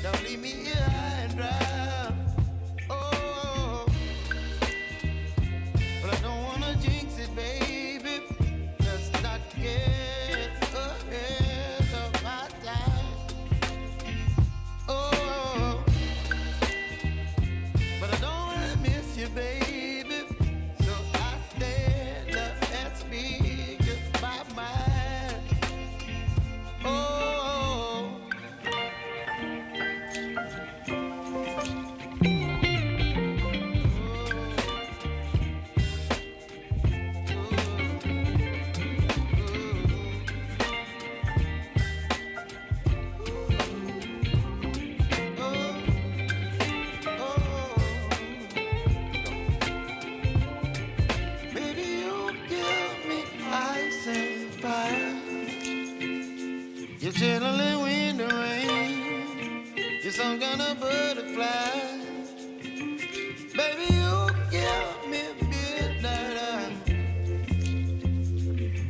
Don't leave me here high and dry. Oh, but I don't wanna jinx it, baby. Let's not get ahead of my time. Oh, but I don't wanna miss you, baby. So I stand up and speak my mind. Oh. You're chilling when the rain. You're some kind of butterfly. Baby, you give me midnight.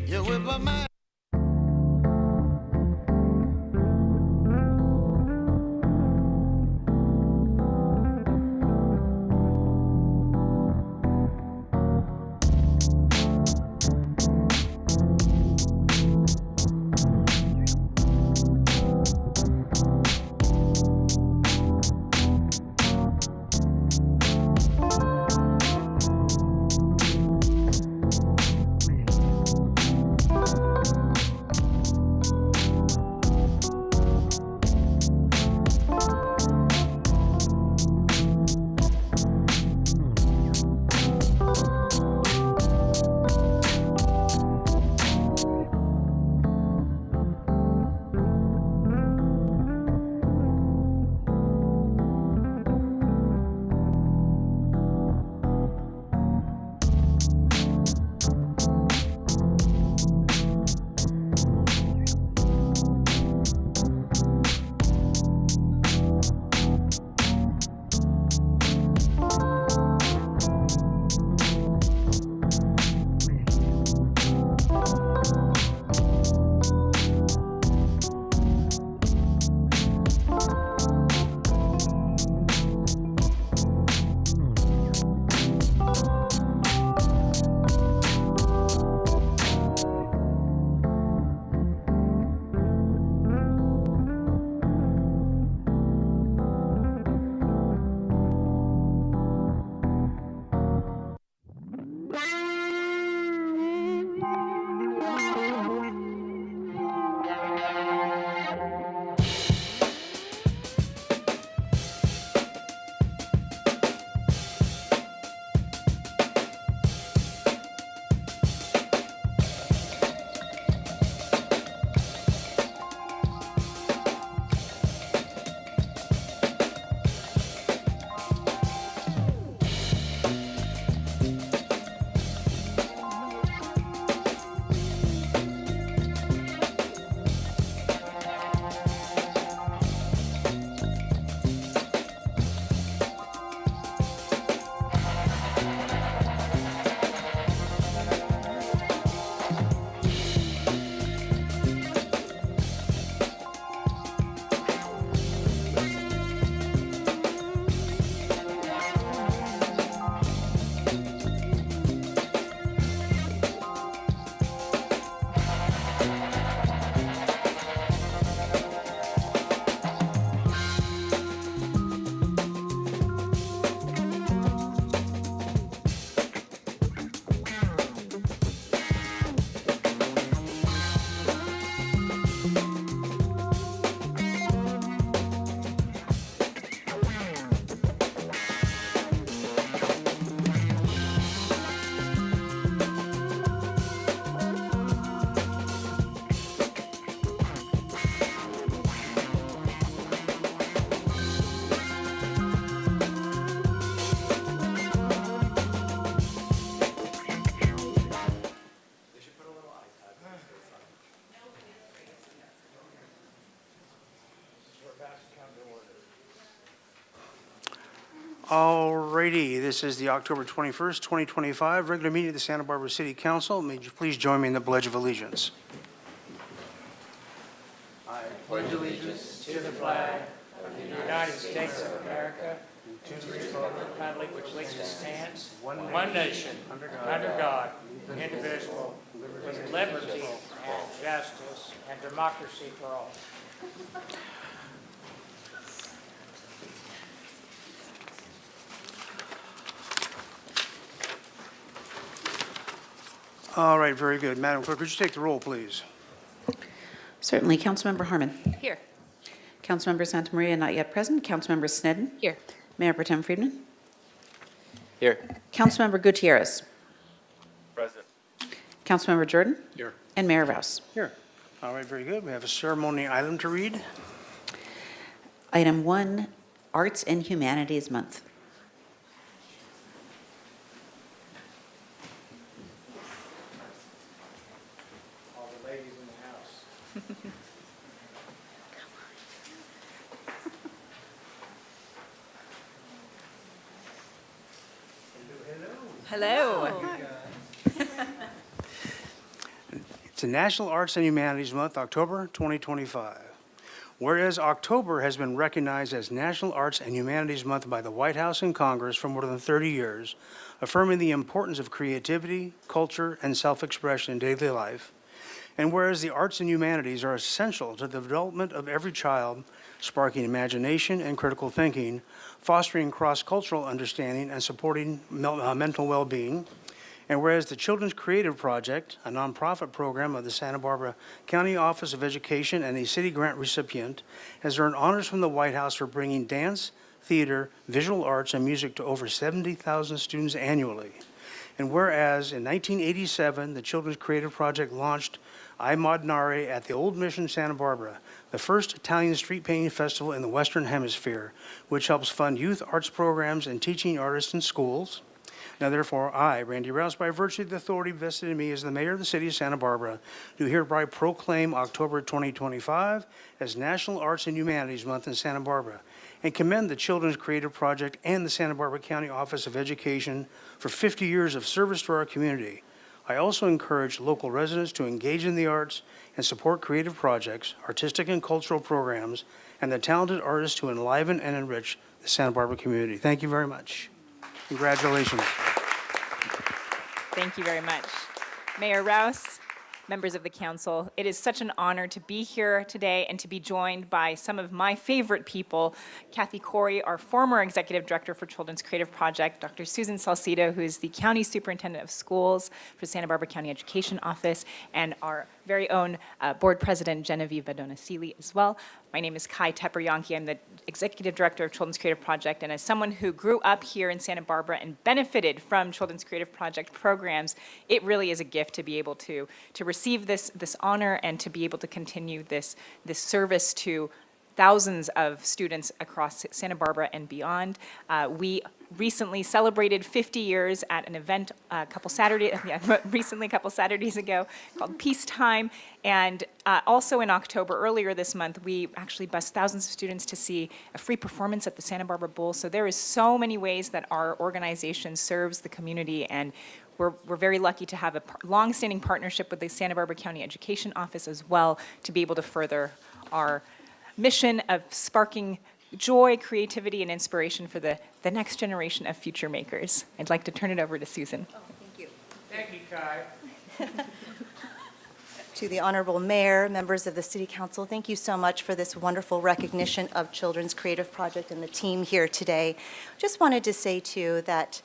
You whip up my. Alrighty, this is the October 21st, 2025 regular meeting of the Santa Barbara City Council. May you please join me in the Pledge of Allegiance. I pledge allegiance to the flag of the United States of America, and to the republic which stands, one nation, under God, indivisible, with liberty and justice and democracy for all. All right, very good. Madam Clerk, would you take the roll, please? Certainly. Councilmember Harmon. Here. Councilmember Santa Maria, not yet present. Councilmember Snedden. Here. Mayor Pro Tem Friedman. Here. Councilmember Gutierrez. Present. Councilmember Jordan. Here. And Mayor Rouse. Here. All right, very good. We have a ceremony item to read. Item 1, Arts and Humanities Month. All the ladies in the house. Hello. It's a National Arts and Humanities Month, October 2025. Whereas October has been recognized as National Arts and Humanities Month by the White House and Congress for more than 30 years, affirming the importance of creativity, culture, and self-expression in daily life. And whereas the arts and humanities are essential to the development of every child, sparking imagination and critical thinking, fostering cross-cultural understanding, and supporting mental well-being. And whereas the Children's Creative Project, a nonprofit program of the Santa Barbara County Office of Education and a city grant recipient, has earned honors from the White House for bringing dance, theater, visual arts, and music to over 70,000 students annually. And whereas in 1987, the Children's Creative Project launched I Modnare at the Old Mission Santa Barbara, the first Italian street painting festival in the Western Hemisphere, which helps fund youth arts programs and teaching artists in schools. Now therefore, I, Randy Rouse, by virtue of the authority vested in me as the mayor of the city of Santa Barbara, do hereby proclaim October 2025 as National Arts and Humanities Month in Santa Barbara, and commend the Children's Creative Project and the Santa Barbara County Office of Education for 50 years of service to our community. I also encourage local residents to engage in the arts and support creative projects, artistic and cultural programs, and the talented artists who enliven and enrich the Santa Barbara community. Thank you very much. Congratulations. Thank you very much. Mayor Rouse, members of the council, it is such an honor to be here today and to be joined by some of my favorite people, Kathy Corey, our former executive director for Children's Creative Project, Dr. Susan Salcido, who is the county superintendent of schools for Santa Barbara County Education Office, and our very own board president, Genevieve Badona-Seeley, as well. My name is Kai Tepper-Yonke. I'm the executive director of Children's Creative Project, and as someone who grew up here in Santa Barbara and benefited from Children's Creative Project programs, it really is a gift to be able to receive this honor and to be able to continue this service to thousands of students across Santa Barbara and beyond. We recently celebrated 50 years at an event a couple Saturdays ago called Peacetime. And also in October, earlier this month, we actually bused thousands of students to see a free performance at the Santa Barbara Bowl. So there is so many ways that our organization serves the community, and we're very lucky to have a long-standing partnership with the Santa Barbara County Education Office as well to be able to further our mission of sparking joy, creativity, and inspiration for the next generation of future makers. I'd like to turn it over to Susan. Oh, thank you. Thank you, Kai. To the Honorable Mayor, members of the City Council, thank you so much for this wonderful recognition of Children's Creative Project and the team here today. Just wanted to say, too, that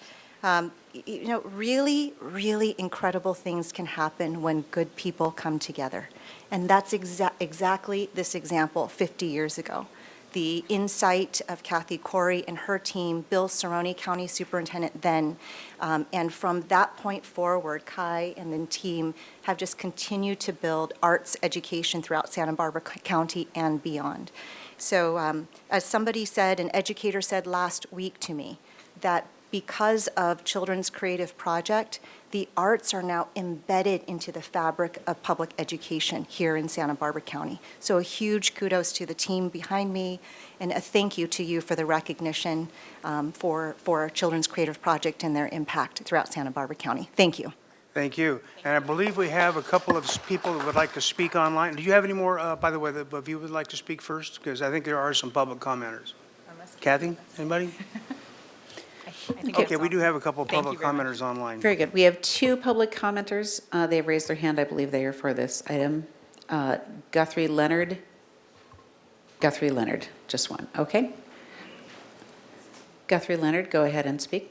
really, really incredible things can happen when good people come together. And that's exactly this example 50 years ago. The insight of Kathy Corey and her team, Bill Cerrone, County Superintendent then, and from that point forward, Kai and the team have just continued to build arts education throughout Santa Barbara County and beyond. So as somebody said, an educator said last week to me, that because of Children's Creative Project, the arts are now embedded into the fabric of public education here in Santa Barbara County. So a huge kudos to the team behind me, and a thank you to you for the recognition for Children's Creative Project and their impact throughout Santa Barbara County. Thank you. Thank you. And I believe we have a couple of people that would like to speak online. Do you have any more, by the way, that of you would like to speak first? Because I think there are some public commenters. Kathy, anybody? Okay, we do have a couple of Thank public you very much. commenters online. Very good. We have two public commenters. They've raised their hand. I believe they are for this item. Guthrie Leonard. Guthrie Leonard, just one. Okay. Guthrie Leonard, go ahead and speak.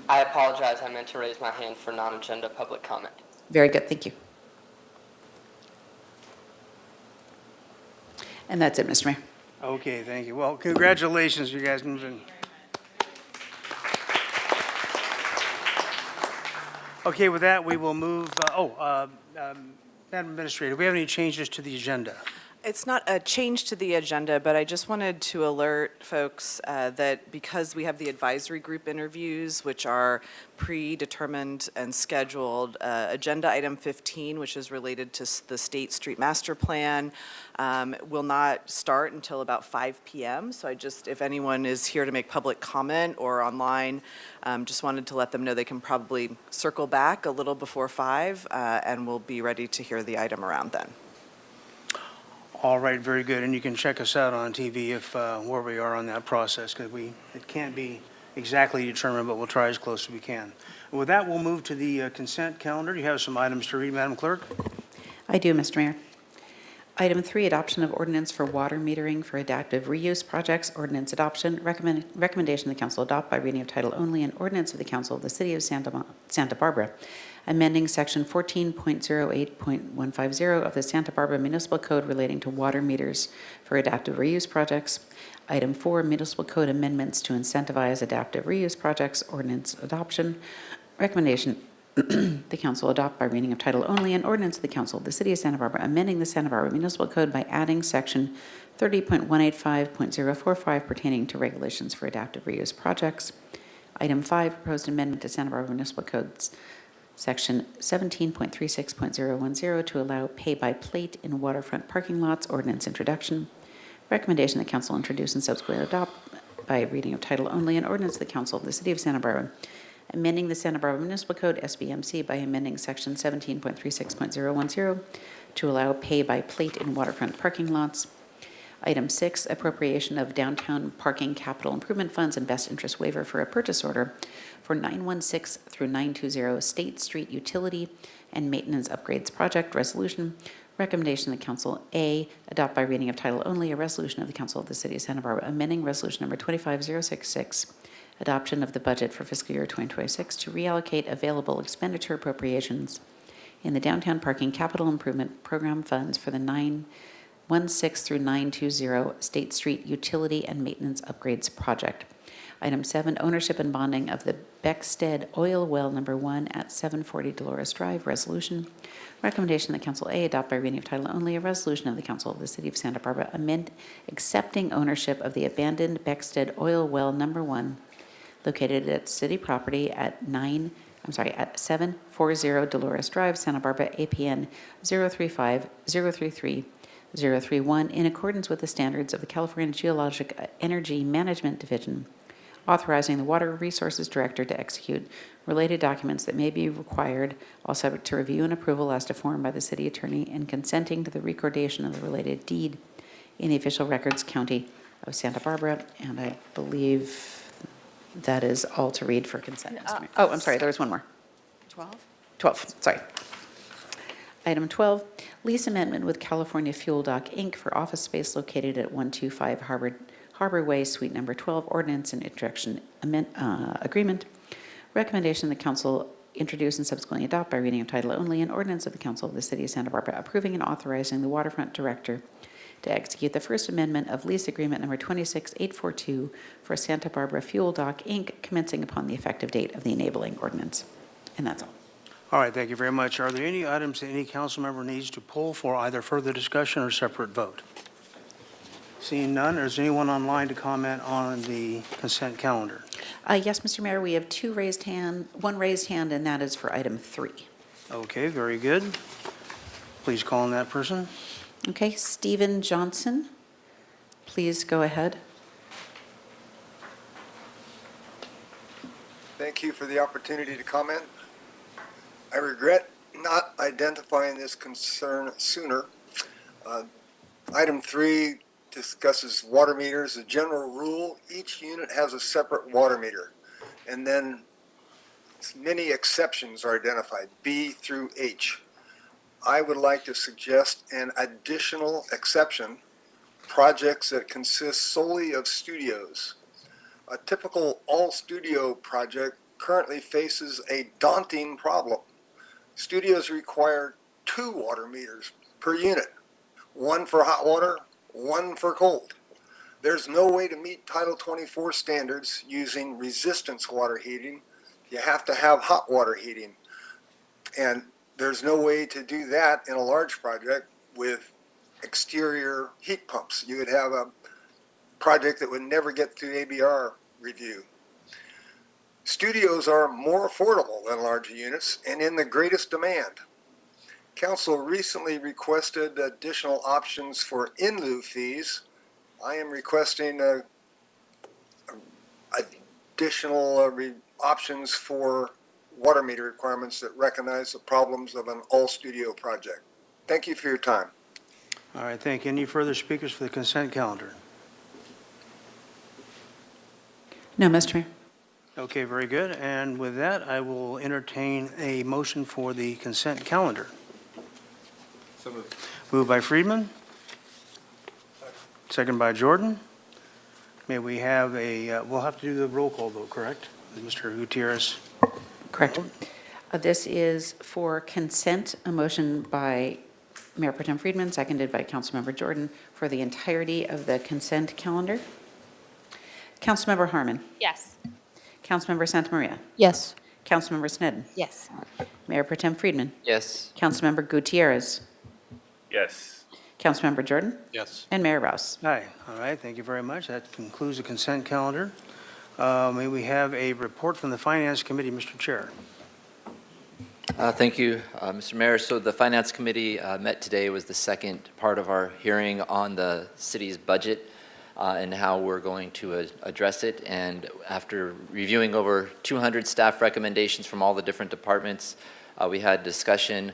I apologize. I meant to raise my hand for non-agenda public comment. Very good. Thank you. And that's it, Mr. Mayor. Okay, thank you. Well, congratulations, you guys. Okay, with that, we will move, Madam Administrator, do we have any changes to the agenda? It's not a change to the agenda, but I just wanted to alert folks that because we have the advisory group interviews, which are predetermined and scheduled, agenda item 15, which is related to the State Street Master Plan, will not start until about 5 p.m. So I just, if anyone is here to make public comment or online, just wanted to let them know they can probably circle back a little before 5, and we'll be ready to hear the item around then. All right, very good. And you can check us out on TV if, where we are on that process, because it can't be exactly determined, but we'll try as close as we can. And with that, we'll move to the consent calendar. You have some items to read, Madam Clerk? I do, Mr. Mayor. Item 3, adoption of ordinance for water metering for adaptive reuse projects. Ordinance adoption. Recommendation the council adopt by reading of title only an ordinance of the council of the city of Santa Barbara, amending section 14.08.150 of the Santa Barbara Municipal Code relating to water meters for adaptive reuse projects. Item 4, municipal code amendments to incentivize adaptive reuse projects. Ordinance adoption. Recommendation the council adopt by reading of title only an ordinance of the council of the city of Santa Barbara amending the Santa Barbara Municipal Code by adding section 30.185.045 pertaining to regulations for adaptive reuse projects. Item 5, proposed amendment to Santa Barbara Municipal Codes section 17.36.010 to allow pay by plate in waterfront parking lots. Ordinance introduction. Recommendation the council introduce and subsequently adopt by reading of title only an ordinance of the council of the city of Santa Barbara amending the Santa Barbara Municipal Code, SBMC, by amending section 17.36.010 to allow pay by plate in waterfront parking lots. Item 6, appropriation of downtown parking capital improvement funds and best interest waiver for a purchase order for 916 through 920 State Street Utility and Maintenance Upgrades Project Resolution. Recommendation of the council, A, adopt by reading of title only a resolution of the council of the city of Santa Barbara amending resolution number 25066, adoption of the budget for fiscal year 2026 to reallocate available expenditure appropriations in the downtown parking capital improvement program funds for the 916 through 920 State Street Utility and Maintenance Upgrades Project. Item 7, ownership and bonding of the Beckstead Oil Well Number 1 at 740 Dolores Drive, resolution. Recommendation of the council, A, adopt by reading of title only a resolution of the council of the city of Santa Barbara accepting ownership of the abandoned Beckstead Oil Well Number 1 located at city property at 740 Dolores Drive, Santa Barbara, APN 035-033-031, in accordance with the standards of the California Geologic Energy Management Division, authorizing the Water Resources Director to execute related documents that may be required, all subject to review and approval as to form by the city attorney, and consenting to the recordation of the related deed in the official records county of Santa Barbara. And I believe that is all to read for consent. Mr. Mayor. Oh, I'm sorry, there was one more. 12? 12, sorry. Item 12, lease amendment with California Fuel Dock, Inc. for office space located at 125 Harbor Way, Suite Number 12, ordinance and introduction agreement. Recommendation the council introduce and subsequently adopt by reading of title only an ordinance of the council of the city of Santa Barbara approving and authorizing the waterfront director to execute the first amendment of lease agreement number 26842 for Santa Barbara Fuel Dock, Inc., commencing upon the effective date of the enabling ordinance. And that's all. All right, thank you very much. Are there any items that any council member needs to pull for either further discussion or separate vote? Seeing none, is there anyone online to comment on the consent calendar? Yes, Mr. Mayor, we have one raised hand, and that is for item 3. Okay, very good. Please call on that person. Okay, Stephen Johnson, please go ahead. Thank you for the opportunity to comment. I regret not identifying this concern sooner. Item 3 discusses water meters. A general rule, each unit has a separate water meter. And then many exceptions are identified, B through H. I would like to suggest an additional exception, projects that consist solely of studios. A typical all-studio project currently faces a daunting problem. Studios require 2 water meters per unit, one for hot water, one for cold. There's no way to meet Title 24 standards using resistance water heating. You have to have hot water heating. And there's no way to do that in a large project with exterior heat pumps. You would have a project that would never get through ABR review. Studios are more affordable than larger units and in the greatest demand. Council recently requested additional options for in lieu fees. I am requesting additional options for water meter requirements that recognize the problems of an all-studio project. Thank you for your time. All right, thank you. Any further speakers for the consent calendar? No, Mr. Mayor. Okay, very good. And with that, I will entertain a motion for the consent calendar. So moved. Moved by Friedman. Second by Jordan. May we have we'll have to do the roll call vote, correct? Mr. Gutierrez. Correct. This is for consent, a motion by Mayor Pro Tem Friedman, seconded by Councilmember Jordan, for the entirety of the consent calendar. Councilmember Harmon. Yes. Councilmember Santa Maria. Yes. Councilmember Snedden. Yes. Mayor Pro Tem Friedman. Yes. Councilmember Gutierrez. Yes. Councilmember Jordan. Yes. And Mayor Rouse. Aye. All right, thank you very much. That concludes the consent calendar. May we have a report from the Finance Committee, Mr. Chair? Thank you, Mr. Mayor. So the Finance Committee met today, was the second part of our hearing on the city's budget and how we're going to address it. And after reviewing over 200 staff recommendations from all the different departments, we had discussion,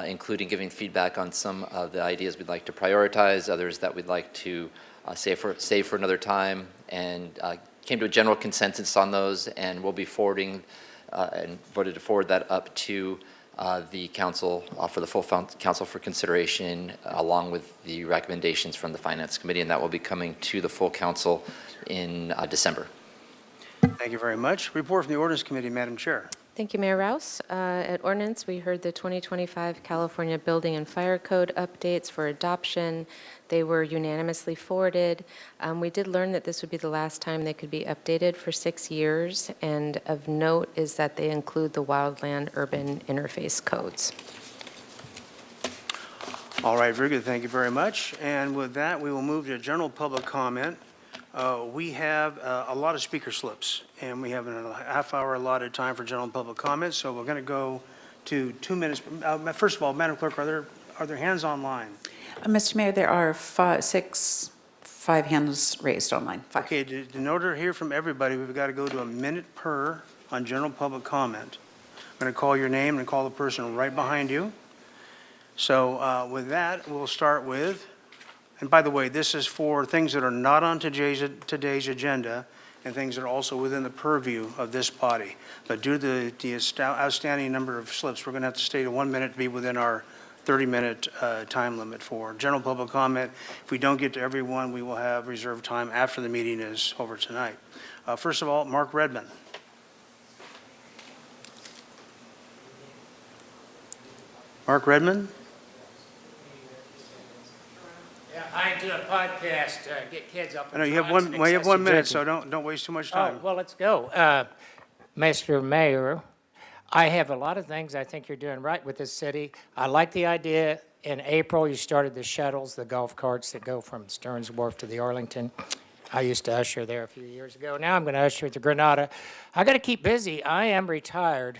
including giving feedback on some of the ideas we'd like to prioritize, others that we'd like to save for another time, and came to a general consensus on those, and we'll be forwarding and voted to forward that up to the council for the full council for consideration, along with the recommendations from the Finance Committee, and that will be coming to the full council in December. Thank you very much. Report from the Ordinance Committee, Madam Chair. Thank you, Mayor Rouse. At ordinance, we heard the 2025 California Building and Fire Code updates for adoption. They were unanimously forwarded. We did learn that this would be the last time they could be updated for 6 years, and of note is that they include the wildland urban interface codes. All right, very good. Thank you very much. And with that, we will move to general public comment. We have a lot of speaker slips, and we have a half-hour allotted time for general public comment, so we're going to go to 2 minutes. First of all, Madam Clerk, are there hands online? Mr. Mayor, there are five hands raised online. 5. Okay, in order to hear from everybody, we've got to go to a minute per on general public comment. I'm going to call your name and call the person right behind you. So with that, we'll start with, and by the way, this is for things that are not on today's agenda and things that are also within the purview of this body. But due to the outstanding number of slips, we're going to have to stay to 1 minute to be within our 30-minute time limit for general public comment. If we don't get to everyone, we will have reserved time after the meeting is over tonight. First of all, Mark Redmond. Mark Redmond? Yeah, I do a podcast, get kids up. I know you have one minute, so don't waste too much time. Oh, well, let's go. Mr. Mayor, I have a lot of things I think you're doing right with this city. I like the idea, in April, you started the shuttles, the golf carts that go from Stearns Wharf to the Arlington. I used to usher there a few years ago. Now I'm going to usher at the Granada. I got to keep busy. I am retired,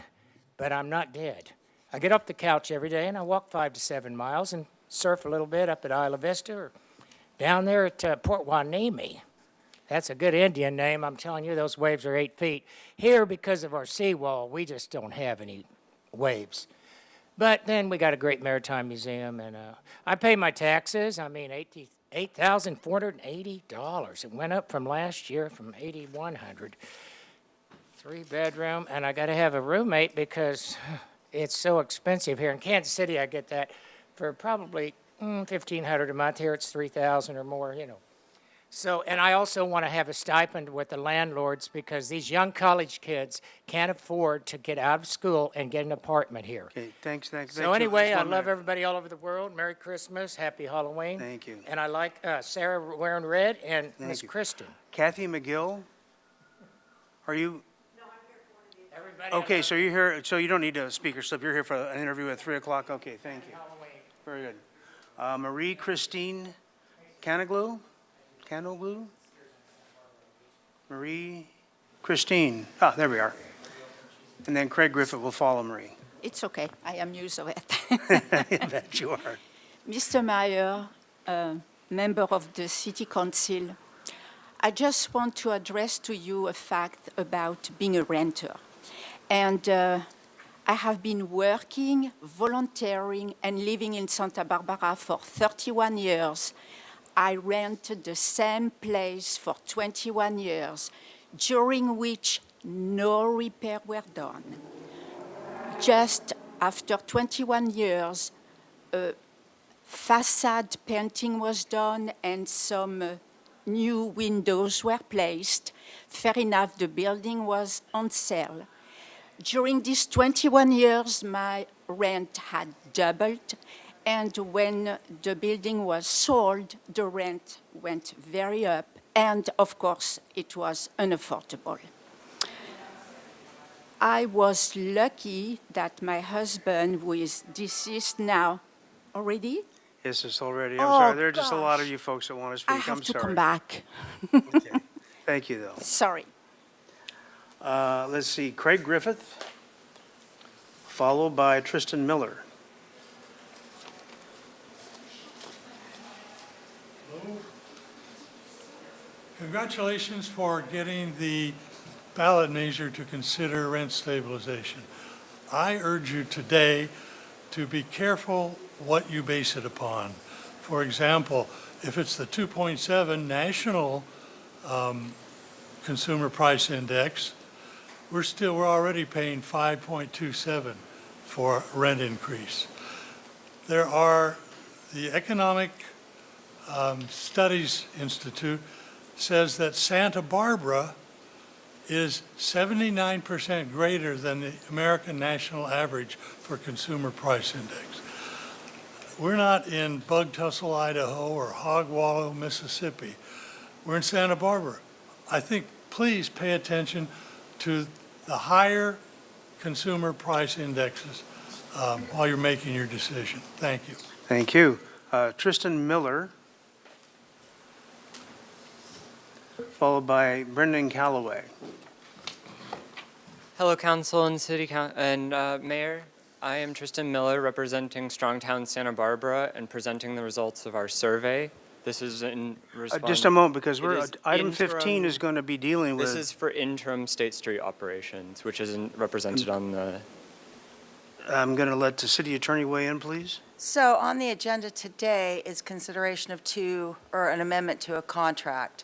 but I'm not dead. I get off the couch every day and I walk 5 to 7 miles and surf a little bit up at Isla Vista or down there at Port Hueneme. That's a good Indian name. I'm telling you, those waves are 8 feet. Here, because of our seawall, we just don't have any waves. But then we got a great maritime museum, and I pay my taxes. I mean, $8,480. It went up from last year from $8,100. 3-bedroom, and I got to have a roommate because it's so expensive here in Kansas City. I get that for probably $1,500 a month. Here it's $3,000 or more, you know. So, and I also want to have a stipend with the landlords because these young college kids can't afford to get out of school and get an apartment here. Okay, thanks. So anyway, I love everybody all over the world. Merry Christmas, Happy Halloween. Thank you. And I like Sarah wearing red and Miss you. Kristen. Kathy McGill, are you? Everybody Okay, so you're here, so you don't need a speaker slip. You're here for an interview at 3 o'clock? Okay, thank you. Halloween. Very good. Marie Christine Canoglu? Marie Christine. Ah, there we are. And then Craig Griffith will follow Marie. It's okay. I am used to it. I bet you are. Mr. Mayor, member of the City Council, I just want to address to you a fact about being a renter. And I have been working, volunteering, and living in Santa Barbara for 31 years. I rented the same place for 21 years, during which no repair were done. Just after 21 years, facade painting was done and some new windows were placed. Fair enough, the building was on sale. During these 21 years, my rent had doubled, and when the building was sold, the rent went very up, and of course, it was unaffordable. I was lucky that my husband, who is deceased now, already? Yes, it's already. I'm Oh, sorry. There are just a lot of gosh. you folks that want to I speak. have I'm to sorry. come back. Okay. Thank you, though. Sorry. Let's see, Craig Griffith, followed by Tristan Miller. Congratulations for getting the ballot measure to consider rent stabilization. I urge you today to be careful what you base it upon. For example, if it's the 2.7 national consumer price index, we're already paying 5.27 for rent increase. There are, the Economic Studies Institute says that Santa Barbara is 79% greater than the American national average for consumer price index. We're not in Bug Tussle, Idaho, or Hog Wallow, Mississippi. We're in Santa Barbara. I think please pay attention to the higher consumer price indexes while you're making your decision. Thank you. Thank you. Tristan Miller, followed by Brendan Calloway. Hello, Council and Mayor. I am Tristan Miller, representing Strongtown, Santa Barbara, and presenting the results of our survey. This is in response. Just a moment, because It is item 15 interim- is going to be dealing with. This is for interim State Street operations, which isn't represented on the. I'm going to let the city attorney weigh in, please. So on the agenda today is consideration of an amendment to a contract.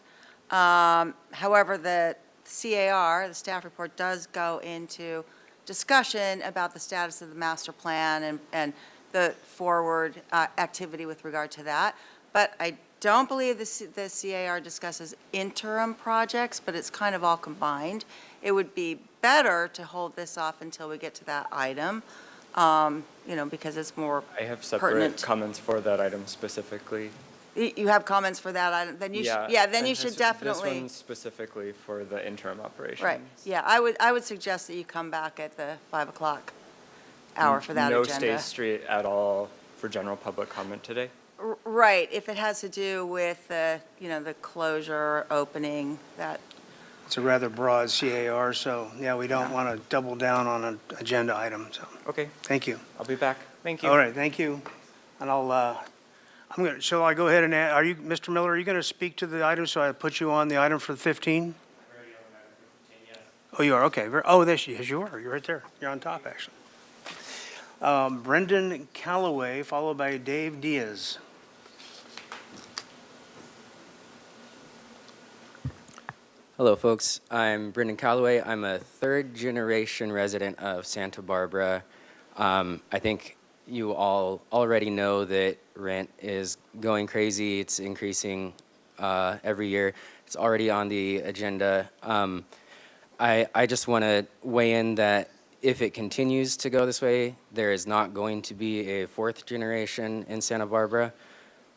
However, the CAR, the staff report, does go into discussion about the status of the master plan and the forward activity with regard to that. But I don't believe the CAR discusses interim projects, but it's kind of all combined. It would be better to hold this off until we get to that item, because it's more I have separate pertinent. comments for that item specifically. You have comments for that item? Then you should, then you should definitely. This one's specifically for the interim operations. Right, yeah, I would suggest that you come back at the 5 o'clock hour for that No agenda. State Street at all for general public comment today? Right, if it has to do with, the closure, opening, that, It's a rather broad CAR, so, yeah, we don't want to double down on an agenda item, so. Okay, Thank you. I'll be back. Thank you. All right, thank you. And I'll Shall I go ahead and, are you, Mr. Miller, are you going to speak to the item, so I put you on the item for 15? Oh, you are, okay. Oh, yes, you are. You're right there. You're on top, actually. Brendan Calloway, followed by Dave Diaz. Hello, folks. I'm Brendan Calloway. I'm a third-generation resident of Santa Barbara. I think you all already know that rent is going crazy. It's increasing every year. It's already on the agenda. I just want to weigh in that if it continues to go this way, there is not going to be a fourth generation in Santa Barbara.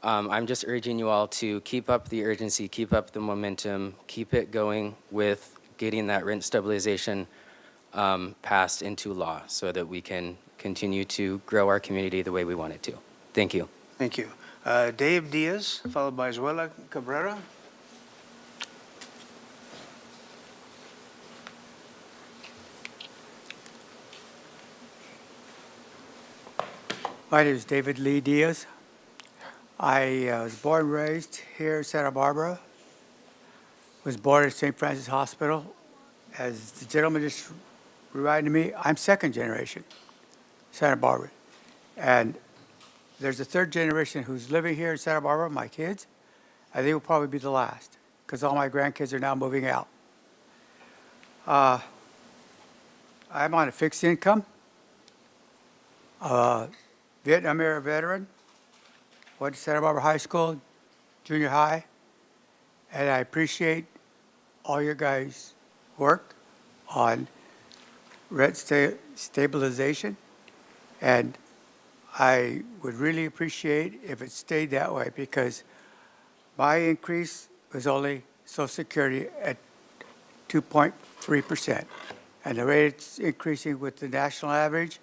I'm just urging you all to keep up the urgency, keep up the momentum, keep it going with getting that rent stabilization passed into law so that we can continue to grow our community the way we want it to. Thank you. Thank you. Dave Diaz, followed by Zuela Cabrera. My name is David Lee Diaz. I was born and raised here in Santa Barbara. Was born at St. Francis Hospital. As the gentleman just reminded me, I'm second generation Santa Barbara. And there's a third generation who's living here in Santa Barbara, my kids, and they will probably be the last because all my grandkids are now moving out. I'm on a fixed income. Vietnam era veteran, went to Santa Barbara High School, junior high, and I appreciate all your guys' work on rent stabilization, and I would really appreciate if it stayed that way because my increase was only Social Security at 2.3%, and the rate it's increasing with the national average,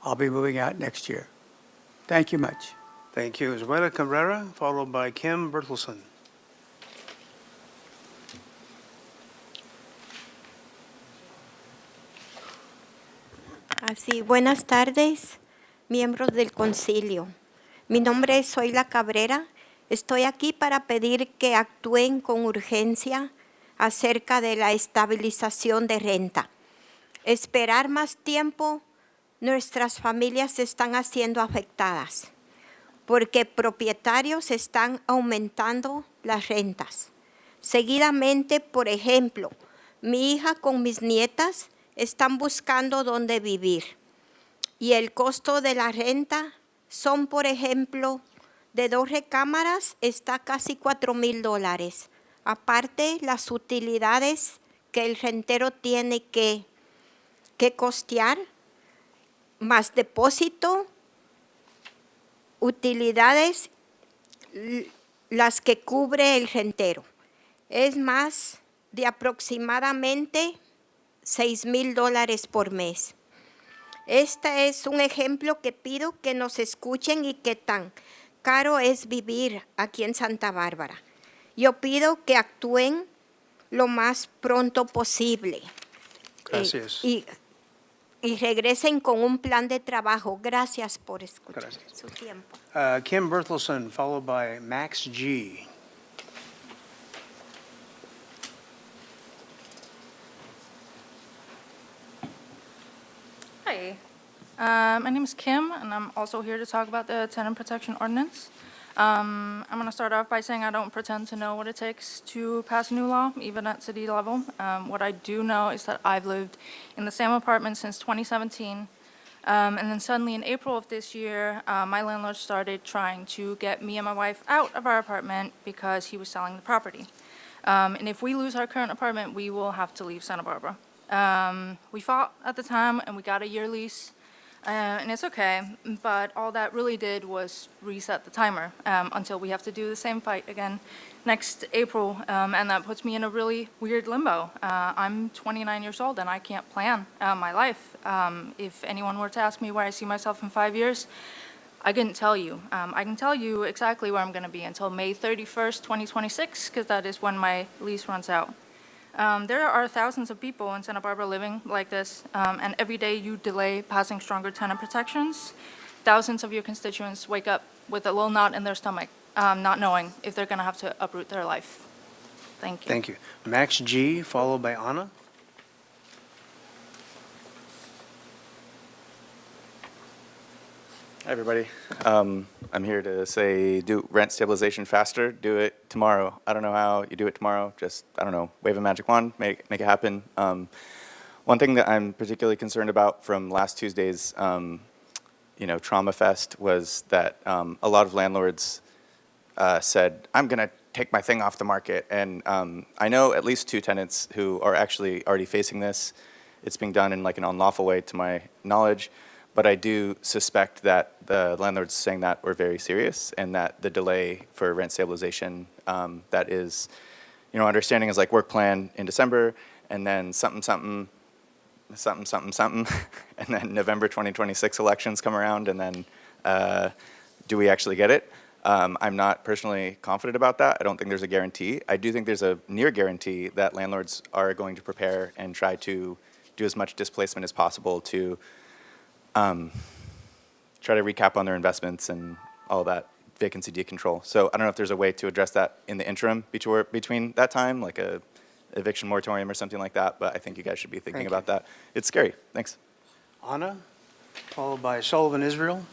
I'll be moving out next year. Thank you much. Thank you. Zuela Cabrera, followed by Kim Bertelson. Así, buenas tardes, miembros del concilio. Mi nombre es Zoila Cabrera. Estoy aquí para pedir que actúen con urgencia acerca de la estabilización de renta. Esperar más tiempo, nuestras familias se están haciendo afectadas porque propietarios están aumentando las rentas. Seguidamente, por ejemplo, mi hija con mis nietas están buscando dónde vivir y el costo de la renta son, por ejemplo, de 2 recámaras está casi $4,000. Aparte, las utilidades que el rentero tiene que costear, más depósito, utilidades, las que cubre el rentero. Es más de aproximadamente $6,000 por mes. Este es un ejemplo que pido que nos escuchen y qué tan caro es vivir aquí en Santa Bárbara. Yo pido que actúen lo más pronto posible. Gracias. Y regresen con un plan de trabajo. Gracias por escuchar su tiempo. Kim Bertelson, followed by Max G. Hi, my name is Kim, and I'm also here to talk about the tenant protection ordinance. I'm going to start off by saying I don't pretend to know what it takes to pass a new law, even at city level. What I do know is that I've lived in the same apartment since 2017, and then suddenly in April of this year, my landlord started trying to get me and my wife out of our apartment because he was selling the property. And if we lose our current apartment, we will have to leave Santa Barbara. We fought at the time, and we got a year lease, and it's okay, but all that really did was reset the timer until we have to do the same fight again next April, and that puts me in a really weird limbo. I'm 29 years old, and I can't plan my life. If anyone were to ask me where I see myself in 5 years, I couldn't tell you. I can tell you exactly where I'm going to be until May 31st, 2026, because that is when my lease runs out. There are thousands of people in Santa Barbara living like this, and every day you delay passing stronger tenant protections, thousands of your constituents wake up with a little knot in their stomach, not knowing if they're going to have to uproot their life. Thank you. Thank you. Max G, followed by Anna. Hi, everybody. I'm here to say do rent stabilization faster. Do it tomorrow. I don't know how you do it tomorrow. Just, I don't know, wave a magic wand, make it happen. One thing that I'm particularly concerned about from last Tuesday's, Trauma Fest was that a lot of landlords said, I'm going to take my thing off the market. And I know at least 2 tenants who are actually already facing this. It's being done in like an unlawful way to my knowledge. But I do suspect that the landlords saying that were very serious and that the delay for rent stabilization that is, understanding is like work plan in December and then something, and then November 2026 elections come around and then do we actually get it? I'm not personally confident about that. I don't think there's a guarantee. I do think there's a near guarantee that landlords are going to prepare and try to do as much displacement as possible to try to recap on their investments and all that vacancy decontrol. So I don't know if there's a way to address that in the interim between that time, like a eviction moratorium or something like that, but I think you guys should be thinking about that. It's scary. Thanks. Anna, followed by Sullivan Israel.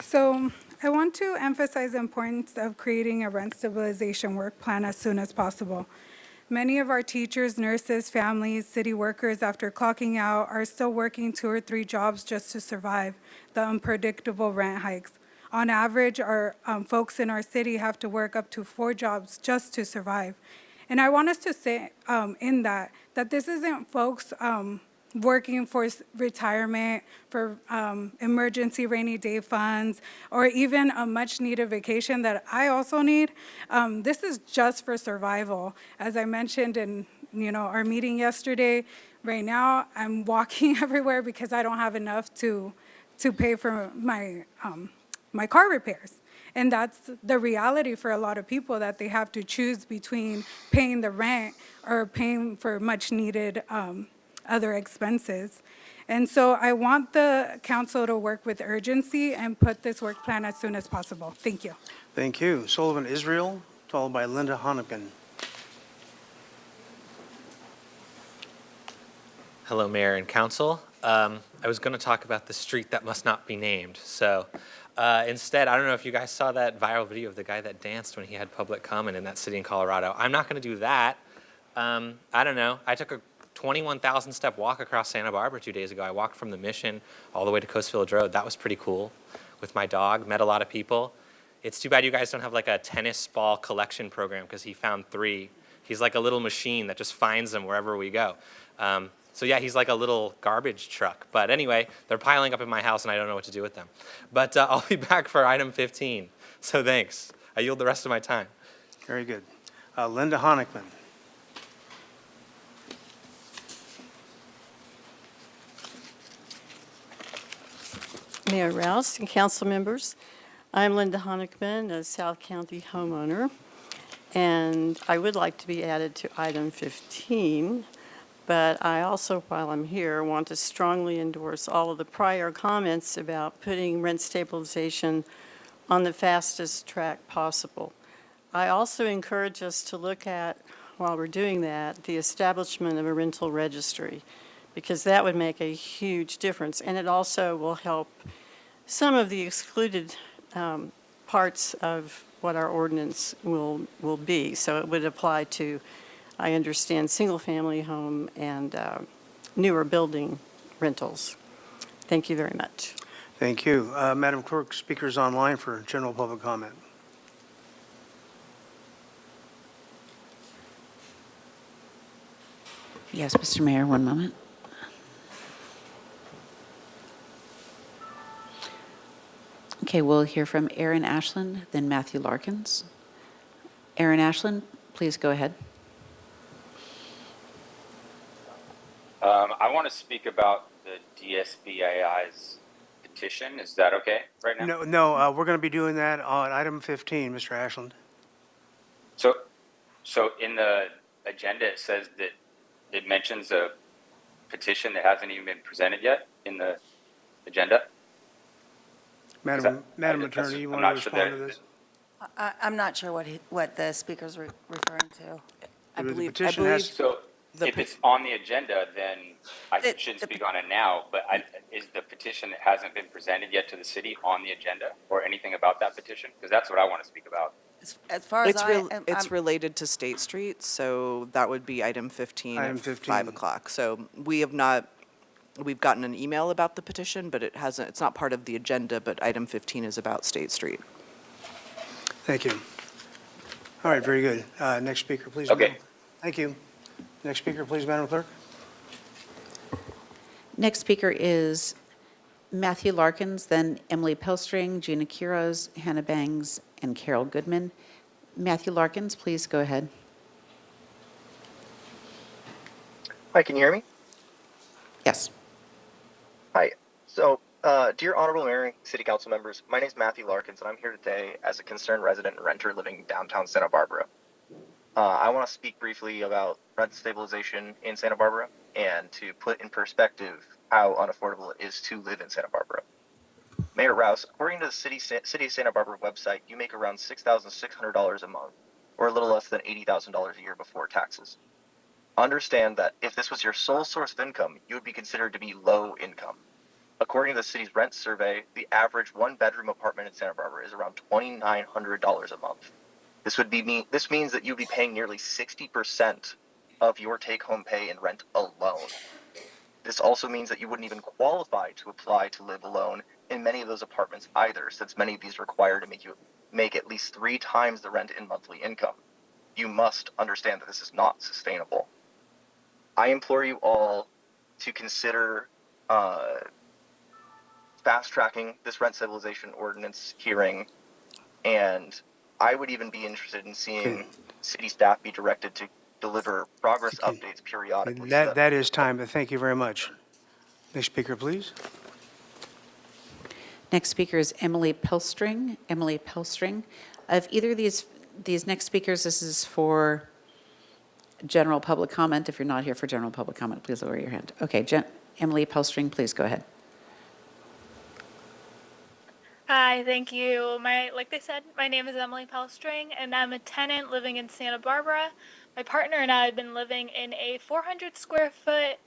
So I want to emphasize the importance of creating a rent stabilization work plan as soon as possible. Many of our teachers, nurses, families, city workers, after clocking out, are still working 2 or 3 jobs just to survive the unpredictable rent hikes. On average, our folks in our city have to work up to 4 jobs just to survive. And I want us to say in that this isn't folks working for retirement, for emergency rainy day funds, or even a much needed vacation that I also need. This is just for survival. As I mentioned in our meeting yesterday, right now I'm walking everywhere because I don't have enough to pay for my car repairs. And that's the reality for a lot of people, that they have to choose between paying the rent or paying for much needed other expenses. And so I want the council to work with urgency and put this work plan as soon as possible. Thank you. Thank you. Sullivan Israel, followed by Linda Honigan. Hello, Mayor and Council. I was going to talk about the street that must not be named. So instead, I don't know if you guys saw that viral video of the guy that danced when he had public comment in that city in Colorado. I'm not going to do that. I don't know. I took a 21,000 step walk across Santa Barbara 2 days ago. I walked from the Mission all the way to Coast Village Road. That was pretty cool with my dog, met a lot of people. It's too bad you guys don't have like a tennis ball collection program because he found 3. He's like a little machine that just finds them wherever we go. So yeah, he's like a little garbage truck. But anyway, they're piling up in my house and I don't know what to do with them. But I'll be back for item 15. So thanks. I yield the rest of my time. Very good. Linda Honickman. Mayor Rouse and council members, I'm Linda Honickman, a South County homeowner, and I would like to be added to item 15, but I also, while I'm here, want to strongly endorse all of the prior comments about putting rent stabilization on the fastest track possible. I also encourage us to look at, while we're doing that, the establishment of a rental registry, because that would make a huge difference, and it also will help some of the excluded parts of what our ordinance will be. So it would apply to, I understand, single-family home and newer building rentals. Thank you very much. Thank you. Madam Clerk, speakers online for general public comment. Yes, Mr. Mayor, one moment. Okay, we'll hear from Aaron Ashland, then Matthew Larkins. Aaron Ashland, please go ahead. I want to speak about the DSBAI's petition. Is that okay right now? No, we're going to be doing that on item 15, Mr. Ashland. So in the agenda, it says that it mentions a petition that hasn't even been presented yet in the agenda? Madam that's- Attorney, you I'm want not to sure respond that- to this? I'm not sure what the speaker's referring to. The petition has, So if it's on the agenda, then I shouldn't speak on it now, but is the petition that hasn't been presented yet to the city on the agenda or anything about that petition? Because that's what I want to speak about. As far as It's related to State Street, so that would be item 15 Item at 15. 5 o'clock. So we've gotten an email about the petition, but it's not part of the agenda, but item 15 is about State Street. thank you. All right, very good. Next speaker, please. Okay. Madam. Thank you. Next speaker, please, Madam Clerk. Next speaker is Matthew Larkins, then Emily Pelstring, Gina Quiroz, Hannah Bangs, and Carol Goodman. Matthew Larkins, please go ahead. Hi, can you hear me? Yes. Hi. So, dear Honorable Mayor and City Council members, my name is Matthew Larkins, and I'm here today as a concerned resident and renter living downtown Santa Barbara. I want to speak briefly about rent stabilization in Santa Barbara and to put in perspective how unaffordable it is to live in Santa Barbara. Mayor Rouse, according to the City of Santa Barbara website, you make around $6,600 a month, or a little less than $80,000 a year before taxes. Understand that if this was your sole source of income, you would be considered to be low income. According to the city's rent survey, the average one-bedroom apartment in Santa Barbara is around $2,900 a month. This means that you'd be paying nearly 60% of your take-home pay in rent alone. This also means that you wouldn't even qualify to apply to live alone in many of those apartments either, since many of these require to make at least 3 times the rent in monthly income. You must understand that this is not sustainable. I implore you all to consider fast-tracking this rent stabilization ordinance hearing, and I would even be interested in seeing city staff be directed to deliver progress updates periodically. That is time, but thank you very much. Next speaker, please. Next speaker is Emily Pelstring. Emily Pelstring. Of either of these next speakers, this is for general public comment. If you're not here for general public comment, please lower your hand. Okay, Emily Pelstring, please go ahead. Hi, thank you. Like they said, my name is Emily Pelstring, and I'm a tenant living in Santa Barbara. My partner and I have been living in a 400 square foot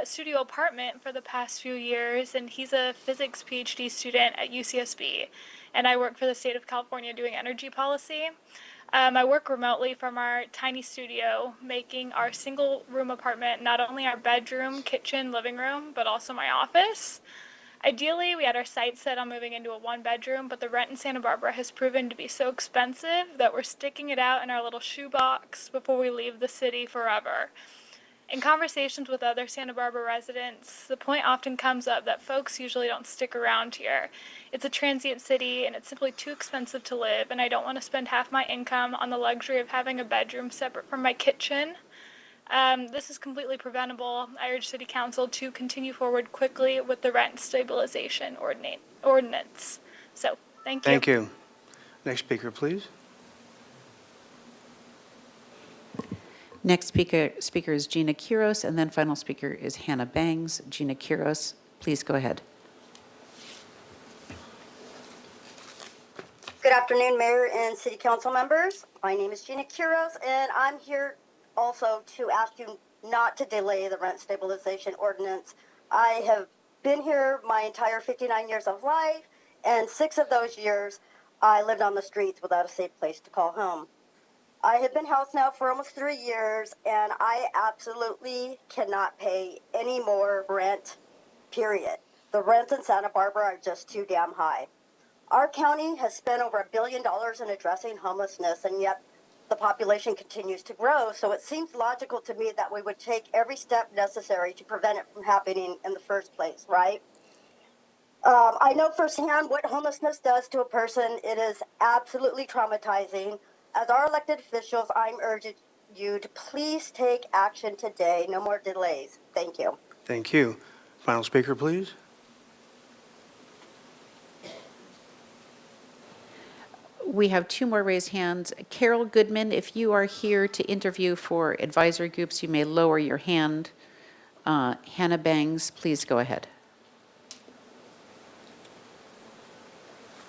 studio apartment for the past few years, and he's a physics PhD student at UCSB, and I work for the state of California doing energy policy. I work remotely from our tiny studio, making our single room apartment not only our bedroom, kitchen, living room, but also my office. Ideally, we had our sights set on moving into a one-bedroom, but the rent in Santa Barbara has proven to be so expensive that we're sticking it out in our little shoebox before we leave the city forever. In conversations with other Santa Barbara residents, the point often comes up that folks usually don't stick around here. It's a transient city, and it's simply too expensive to live, and I don't want to spend half my income on the luxury of having a bedroom separate from my kitchen. This is completely preventable. I urge City Council to continue forward quickly with the rent stabilization ordinance. So, thank you. Thank you. Next speaker, please. Next speaker is Gina Quiroz, and then final speaker is Hannah Bangs. Gina Quiroz, please go ahead. Good afternoon, Mayor and City Council members. My name is Gina Quiroz, and I'm here also to ask you not to delay the rent stabilization ordinance. I have been here my entire 59 years of life, and 6 of those years I lived on the streets without a safe place to call home. I have been housed now for almost 3 years, and I absolutely cannot pay any more rent, period. The rents in Santa Barbara are just too damn high. Our county has spent over $1 billion in addressing homelessness, and yet the population continues to grow, so it seems logical to me that we would take every step necessary to prevent it from happening in the first place, right? I know firsthand what homelessness does to a person. It is absolutely traumatizing. As our elected officials, I'm urging you to please take action today. No more delays. Thank you. Thank you. Final speaker, please. We have 2 more raised hands. Carol Goodman, if you are here to interview for advisory groups, you may lower your hand. Hannah Bangs, please go ahead.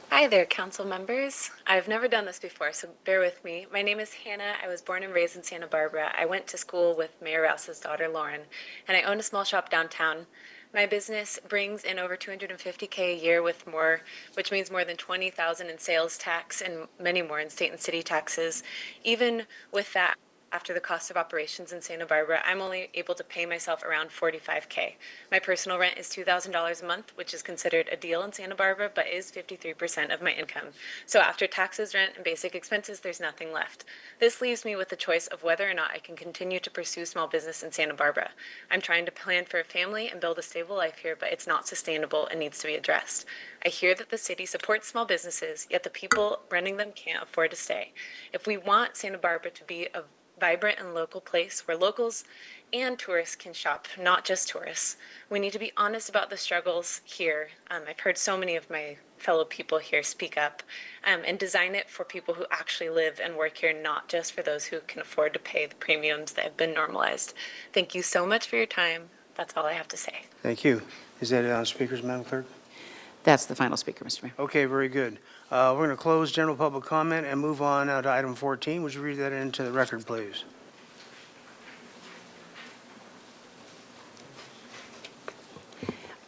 Hi there, council members. I've never done this before, so bear with me. My name is Hannah. I was born and raised in Santa Barbara. I went to school with Mayor Rouse's daughter, Lauren, and I own a small shop downtown. My business brings in over $250K a year which means more than $20,000 in sales tax and many more in state and city taxes. Even with that, after the cost of operations in Santa Barbara, I'm only able to pay myself around $45K. My personal rent is $2,000 a month, which is considered a deal in Santa Barbara, but is 53% of my income. So after taxes, rent, and basic expenses, there's nothing left. This leaves me with the choice of whether or not I can continue to pursue small business in Santa Barbara. I'm trying to plan for a family and build a stable life here, but it's not sustainable and needs to be addressed. I hear that the city supports small businesses, yet the people running them can't afford to stay. If we want Santa Barbara to be a vibrant and local place where locals and tourists can shop, not just tourists, we need to be honest about the struggles here. I've heard so many of my fellow people here speak up, and design it for people who actually live and work here, not just for those who can afford to pay the premiums that have been normalized. Thank you so much for your time. That's all I have to say. Thank you. Is that on speakers, Madam Clerk? That's the final speaker, Mr. Mayor. Okay, very good. We're going to close general public comment and move on now to item 14. Would you read that into the record, please?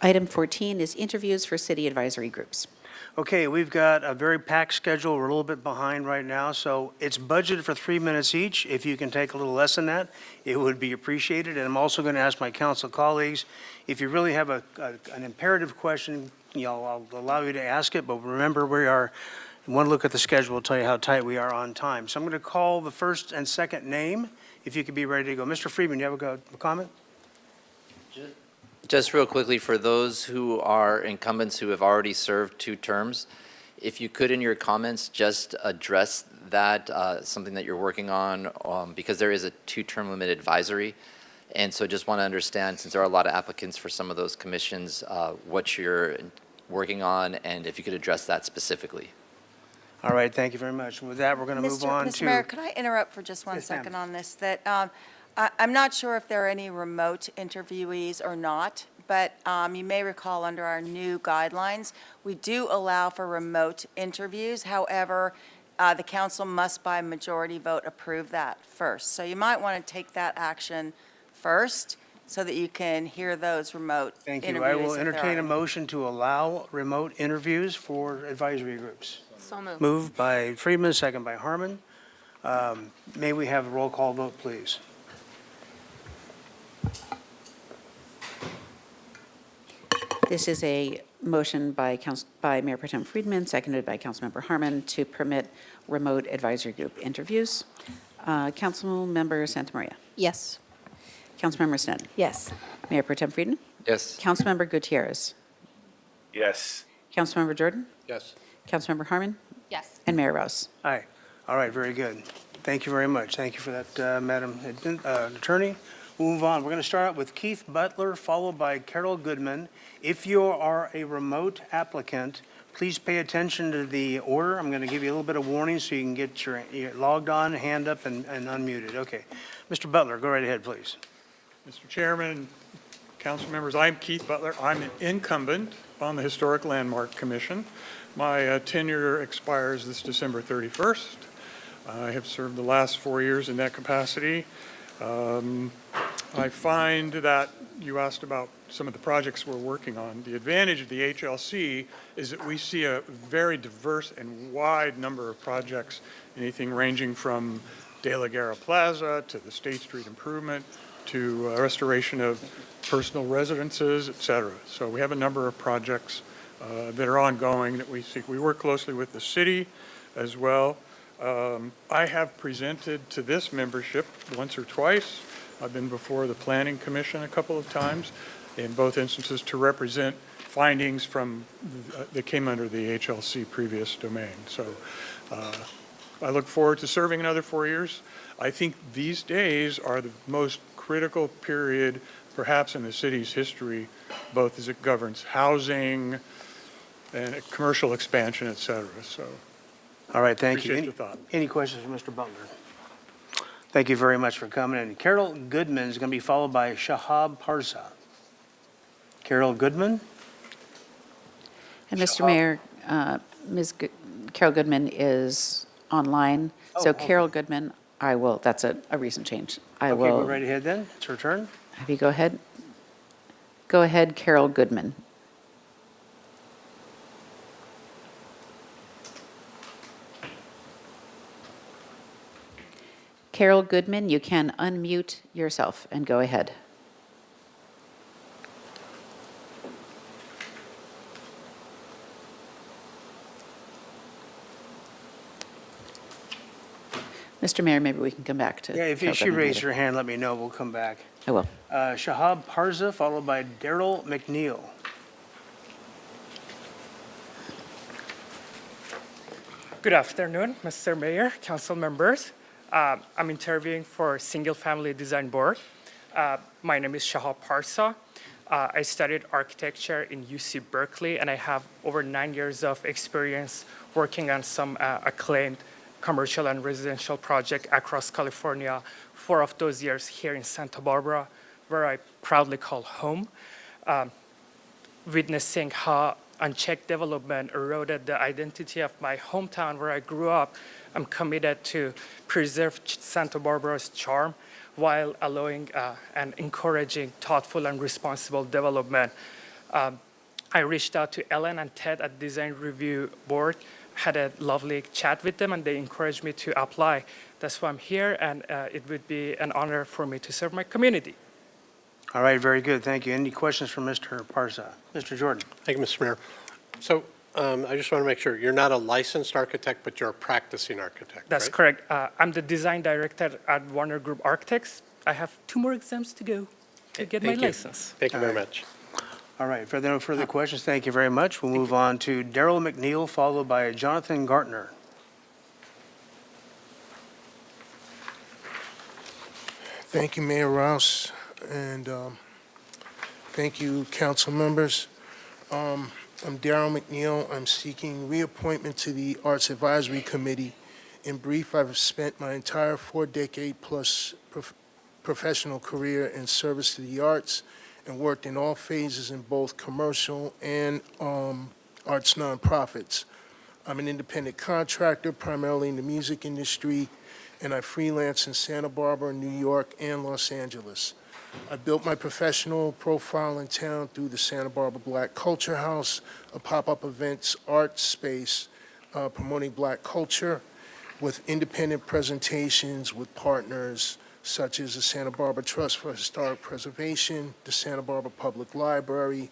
Item 14 is interviews for city advisory groups. Okay, we've got a very packed schedule. We're a little bit behind right now, so it's budgeted for 3 minutes each. If you can take a little less than that, it would be appreciated. And I'm also going to ask my council colleagues, if you really have an imperative question, I'll allow you to ask it, but remember, one look at the schedule will tell you how tight we are on time. So I'm going to call the first and second name, if you could be ready to go. Mr. Friedman, you have a comment? Just real quickly, for those who are incumbents who have already served 2 terms, if you could in your comments just address that, something that you're working on, because there is a 2-term limit advisory. And so just want to understand, since there are a lot of applicants for some of those commissions, what you're working on, and if you could address that specifically. All right, thank you very much. With that, we're going to move on to... Mr. Mayor, could I interrupt for just one second on this? I'm not sure if there are any remote interviewees or not, but you may recall under our new guidelines, we do allow for remote interviews. However, the council must by majority vote approve that first. So you might want to take that action first so that you can hear those remote interviews. Thank you. I will entertain a motion to allow remote interviews for advisory groups. So moved. Moved by Friedman, second by Harmon. May we have a roll call vote, please? This is a motion by Mayor Pro Tem Friedman, seconded by Councilmember Harmon, to permit remote advisory group interviews. Councilmember Santamaria. Yes. Councilmember Sneddon. Yes. Mayor Pro Tem Friedman. Yes. Councilmember Gutierrez. Yes. Councilmember Jordan. Yes. Councilmember Harmon. Yes. And Mayor Rouse. Aye. All right, very good. Thank you very much. Thank you for that, Madam Attorney. We'll move on. We're going to start out with Keith Butler, followed by Carol Goodman. If you are a remote applicant, please pay attention to the order. I'm going to give you a little bit of warning so you can get your logged on, hand up, and unmuted. Okay. Mr. Butler, go right ahead, please. Mr. Chairman, council members, I'm Keith Butler. I'm an incumbent on the Historic Landmark Commission. My tenure expires this December 31st. I have served the last 4 years in that capacity. I find that you asked about some of the projects we're working on. The advantage of the HLC is that we see a very diverse and wide number of projects, anything ranging from De La Guerra Plaza to the State Street improvement to restoration of personal residences, et cetera. So we have a number of projects that are ongoing that we see. We work closely with the city as well. I have presented to this membership once or twice. I've been before the Planning Commission a couple of times, in both instances to represent findings from that came under the HLC previous domain. So I look forward to serving another 4 years. I think these days are the most critical period perhaps in the city's history, both as it governs housing and commercial expansion, et cetera. So all right, thank you. appreciate the thought. Any questions for Mr. Butler? Thank you very much for coming. And Carol Goodman is going to be followed by Shahab Parsa. Carol Goodman? And Mr. Mayor, Carol Goodman is online. So okay. Carol Goodman, that's a recent change. I Okay, will go right ahead then. It's her turn. have you go ahead. Go ahead, Carol Goodman. Carol Goodman, you can unmute yourself and go ahead. Mr. Mayor, maybe we can come back to Yeah, if Carol she Goodman raised later. her hand, let me know. We'll come back. I will. Shahab Parsa, followed by Daryl McNeil. Good afternoon, Mr. Mayor, council members. I'm interviewing for Single Family Design Board. My name is Shahab Parsa. I studied architecture in UC Berkeley, and I have over 9 years of experience working on some acclaimed commercial and residential projects across California. 4 of those years here in Santa Barbara, where I proudly call home. Witnessing how unchecked development eroded the identity of my hometown where I grew up, I'm committed to preserve Santa Barbara's charm while allowing and encouraging thoughtful and responsible development. I reached out to Ellen and Ted at Design Review Board, had a lovely chat with them, and they encouraged me to apply. That's why I'm here, and it would be an honor for me to serve my community. All right, very good. Thank you. Any questions for Mr. Parsa? Mr. Jordan? Thank you, Mr. Mayor. So I just want to make sure, you're not a licensed architect, but you're a practicing architect, That's right? correct. I'm the design director at Warner Group Architects. I have 2 more exams to go to get my Thank you. license. Thank you very All right. much. All right, if there are no further questions, thank you very much. We'll move on to Daryl McNeil, followed by Jonathan Gartner. Thank you, Mayor Rouse, and thank you, council members. I'm Darryl McNeil. I'm seeking reappointment to the Arts Advisory Committee. In brief, I've spent my entire 4-decade-plus professional career in service to the arts and worked in all phases in both commercial and arts nonprofits. I'm an independent contractor, primarily in the music industry, and I freelance in Santa Barbara, New York, and Los Angeles. I built my professional profile in town through the Santa Barbara Black Culture House, a pop-up events art space promoting Black culture with independent presentations with partners such as the Santa Barbara Trust for Historic Preservation, the Santa Barbara Public Library,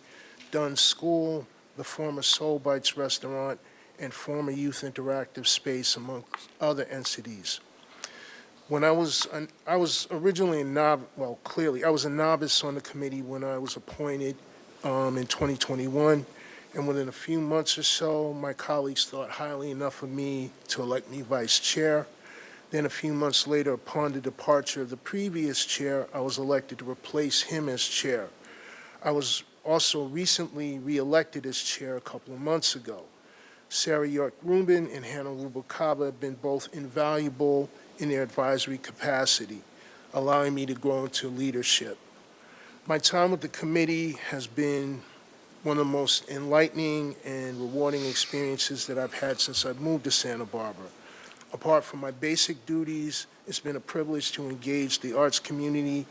Dunn School, the former Soul Bites restaurant, and former Youth Interactive Space, among other entities. When I was originally a novice, well, clearly, I was a novice on the committee when I was appointed in 2021, and within a few months or so, my colleagues thought highly enough of me to elect me vice chair. Then a few months later, upon the departure of the previous chair, I was elected to replace him as chair. I was also recently re-elected as chair a couple of months ago. Sarah York-Rubin and Hannah Rubalcaba have been both invaluable in their advisory capacity, allowing me to grow into leadership. My time with the committee has been one of the most enlightening and rewarding experiences that I've had since I've moved to Santa Barbara. Apart from my basic duties, it's been a privilege to engage the arts community,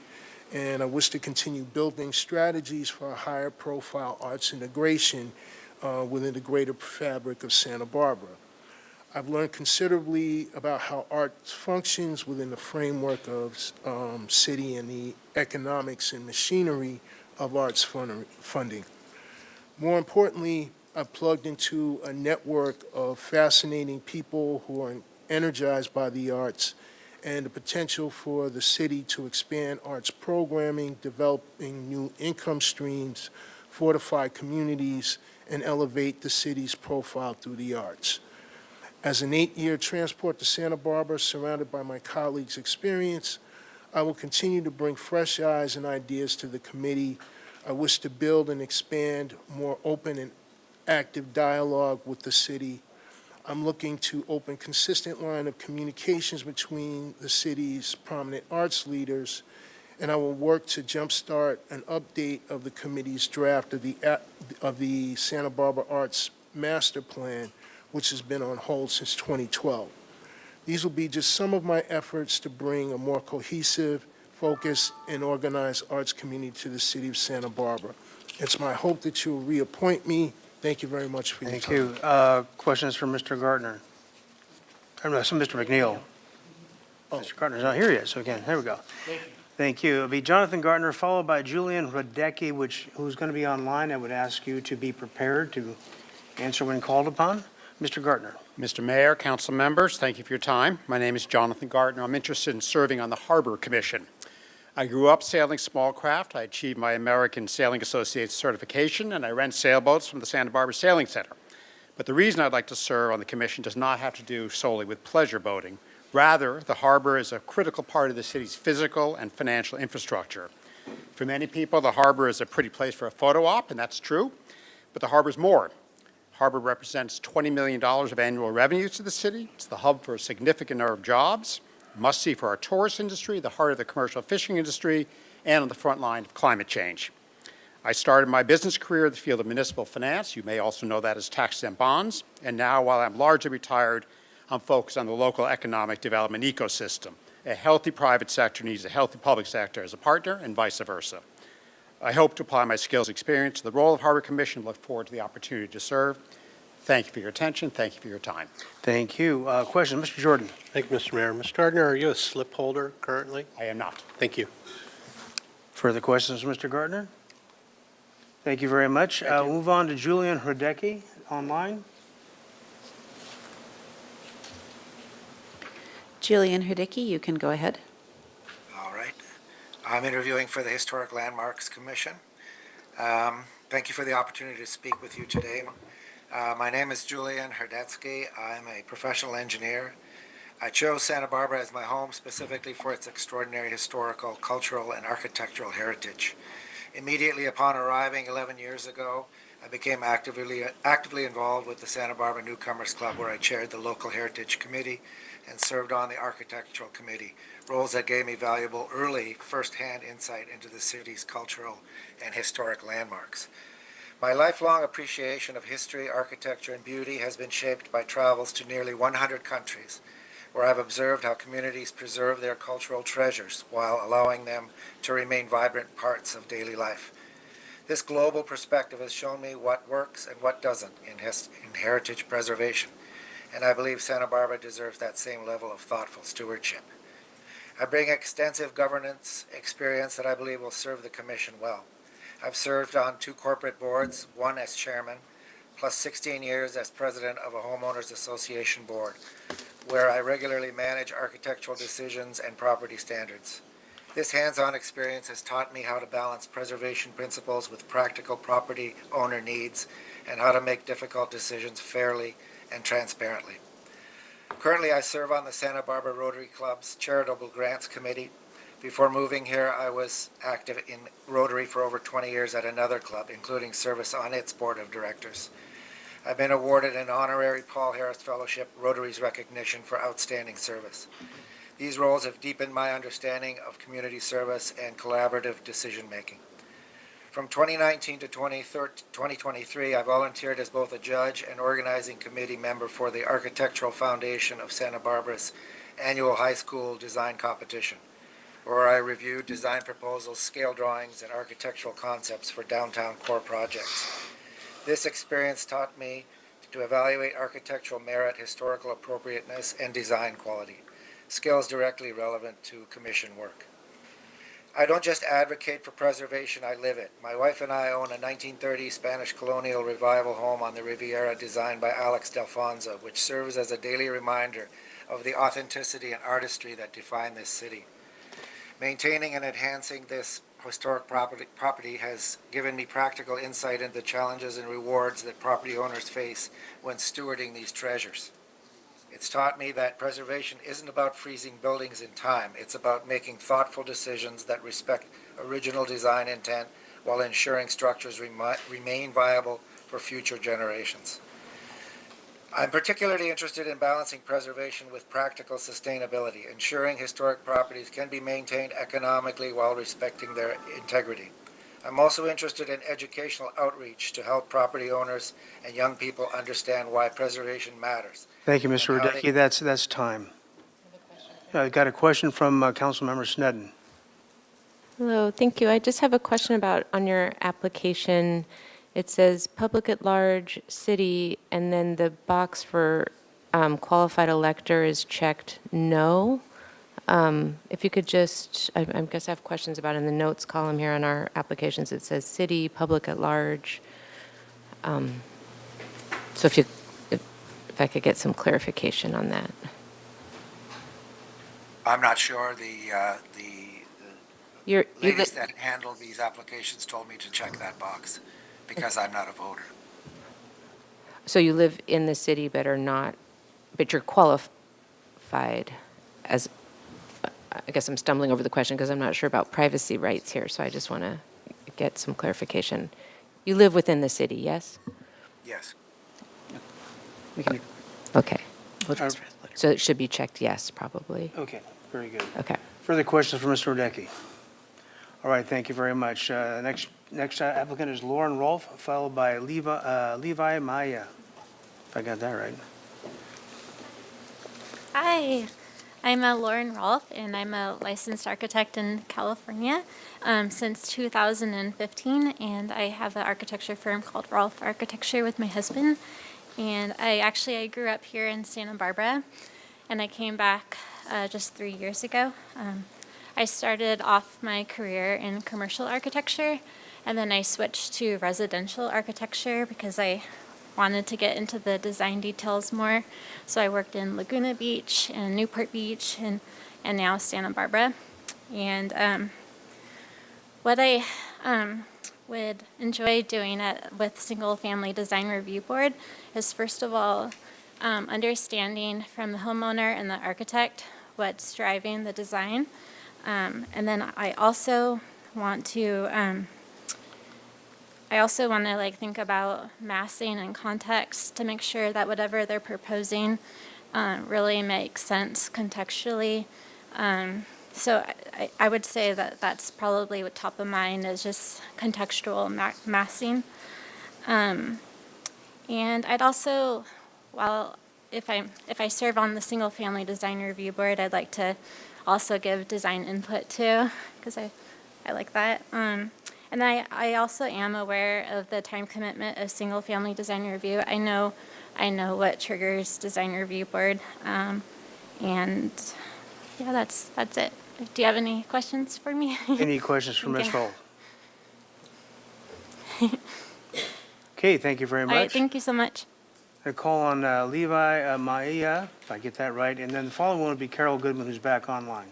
and I wish to continue building strategies for a higher profile arts integration within the greater fabric of Santa Barbara. I've learned considerably about how art functions within the framework of city and the economics and machinery of arts funding. More importantly, I've plugged into a network of fascinating people who are energized by the arts and the potential for the city to expand arts programming, developing new income streams, fortify communities, and elevate the city's profile through the arts. As an 8-year transport to Santa Barbara, surrounded by my colleagues' experience, I will continue to bring fresh eyes and ideas to the committee. I wish to build and expand more open and active dialogue with the city. I'm looking to open consistent line of communications between the city's prominent arts leaders, and I will work to jumpstart an update of the committee's draft of the Santa Barbara Arts Master Plan, which has been on hold since 2012. These will be just some of my efforts to bring a more cohesive, focused, and organized arts community to the city of Santa Barbara. It's my hope that you'll reappoint me. Thank you very much for your time. Thank you. Questions for Mr. Gardner? Mr. McNeil. Mr. Gardner's not here yet, so again, here we go. Thank you. It'll be Jonathan Gardner, followed by Julian Radecki, who's going to be online. I would ask you to be prepared to answer when called upon. Mr. Gardner. Mr. Mayor, council members, thank you for your time. My name is Jonathan Gardner. I'm interested in serving on the Harbor Commission. I grew up sailing small craft. I achieved my American Sailing Association certification, and I rent sailboats from the Santa Barbara Sailing Center. But the reason I'd like to serve on the commission does not have to do solely with pleasure boating. Rather, the harbor is a critical part of the city's physical and financial infrastructure. For many people, the harbor is a pretty place for a photo op, and that's true, but the harbor's more. Harbor represents $20 million of annual revenues to the city. It's the hub for a significant number of jobs, must-see for our tourist industry, the heart of the commercial fishing industry, and on the front line of climate change. I started my business career in the field of municipal finance. You may also know that as tax-exempt bonds. And now, while I'm largely retired, I'm focused on the local economic development ecosystem. A healthy private sector needs a healthy public sector as a partner, and vice versa. I hope to apply my skills and experience to the role of Harbor Commission and look forward to the opportunity to serve. Thank you for your attention. Thank you for your time. Thank you. Question, Mr. Jordan. Thank you, Mr. Mayor. Mr. Gardner, are you a slip holder currently? I am not. Thank you. Further questions, Mr. Gardner? Thank you very much. We'll move on to Julian Radecki online. Julian Hudicki, you can go ahead. All right. I'm interviewing for the Historic Landmarks Commission. Thank you for the opportunity to speak with you today. My name is Julian Herdetsky. I'm a professional engineer. I chose Santa Barbara as my home specifically for its extraordinary historical, cultural, and architectural heritage. Immediately upon arriving 11 years ago, I became actively involved with the Santa Barbara Newcomers Club, where I chaired the local heritage committee and served on the architectural committee, roles that gave me valuable early first-hand insight into the city's cultural and historic landmarks. My lifelong appreciation of history, architecture, and beauty has been shaped by travels to nearly 100 countries, where I've observed how communities preserve their cultural treasures while allowing them to remain vibrant parts of daily life. This global perspective has shown me what works and what doesn't in heritage preservation, and I believe Santa Barbara deserves that same level of thoughtful stewardship. I bring extensive governance experience that I believe will serve the Commission well. I've served on 2 corporate boards, one as chairman, plus 16 years as president of a homeowners association board, where I regularly manage architectural decisions and property standards. This hands-on experience has taught me how to balance preservation principles with practical property owner needs and how to make difficult decisions fairly and transparently. Currently, I serve on the Santa Barbara Rotary Club's Charitable Grants Committee. Before moving here, I was active in Rotary for over 20 years at another club, including service on its board of directors. I've been awarded an honorary Paul Harris Fellowship, Rotary's recognition for outstanding service. These roles have deepened my understanding of community service and collaborative decision-making. From 2019 to 2023, I volunteered as both a judge and organizing committee member for the Architectural Foundation of Santa Barbara's annual high school design competition, where I reviewed design proposals, scale drawings, and architectural concepts for downtown core projects. This experience taught me to evaluate architectural merit, historical appropriateness, and design quality, skills directly relevant to commission work. I don't just advocate for preservation, I live it. My wife and I own a 1930s Spanish colonial revival home on the Riviera designed by Alex Delfonso, which serves as a daily reminder of the authenticity and artistry that define this city. Maintaining and enhancing this historic property has given me practical insight into the challenges and rewards that property owners face when stewarding these treasures. It's taught me that preservation isn't about freezing buildings in time. It's about making thoughtful decisions that respect original design intent while ensuring structures remain viable for future generations. I'm particularly interested in balancing preservation with practical sustainability, ensuring historic properties can be maintained economically while respecting their integrity. I'm also interested in educational outreach to help property owners and young people understand why preservation matters. Thank you, Mr. And how they- Radecki. That's time. I got a question from Councilmember Sneddon. Hello, thank you. I just have a question about on your application. It says public at large, city, and then the box for qualified elector is checked no. If you could just, I guess I have questions about in the notes column here on our applications, it says city, public at large. So if I could get some clarification on that. I'm not sure the ladies that handle these applications told me to check that box because I'm not a voter. So you live in the city but are not, but you're qualified as, I guess I'm stumbling over the question because I'm not sure about privacy rights here, so I just want to get some clarification. You live within the city, yes? Yes. Okay. So it should be checked yes, probably. Okay, very good. Okay. Further questions for Mr. Radecki? All right, thank you very much. Next applicant is Lauren Rolfe, followed by Levi Maya. If I got that right. Hi, I'm Lauren Rolfe, and I'm a licensed architect in California since 2015, and I have an architecture firm called Rolfe Architecture with my husband. And I grew up here in Santa Barbara, and I came back just 3 years ago. I started off my career in commercial architecture, and then I switched to residential architecture because I wanted to get into the design details more. So I worked in Laguna Beach and Newport Beach and now Santa Barbara. And what I would enjoy doing with Single Family Design Review Board is, first of all, understanding from the homeowner and the architect what's driving the design. And then I also want to think about massing and context to make sure that whatever they're proposing really makes sense contextually. So I would say that that's probably what top of mind is, just contextual massing. And I'd also, if I serve on the Single Family Design Review Board, I'd like to also give design input too, because I like that. And I also am aware of the time commitment of Single Family Design Review. I know what triggers Design Review Board, and yeah, that's it. Do you have any questions for me? Any questions for Ms. Rolfe? Okay, thank you very much. All right, thank you so much. I call on Levi Maya, if I get that right, and then the following one would be Carol Goodman, who's back online.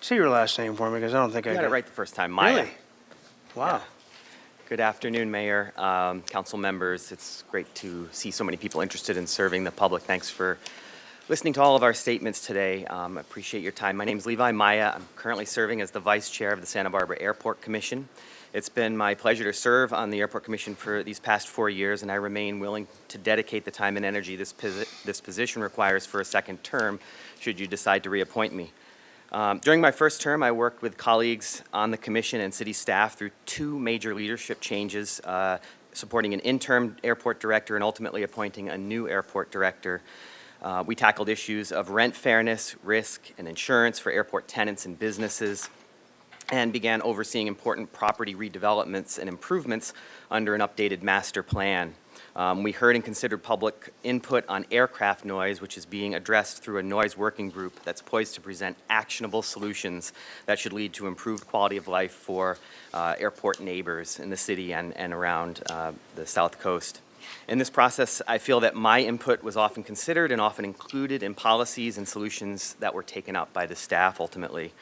Say your last name for me, because I don't think I got got it right the first time. Maya. Really? Wow. Yeah. Good afternoon, Mayor, council members. It's great to see so many people interested in serving the public. Thanks for listening to all of our statements today. Appreciate your time. My name is Levi Maya. I'm currently serving as the Vice Chair of the Santa Barbara Airport Commission. It's been my pleasure to serve on the Airport Commission for these past 4 years, and I remain willing to dedicate the time and energy this position requires for a second term, should you decide to reappoint me. During my first term, I worked with colleagues on the commission and city staff through 2 major leadership changes, supporting an interim airport director and ultimately appointing a new airport director. We tackled issues of rent fairness, risk, and insurance for airport tenants and businesses, and began overseeing important property redevelopments and improvements under an updated master plan. We heard and considered public input on aircraft noise, which is being addressed through a noise working group that's poised to present actionable solutions that should lead to improved quality of life for airport neighbors in the city and around the South Coast. In this process, I feel that my input was often considered and often included in policies and solutions that were taken up by the staff ultimately.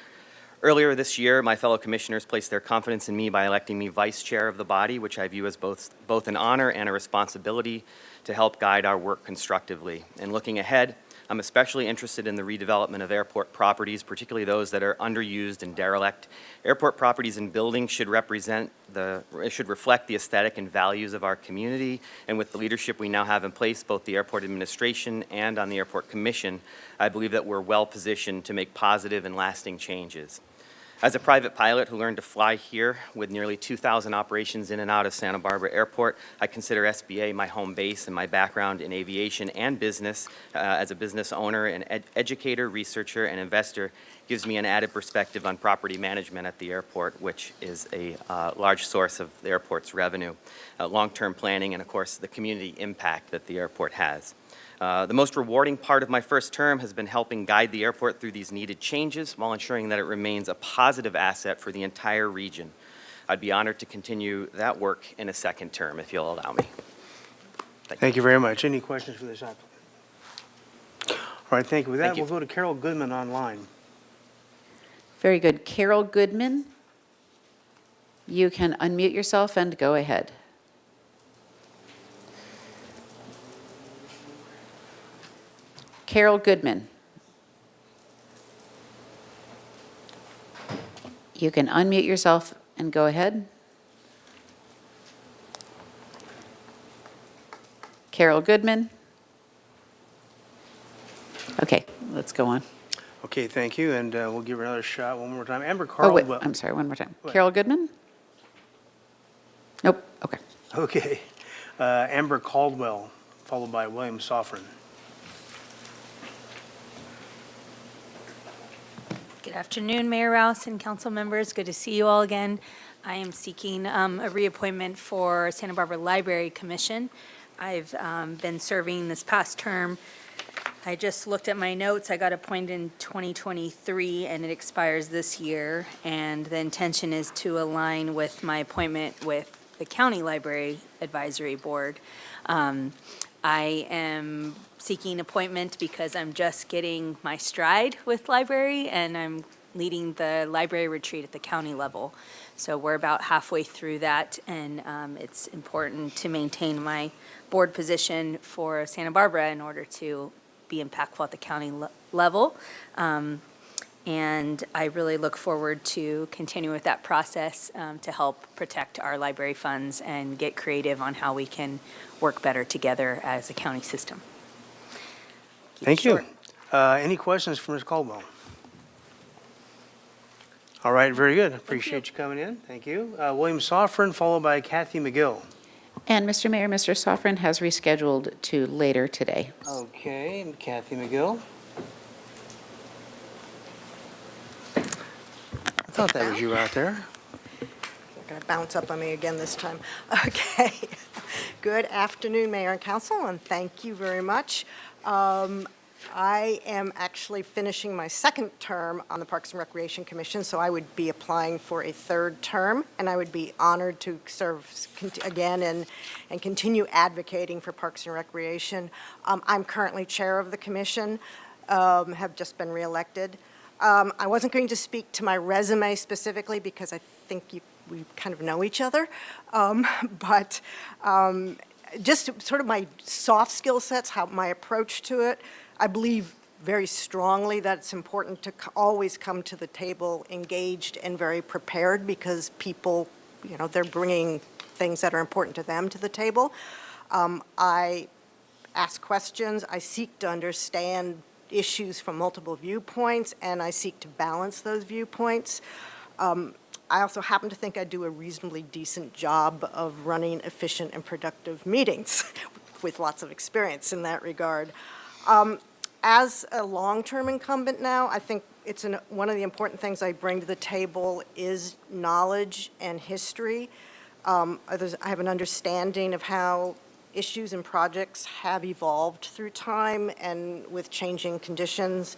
Earlier this year, my fellow commissioners placed their confidence in me by electing me vice chair of the body, which I view as both an honor and a responsibility to help guide our work constructively. And looking ahead, I'm especially interested in the redevelopment of airport properties, particularly those that are underused and derelict. Airport properties and buildings should reflect the aesthetic and values of our community, and with the leadership we now have in place, both the airport administration and on the airport commission, I believe that we're well positioned to make positive and lasting changes. As a private pilot who learned to fly here with nearly 2,000 operations in and out of Santa Barbara Airport, I consider SBA my home base, and my background in aviation and business as a business owner and educator, researcher, and investor gives me an added perspective on property management at the airport, which is a large source of the airport's revenue, long-term planning, and of course the community impact that the airport has. The most rewarding part of my first term has been helping guide the airport through these needed changes while ensuring that it remains a positive asset for the entire region. I'd be honored to continue that work in a second term, if you'll allow me. Thank you very much. Any questions for this applicant? All right, thank you. With that, we'll go to Carol Goodman online. Very good. Carol Goodman, you can unmute yourself and go ahead. Carol Goodman. You can unmute yourself and go ahead. Carol Goodman. Okay, let's go on. Okay, thank you, and we'll give her another shot one more time. Amber Oh, wait, Caldwell. I'm sorry, one more time. What? Carol Goodman? Nope, okay. Okay. Amber Caldwell, followed by William Soffren. Good afternoon, Mayor Rouse and council members. Good to see you all again. I am seeking a reappointment for Santa Barbara Library Commission. I've been serving this past term. I just looked at my notes. I got appointed in 2023, and it expires this year. And the intention is to align with my appointment with the County Library Advisory Board. I am seeking appointment because I'm just getting my stride with library, and I'm leading the library retreat at the county level. So we're about halfway through that, and it's important to maintain my board position for Santa Barbara in order to be impactful at the county level. And I really look forward to continuing with that process to help protect our library funds and get creative on how we can work better together as a county system. Thank you. Any questions for Ms. Caldwell? All right, very good. Appreciate you coming in. Thank you. William Soffren, followed by Kathy McGill. And Mr. Mayor, Mr. Soffren has rescheduled to later today. Okay, and Kathy McGill. I thought that was you out there. They're going to bounce up on me again this time. Okay. Good afternoon, Mayor and Council, and thank you very much. I am actually finishing my second term on the Parks and Recreation Commission, so I would be applying for a third term, and I would be honored to serve again and continue advocating for Parks and Recreation. I'm currently chair of the commission, have just been reelected. I wasn't going to speak to my resume specifically because I think we kind of know each other, but just sort of my soft skill sets, how my approach to it. I believe very strongly that it's important to always come to the table engaged and very prepared, because people, you know, they're bringing things that are important to them to the table. I ask questions. I seek to understand issues from multiple viewpoints, and I seek to balance those viewpoints. I also happen to think I do a reasonably decent job of running efficient and productive meetings with lots of experience in that regard. As a long-term incumbent now, I think it's one of the important things I bring to the table is knowledge and history. I have an understanding of how issues and projects have evolved through time and with changing conditions.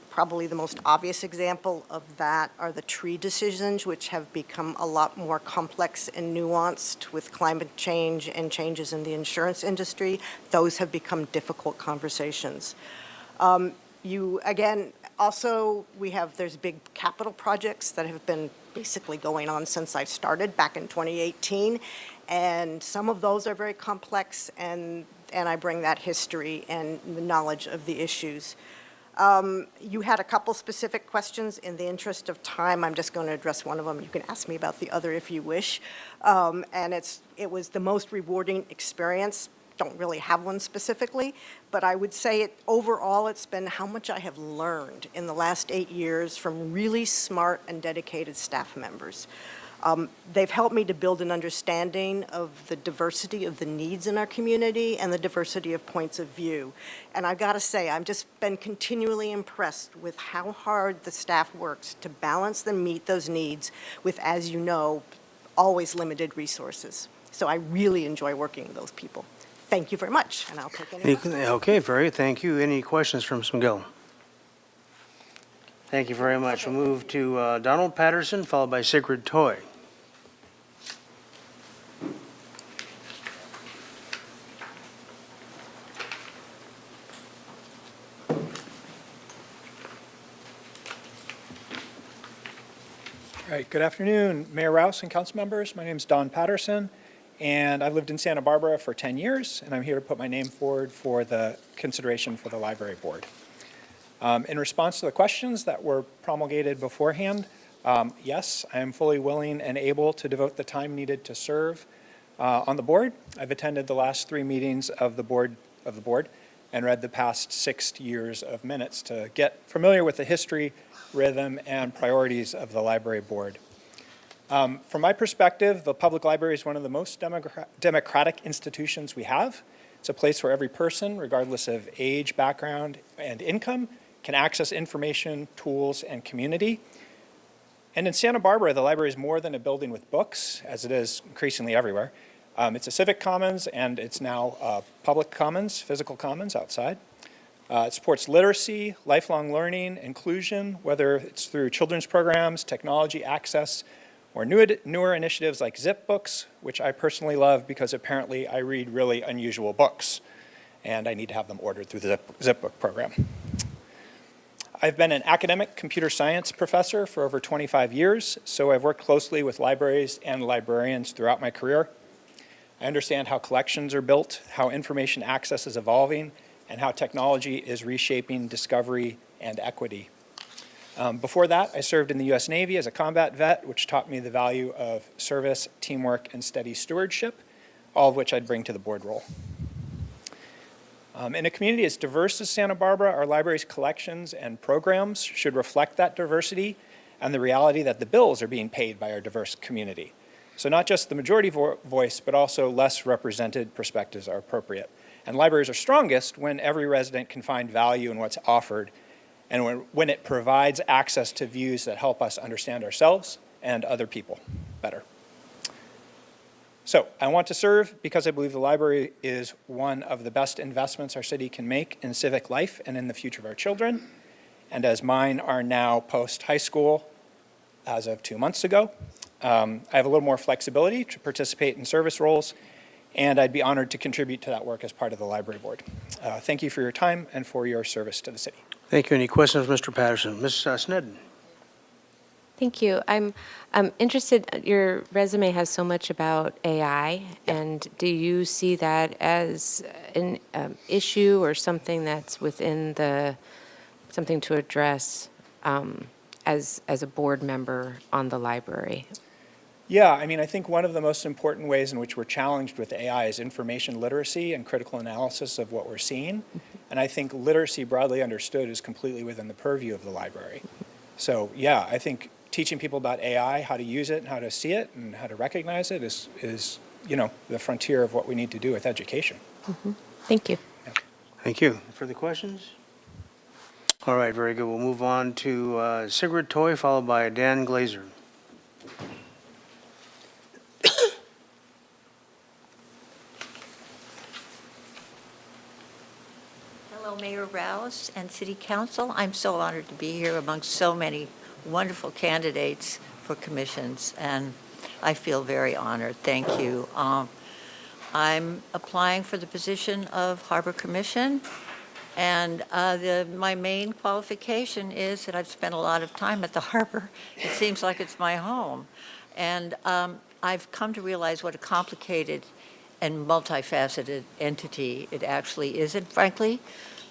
Probably the most obvious example of that are the tree decisions, which have become a lot more complex and nuanced with climate change and changes in the insurance industry. Those have become difficult conversations. There's big capital projects that have been basically going on since I started back in 2018. And some of those are very complex, and and I bring that history and the knowledge of the issues. You had a couple specific questions. In the interest of time, I'm just going to address one of them. You can ask me about the other if you wish. And it was the most rewarding experience. Don't really have one specifically, but I would say overall it's been how much I have learned in the last 8 years from really smart and dedicated staff members. They've helped me to build an understanding of the diversity of the needs in our community and the diversity of points of view. And I've got to say, I've just been continually impressed with how hard the staff works to balance and meet those needs with, as you know, always limited resources. So I really enjoy working with those people. Thank you very much, and I'll take any questions. Okay, thank you. Any questions from Ms. McGill? Thank you very much. We'll move to Donald Patterson, followed by Sigrid Toy. All right, good afternoon, Mayor Rouse and council members. My name is Don Patterson, and I've lived in Santa Barbara for 10 years, and I'm here to put my name forward for the consideration for the library board. In response to the questions that were promulgated beforehand, yes, I am fully willing and able to devote the time needed to serve on the board. I've attended the last 3 meetings of the board and read the past 6 years of minutes to get familiar with the history, rhythm, and priorities of the library board. From my perspective, the public library is one of the most democratic institutions we have. It's a place where every person, regardless of age, background, and income, can access information, tools, and community. And in Santa Barbara, the library is more than a building with books, as it is increasingly everywhere. It's a civic commons, and it's now public commons, physical commons outside. It supports literacy, lifelong learning, inclusion, whether it's through children's programs, technology access, or newer initiatives like Zip Books, which I personally love because apparently I read really unusual books, and I need to have them ordered through the Zip Book program. I've been an academic computer science professor for over 25 years, so I've worked closely with libraries and librarians throughout my career. I understand how collections are built, how information access is evolving, and how technology is reshaping discovery and equity. Before that, I served in the U.S. Navy as a combat vet, which taught me the value of service, teamwork, and steady stewardship, all of which I'd bring to the board role. In a community as diverse as Santa Barbara, our library's collections and programs should reflect that diversity and the reality that the bills are being paid by our diverse community. So not just the majority voice, but also less represented perspectives are appropriate. And libraries are strongest when every resident can find value in what's offered and when it provides access to views that help us understand ourselves and other people better. So I want to serve because I believe the library is one of the best investments our city can make in civic life and in the future of our children. And as mine are now post-high school as of 2 months ago, I have a little more flexibility to participate in service roles, and I'd be honored to contribute to that work as part of the library board. Thank you for your time and for your service to the city. Thank you. Any questions, Mr. Patterson? Ms. Snedden? Thank you. I'm interested, your resume has so much about AI, and do you see that as an issue or something that's within something to address as a board member on the library? Yeah, I mean, I think one of the most important ways in which we're challenged with AI is information literacy and critical analysis of what we're seeing. And I think literacy, broadly understood, is completely within the purview of the library. So, yeah, I think teaching people about AI, how to use it and how to see it and how to recognize it is the frontier of what we need to do with education. Mm-hmm. Thank you. Yeah. Thank you. Further questions? All right, very good. We'll move on to Sigrid Toy, followed by Dan Glazer. Hello, Mayor Rouse and City Council. I'm so honored to be here among so many wonderful candidates for commissions, and I feel very honored. Thank you. I'm applying for the position of Harbor Commission, and my main qualification is that I've spent a lot of time at the harbor. It seems like it's my home. And I've come to realize what a complicated and multifaceted entity it actually is. And frankly,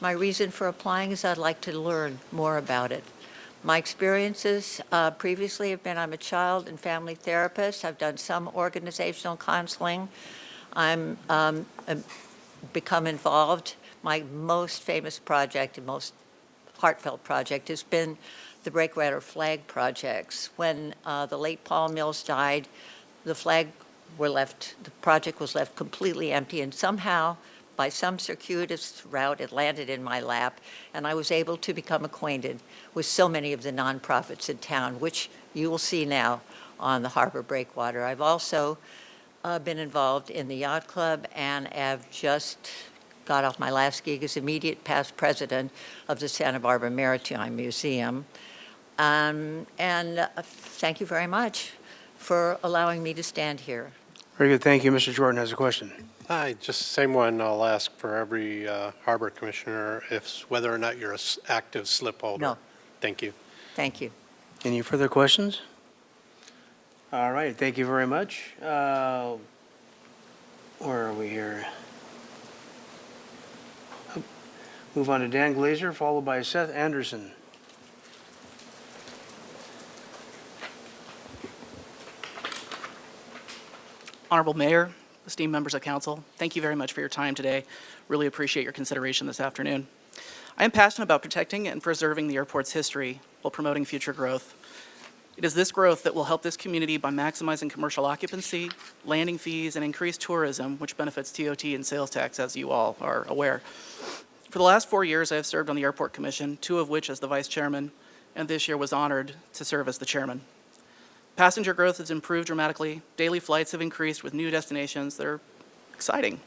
my reason for applying is I'd like to learn more about it. My experiences previously have been I'm a child and family therapist. I've done some organizational counseling. I'm become involved. My most famous project and most heartfelt project has been the Breakwater flag projects. When the late Paul Mills died, the project was left completely empty, and somehow, by some circuitous route, it landed in my lap, and I was able to become acquainted with so many of the nonprofits in town, which you will see now on the Harbor Breakwater. I've also been involved in the Yacht Club and have just got off my last gig as immediate past president of the Santa Barbara Maritime Museum. Thank you very much for allowing me to stand here. Very good. Thank you. Mr. Jordan has a question. Hi, just the same one I'll ask for every harbor commissioner, whether or not you're an active slip holder. No. Thank you. Thank you. Any further questions? All right. Thank you very much. Where are we here? Move on to Dan Glazer, followed by Seth Anderson. Honorable Mayor, esteemed members of council, thank you very much for your time today. Really appreciate your consideration this afternoon. I am passionate about protecting and preserving the airport's history while promoting future growth. It is this growth that will help this community by maximizing commercial occupancy, landing fees, and increased tourism, which benefits TOT and sales tax, as you all are aware. For the last 4 years, I have served on the Airport Commission, 2 of which as the vice chairman, and this year was honored to serve as the chairman. Passenger growth has improved dramatically. Daily flights have increased with new destinations that are exciting.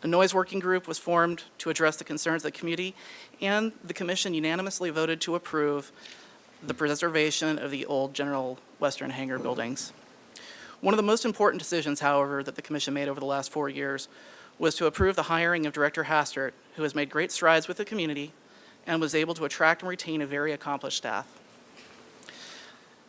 A noise working group was formed to address the concerns of the community, and the commission unanimously voted to approve the preservation of the old General Western hangar buildings. One of the most important decisions, however, that the commission made over the last 4 years was to approve the hiring of Director Hastert, who has made great strides with the community and was able to attract and retain a very accomplished staff.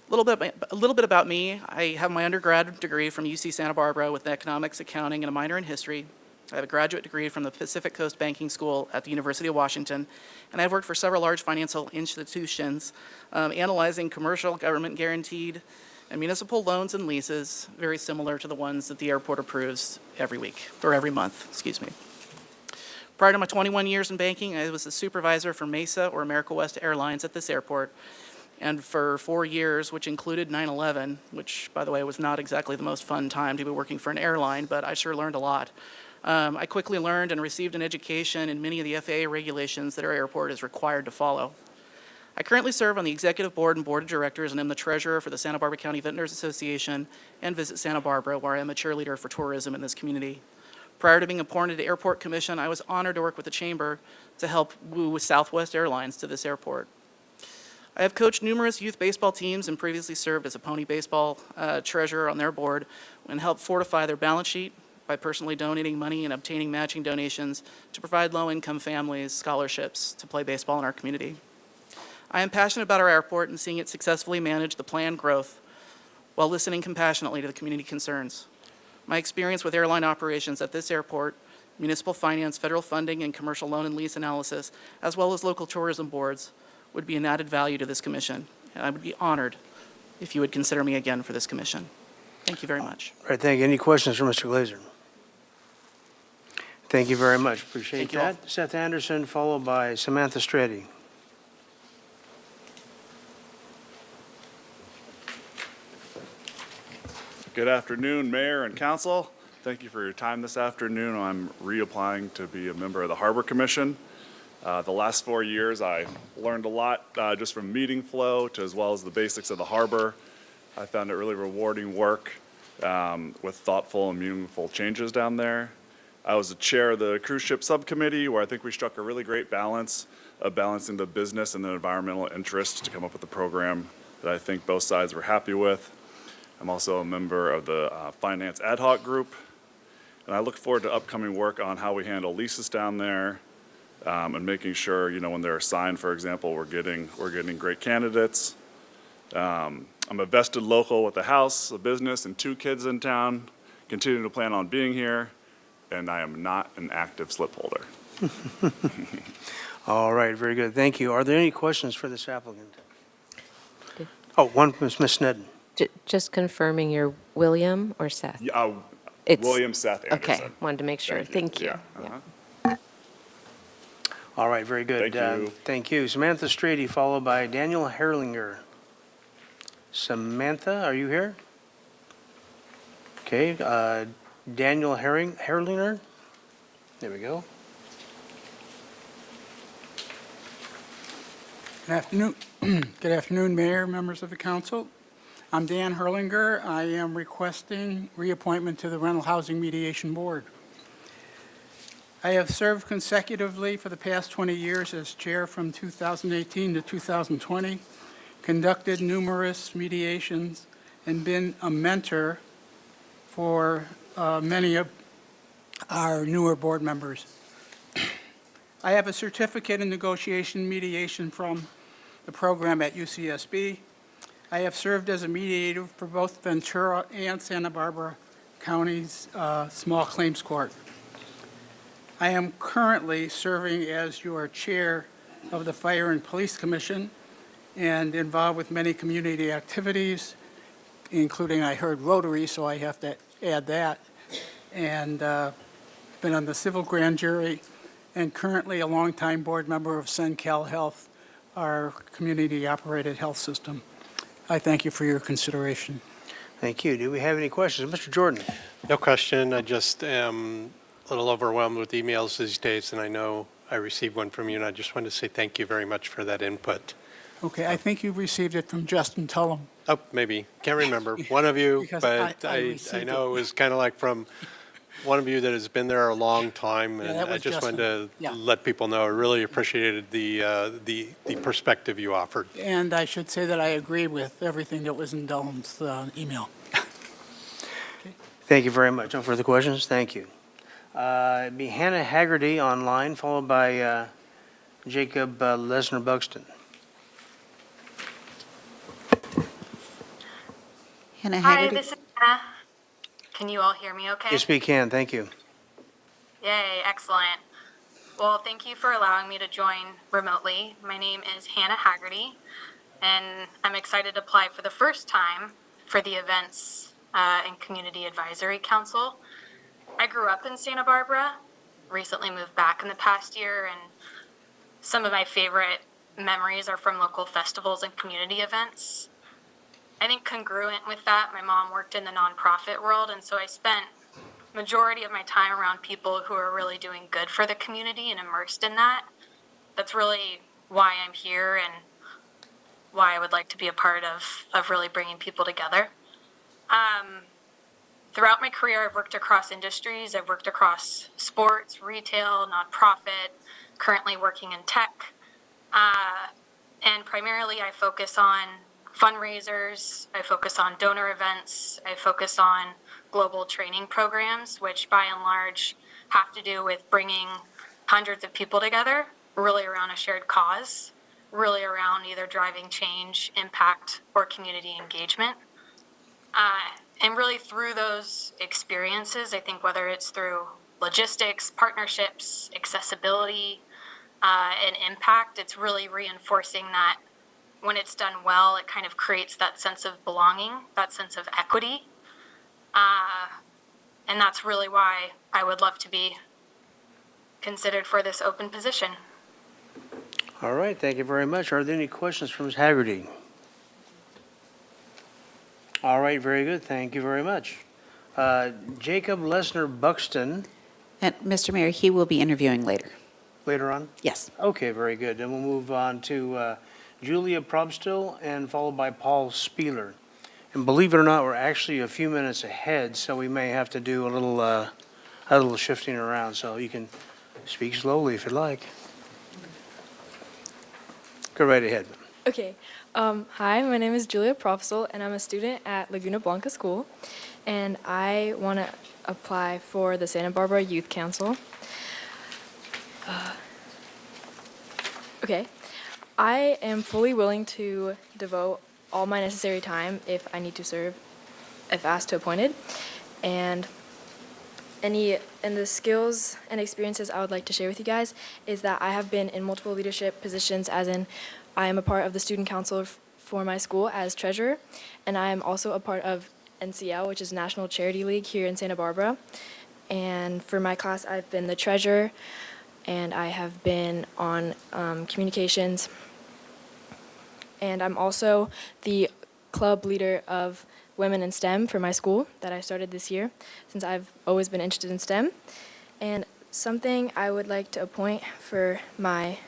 A little bit about me. I have my undergrad degree from UC Santa Barbara with economics, accounting, and a minor in history. I have a graduate degree from the Pacific Coast Banking School at the University of Washington, and I've worked for several large financial institutions, analyzing commercial, government-guaranteed, and municipal loans and leases, very similar to the ones that the airport approves every month, excuse me. Prior to my 21 years in banking, I was a supervisor for Mesa or America West Airlines at this airport, and for 4 years, which included 9/11, which, by the way, was not exactly the most fun time to be working for an airline, but I sure learned a lot. I quickly learned and received an education in many of the FAA regulations that our airport is required to follow. I currently serve on the executive board and board of directors, and am the treasurer for the Santa Barbara County Vintners Association and Visit Santa Barbara, where I am a cheerleader for tourism in this community. Prior to being appointed to Airport Commission, I was honored to work with the chamber to help woo Southwest Airlines to this airport. I have coached numerous youth baseball teams and previously served as a pony baseball treasurer on their board and helped fortify their balance sheet by personally donating money and obtaining matching donations to provide low-income families scholarships to play baseball in our community. I am passionate about our airport and seeing it successfully manage the planned growth while listening compassionately to the community concerns. My experience with airline operations at this airport, municipal finance, federal funding, and commercial loan and lease analysis, as well as local tourism boards, would be an added value to this commission, and I would be honored if you would consider me again for this commission. Thank you very much. All right, thank you. Any questions for Mr. Glazer? Thank you very much. Appreciate Thank you all. that. Seth Anderson, followed by Samantha Strady. Good afternoon, Mayor and Council. Thank you for your time this afternoon. I'm reapplying to be a member of the Harbor Commission. The last 4 years, I learned a lot just from meeting flow to as well as the basics of the harbor. I found it really rewarding work with thoughtful and meaningful changes down there. I was the chair of the cruise ship subcommittee, where I think we struck a really great balance of balancing the business and the environmental interests to come up with a program that I think both sides were happy with. I'm also a member of the finance ad hoc group, and I look forward to upcoming work on how we handle leases down there. And making sure, when they're assigned, for example, we're getting great candidates. I'm a vested local with a house, a business, and 2 kids in town. Continue to plan on being here. and I am not an active slip holder. All right, very good. Thank you. Are there any questions for this applicant? Oh, one, Ms. Sneddon. Just confirming you're William or Seth? Yeah, It's- William Seth Anderson. Okay, wanted to make sure. Thank you. Yeah, Yeah. All right, very good. Thank you. Thank you. Samantha Strady, followed by Daniel Herlinger. Samantha, are you here? Okay, Daniel Herlinger. There we go. Good afternoon. Good afternoon, Mayor, members of the council. I'm Dan Herlinger. I am requesting reappointment to the Rental Housing Mediation Board. I have served consecutively for the past 20 years as chair from 2018 to 2020, conducted numerous mediations, and been a mentor for many of our newer board members. I have a certificate in negotiation mediation from the program at UCSB. I have served as a mediator for both Ventura and Santa Barbara County's small claims court. I am currently serving as your chair of the Fire and Police Commission and involved with many community activities, including, I heard Rotary, so I have to add that, and been on the civil grand jury, and currently a longtime board member of SenCal Health, our community-operated health system. I thank you for your consideration. Thank you. Do we have any questions? Mr. Jordan? No question. I just am a little overwhelmed with emails these days, and I know I received one from you, and I just wanted to say thank you very much for that input. Okay, I think you received it from Justin Tullum. Oh, maybe. Can't remember. One of you, Because but I I received know it. it was kind of like from one of you that has been there a long time, Yeah, and that I was just wanted to Justin. Yeah. let people know I really appreciated the perspective you offered. And I should say that I agree with everything that was in Tullum's email. Thank you very much. No further questions? Thank you. It'd be Hannah Haggerty online, followed by Jacob Lesnar Buxton. Hannah Hi, Haggerty. this is Hannah. Can you all hear me okay? Yes, we can. Thank you. Yay, excellent. Well, thank you for allowing me to join remotely. My name is Hannah Haggerty, and I'm excited to apply for the first time for the Events and Community Advisory Council. I grew up in Santa Barbara, recently moved back in the past year, and some of my favorite memories are from local festivals and community events. I think congruent with that, my mom worked in the nonprofit world, and so I spent majority of my time around people who are really doing good for the community and immersed in that. That's really why I'm here and why I would like to be a part of really bringing people together. Throughout my career, I've worked across industries. I've worked across sports, retail, nonprofit, currently working in tech. And primarily I focus on fundraisers, I focus on donor events, I focus on global training programs, which by and large have to do with bringing hundreds of people together, really around a shared cause, really around either driving change, impact, or community engagement. And really through those experiences, I think whether it's through logistics, partnerships, accessibility, and impact, it's really reinforcing that when it's done well, it kind of creates that sense of belonging, that sense of equity. And that's really why I would love to be considered for this open position. All right, thank you very much. Are there any questions from Ms. Haggerty? All right, very good. Thank you very much. Jacob Lesnar Buxton. And Mr. Mayor, he will be interviewing later. Later on? Yes. Okay, very good. Then we'll move on to Julia Probstill and followed by Paul Spieler. And believe it or not, we're actually a few minutes ahead, so we may have to do a little shifting around. So you can speak slowly if you'd like. Go right ahead. Okay. Hi, my name is Julia Professor, and I'm a student at Laguna Blanca School, and I want to apply for the Santa Barbara Youth Council. Okay. I am fully willing to devote all my necessary time if I need to serve, if asked to appointed, and the skills and experiences I would like to share with you guys is that I have been in multiple leadership positions, as in I am a part of the student council for my school as treasurer, and I am also a part of NCL, which is National Charity League here in Santa Barbara. And for my class, I've been the treasurer, and I have been on communications, and I'm also the club leader of Women in STEM for my school that I started this year, since I've always been interested in STEM. And something I would like to appoint for my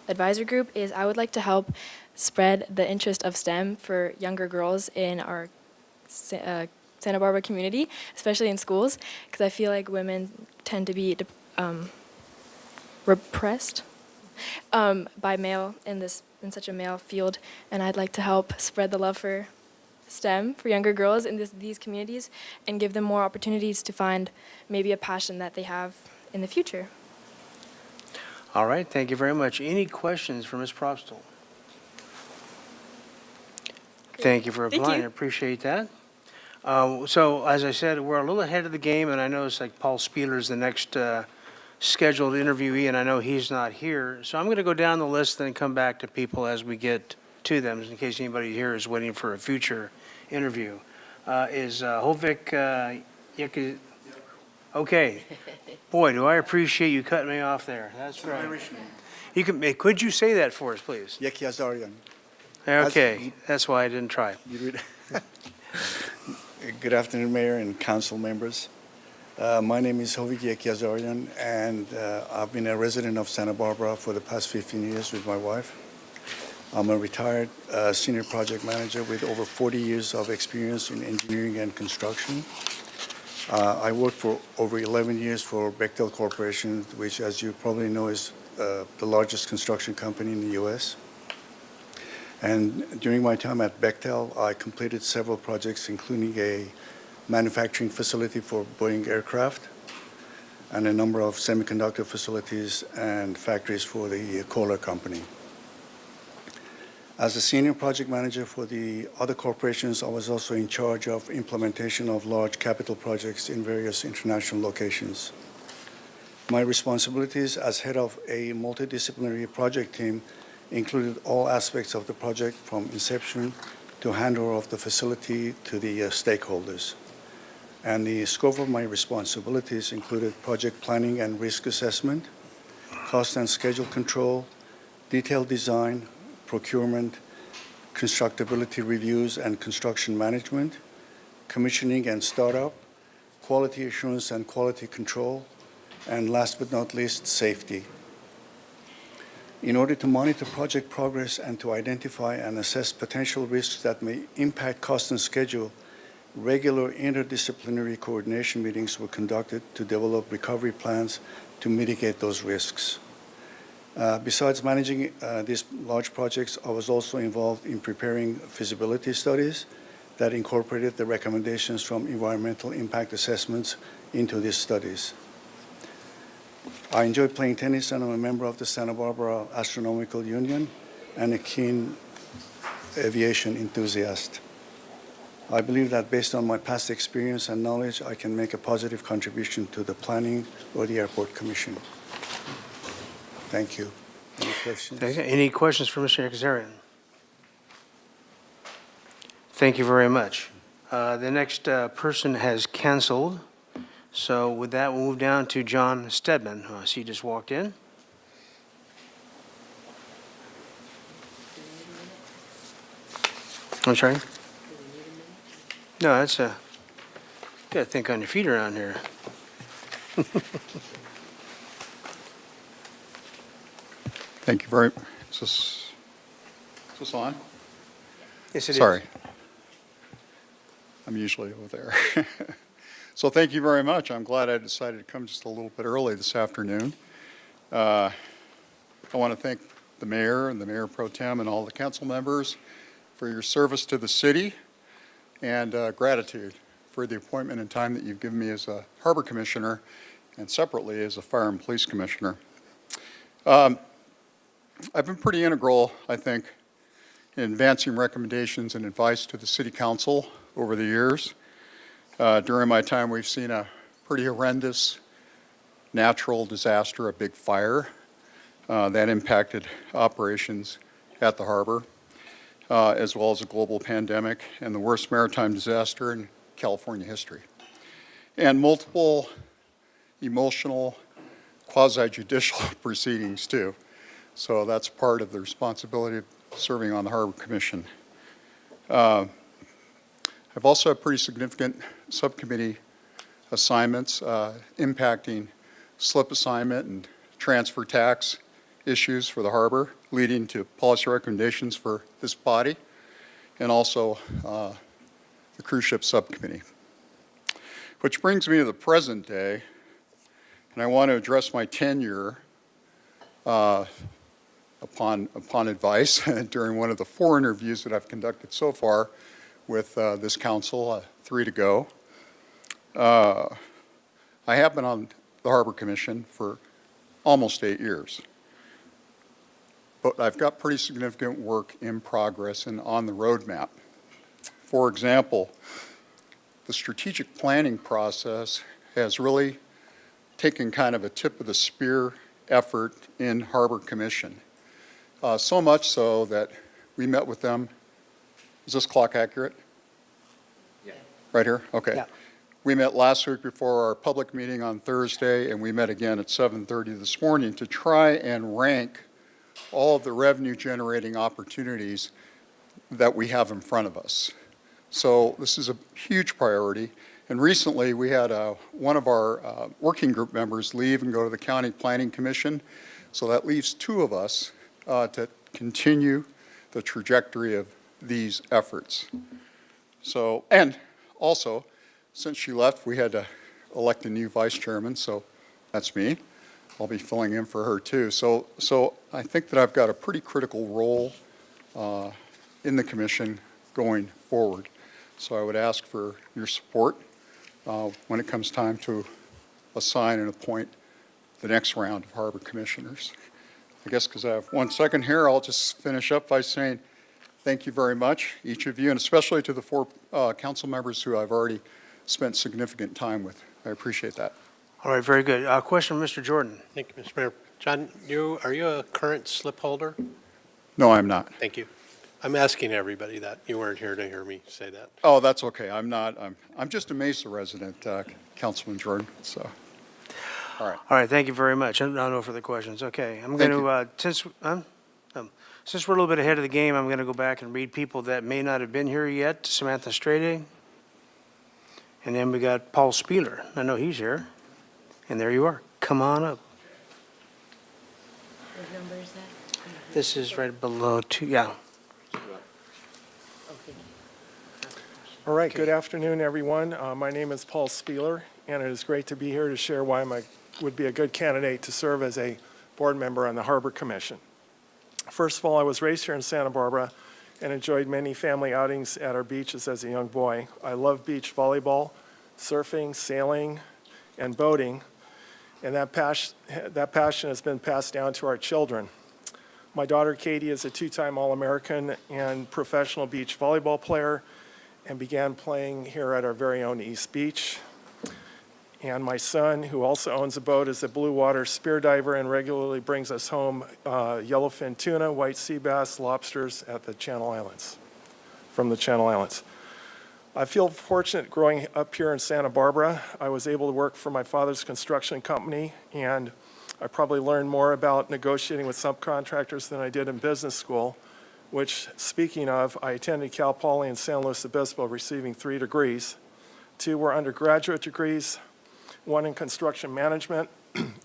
advisor group is I would like to help spread the interest of STEM for younger girls in our Santa Barbara community, especially in schools, because I feel like women tend to be repressed by male in such a male field, and I'd like to help spread the love for STEM for younger girls in these communities and give them more opportunities to find maybe a passion that they have in the future. All right, thank you very much. Any questions for Ms. Propstall? Thank you for Thank applying. you. I appreciate that. So, as I said, we're a little ahead of the game, and I know it's like Paul Spieler's the next scheduled interviewee, and I know he's not here. So I'm going to go down the list and come back to people as we get to them, in case anybody here is waiting for a future interview. Is Hovik Yek? Okay. Boy, do I appreciate you cutting me off there. That's right. You can. Could you say that for us, please? Yekiazarian. Okay, that's why I didn't try. Good afternoon, Mayor and council members. My name is Hovik Yekiazarian, and I've been a resident of Santa Barbara for the past 15 years with my wife. I'm a retired senior project manager with over 40 years of experience in engineering and construction. I worked for over 11 years for Bechtel Corporation, which, as you probably know, is the largest construction company in the U.S. And during my time at Bechtel, I completed several projects, including a manufacturing facility for Boeing aircraft and a number of semiconductor facilities and factories for the Kohler Company. As a senior project manager for the other corporations, I was also in charge of implementation of large capital projects in various international locations. My responsibilities as head of a multidisciplinary project team included all aspects of the project from inception to handover of the facility to the stakeholders. And the scope of my responsibilities included project planning and risk assessment, cost and schedule control, detailed design, procurement, constructability reviews and construction management, commissioning and startup, quality assurance and quality control, and last but not least, safety. In order to monitor project progress and to identify and assess potential risks that may impact cost and schedule, regular interdisciplinary coordination meetings were conducted to develop recovery plans to mitigate those risks. Besides managing these large projects, I was also involved in preparing feasibility studies that incorporated the recommendations from environmental impact assessments into these studies. I enjoy playing tennis, and I'm a member of the Santa Barbara Astronomical Union and a keen aviation enthusiast. I believe that based on my past experience and knowledge, I can make a positive contribution to the planning or the airport commission. Thank you. Any questions? Any questions for Mr. Yekiazarian? Thank you very much. The next person has canceled. So with that, we'll move down to John Stedman. He just walked in. I'm sorry? No, that's a, got to think on your feet around here. Thank you very much. Is this on? Yes, it is. Sorry. I'm usually over there. So thank you very much. I'm glad I decided to come just a little bit early this afternoon. I want to thank the mayor and the mayor pro tem and all the council members for your service to the city, and gratitude for the appointment and time that you've given me as a harbor commissioner and separately as a fire and police commissioner. I've been pretty integral, I think, in advancing recommendations and advice to the city council over the years. During my time, we've seen a pretty horrendous natural disaster, a big fire that impacted operations at the harbor, as well as a global pandemic and the worst maritime disaster in California history. And multiple emotional, quasi-judicial proceedings, too. So that's part of the responsibility of serving on the Harbor Commission. I've also had pretty significant subcommittee assignments impacting slip assignment and transfer tax issues for the harbor, leading to policy recommendations for this body, and also the cruise ship subcommittee. Which brings me to the present day, and I want to address my tenure upon advice during one of the 4 interviews that I've conducted so far with this council, 3 to go. I have been on the Harbor Commission for almost 8 years. But I've got pretty significant work in progress and on the roadmap. For example, the strategic planning process has really taken kind of a tip of the spear effort in Harbor Commission. So much so that we met with them. Is this clock accurate? Yeah. Right here? Okay. Yeah. We met last week before our public meeting on Thursday, and we met again at 7:30 this morning to try and rank all of the revenue-generating opportunities that we have in front of us. So this is a huge priority. And recently, we had one of our working group members leave and go to the County Planning Commission. So that leaves 2 of us to continue the trajectory of these efforts. So, and also, since she left, we had to elect a new vice chairman, so that's me. I'll be filling in for her too. So I think that I've got a pretty critical role in the commission going forward. So I would ask for your support when it comes time to assign and appoint the next round of harbor commissioners. I guess because I have 1 second here, I'll just finish up by saying thank you very much, each of you, and especially to the 4 council members who I've already spent significant time with. I appreciate that. All right, very good. Question from Mr. Jordan. Thank you, Mr. Mayor. John, are you a current slip holder? No, I'm not. Thank you. I'm asking everybody that. You weren't here to hear me say that. Oh, that's okay. I'm not. I'm just a Mesa resident, Councilman Jordan. So, all right. All right, thank you very much. No further questions. Okay, I'm going to, since we're a little bit ahead of the game, I'm going to go back and read people that may not have been here yet. Samantha Strade. And then we got Paul Spieler. I know he's here. And there you are. Come on up. What number is that? This is right below 2, yeah. All right, good afternoon, everyone. My name is Paul Spieler, and it is great to be here to share why I would be a good candidate to serve as a board member on the Harbor Commission. First of all, I was raised here in Santa Barbara and enjoyed many family outings at our beaches as a young boy. I love beach volleyball, surfing, sailing, and boating, and that passion has been passed down to our children. My daughter Katie is a 2-time All-American and professional beach volleyball player and began playing here at our very own East Beach. And my son, who also owns a boat, is a blue water spear diver and regularly brings us home yellowfin tuna, white sea bass, lobsters at the Channel Islands, from the Channel Islands. I feel fortunate growing up here in Santa Barbara. I was able to work for my father's construction company, and I probably learned more about negotiating with subcontractors than I did in business school, which, speaking of, I attended Cal Poly in San Luis Obispo receiving 3 degrees. 2 were undergraduate degrees, 1 in construction management,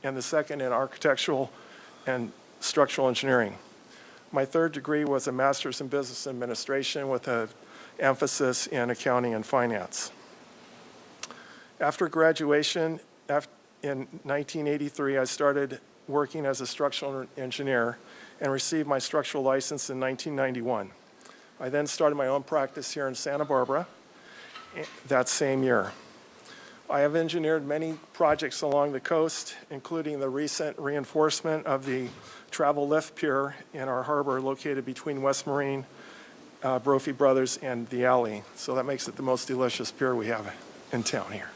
and the second in architectural and structural engineering. My 3rd degree was a master's in business administration with an emphasis in accounting and finance. After graduation, in 1983, I started working as a structural engineer and received my structural license in 1991. I then started my own practice here in Santa Barbara that same year. I have engineered many projects along the coast, including the recent reinforcement of the travel lift pier in our harbor located between West Marine, Brophy Brothers, and the Alley. So that makes it the most delicious pier we have in town here.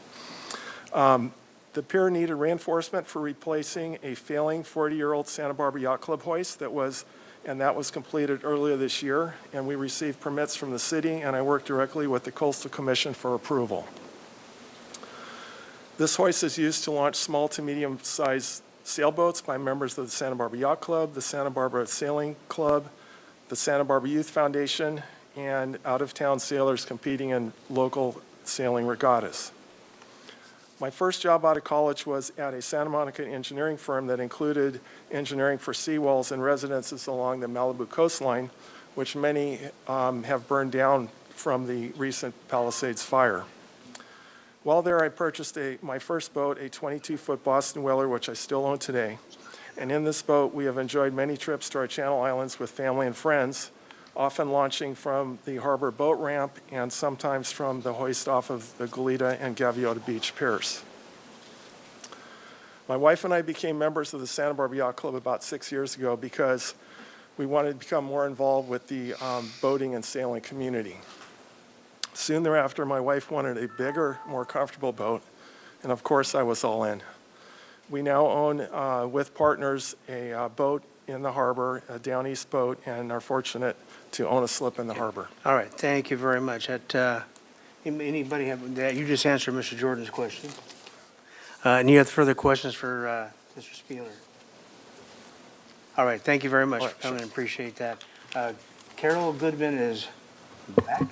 The pier needed reinforcement for replacing a failing 40-year-old Santa Barbara Yacht Club hoist that was completed earlier this year, and we received permits from the city, and I worked directly with the Coastal Commission for approval. This hoist is used to launch small to medium-sized sailboats by members of the Santa Barbara Yacht Club, the Santa Barbara Sailing Club, the Santa Barbara Youth Foundation, and out-of-town sailors competing in local sailing regattas. My first job out of college was at a Santa Monica engineering firm that included engineering for seawalls and residences along the Malibu coastline, which many have burned down from the recent Palisades fire. While there, I purchased my first boat, a 22-foot Boston Whaler, which I still own today. And in this boat, we have enjoyed many trips to our Channel Islands with family and friends, often launching from the harbor boat ramp and sometimes from the hoist off of the Goleta and Gaviota Beach piers. My wife and I became members of the Santa Barbara Yacht Club about 6 years ago because we wanted to become more involved with the boating and sailing community. Soon thereafter, my wife wanted a bigger, more comfortable boat, and of course I was all in. We now own, with partners, a boat in the harbor, a down east boat, and are fortunate to own a slip in the harbor. All right, thank you very much. Anybody have, that? You just answered Mr. Jordan's question. Any other further questions for Mr. Spieler? All right, thank you very much for coming, appreciate that. Carol Goodman is back.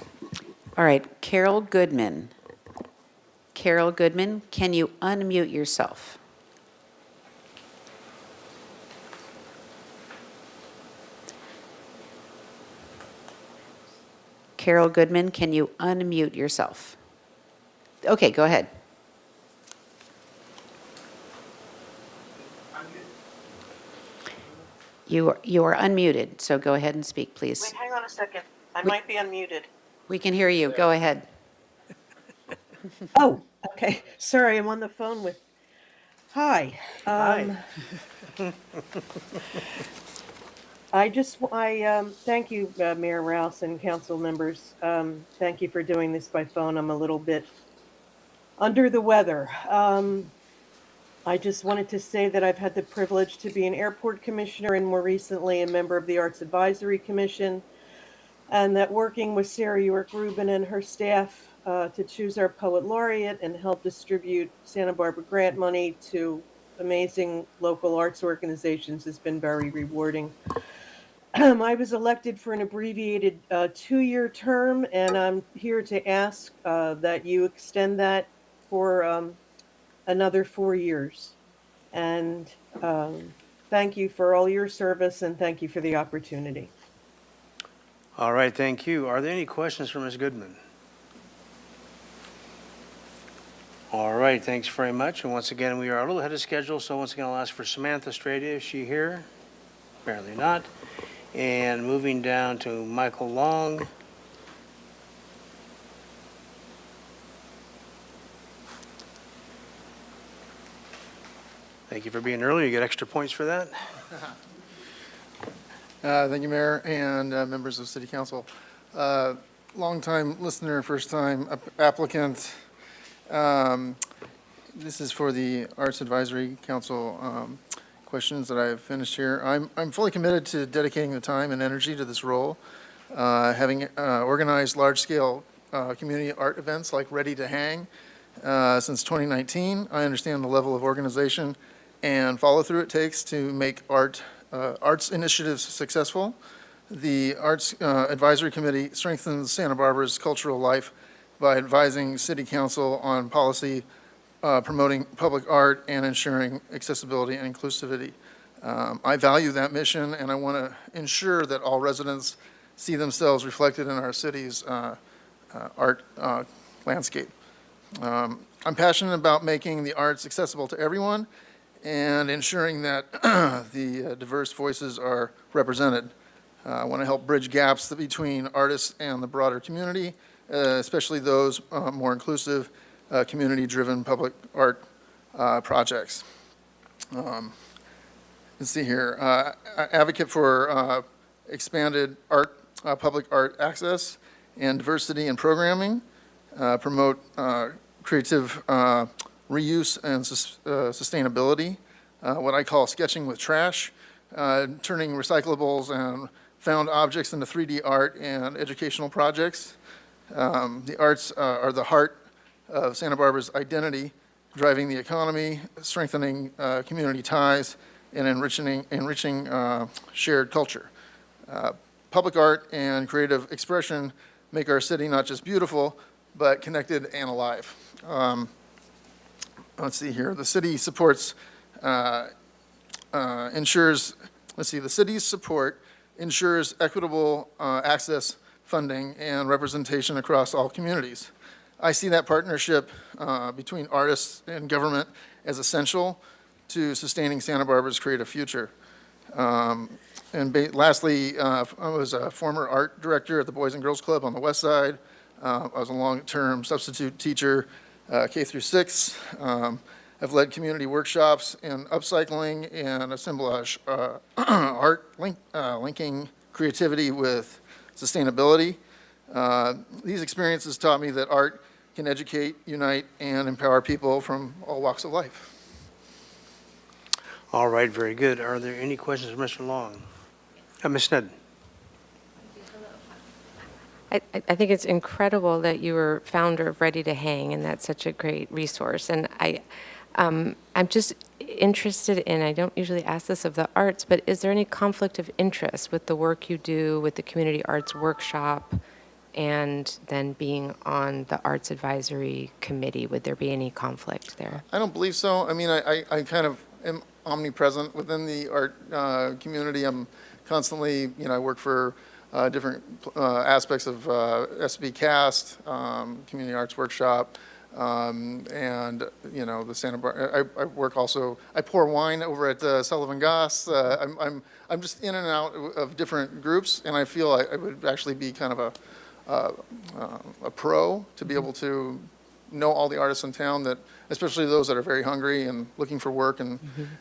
All right, Carol Goodman. Carol Goodman, can you unmute yourself? Carol Goodman, can you unmute yourself? Okay, go ahead. You are unmuted, so go ahead and speak, please. Wait, hang on a second. I might be unmuted. We can hear you. Go ahead. Oh, okay. Sorry, I'm on the phone with, hi. Hi. I thank you, Mayor Rouse and council members. Thank you for doing this by phone. I'm a little bit under the weather. I just wanted to say that I've had the privilege to be an airport commissioner and more recently a member of the Arts Advisory Commission, and that working with Sarah York Rubin and her staff to choose our poet laureate and help distribute Santa Barbara grant money to amazing local arts organizations has been very rewarding. I was elected for an abbreviated 2-year term, and I'm here to ask that you extend that for another 4 years. And thank you for all your service, and thank you for the opportunity. All right, thank you. Are there any questions for Ms. Goodman? All right, thanks very much. And once again, we are a little ahead of schedule, so once again, I'll ask for Samantha Stradia. Is she here? Apparently not. And moving down to Michael Long. Thank you for being early. You get extra points for that. Thank you, Mayor, and members of City Council. Long-time listener, first-time applicant. This is for the Arts Advisory Council questions that I've finished here. I'm fully committed to dedicating the time and energy to this role, having organized large-scale community art events like Ready to Hang since 2019. I understand the level of organization and follow-through it takes to make arts initiatives successful. The Arts Advisory Committee strengthens Santa Barbara's cultural life by advising City Council on policy promoting public art and ensuring accessibility and inclusivity. I value that mission, and I want to ensure that all residents see themselves reflected in our city's art landscape. I'm passionate about making the arts accessible to everyone and ensuring that the diverse voices are represented. I want to help bridge gaps between artists and the broader community, especially those more inclusive, community-driven public art projects. Let's see here. Advocate for expanded art, public art access and diversity in programming, promote creative reuse and sustainability, what I call sketching with trash, turning recyclables and found objects into 3D art and educational projects. The arts are the heart of Santa Barbara's identity, driving the economy, strengthening community ties, and enriching shared culture. Public art and creative expression make our city not just beautiful, but connected and alive. Let's see here. The city supports, the city's support ensures equitable access, funding, and representation across all communities. I see that partnership between artists and government as essential to sustaining Santa Barbara's creative future. Lastly, I was a former art director at the Boys and Girls Club on the West Side. I was a long-term substitute teacher, K through 6. I've led community workshops in upcycling and assemblage art, linking creativity with sustainability. These experiences taught me that art can educate, unite, and empower people from all walks of life. All right, very good. Are there any questions for Mr. Long? Ms. Sneddon. I think it's incredible that you were founder of Ready to Hang, and that's such a great resource. And I'm just interested in, I don't usually ask this of the arts, but is there any conflict of interest with the work you do with the Community Arts Workshop and then being on the Arts Advisory Committee? Would there be any conflict there? I don't believe so. I mean, I kind of am omnipresent within the art community. I'm constantly, I work for different aspects of SB Cast, Community Arts Workshop, and, the Santa Barbara. I work also, I pour wine over at Sullivan Goss. I'm just in and out of different groups, and I feel I would actually be kind of a pro to be able to know all the artists in town, that especially those that are very hungry and looking for work, and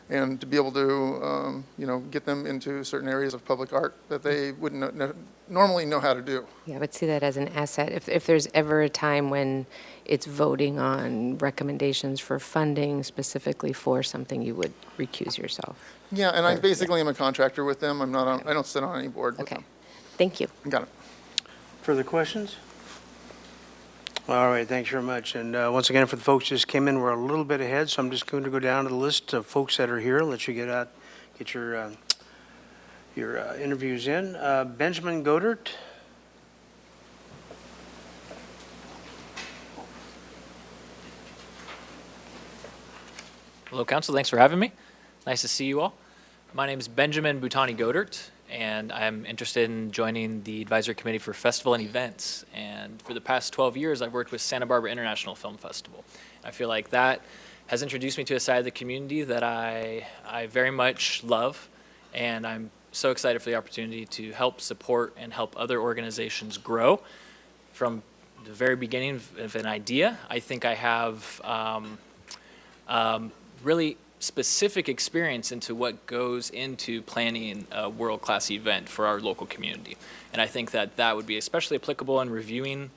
and to be able to get them into certain areas of public art that they wouldn't normally know how to do. Yeah, I would see that as an asset. If there's ever a time when it's voting on recommendations for funding specifically for something, you would recuse yourself. Yeah, and I basically am a contractor with them. I'm not on, I don't sit on any board with them. Thank you. Got it. Further questions? All right, thanks very much. And once again, for the folks who just came in, we're a little bit ahead, so I'm just going to go down to the list of folks that are here, let you get your interviews in. Benjamin Godert. Hello, Council. Thanks for having me. Nice to see you all. My name is Benjamin Butani Godert, and I'm interested in joining the Advisory Committee for Festival and Events. And for the past 12 years, I've worked with Santa Barbara International Film Festival. I feel like that has introduced me to a side of the community that I very much love, and I'm so excited for the opportunity to help support and help other organizations grow. From the very beginning of an idea, I think I have really specific experience into what goes into planning a world-class event for our local community. And I think that that would be especially applicable in reviewing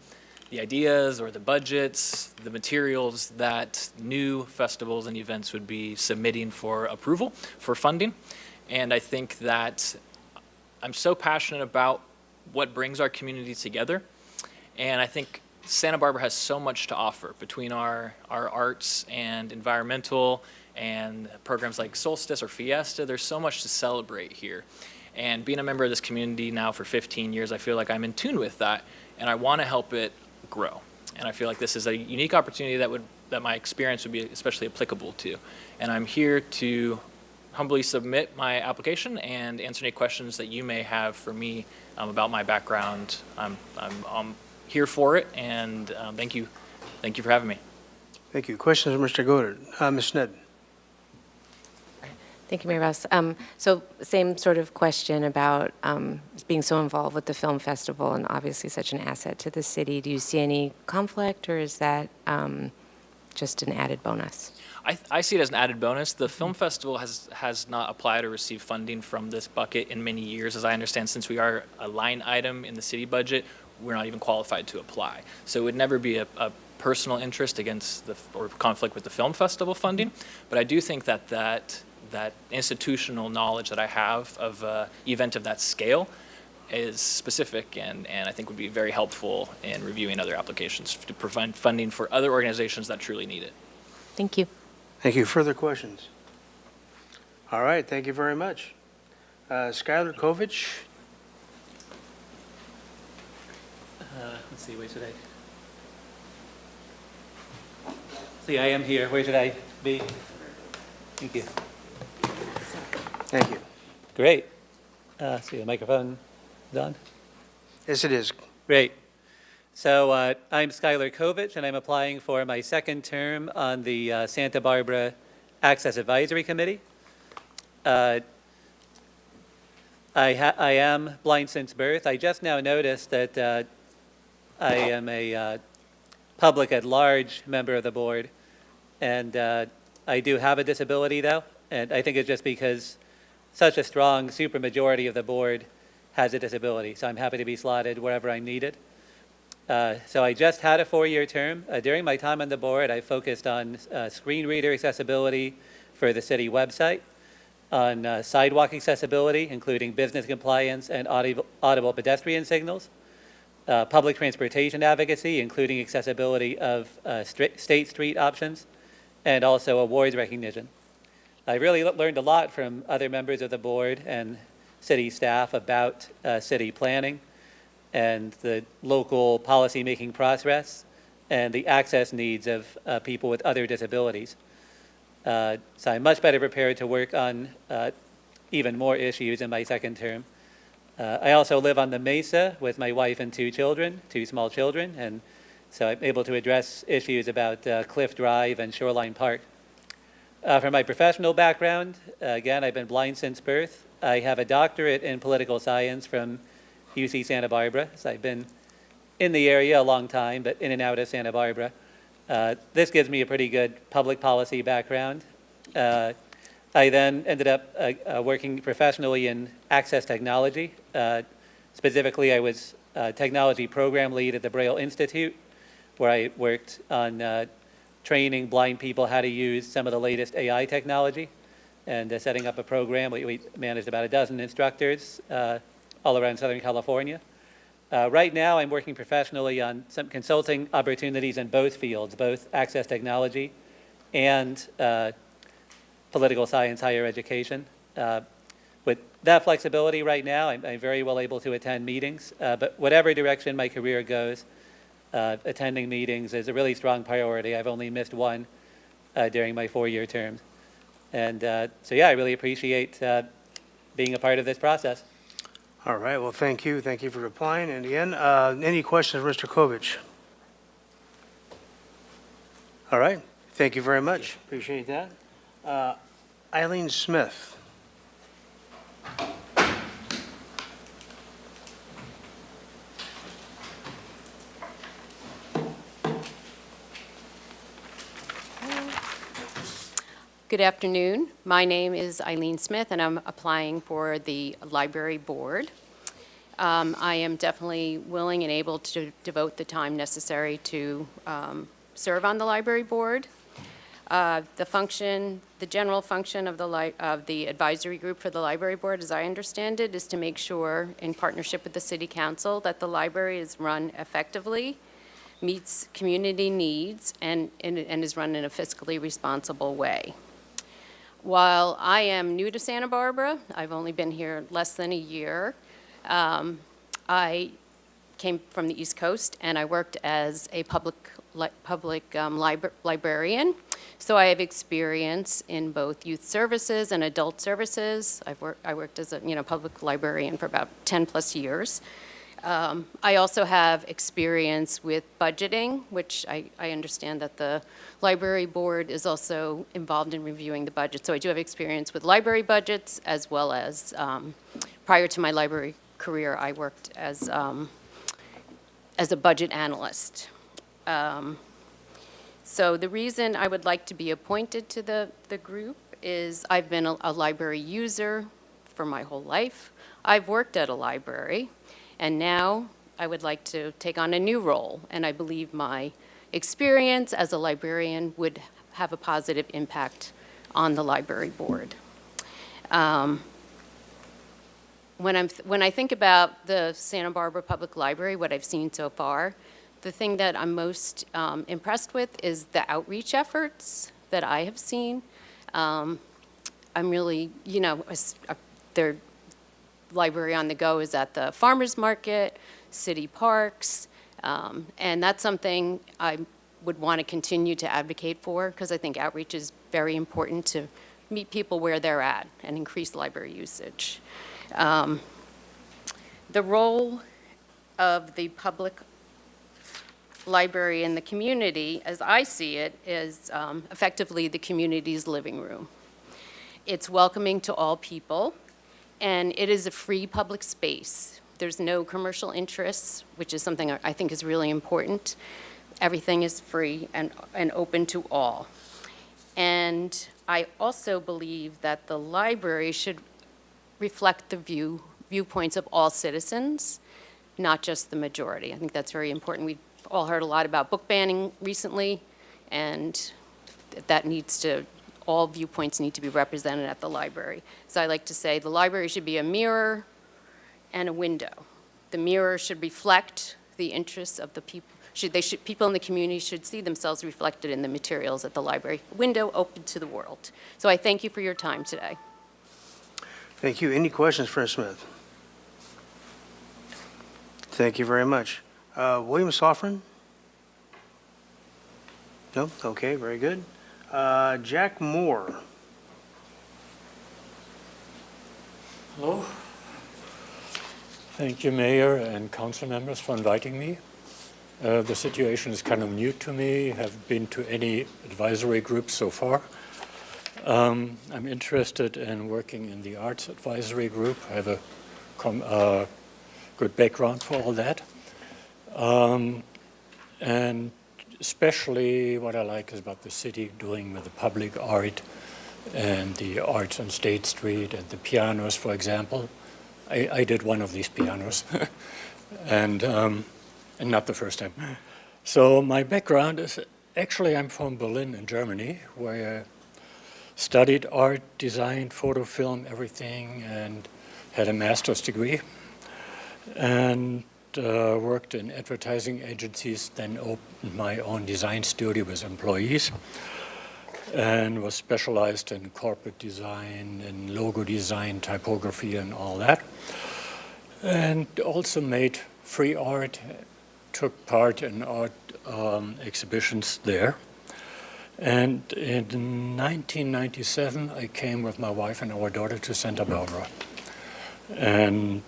the ideas or the budgets, the materials that new festivals and events would be submitting for approval, for funding. And I think that I'm so passionate about what brings our community together. And I think Santa Barbara has so much to offer between our arts and environmental and programs like Solstice or Fiesta. There's so much to celebrate here. And being a member of this community now for 15 years, I feel like I'm in tune with that, and I want to help it grow. And I feel like this is a unique opportunity that my experience would be especially applicable to. And I'm here to humbly submit my application and answer any questions that you may have for me about my background. I'm here for it, and thank you for having me. Thank you. Questions of Mr. Godert? Ms. Sneddon. Thank you, Mayor Rouse. So same sort of question about being so involved with the film festival and obviously such an asset to the city. Do you see any conflict, or is that just an added bonus? I see it as an added bonus. The film festival has not applied or received funding from this bucket in many years. As I understand, since we are a line item in the city budget, we're not even qualified to apply. So it would never be a personal interest against or conflict with the film festival funding, but I do think that institutional knowledge that I have of an event of that scale is specific and I think would be very helpful in reviewing other applications to provide funding for other organizations that truly need it. Thank you. Thank you. Further questions? All right, thank you very much. Skylar Kovich? Let's see, where should I? See, I am here. Where should I be? Thank you. Thank you. Great. See, the microphone is on? Yes, it is. Great. So I'm Skylar Kovich, and I'm applying for my second term on the Santa Barbara Access Advisory Committee. I am blind since birth. I just now noticed that I am a public at large member of the board, and I do have a disability though, and I think it's just because such a strong supermajority of the board has a disability, so I'm happy to be slotted wherever I'm needed. So I just had a 4-year term. During my time on the board, I focused on screen reader accessibility for the city website, on sidewalk accessibility, including business compliance and audible pedestrian signals, public transportation advocacy, including accessibility of state street options, and also awards recognition. I really learned a lot from other members of the board and city staff about city planning and the local policymaking process and the access needs of people with other disabilities. So I'm much better prepared to work on even more issues in my second term. I also live on the Mesa with my wife and 2 children, 2 small children, and so I'm able to address issues about Cliff Drive and Shoreline Park. For my professional background, again, I've been blind since birth. I have a doctorate in political science from UC Santa Barbara, so I've been in the area a long time, but in and out of Santa Barbara. This gives me a pretty good public policy background. I then ended up working professionally in access technology. Specifically, I was technology program lead at the Braille Institute, where I worked on training blind people how to use some of the latest AI technology and setting up a program. We managed about a dozen instructors all around Southern California. Right now, I'm working professionally on some consulting opportunities in both fields, both access technology and political science higher education. With that flexibility right now, I'm very well able to attend meetings, but whatever direction my career goes, attending meetings is a really strong priority. I've only missed one during my 4-year terms. And so, yeah, I really appreciate being a part of this process. All right, well, thank you. Thank you for replying. And again, any questions, Mr. Kovich? All right, thank you very much. Appreciate that. Eileen Smith. Good afternoon. My name is Eileen Smith, and I'm applying for the library board. I am definitely willing and able to devote the time necessary to serve on the library board. The general function of the advisory group for the library board, as I understand it, is to make sure, in partnership with the city council, that the library is run effectively, meets community needs, and is run in a fiscally responsible way. While I am new to Santa Barbara, I've only been here less than a year. I came from the East Coast, and I worked as a public librarian. So I have experience in both youth services and adult services. I worked as a public librarian for about 10 plus years. I also have experience with budgeting, which I understand that the library board is also involved in reviewing the budget. So I do have experience with library budgets, as well as prior to my library career, I worked as a budget analyst. So the reason I would like to be appointed to the group is I've been a library user for my whole life. I've worked at a library. And now I would like to take on a new role, and I believe my experience as a librarian would have a positive impact on the library board. When I think about the Santa Barbara Public Library, what I've seen so far, the thing that I'm most impressed with is the outreach efforts that I have seen. I'm really, their library on the go is at the farmers market, city parks, and that's something I would want to continue to advocate for, because I think outreach is very important to meet people where they're at and increase library usage. The role of the public library in the community, as I see it, is effectively the community's living room. It's welcoming to all people, and it is a free public space. There's no commercial interests, which is something I think is really important. Everything is free and open to all. And I also believe that the library should reflect the viewpoints of all citizens, not just the majority. I think that's very important. We've all heard a lot about book banning recently, and all viewpoints need to be represented at the library. So I like to say the library should be a mirror and a window. The mirror should reflect the interests of the people. People in the community should see themselves reflected in the materials at the library. Window open to the world. So I thank you for your time today. Thank you. Any questions for Ms. Smith? Thank you very much. William Soffren? No? Okay, very good. Jack Moore? Hello. Thank you, Mayor and council members, for inviting me. The situation is kind of new to me. Have been to any advisory groups so far. I'm interested in working in the arts advisory group. I have a good background for all that. And especially what I like is about the city doing with the public art and the arts on State Street and the pianos, for example. I did one of these pianos, and not the first time. So my background is, actually I'm from Berlin in Germany, where I studied art, design, photo, film, everything, and had a master's degree. And worked in advertising agencies, then opened my own design studio with employees, and was specialized in corporate design and logo design, typography, and all that. And also made free art, took part in art exhibitions there. And in 1997, I came with my wife and our daughter to Santa Barbara. And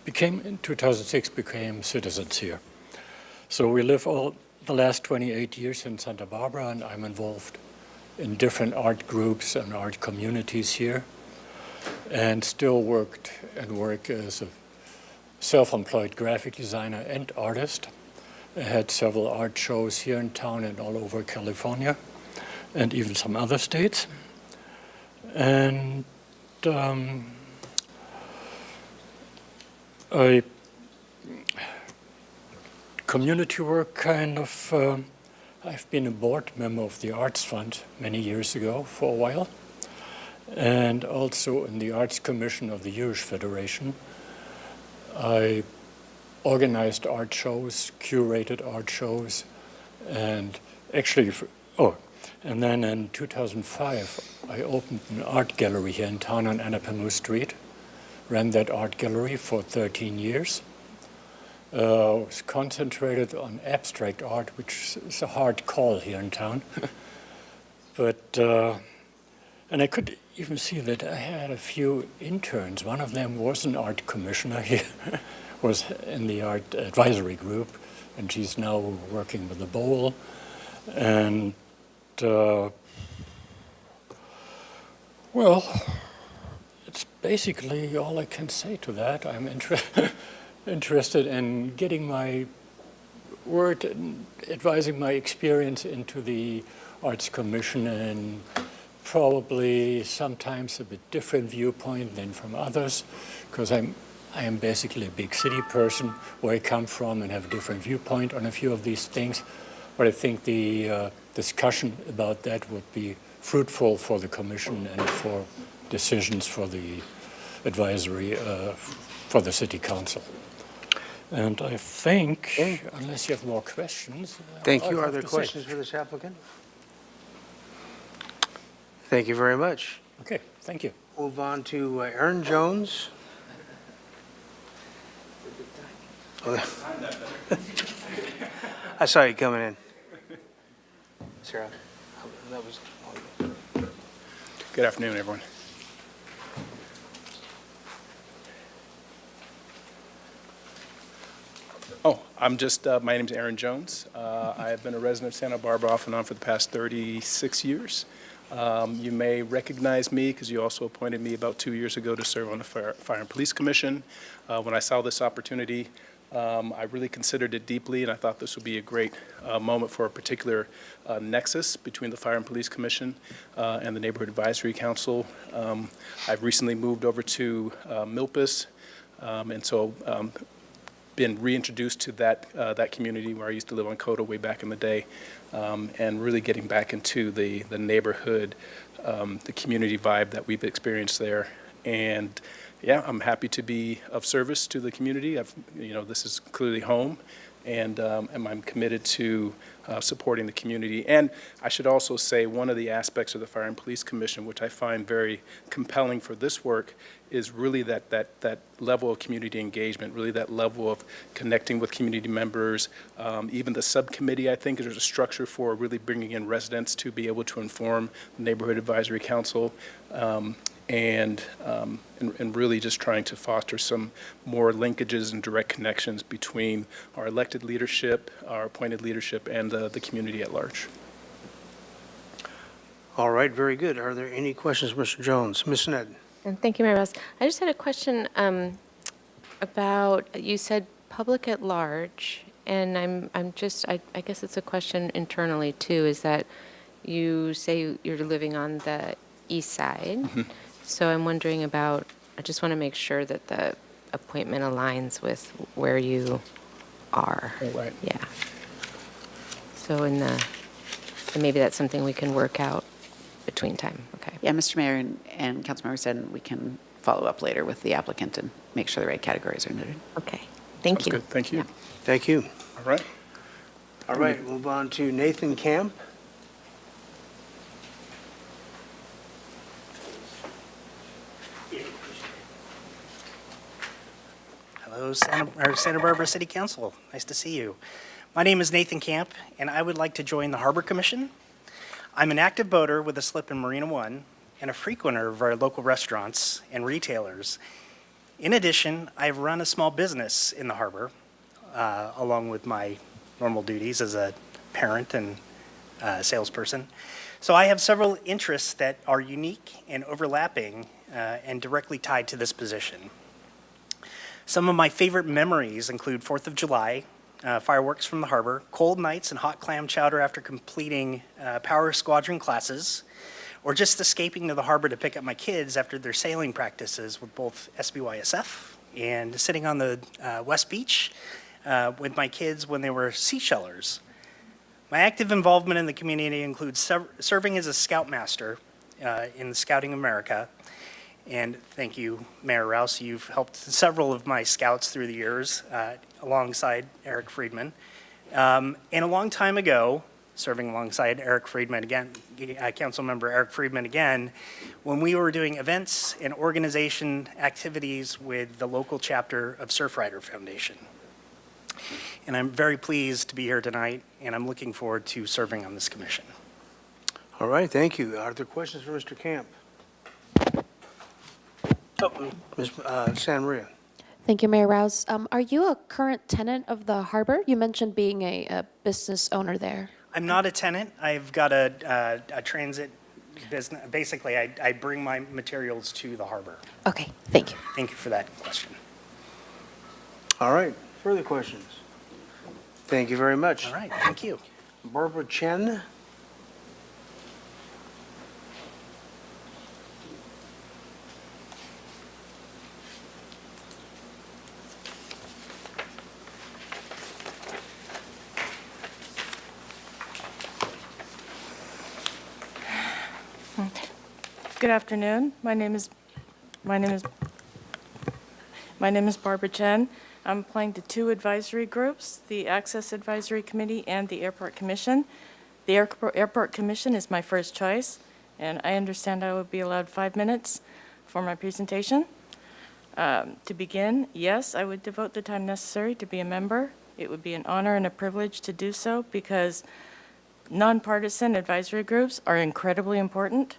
in 2006, became citizens here. So we live all the last 28 years in Santa Barbara, and I'm involved in different art groups and art communities here, and still work as a self-employed graphic designer and artist. I had several art shows here in town and all over California, and even some other states. And community work kind of, I've been a board member of the Arts Fund many years ago for a while, and also in the Arts Commission of the Jewish Federation. I organized art shows, curated art shows, and actually, and then in 2005, I opened an art gallery here in town on Anapamu Street, ran that art gallery for 13 years. Was concentrated on abstract art, which is a hard call here in town. But, and I could even see that I had a few interns. One of them was an art commissioner here, was in the art advisory group, and she's now working with the Bowl. And, well, it's basically all I can say to that. I'm interested in getting my word and advising my experience into the Arts Commission, and probably sometimes a bit different viewpoint than from others, because I am basically a big city person where I come from and have a different viewpoint on a few of these things. But I think the discussion about that would be fruitful for the commission and for decisions for the advisory for the city council. And I think, unless you have more questions. Thank I you. Are have there to say- questions for this applicant? Thank you very much. Okay, thank you. Move on to Aaron Jones. I saw you coming in. Sarah, that was. Good afternoon, everyone. My name's Aaron Jones. I have been a resident of Santa Barbara off and on for the past 36 years. You may recognize me because you also appointed me about 2 years ago to serve on the Fire and Police Commission. When I saw this opportunity, I really considered it deeply, and I thought this would be a great moment for a particular nexus between the Fire and Police Commission and the Neighborhood Advisory Council. I've recently moved over to Milpas, and so been reintroduced to that community where I used to live on Coda way back in the day, and really getting back into the neighborhood, the community vibe that we've experienced there. And yeah, I'm happy to be of service to the community. This is clearly home, and I'm committed to supporting the community. And I should also say one of the aspects of the Fire and Police Commission, which I find very compelling for this work, is really that level of community engagement, really that level of connecting with community members. Even the subcommittee, I think, there's a structure for really bringing in residents to be able to inform the Neighborhood Advisory Council. And really just trying to foster some more linkages and direct connections between our elected leadership, our appointed leadership, and the community at large. All right, very good. Are there any questions, Mr. Jones? Ms. Ned? And thank you, Mayor Rouse. I just had a question about, you said public at large, and I guess it's a question internally too, is that you say you're living on the east side. Mm-hmm. So I'm wondering about, I just want to make sure that the appointment aligns with where you are. Oh, right. Yeah. So and maybe that's something we can work out between time. Okay. Yeah, Mr. Mayor and Councilmember said we can follow up later with the applicant and make sure the right categories are noted. Okay. Thank Sounds you. good. Thank you. Thank you. All right. All right, move on to Nathan Camp. Hello, Santa Barbara City Council. Nice to see you. My name is Nathan Camp, and I would like to join the Harbor Commission. I'm an active boater with a slip in Marina One and a frequenter of our local restaurants and retailers. In addition, I've run a small business in the harbor, along with my normal duties as a parent and salesperson. So I have several interests that are unique and overlapping and directly tied to this position. Some of my favorite memories include 4th of July, fireworks from the harbor, cold nights and hot clam chowder after completing power squadron classes, or just escaping to the harbor to pick up my kids after their sailing practices with both SBYSF and sitting on the West Beach with my kids when they were seashellers. My active involvement in the community includes serving as a scoutmaster in the Scouting America. And thank you, Mayor Rouse. You've helped several of my scouts through the years alongside Eric Friedman. And a long time ago, serving alongside Eric Friedman again, Council Member Eric Friedman again, when we were doing events and organization activities with the local chapter of Surfrider Foundation. And I'm very pleased to be here tonight, and I'm looking forward to serving on this commission. All right, thank you. Are there questions for Mr. Camp? Ms. Santa Maria. Thank you, Mayor Rouse. Are you a current tenant of the harbor? You mentioned being a business owner there. I'm not a tenant. I've got a transit business. Basically, I bring my materials to the harbor. Okay, thank you. Thank you for that question. All right, further questions? Thank you very much. All right, thank you. Barbara Chen. Good afternoon. My name is Barbara Chen. I'm applying to two advisory groups, the Access Advisory Committee and the Airport Commission. The Airport Commission is my first choice, and I understand I will be allowed 5 minutes for my presentation. To begin, yes, I would devote the time necessary to be a member. It would be an honor and a privilege to do so because nonpartisan advisory groups are incredibly important.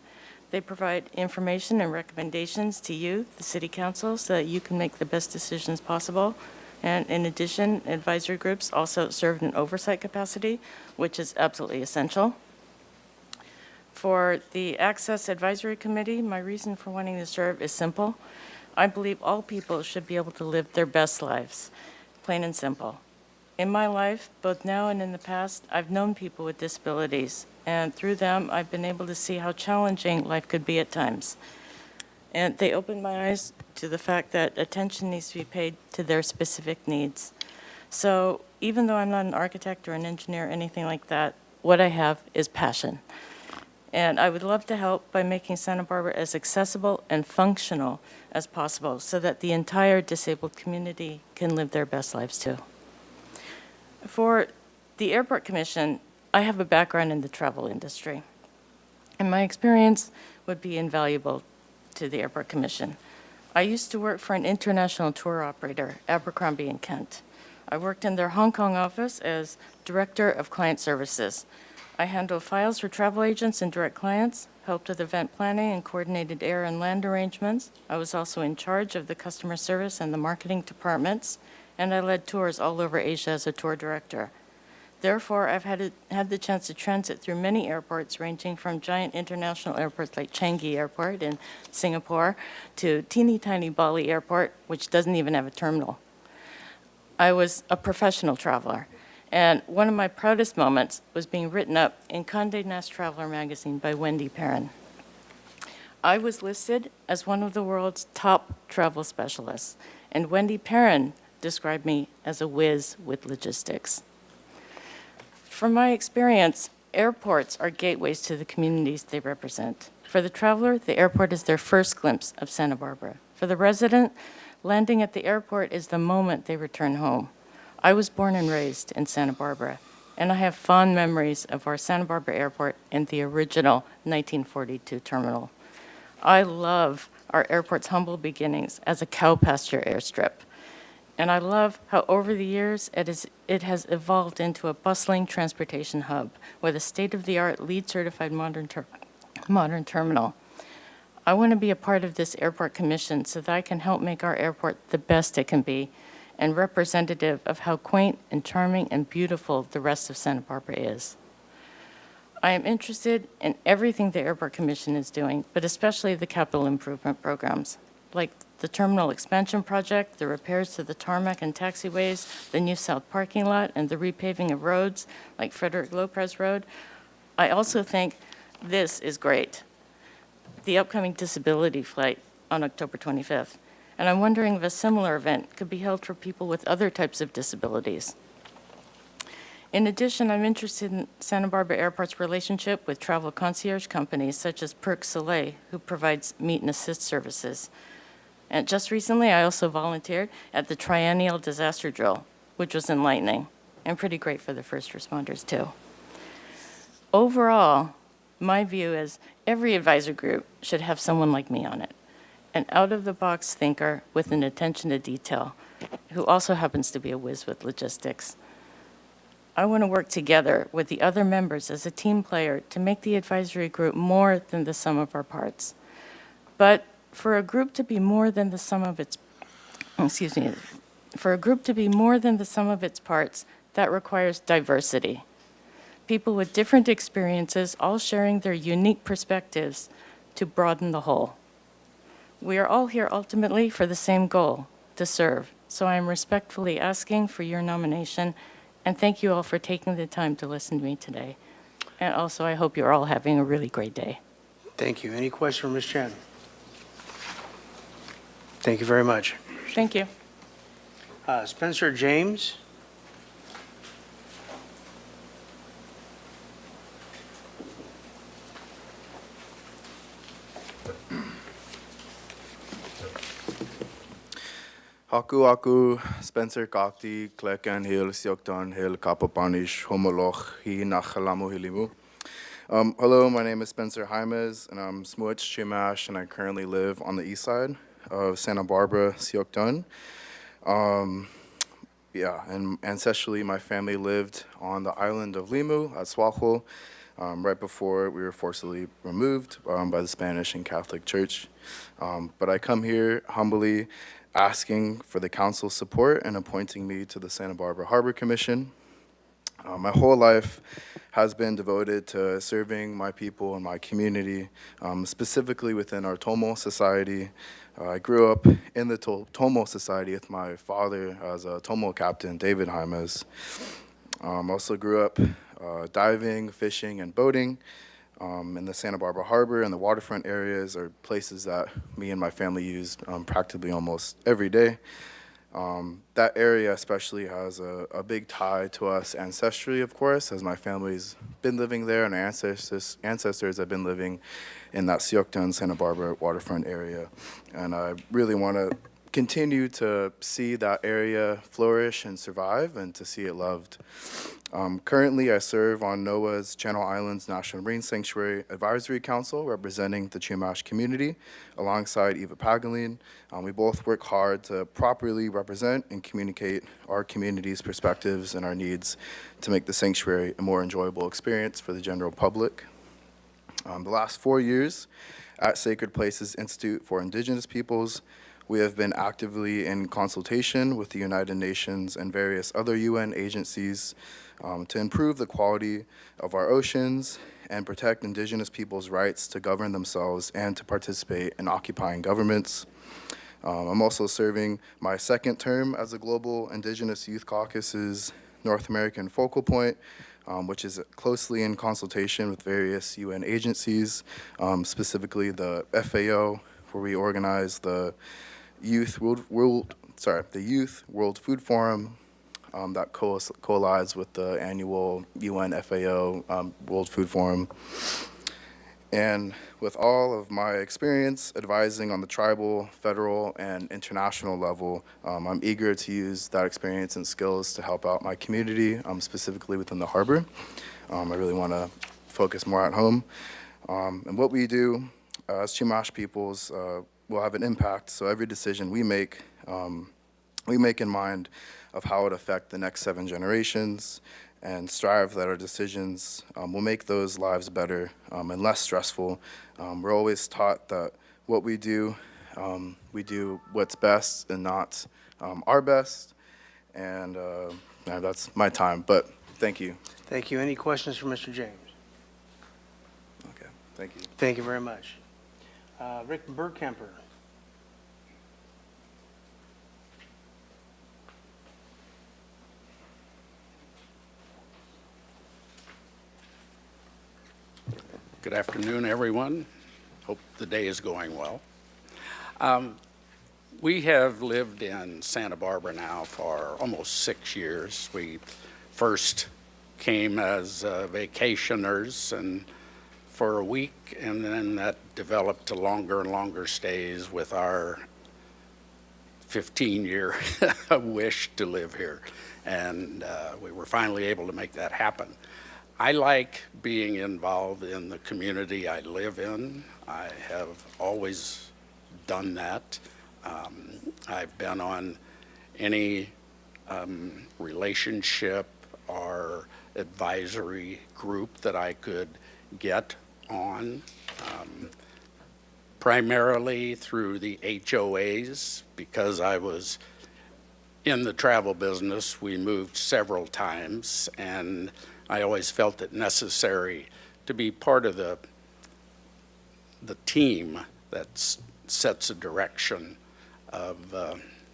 They provide information and recommendations to you, the City Council, so that you can make the best decisions possible. And in addition, advisory groups also serve in an oversight capacity, which is absolutely essential. For the Access Advisory Committee, my reason for wanting to serve is simple. I believe all people should be able to live their best lives, plain and simple. In my life, both now and in the past, I've known people with disabilities, and through them, I've been able to see how challenging life could be at times. And they opened my eyes to the fact that attention needs to be paid to their specific needs. So even though I'm not an architect or an engineer or anything like that, what I have is passion. And I would love to help by making Santa Barbara as accessible and functional as possible so that the entire disabled community can live their best lives too. For the Airport Commission, I have a background in the travel industry, and my experience would be invaluable to the Airport Commission. I used to work for an international tour operator, Abercrombie & Kent. I worked in their Hong Kong office as Director of Client Services. I handled files for travel agents and direct clients, helped with event planning and coordinated air and land arrangements. I was also in charge of the customer service and the marketing departments, and I led tours all over Asia as a tour director. Therefore, I've had the chance to transit through many airports, ranging from giant international airports like Changi Airport in Singapore to teeny tiny Bali Airport, which doesn't even have a terminal. I was a professional traveler, and one of my proudest moments was being written up in Condé Nast Traveler magazine by Wendy Perrin. I was listed as one of the world's top travel specialists, and Wendy Perrin described me as a whiz with logistics. From my experience, airports are gateways to the communities they represent. For the traveler, the airport is their first glimpse of Santa Barbara. For the resident, landing at the airport is the moment they return home. I was born and raised in Santa Barbara, and I have fond memories of our Santa Barbara airport and the original 1942 terminal. I love our airport's humble beginnings as a cow pasture airstrip. And I love how over the years it has evolved into a bustling transportation hub with a state-of-the-art LEED certified modern terminal. I want to be a part of this airport commission so that I can help make our airport the best it can be and representative of how quaint and charming and beautiful the rest of Santa Barbara is. I am interested in everything the Airport Commission is doing, but especially the capital improvement programs, like the terminal expansion project, the repairs to the tarmac and taxiways, the new south parking lot, and the repaving of roads like Frederick Lopez Road. I also think this is great, the upcoming disability flight on October 25th. And I'm wondering if a similar event could be held for people with other types of disabilities. In addition, I'm interested in Santa Barbara Airport's relationship with travel concierge companies such as Perk Soleil, who provides meet and assist services. And just recently, I also volunteered at the Triennial Disaster Drill, which was enlightening and pretty great for the first responders, too. Overall, my view is every advisor group should have someone like me on it, an out-of-the-box thinker with an attention to detail, who also happens to be a whiz with logistics. I want to work together with the other members as a team player to make the advisory group more than the sum of our parts. But for a group to be more than the sum of its, for a group to be more than the sum of its parts, that requires diversity. People with different experiences, all sharing their unique perspectives to broaden the whole. We are all here ultimately for the same goal, to serve. So I am respectfully asking for your nomination, and thank you all for taking the time to listen to me today. And also, I hope you're all having a really great day. Thank you. Any questions for Ms. Chen? Thank you very much. Thank you. Spencer James. Haku aku Spencer Kakti Klekan Hill Sioktan Hill Kapapanish Homoloch Hi Nachalamu Hilimu. Hello, my name is Spencer Jaimes, and I'm Smuich Chimash, and I currently live on the east side of Santa Barbara, Sioktan. And ancestrally, my family lived on the island of Limu at Swahil, right before we were forcibly removed by the Spanish and Catholic Church. But I come here humbly asking for the council's support and appointing me to the Santa Barbara Harbor Commission. My whole life has been devoted to serving my people and my community, specifically within our Tomo society. I grew up in the Tomo society with my father as a Tomo captain, David Jaimes. Also grew up diving, fishing, and boating. In the Santa Barbara Harbor and the waterfront areas are places that me and my family use practically almost every day. That area especially has a big tie to us ancestrally, of course, as my family's been living there and our ancestors have been living in that Sioktan, Santa Barbara waterfront area. And I really want to continue to see that area flourish and survive and to see it loved. Currently, I serve on NOAA's Channel Islands National Marine Sanctuary Advisory Council, representing the Chumash community, alongside Eva Pagaline. We both work hard to properly represent and communicate our community's perspectives and our needs to make the sanctuary a more enjoyable experience for the general public. The last 4 years at Sacred Places Institute for Indigenous Peoples, we have been actively in consultation with the United Nations and various other UN agencies to improve the quality of our oceans and protect Indigenous peoples' rights to govern themselves and to participate in occupying governments. I'm also serving my second term as a Global Indigenous Youth Caucus's North American focal point, which is closely in consultation with various UN agencies, specifically the FAO, where we organize the Youth World Food Forum that collides with the annual UN FAO World Food Forum. And with all of my experience advising on the tribal, federal, and international level, I'm eager to use that experience and skills to help out my community, specifically within the harbor. I really want to focus more at home. And what we do as Chumash peoples will have an impact. So every decision we make in mind of how it affect the next 7 generations, and strive that our decisions will make those lives better and less stressful. We're always taught that what we do what's best and not our best. And that's my time, but thank you. Thank you. Any questions for Mr. James? Okay, thank you. Thank you very much. Rick Bergkemper. Good afternoon, everyone. Hope the day is going well. We have lived in Santa Barbara now for almost 6 years. We first came as vacationers and for a week, and then that developed to longer and longer stays with our 15-year wish to live here. And we were finally able to make that happen. I like being involved in the community I live in. I have always done that. I've been on any relationship or advisory group that I could get on, primarily through the HOAs. Because I was in the travel business, we moved several times, and I always felt it necessary to be part of the team that sets a direction of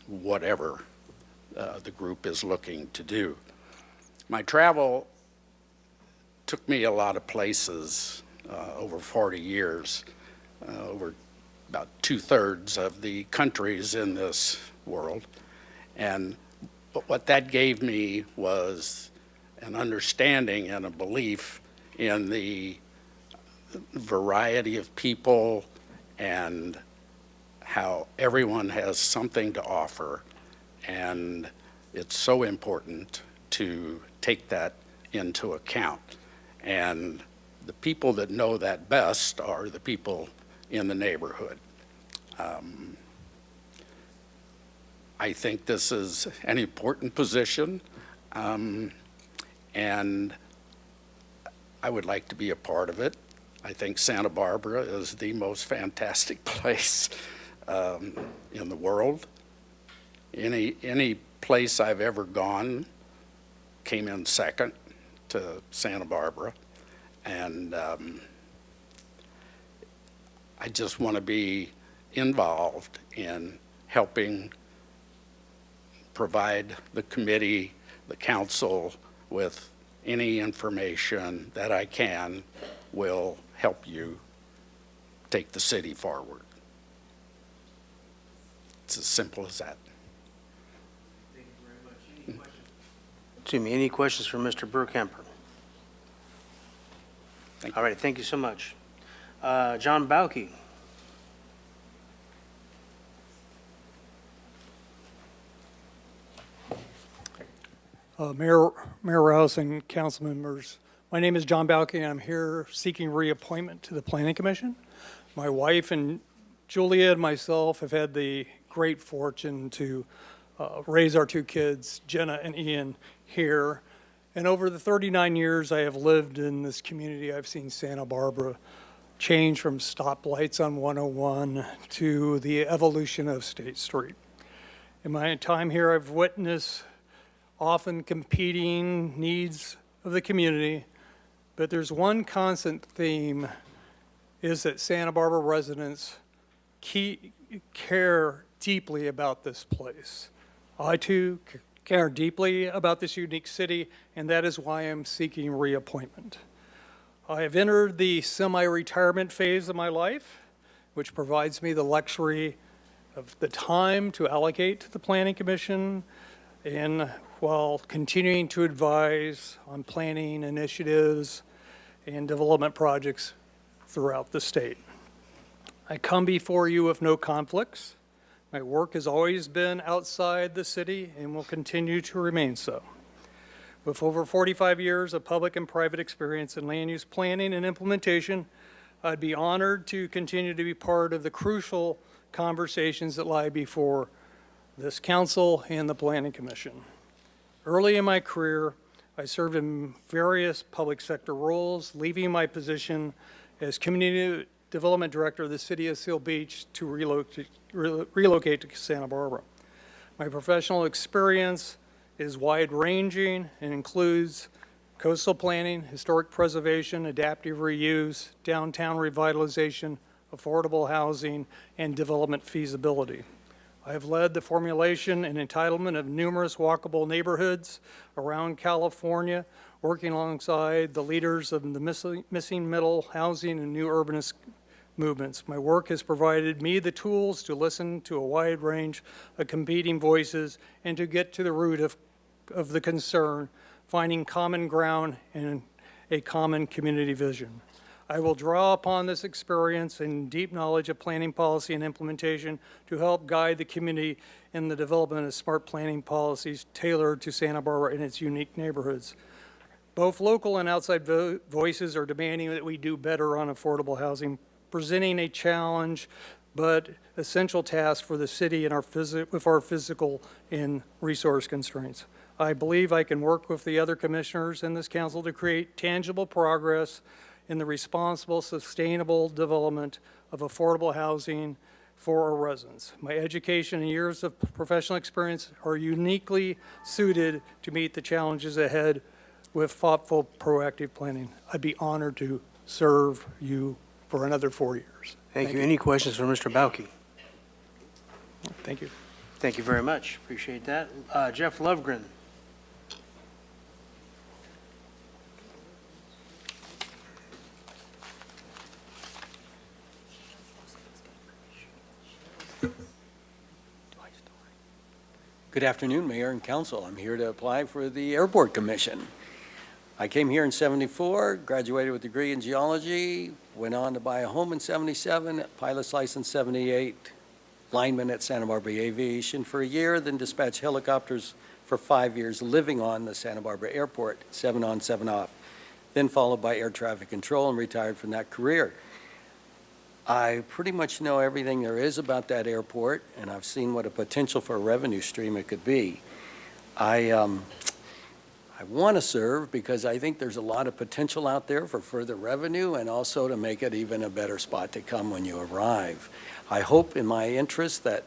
whatever the group is looking to do. My travel took me a lot of places over 40 years, over about 2/3 of the countries in this world. And what that gave me was an understanding and a belief in the variety of people and how everyone has something to offer And it's so important to take that into account. And the people that know that best are the people in the neighborhood. I think this is an important position, and I would like to be a part of it. I think Santa Barbara is the most fantastic place in the world. Any place I've ever gone came in second to Santa Barbara, and I just want to be involved in helping provide the committee, the council, with any information that I can will help you take the city forward. It's as simple as that. Excuse me, any questions for Mr. Burkemper? All right, thank you so much. John Bauke. Mayor Rouse and council members, my name is John Bauke, and I'm here seeking reappointment to the Planning Commission. My wife and Julia and myself have had the great fortune to raise our two kids, Jenna and Ian, here. And over the 39 years I have lived in this community, I've seen Santa Barbara change from stoplights on 101 to the evolution of State Street. In my time here, I've witnessed often competing needs of the community, but there's one constant theme, is that Santa Barbara residents care deeply about this place. I too care deeply about this unique city, and that is why I'm seeking reappointment. I have entered the semi-retirement phase of my life, which provides me the luxury of the time to allocate to the Planning Commission, and while continuing to advise on planning initiatives and development projects throughout the state. I come before you with no conflicts. My work has always been outside the city and will continue to remain so. With over 45 years of public and private experience in land use planning and implementation, I'd be honored to continue to be part of the crucial conversations that lie before this council and the Planning Commission. Early in my career, I served in various public sector roles, leaving my position as Community Development Director of the City of Seal Beach to relocate to Santa Barbara. My professional experience is wide-ranging and includes coastal planning, historic preservation, adaptive reuse, downtown revitalization, affordable housing, and development feasibility. I have led the formulation and entitlement of numerous walkable neighborhoods around California, working alongside the leaders of the missing middle housing and new urbanist movements. My work has provided me the tools to listen to a wide range of competing voices and to get to the root of the concern, finding common ground and a common community vision. I will draw upon this experience and deep knowledge of planning policy and implementation to help guide the community in the development of smart planning policies tailored to Santa Barbara and its unique neighborhoods. Both local and outside voices are demanding that we do better on affordable housing, presenting a challenge but essential task for the city and with our physical and resource constraints. I believe I can work with the other commissioners in this council to create tangible progress in the responsible, sustainable development of affordable housing for our residents. My education and years of professional experience are uniquely suited to meet the challenges ahead with thoughtful, proactive planning. I'd be honored to serve you for another 4 years. Thank you. Any questions for Mr. Bauke? Thank you. Thank you very much. Appreciate that. Jeff Lovegren. Good afternoon, Mayor and Council. I'm here to apply for the Airport Commission. I came here in '74, graduated with a degree in geology, went on to buy a home in '77, pilot's license '78, lineman at Santa Barbara Aviation for a year, then dispatched helicopters for 5 years, living on the Santa Barbara Airport, 7 on, 7 off, then followed by air traffic control and retired from that career. I pretty much know everything there is about that airport, and I've seen what a potential for a revenue stream it could be. I want to serve because I think there's a lot of potential out there for further revenue and also to make it even a better spot to come when you arrive. I hope in my interest that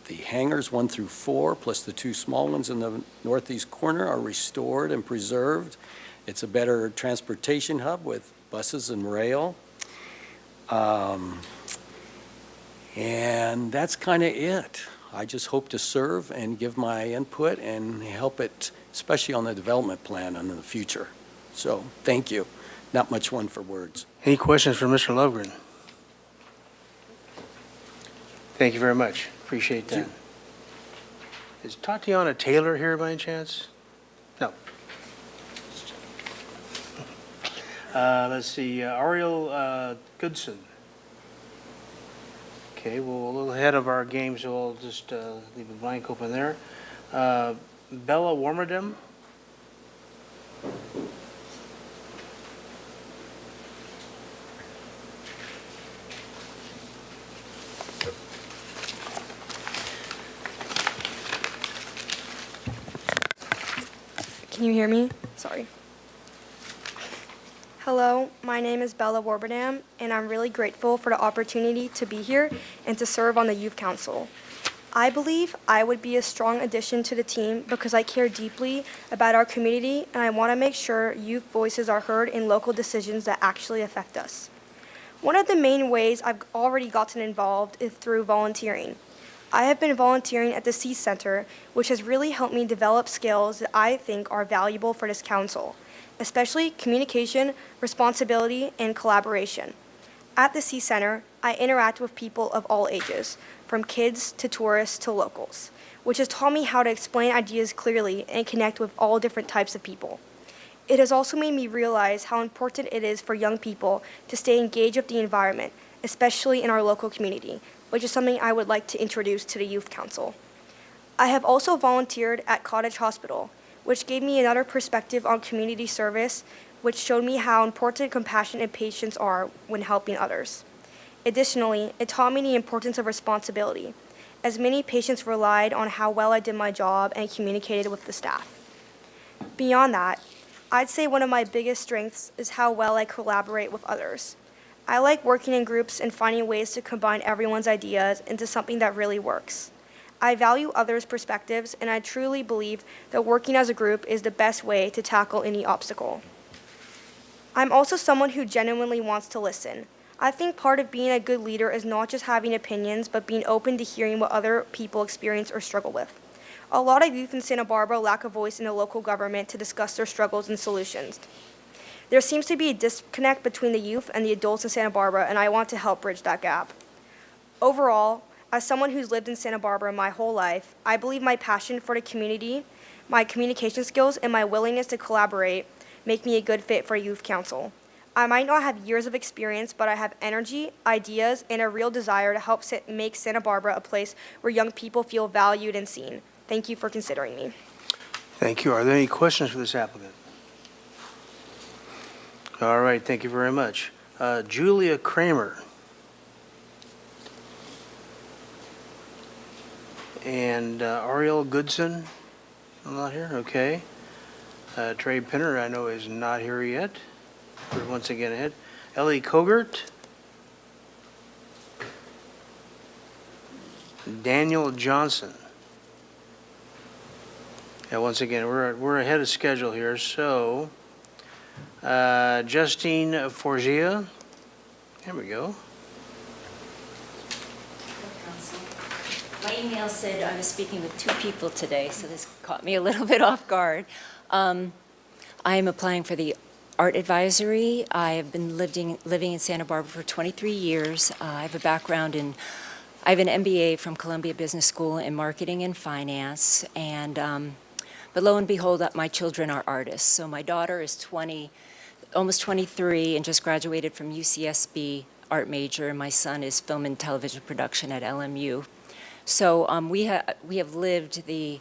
the hangars 1 through 4, plus the 2 small ones in the northeast corner, are restored and preserved. It's a better transportation hub with buses and rail. And that's kind of it. I just hope to serve and give my input and help it, especially on the development plan in the future. So, thank you. Not much one for words. Any questions for Mr. Lovegren? Thank you very much. Appreciate that. Is Tatiana Taylor here by any chance? No. Let's see, Ariel Goodson. Okay, well, a little ahead of our game, so I'll just leave a blank open there. Bella Warmerdam. Can you hear me? Sorry. Hello, my name is Bella Warberdam, and I'm really grateful for the opportunity to be here and to serve on the Youth Council. I believe I would be a strong addition to the team because I care deeply about our community and I want to make sure youth voices are heard in local decisions that actually affect us. One of the main ways I've already gotten involved is through volunteering. I have been volunteering at the C Center, which has really helped me develop skills that I think are valuable for this council, especially communication, responsibility, and collaboration. At the C Center, I interact with people of all ages, from kids to tourists to locals, which has taught me how to explain ideas clearly and connect with all different types of people. It has also made me realize how important it is for young people to stay engaged with the environment, especially in our local community, which is something I would like to introduce to the Youth Council. I have also volunteered at Cottage Hospital, which gave me another perspective on community service, which showed me how important compassionate patients are when helping others. Additionally, it taught me the importance of responsibility, as many patients relied on how well I did my job and communicated with the staff. Beyond that, I'd say one of my biggest strengths is how well I collaborate with others. I like working in groups and finding ways to combine everyone's ideas into something that really works. I value others' perspectives, and I truly believe that working as a group is the best way to tackle any obstacle. I'm also someone who genuinely wants to listen. I think part of being a good leader is not just having opinions, but being open to hearing what other people experience or struggle with. A lot of youth in Santa Barbara lack a voice in the local government to discuss their struggles and solutions. There seems to be a disconnect between the youth and the adults in Santa Barbara, and I want to help bridge that gap. Overall, as someone who's lived in Santa Barbara my whole life, I believe my passion for the community, my communication skills, and my willingness to collaborate make me a good fit for a youth council. I might not have years of experience, but I have energy, ideas, and a real desire to help make Santa Barbara a place where young people feel valued and seen. Thank you for considering me. Thank you. Are there any questions for this applicant? All right, thank you very much. Julia Kramer. And Ariel Goodson, I'm not here, okay. Trey Pinner, I know is not here yet. We're once again ahead. Ellie Kogert. Daniel Johnson. Yeah, once again, we're ahead of schedule here, so Justine Forgia. There we go. My email said I was speaking with 2 people today, so this caught me a little bit off guard. I am applying for the Art Advisory. I have been living in Santa Barbara for 23 years. I have a background in, I have an MBA from Columbia Business School in marketing and finance, and but lo and behold, my children are artists. So my daughter is almost 23, and just graduated from UCSB art major, and my son is film and television production at LMU. So we have lived the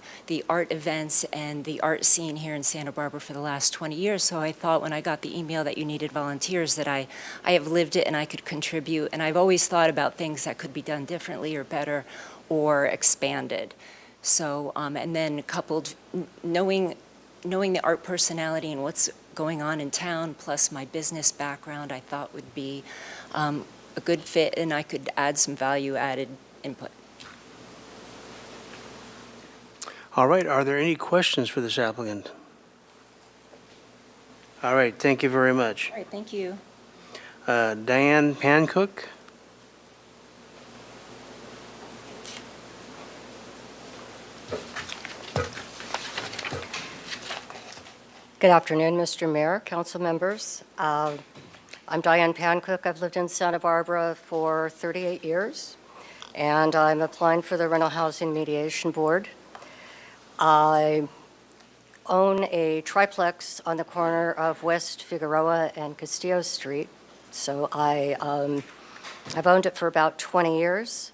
art events and the art scene here in Santa Barbara for the last 20 years. So I thought when I got the email that you needed volunteers that I have lived it and I could contribute. And I've always thought about things that could be done differently or better or expanded. So and then coupled knowing the art personality and what's going on in town, plus my business background, I thought would be a good fit, and I could add some value-added input. All right, are there any questions for this applicant? All right, thank you very much. All right, thank you. Diane Pancook? Good afternoon, Mr. Mayor, council members. I'm Diane Pancook. I've lived in Santa Barbara for 38 years, and I'm applying for the Rental Housing Mediation Board. I own a triplex on the corner of West Figueroa and Castillo Street, so I've owned it for about 20 years.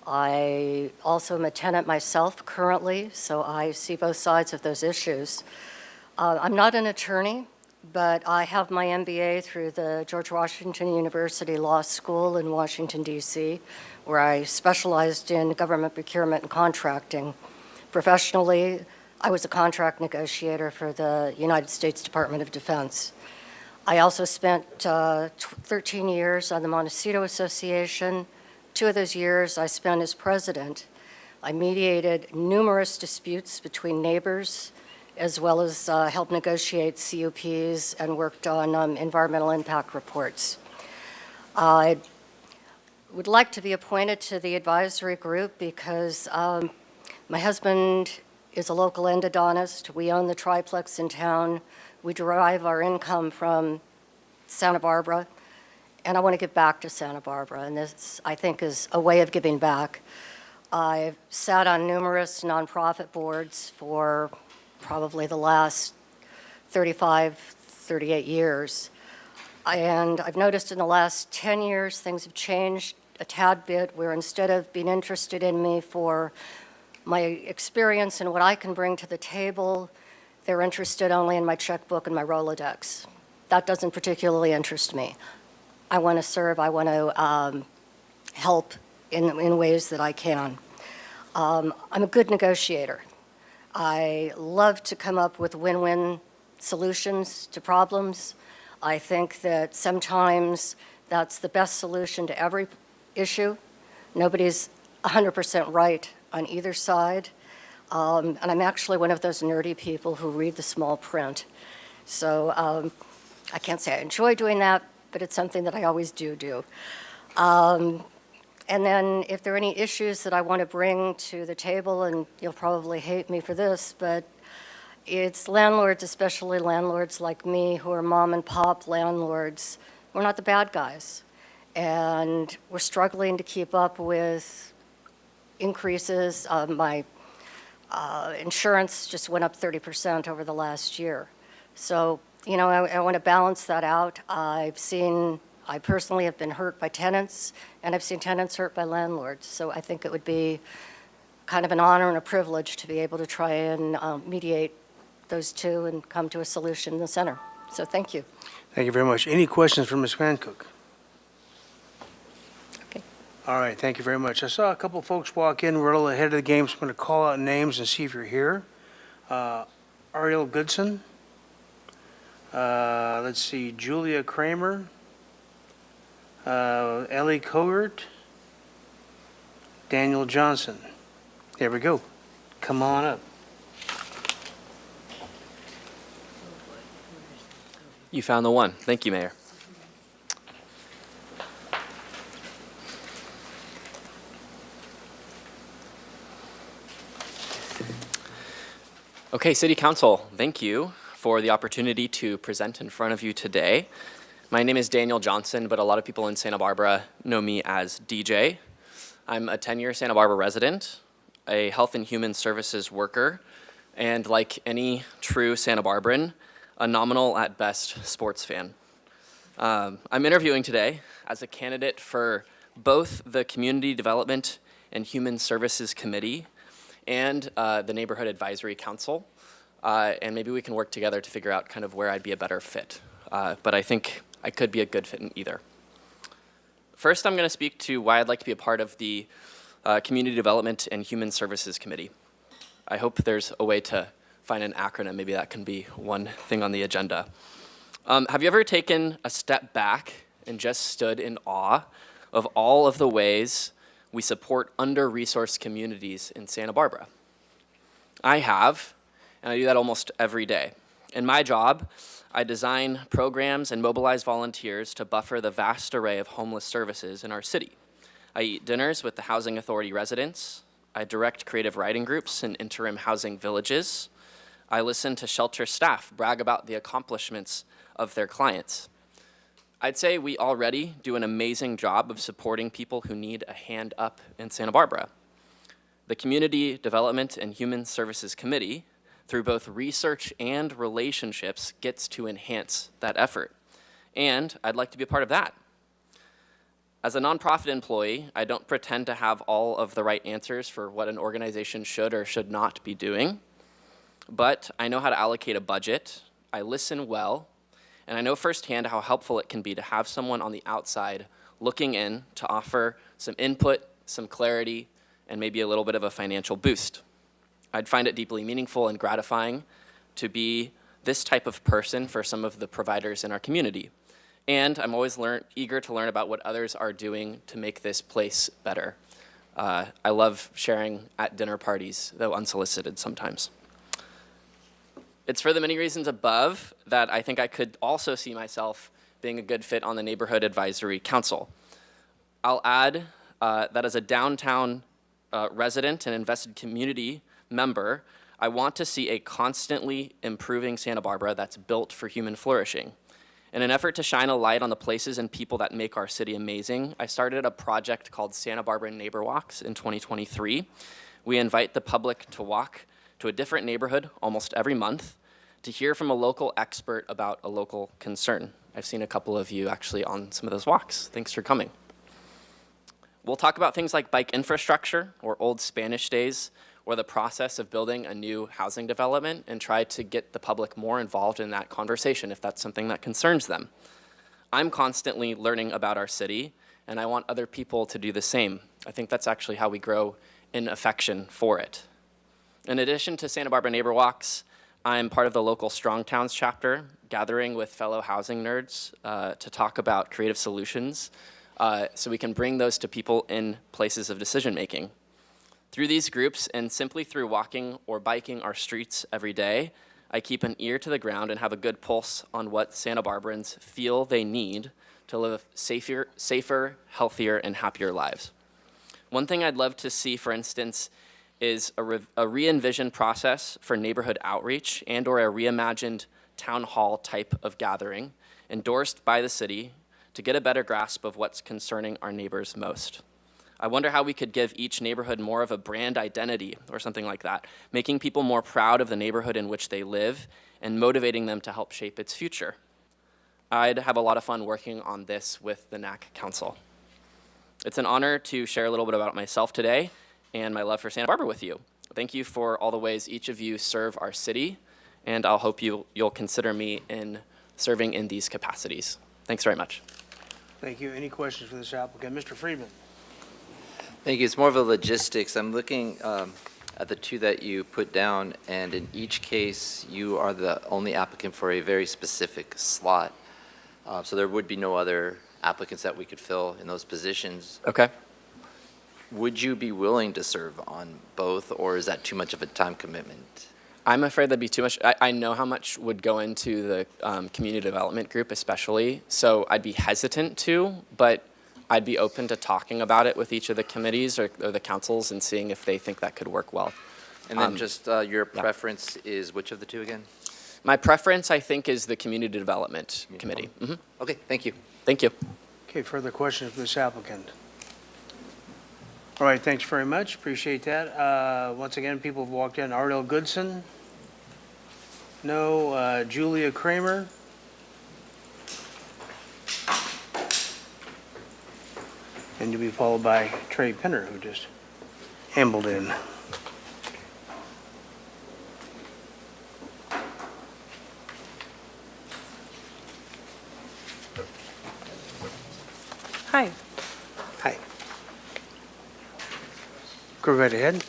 I also am a tenant myself currently, so I see both sides of those issues. I'm not an attorney, but I have my MBA through the George Washington University Law School in Washington, D.C., where I specialized in government procurement and contracting. Professionally, I was a contract negotiator for the United States Department of Defense. I also spent 13 years on the Montecito Association. 2 of those years I spent as president. I mediated numerous disputes between neighbors, as well as helped negotiate CUPs and worked on environmental impact reports. I would like to be appointed to the advisory group because my husband is a local endodontist. We own the triplex in town. We derive our income from Santa Barbara, and I want to give back to Santa Barbara, and this, I think, is a way of giving back. I've sat on numerous nonprofit boards for probably the last 35, 38 years. And I've noticed in the last 10 years, things have changed a tad bit, where instead of being interested in me for my experience and what I can bring to the table, they're interested only in my checkbook and my Rolodex. That doesn't particularly interest me. I want to serve, I want to help in ways that I can. I'm a good negotiator. I love to come up with win-win solutions to problems. I think that sometimes that's the best solution to every issue. Nobody's 100% right on either side. And I'm actually one of those nerdy people who read the small print. So I can't say I enjoy doing that, but it's something that I always do. And then if there are any issues that I want to bring to the table, and you'll probably hate me for this, but it's landlords, especially landlords like me, who are mom and pop landlords. We're not the bad guys. And we're struggling to keep up with increases. My insurance just went up 30% over the last year. So, you know, I want to balance that out. I personally have been hurt by tenants, and I've seen tenants hurt by landlords. So I think it would be kind of an honor and a privilege to be able to try and mediate those two and come to a solution in the center. So thank you. Thank you very much. Any questions for Ms. Pancook? Okay. All right, thank you very much. I saw a couple folks walk in. We're a little ahead of the game, so I'm going to call out names and see if you're here. Ariel Goodson. Let's see, Julia Kramer. Ellie Cogert, Daniel Johnson. There we go. Come on up. You found the one. Thank you, Mayor. Okay, City Council, thank you for the opportunity to present in front of you today. My name is Daniel Johnson, but a lot of people in Santa Barbara know me as DJ. I'm a 10-year Santa Barbara resident, a health and human services worker, and like any true Santa Barbaran, a nominal at best sports fan. I'm interviewing today as a candidate for both the Community Development and Human Services Committee and the Neighborhood Advisory Council. And maybe we can work together to figure out kind of where I'd be a better fit. But I think I could be a good fit in either. First, I'm going to speak to why I'd like to be a part of the Community Development and Human Services Committee. I hope there's a way to find an acronym. Maybe that can be one thing on the agenda. Have you ever taken a step back and just stood in awe of all of the ways we support under-resourced communities in Santa Barbara? I have, and I do that almost every day. In my job, I design programs and mobilize volunteers to buffer the vast array of homeless services in our city. I eat dinners with the Housing Authority residents. I direct creative writing groups in interim housing villages. I listen to shelter staff brag about the accomplishments of their clients. I'd say we already do an amazing job of supporting people who need a hand up in Santa Barbara. The Community Development and Human Services Committee, through both research and relationships, gets to enhance that effort. And I'd like to be a part of that. As a nonprofit employee, I don't pretend to have all of the right answers for what an organization should or should not be doing, but I know how to allocate a budget, I listen well, and I know firsthand how helpful it can be to have someone on the outside looking in to offer some input, some clarity, and maybe a little bit of a financial boost. I'd find it deeply meaningful and gratifying to be this type of person for some of the providers in our community. And I'm always eager to learn about what others are doing to make this place better. I love sharing at dinner parties, though unsolicited sometimes. It's for the many reasons above that I think I could also see myself being a good fit on the Neighborhood Advisory Council. I'll add that as a downtown resident and invested community member, I want to see a constantly improving Santa Barbara that's built for human flourishing. In an effort to shine a light on the places and people that make our city amazing, I started a project called Santa Barbara Neighbor Walks in 2023. We invite the public to walk to a different neighborhood almost every month to hear from a local expert about a local concern. I've seen a couple of you actually on some of those walks. Thanks for coming. We'll talk about things like bike infrastructure or old Spanish days, or the process of building a new housing development, and try to get the public more involved in that conversation if that's something that concerns them. I'm constantly learning about our city, and I want other people to do the same. I think that's actually how we grow in affection for it. In addition to Santa Barbara Neighbor Walks, I'm part of the local Strong Towns chapter, gathering with fellow housing nerds to talk about creative solutions so we can bring those to people in places of decision making. Through these groups, and simply through walking or biking our streets every day, I keep an ear to the ground and have a good pulse on what Santa Barbarans feel they need to live safer, healthier, and happier lives. One thing I'd love to see, for instance, is a re-envisioned process for neighborhood outreach and or a reimagined town hall type of gathering endorsed by the city to get a better grasp of what's concerning our neighbors most. I wonder how we could give each neighborhood more of a brand identity or something like that, making people more proud of the neighborhood in which they live and motivating them to help shape its future. I'd have a lot of fun working on this with the NAC Council. It's an honor to share a little bit about myself today and my love for Santa Barbara with you. Thank you for all the ways each of you serve our city, and I'll hope you'll consider me in serving in these capacities. Thanks very much. Thank you. Any questions for this applicant? Mr. Friedman. Thank you. It's more of a logistics. I'm looking at the two that you put down, and in each case, you are the only applicant for a very specific slot. So there would be no other applicants that we could fill in those positions. Okay. Would you be willing to serve on both, or is that too much of a time commitment? I'm afraid that'd be too much. I know how much would go into the community development group especially, so I'd be hesitant to, but I'd be open to talking about it with each of the committees or the councils and seeing if they think that could work well. And then just your preference is which of the two again? My preference, I think, is the Community Development Committee. Mm-hmm. Okay, thank you. Thank you. Okay, further questions for this applicant? All right, thanks very much. Appreciate that. Once again, people have walked in. Ardell Goodson? No. Julia Kramer? And you'll be followed by Trey Pinner, who just Hambledon. Hi. Hi. Go right ahead.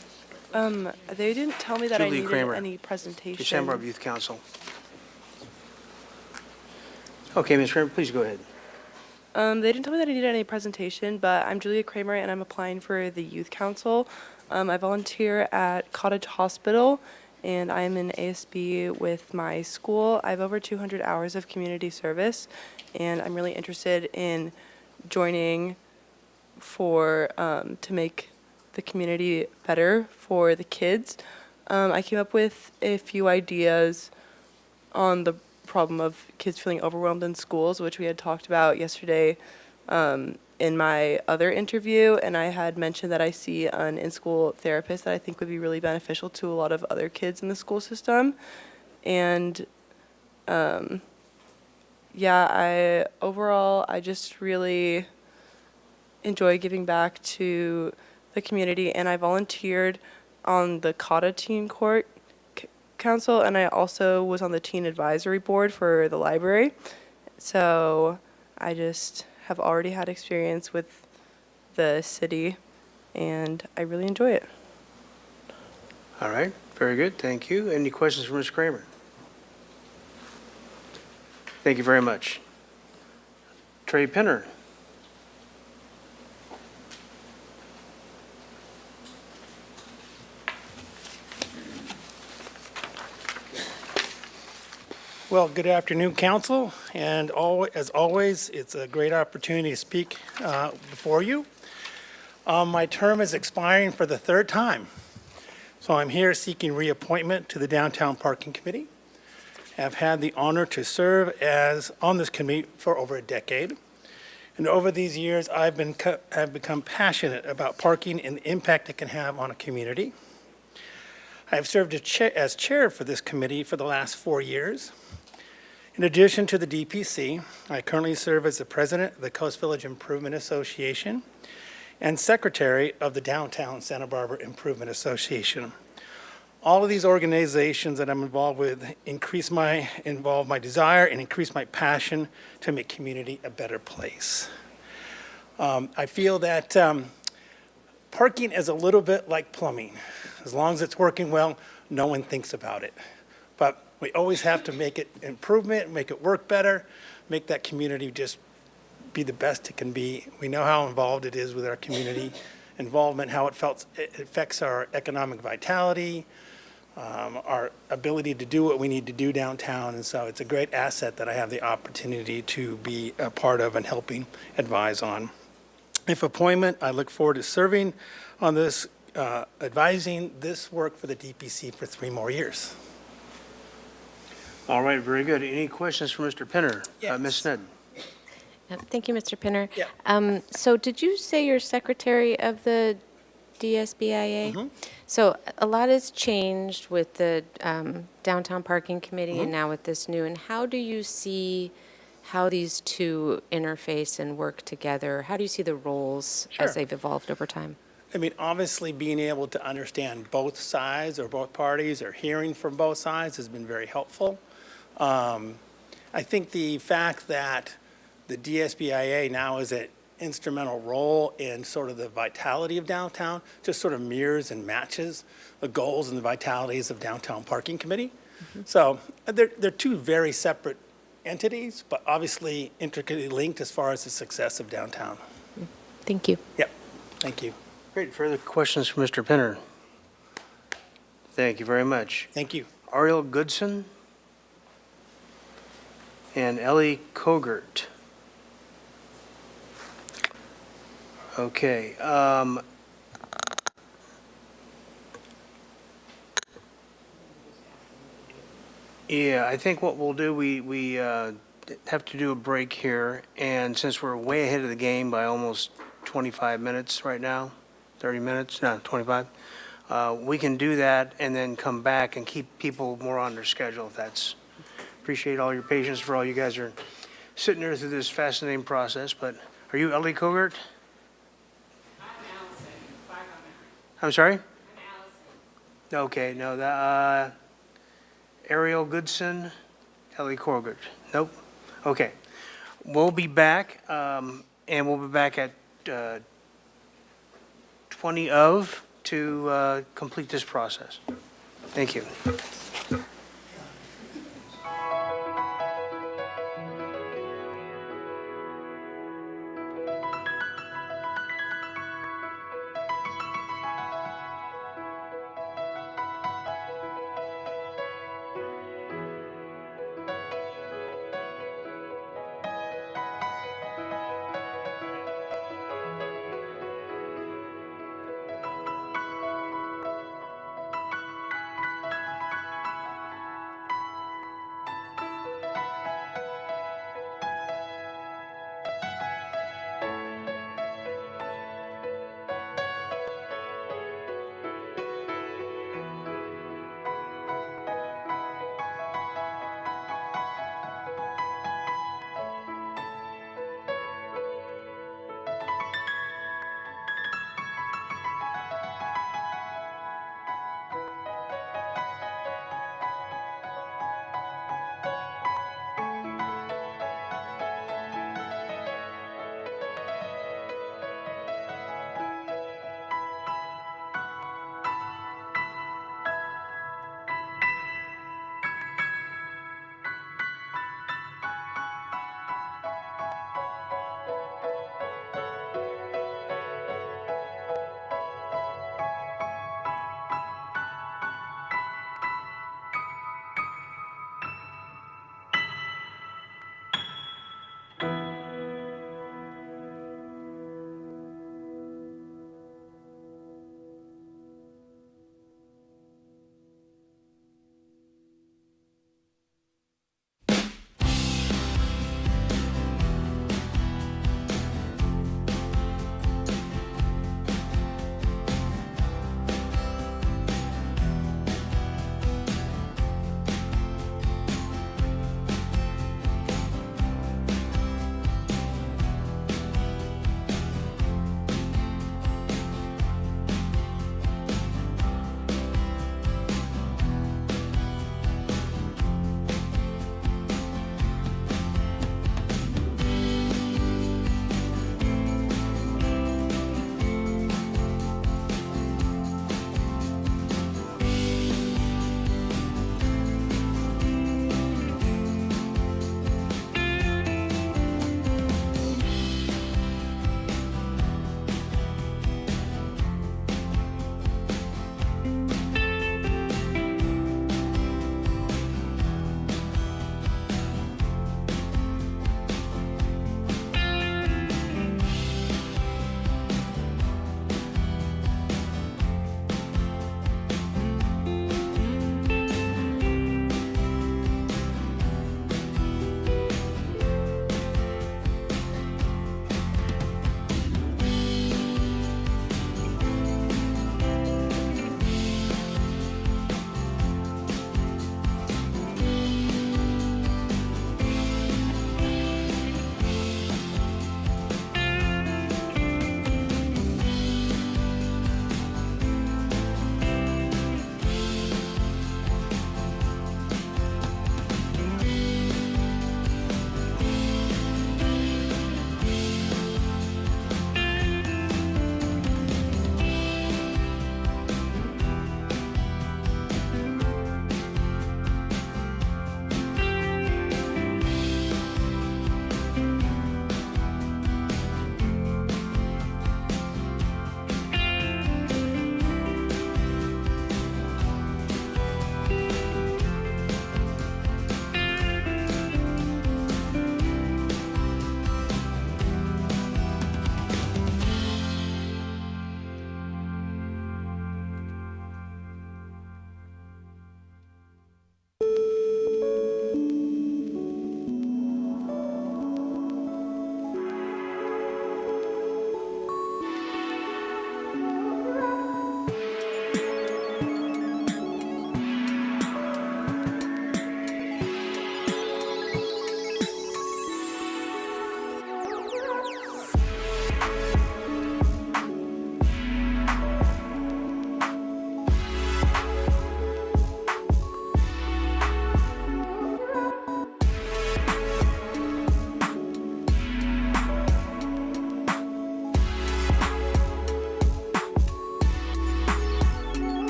They didn't tell me that I Julie needed Kramer, any presentation. Santa Barbara Youth Council. Okay, Ms. Kramer, please go ahead. They didn't tell me that I needed any presentation, but I'm Julia Kramer and I'm applying for the Youth Council. I volunteer at Cottage Hospital and I'm in ASB with my school. I have over 200 hours of community service and I'm really interested in joining to make the community better for the kids. I came up with a few ideas on the problem of kids feeling overwhelmed in schools, which we had talked about yesterday in my other interview, and I had mentioned that I see an in-school therapist that I think would be really beneficial to a lot of other kids in the school system. And I just really enjoy giving back to the community, and I volunteered on the CATA Teen Court Council, and I also was on the Teen Advisory Board for the library. So I just have already had experience with the city, and I really enjoy it. All right, very good, thank you. Any questions for Ms. Kramer? Thank you very much. Trey Pinner. Well, good afternoon, council, and as always, it's a great opportunity to speak before you. My term is expiring for the third time, so I'm here seeking reappointment to the Downtown Parking Committee. I've had the honor to serve on this committee for over a decade, and over these years, I've become passionate about parking and the impact it can have on a community. I've served as chair for this committee for the last 4 years. In addition to the DPC, I currently serve as the president of the Coast Village Improvement Association and secretary of the Downtown Santa Barbara Improvement Association. All of these organizations that I'm involved with involve my desire and increase my passion to make community a better place. I feel that parking is a little bit like plumbing. As long as it's working well, no one thinks about it. But we always have to make it improvement, make it work better, make that community just be the best it can be. We know how involved it is with our community involvement, how it affects our economic vitality, our ability to do what we need to do downtown. And so it's a great asset that I have the opportunity to be a part of and helping advise on. If appointment, I look forward to serving on this, advising this work for the DPC for 3 more years. All right, very good. Any questions for Mr. Pinner? Yes. Ms. Sneddon? Thank you, Mr. Pinner. Yeah. So did you say you're secretary of the DSBIA? Mhm. So a lot has changed with the Downtown Parking Committee and Mhm. now with this new. And how do you see how these two interface and work together? How do you see the roles Sure. as they've evolved over time? I mean, obviously, being able to understand both sides or both parties or hearing from both sides has been very helpful. I think the fact that the DSBIA now is an instrumental role in sort of the vitality of downtown just sort of mirrors and matches the goals and the vitalities of Downtown Parking Committee. So they're two very separate entities, but obviously intricately linked as far as the success of downtown. Thank you. Yep, thank you. Great. Further questions for Mr. Pinner? Thank you very much. Thank you. Ariel Goodson and Ellie Kogert. Okay. Yeah, I think what we'll do, we have to do a break here, and since we're way ahead of the game by almost 25 minutes right now, 30 minutes, no, 25, we can do that and then come back and keep people more on their schedule if that's, appreciate all your patience for all you guys are sitting there through this fascinating process, but are you Ellie Kogert? I'm sorry? Okay, no, Ariel Goodson, Ellie Corgard. Nope. Okay. We'll be back, and we'll be back at 20 of to complete this process. Thank you.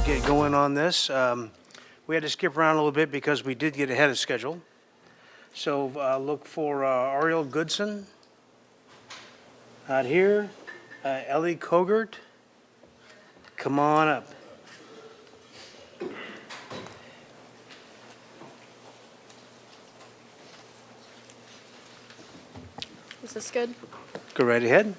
Get going on this. We had to skip around a little bit because we did get ahead of schedule. So look for Ariel Goodson out here. Ellie Kogert, come on up. Is this good? Go right ahead.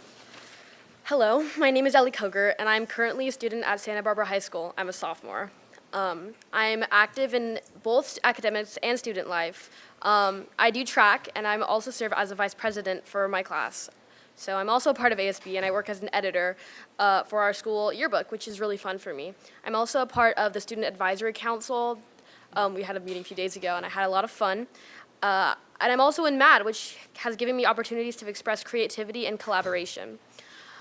Hello, my name is Ellie Koger, and I'm currently a student at Santa Barbara High School. I'm a sophomore. I'm active in both academics and student life. I do track, and I'm also serve as a vice president for my class. So I'm also a part of ASB, and I work as an editor for our school yearbook, which is really fun for me. I'm also a part of the Student Advisory Council. We had a meeting a few days ago, and I had a lot of fun. And I'm also in MAD, which has given me opportunities to express creativity and collaboration.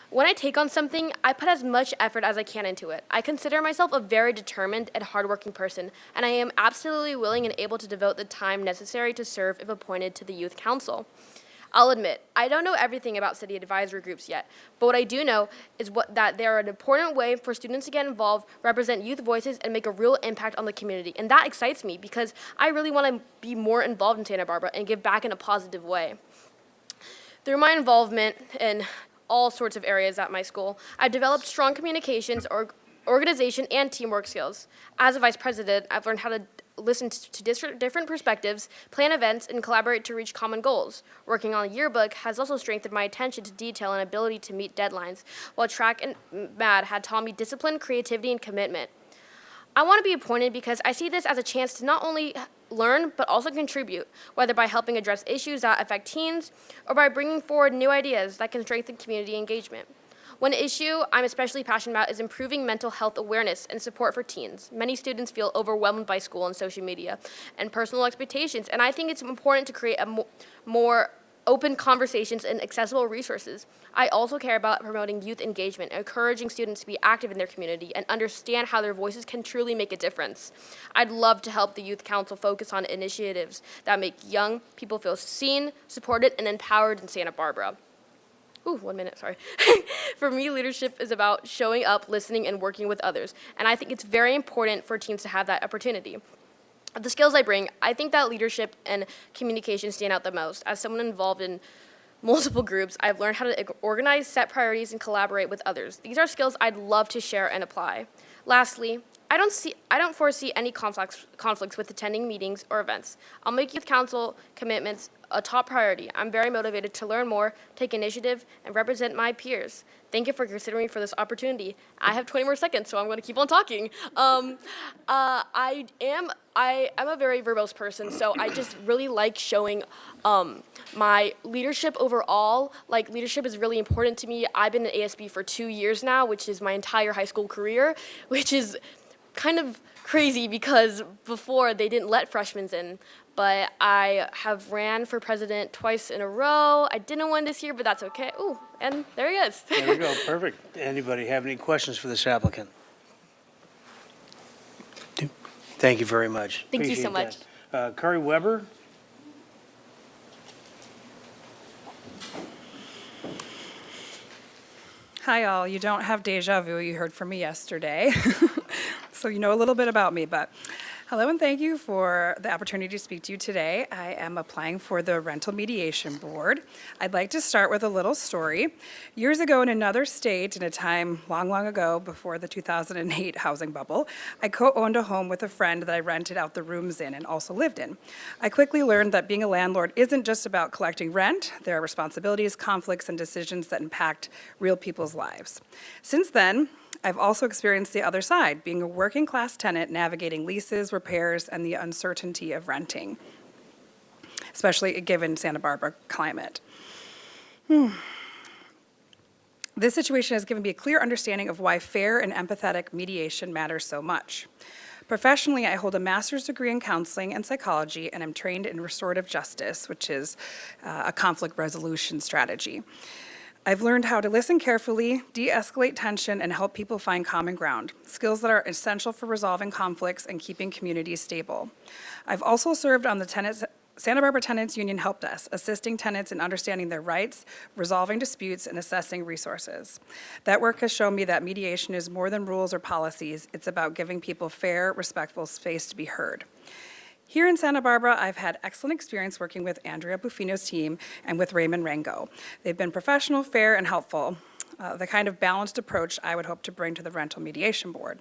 When I take on something, I put as much effort as I can into it. I consider myself a very determined and hardworking person, and I am absolutely willing and able to devote the time necessary to serve if appointed to the Youth Council. I'll admit, I don't know everything about city advisory groups yet, but what I do know is that they are an important way for students to get involved, represent youth voices, and make a real impact on the community. And that excites me because I really want to be more involved in Santa Barbara and give back in a positive way. Through my involvement in all sorts of areas at my school, I've developed strong communications, organization, and teamwork skills. As a vice president, I've learned how to listen to different perspectives, plan events, and collaborate to reach common goals. Working on a yearbook has also strengthened my attention to detail and ability to meet deadlines, while track and MAD had taught me discipline, creativity, and commitment. I want to be appointed because I see this as a chance to not only learn, but also contribute, whether by helping address issues that affect teens or by bringing forward new ideas that can strengthen community engagement. One issue I'm especially passionate about is improving mental health awareness and support for teens. Many students feel overwhelmed by school and social media and personal expectations, and I think it's important to create a more open conversations and accessible resources. I also care about promoting youth engagement, encouraging students to be active in their community and understand how their voices can truly make a difference. I'd love to help the Youth Council focus on initiatives that make young people feel seen, supported, and empowered in Santa Barbara. Ooh, 1 minute, sorry. For me, leadership is about showing up, listening, and working with others. And I think it's very important for teens to have that opportunity. Of the skills I bring, I think that leadership and communication stand out the most. As someone involved in multiple groups, I've learned how to organize, set priorities, and collaborate with others. These are skills I'd love to share and apply. Lastly, I don't foresee any conflicts with attending meetings or events. I'll make Youth Council commitments a top priority. I'm very motivated to learn more, take initiative, and represent my peers. Thank you for considering me for this opportunity. I have 20 more seconds, so I'm going to keep on talking. I'm a very verbose person, so I just really like showing my leadership overall. Like, leadership is really important to me. I've been in ASB for 2 years now, which is my entire high school career, which is kind of crazy because before they didn't let freshmen in. But I have ran for president twice in a row. I didn't win this year, but that's okay. Ooh, and there he is. There we go, perfect. Anybody have any questions for this applicant? Thank you very much. Thank you so much. That. Curry Weber? Hi, all. You don't have deja vu. You heard from me yesterday. So you know a little bit about me, but hello and thank you for the opportunity to speak to you today. I am applying for the Rental Mediation Board. I'd like to start with a little story. Years ago in another state, in a time long, long ago before the 2008 housing bubble, I co-owned a home with a friend that I rented out the rooms in and also lived in. I quickly learned that being a landlord isn't just about collecting rent. There are responsibilities, conflicts, and decisions that impact real people's lives. Since then, I've also experienced the other side, being a working class tenant navigating leases, repairs, and the uncertainty of renting, especially given Santa Barbara climate. This situation has given me a clear understanding of why fair and empathetic mediation matters so much. Professionally, I hold a master's degree in counseling and psychology, and I'm trained in restorative justice, which is a conflict resolution strategy. I've learned how to listen carefully, de-escalate tension, and help people find common ground, skills that are essential for resolving conflicts and keeping communities stable. I've also served on the Santa Barbara Tenants Union Help Desk, assisting tenants in understanding their rights, resolving disputes, and assessing resources. That work has shown me that mediation is more than rules or policies. It's about giving people fair, respectful space to be heard. Here in Santa Barbara, I've had excellent experience working with Andrea Buffino's team and with Raymond Rango. They've been professional, fair, and helpful, the kind of balanced approach I would hope to bring to the Rental Mediation Board.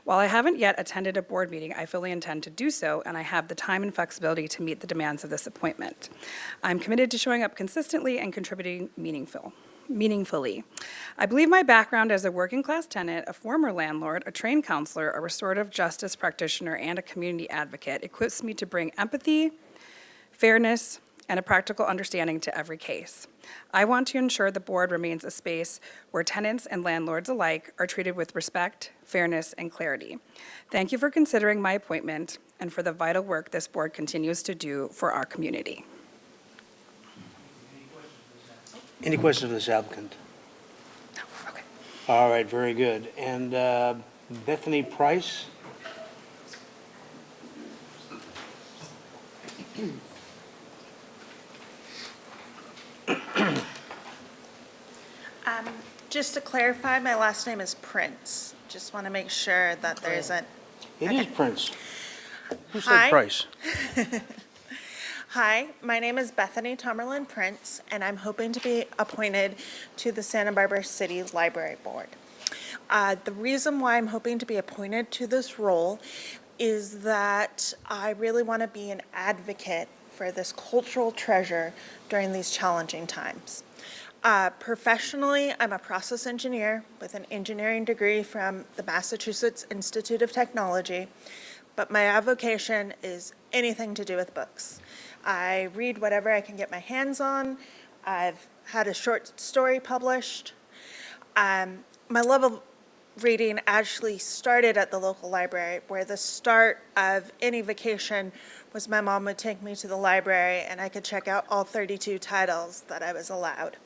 While I haven't yet attended a board meeting, I fully intend to do so, and I have the time and flexibility to meet the demands of this appointment. I'm committed to showing up consistently and contributing meaningfully. I believe my background as a working class tenant, a former landlord, a trained counselor, a restorative justice practitioner, and a community advocate equips me to bring empathy, fairness, and a practical understanding to every case. I want to ensure the board remains a space where tenants and landlords alike are treated with respect, fairness, and clarity. Thank you for considering my appointment and for the vital work this board continues to do for our community. Any questions for this applicant? All right, very good. And Bethany Price? Just to clarify, my last name is Prince. Just want to make sure that there isn't. It is Prince. Who Hi. said Price? Hi, my name is Bethany Tomerlin Prince, and I'm hoping to be appointed to the Santa Barbara City Library Board. The reason why I'm hoping to be appointed to this role is that I really want to be an advocate for this cultural treasure during these challenging times. Professionally, I'm a process engineer with an engineering degree from the Massachusetts Institute of Technology, but my avocation is anything to do with books. I read whatever I can get my hands on. I've had a short story published. My love of reading actually started at the local library, where the start of any vacation was my mom would take me to the library and I could check out all 32 titles that I was allowed.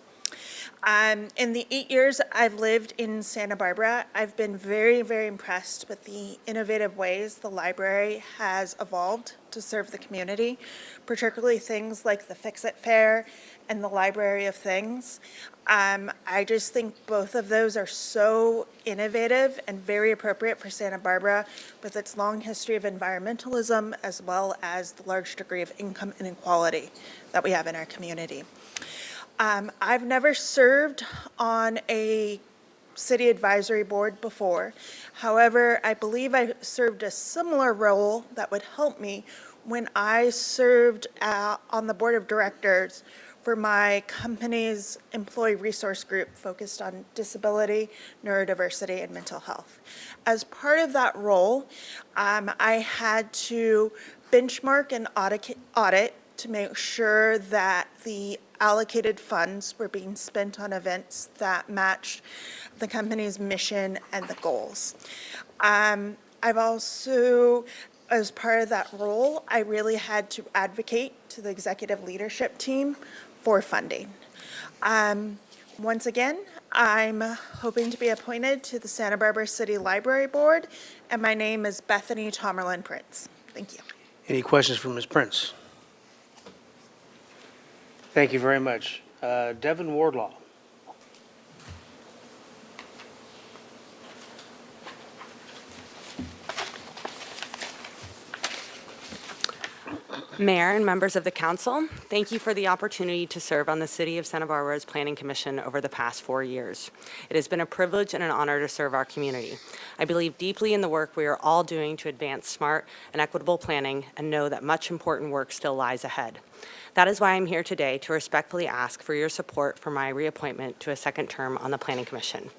In the 8 years I've lived in Santa Barbara, I've been very, very impressed with the innovative ways the library has evolved to serve the community, particularly things like the Fix-It Fair and the Library of Things. I just think both of those are so innovative and very appropriate for Santa Barbara with its long history of environmentalism as well as the large degree of income inequality that we have in our community. I've never served on a city advisory board before. However, I believe I served a similar role that would help me when I served on the board of directors for my company's employee resource group focused on disability, neurodiversity, and mental health. As part of that role, I had to benchmark and audit to make sure that the allocated funds were being spent on events that matched the company's mission and the goals. I've also, as part of that role, I really had to advocate to the executive leadership team for funding. Once again, I'm hoping to be appointed to the Santa Barbara City Library Board, and my name is Bethany Tomerlin Prince. Thank you. Any questions for Ms. Prince? Thank you very much. Devin Wardlaw. Mayor and members of the council, thank you for the opportunity to serve on the City of Santa Barbara's Planning Commission over the past 4 years. It has been a privilege and an honor to serve our community. I believe deeply in the work we are all doing to advance smart and equitable planning and know that much important work still lies ahead. That is why I'm here today to respectfully ask for your support for my reappointment to a second term on the Planning Commission.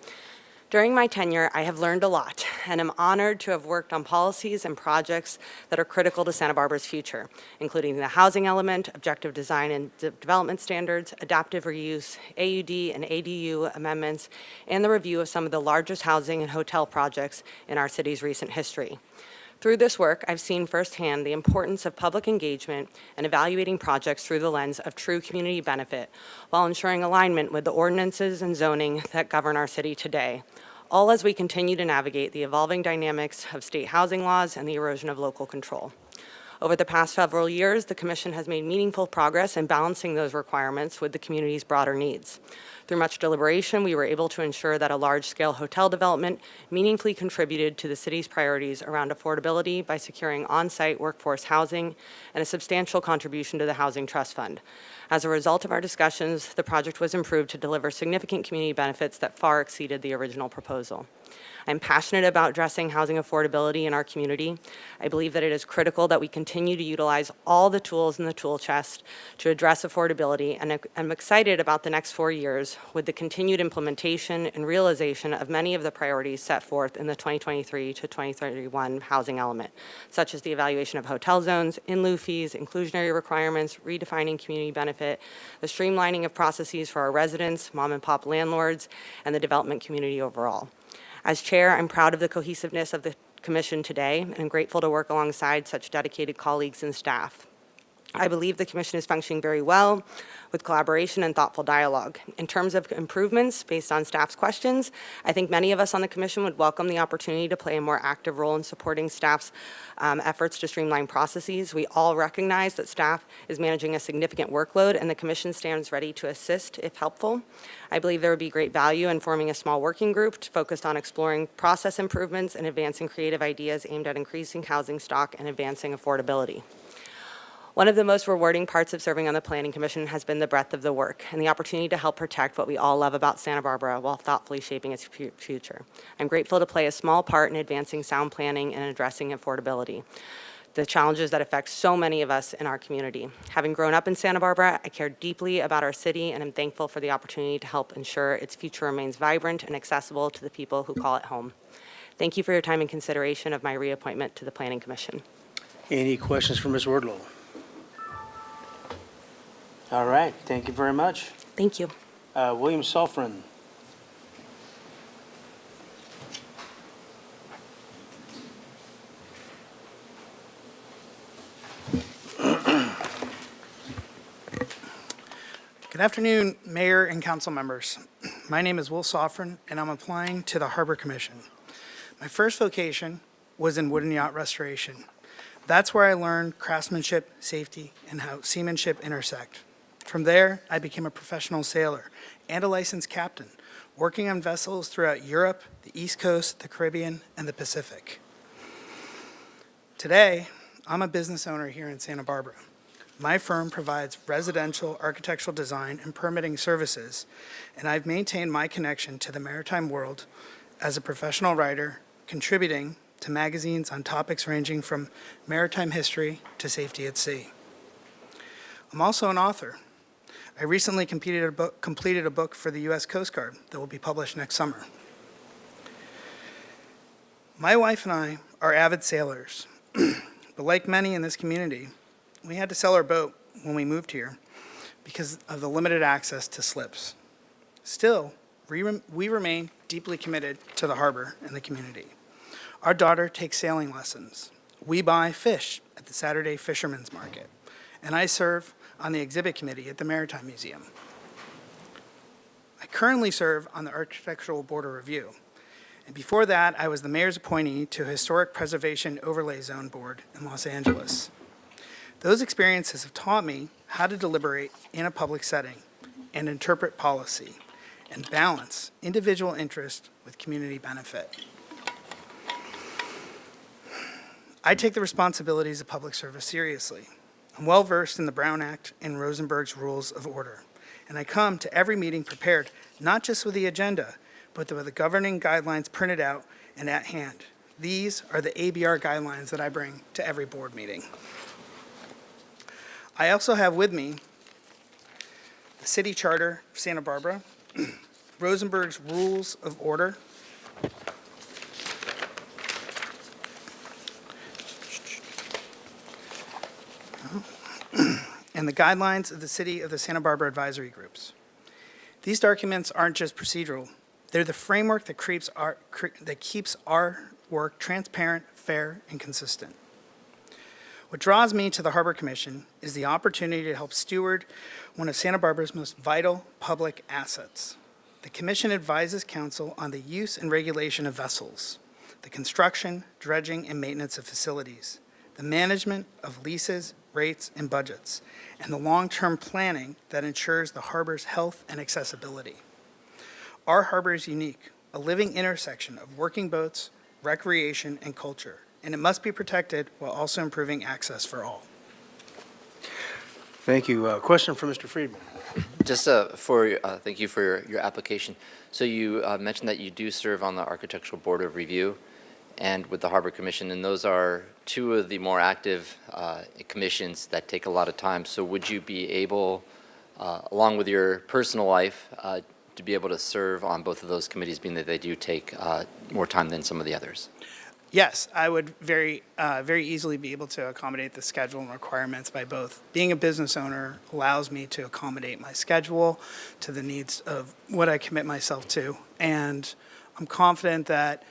During my tenure, I have learned a lot, and am honored to have worked on policies and projects that are critical to Santa Barbara's future, including the housing element, objective design and development standards, adaptive reuse, AUD and ADU amendments, and the review of some of the largest housing and hotel projects in our city's recent history. Through this work, I've seen firsthand the importance of public engagement and evaluating projects through the lens of true community benefit, while ensuring alignment with the ordinances and zoning that govern our city today, all as we continue to navigate the evolving dynamics of state housing laws and the erosion of local control. Over the past several years, the Commission has made meaningful progress in balancing those requirements with the community's broader needs. Through much deliberation, we were able to ensure that a large-scale hotel development meaningfully contributed to the city's priorities around affordability by securing on-site workforce housing and a substantial contribution to the Housing Trust Fund. As a result of our discussions, the project was improved to deliver significant community benefits that far exceeded the original proposal. I'm passionate about addressing housing affordability in our community. I believe that it is critical that we continue to utilize all the tools in the tool chest to address affordability, and I'm excited about the next 4 years with the continued implementation and realization of many of the priorities set forth in the 2023 to 2031 housing element, such as the evaluation of hotel zones, in-lieu fees, inclusionary requirements, redefining community benefit, the streamlining of processes for our residents, mom-and-pop landlords, and the development community overall. As chair, I'm proud of the cohesiveness of the Commission today, and I'm grateful to work alongside such dedicated colleagues and staff. I believe the commission is functioning very well with collaboration and thoughtful dialogue. In terms of improvements based on staff's questions, I think many of us on the commission would welcome the opportunity to play a more active role in supporting staff's efforts to streamline processes. We all recognize that staff is managing a significant workload, and the commission stands ready to assist if helpful. I believe there would be great value in forming a small working group focused on exploring process improvements and advancing creative ideas aimed at increasing housing stock and advancing affordability. One of the most rewarding parts of serving on the Planning Commission has been the breadth of the work and the opportunity to help protect what we all love about Santa Barbara while thoughtfully shaping its future. I'm grateful to play a small part in advancing sound planning and addressing affordability, the challenges that affect so many of us in our community. Having grown up in Santa Barbara, I care deeply about our city, and I'm thankful for the opportunity to help ensure its future remains vibrant and accessible to the people who call it home. Thank you for your time and consideration of my reappointment to the Planning Commission. Any questions for Ms. Wardlow? All right, thank you very much. Thank you. William Sulfrin. Good afternoon, Mayor and Council members. My name is Will Soffren, and I'm applying to the Harbor Commission. My first vocation was in wooden yacht restoration. That's where I learned craftsmanship, safety, and how seamanship intersect. From there, I became a professional sailor and a licensed captain, working on vessels throughout Europe, the East Coast, the Caribbean, and the Pacific. Today, I'm a business owner here in Santa Barbara. My firm provides residential architectural design and permitting services, and I've maintained my connection to the maritime world as a professional writer, contributing to magazines on topics ranging from maritime history to safety at sea. I'm also an author. I recently completed a book for the U.S. Coast Guard that will be published next summer. My wife and I are avid sailors, but like many in this community, we had to sell our boat when we moved here because of the limited access to slips. Still, we remain deeply committed to the harbor and the community. Our daughter takes sailing lessons. We buy fish at the Saturday Fisherman's Market, and I serve on the exhibit committee at the Maritime Museum. I currently serve on the Architectural Board of Review, and before that, I was the mayor's appointee to Historic Preservation Overlay Zone Board in Los Angeles. Those experiences have taught me how to deliberate in a public setting and interpret policy and balance individual interest with community benefit. I take the responsibilities of public service seriously. I'm well-versed in the Brown Act and Rosenberg's Rules of Order, and I come to every meeting prepared not just with the agenda, but with the governing guidelines printed out and at hand. These are the ABR guidelines that I bring to every board meeting. I also have with me the City Charter of Santa Barbara, Rosenberg's Rules of Order, and the guidelines of the City of the Santa Barbara Advisory Groups. These documents aren't just procedural. They're the framework that keeps our work transparent, fair, and consistent. What draws me to the Harbor Commission is the opportunity to help steward one of Santa Barbara's most vital public assets. The Commission advises Council on the use and regulation of vessels, the construction, dredging, and maintenance of facilities, the management of leases, rates, and budgets, and the long-term planning that ensures the harbor's health and accessibility. Our harbor is unique, a living intersection of working boats, recreation, and culture, and it must be protected while also improving access for all. Thank you. Question for Mr. Friedman. Just thank you for your application. So you mentioned that you do serve on the Architectural Board of Review and with the Harbor Commission, and those are two of the more active commissions that take a lot of time. So would you be able, along with your personal life, to be able to serve on both of those committees, being that they do take more time than some of the others? Yes, I would very easily be able to accommodate the schedule and requirements by both. Being a business owner allows me to accommodate my schedule to the needs of what I commit myself to. And I'm confident that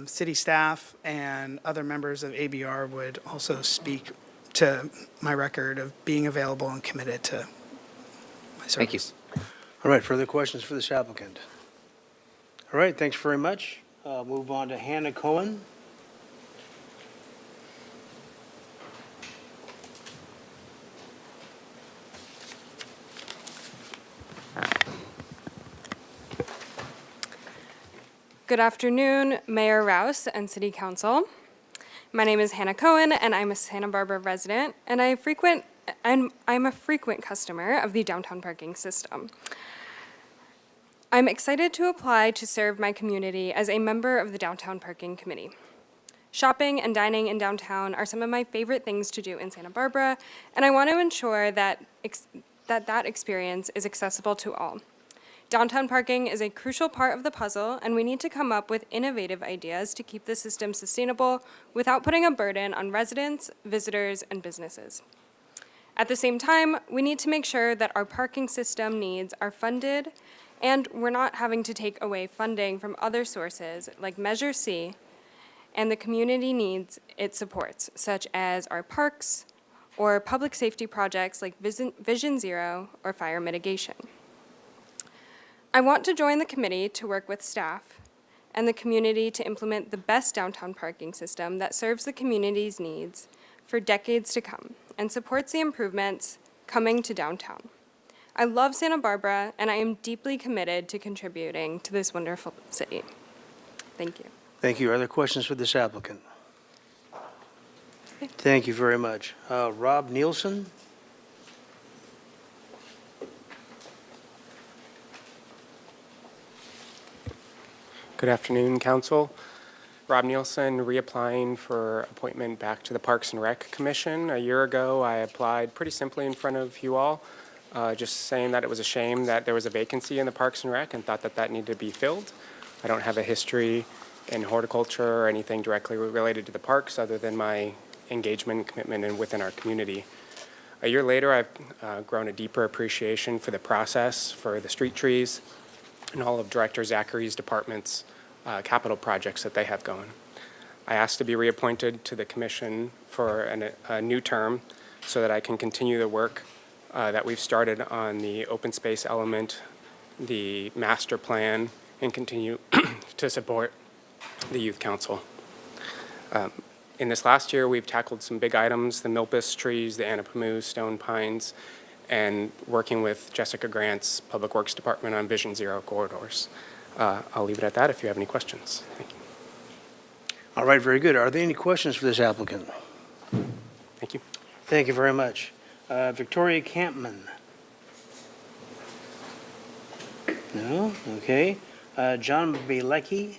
city staff and other members of ABR would also speak to my record of being available and committed to my service. Thank you. All right, further questions for this applicant? All right, thanks very much. Move on to Hannah Cohen. Good afternoon, Mayor Rouse and City Council. My name is Hannah Cohen, and I'm a Santa Barbara resident, and I'm a frequent customer of the downtown parking system. I'm excited to apply to serve my community as a member of the Downtown Parking Committee. Shopping and dining in downtown are some of my favorite things to do in Santa Barbara, and I want to ensure that that experience is accessible to all. Downtown parking is a crucial part of the puzzle, and we need to come up with innovative ideas to keep the system sustainable without putting a burden on residents, visitors, and businesses. At the same time, we need to make sure that our parking system needs are funded, and we're not having to take away funding from other sources like Measure C and the community needs it supports, such as our parks or public safety projects like Vision Zero or fire mitigation. I want to join the committee to work with staff and the community to implement the best downtown parking system that serves the community's needs for decades to come and supports the improvements coming to downtown. I love Santa Barbara, and I am deeply committed to contributing to this wonderful city. Thank you. Thank you. Are there questions for this applicant? Thank you very much. Rob Nielsen? Good afternoon, Council. Rob Nielsen, reapplying for appointment back to the Parks and Rec Commission. A year ago, I applied pretty simply in front of you all, just saying that it was a shame that there was a vacancy in the Parks and Rec and thought that that needed to be filled. I don't have a history in horticulture or anything directly related to the parks other than my engagement and commitment within our community. A year later, I've grown a deeper appreciation for the process, for the street trees, and all of Director Zachary's department's capital projects that they have going. I asked to be reappointed to the commission for a new term so that I can continue the work that we've started on the open space element, the master plan, and continue to support the youth council. In this last year, we've tackled some big items, the milpas trees, the anapamu, stone pines, and working with Jessica Grant's Public Works Department on Vision Zero corridors. I'll leave it at that if you have any questions. Thank you. All right, very good. Are there any questions for this applicant? Thank you. Thank you very much. Victoria Campman? No? Okay. John Bielecki?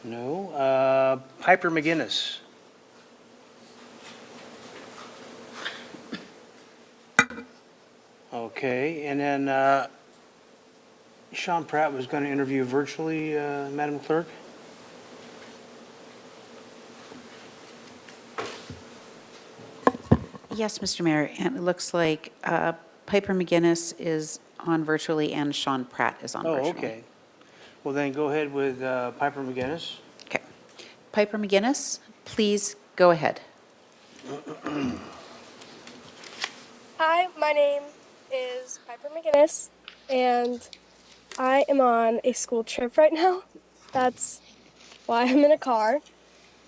No. Piper McGinnis? Okay, and then Sean Pratt was going to interview virtually, Madam Clerk? Yes, Mr. Mayor, and it looks like Piper McGinnis is on virtually and Sean Pratt is on virtually. Oh, okay. Well, then go ahead with Piper McGinnis. Okay. Piper McGinnis, please go ahead. Hi, my name is Piper McGinnis, and I am on a school trip right now. That's why I'm in a car.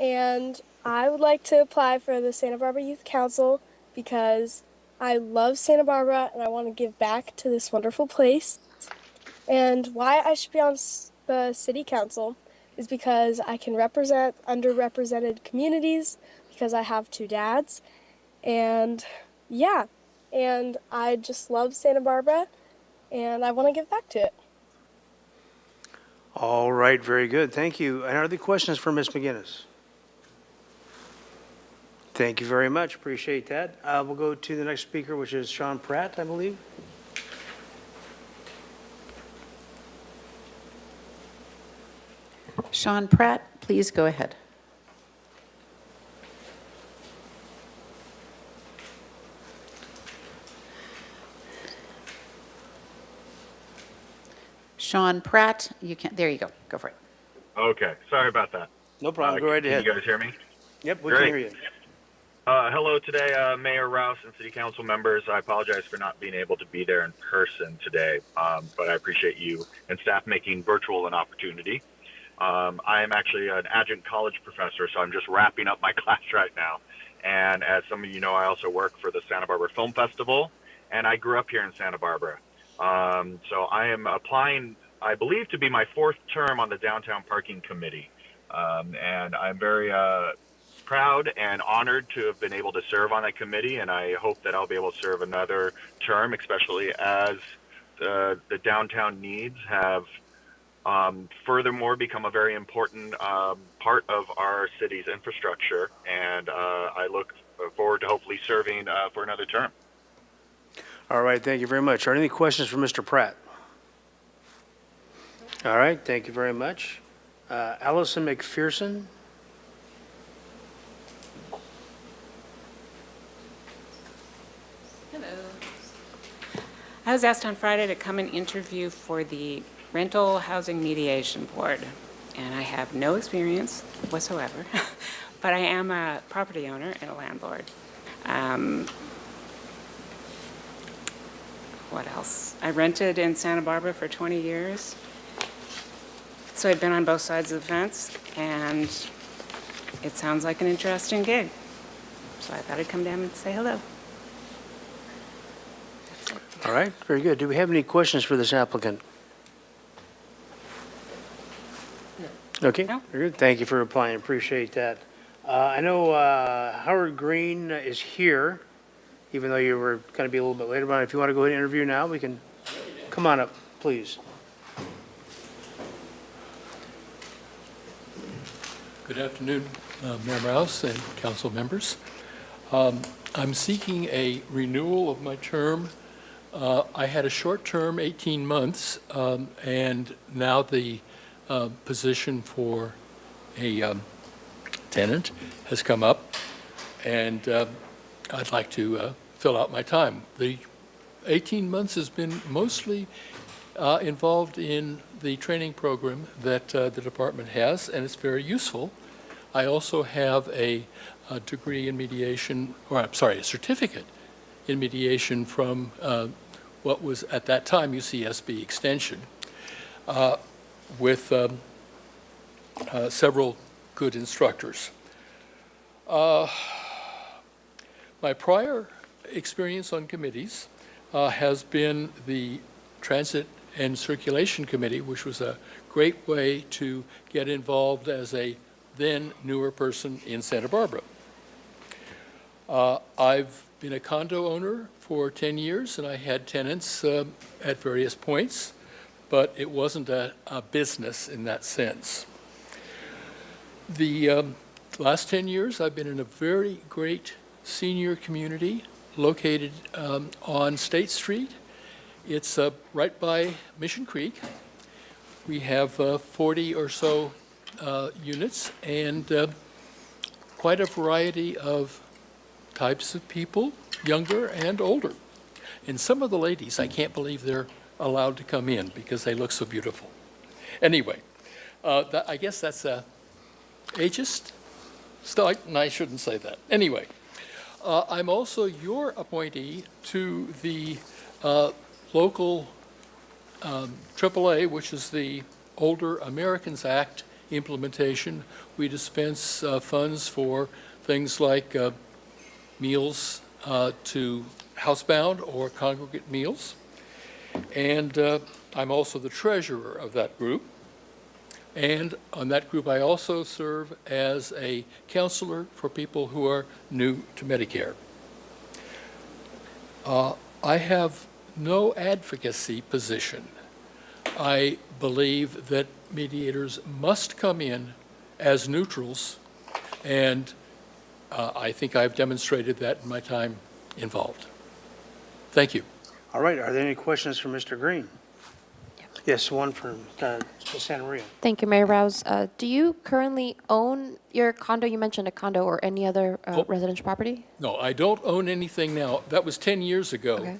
And I would like to apply for the Santa Barbara Youth Council because I love Santa Barbara and I want to give back to this wonderful place. And why I should be on the City Council is because I can represent underrepresented communities because I have two dads. And yeah. And I just love Santa Barbara, and I want to give back to it. All right, very good. Thank you. And are there questions for Ms. McGinnis? Thank you very much. Appreciate that. We'll go to the next speaker, which is Sean Pratt, I believe. Sean Pratt, please go ahead. Sean Pratt, you can, there you go. Go for it. Okay, sorry about that. No problem. Go right ahead. Can you guys hear me? Yep, we Great. can hear you. Hello today, Mayor Rouse and City Council members. I apologize for not being able to be there in person today, but I appreciate you and staff making virtual an opportunity. I am actually an adjunct college professor, so I'm just wrapping up my class right now. And as some of you know, I also work for the Santa Barbara Film Festival, and I grew up here in Santa Barbara. So I am applying, I believe, to be my 4th term on the Downtown Parking Committee. And I'm very proud and honored to have been able to serve on that committee, and I hope that I'll be able to serve another term, especially as the downtown needs have furthermore become a very important part of our city's infrastructure, and I look forward to hopefully serving for another term. All right, thank you very much. Are there any questions for Mr. Pratt? All right, thank you very much. Allison McPherson? Hello. I was asked on Friday to come and interview for the Rental Housing Mediation Board, and I have no experience whatsoever, but I am a property owner and a landlord. What else? I rented in Santa Barbara for 20 years, so I've been on both sides of the fence, and it sounds like an interesting gig. So I thought I'd come down and say hello. All right, very good. Do we have any questions for this applicant? Okay, very good. Thank you for replying. Appreciate that. I know Howard Green is here, even though you were going to be a little bit later. But if you want to go ahead and interview now, we can come on up, please. Good afternoon, Mayor Rouse and council members. I'm seeking a renewal of my term. I had a short term, 18 months, and now the position for a tenant has come up, and I'd like to fill out my time. The 18 months has been mostly involved in the training program that the department has, and it's very useful. I also have a degree in mediation, or I'm sorry, a certificate in mediation from what was at that time UCSB Extension, with several good instructors. My prior experience on committees has been the Transit and Circulation Committee, which was a great way to get involved as a then newer person in Santa Barbara. I've been a condo owner for 10 years, and I had tenants at various points, but it wasn't a business in that sense. The last 10 years, I've been in a very great senior community located on State Street. It's right by Mission Creek. We have 40 or so units and quite a variety of types of people, younger and older. And some of the ladies, I can't believe they're allowed to come in because they look so beautiful. Anyway, I guess that's ageist. Still, I shouldn't say that. Anyway, I'm also your appointee to the local AAA, which is the Older Americans Act implementation. We dispense funds for things like meals to housebound or congregate meals. And I'm also the treasurer of that group. And on that group, I also serve as a counselor for people who are new to Medicare. I have no advocacy position. I believe that mediators must come in as neutrals, and I think I've demonstrated that in my time involved. Thank you. All right, are there any questions for Mr. Green? Yes, one from Santa Maria. Thank you, Mayor Rouse. Do you currently own your condo? You mentioned a condo or any other residential property? No, I don't own anything now. That was 10 years ago. Okay.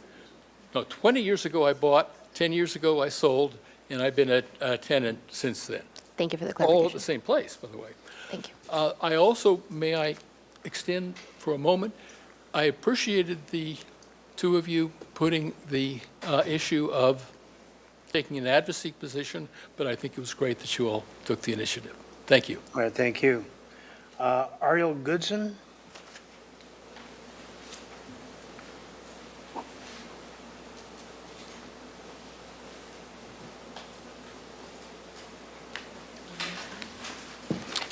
No, 20 years ago I bought, 10 years ago I sold, and I've been a tenant since then. Thank you for the All clarification. at the same place, by the way. Thank you. I also, may I extend for a moment, I appreciated the two of you putting the issue of taking an advocacy position, but I think it was great that you all took the initiative. Thank you. All right, thank you. Ariel Goodson?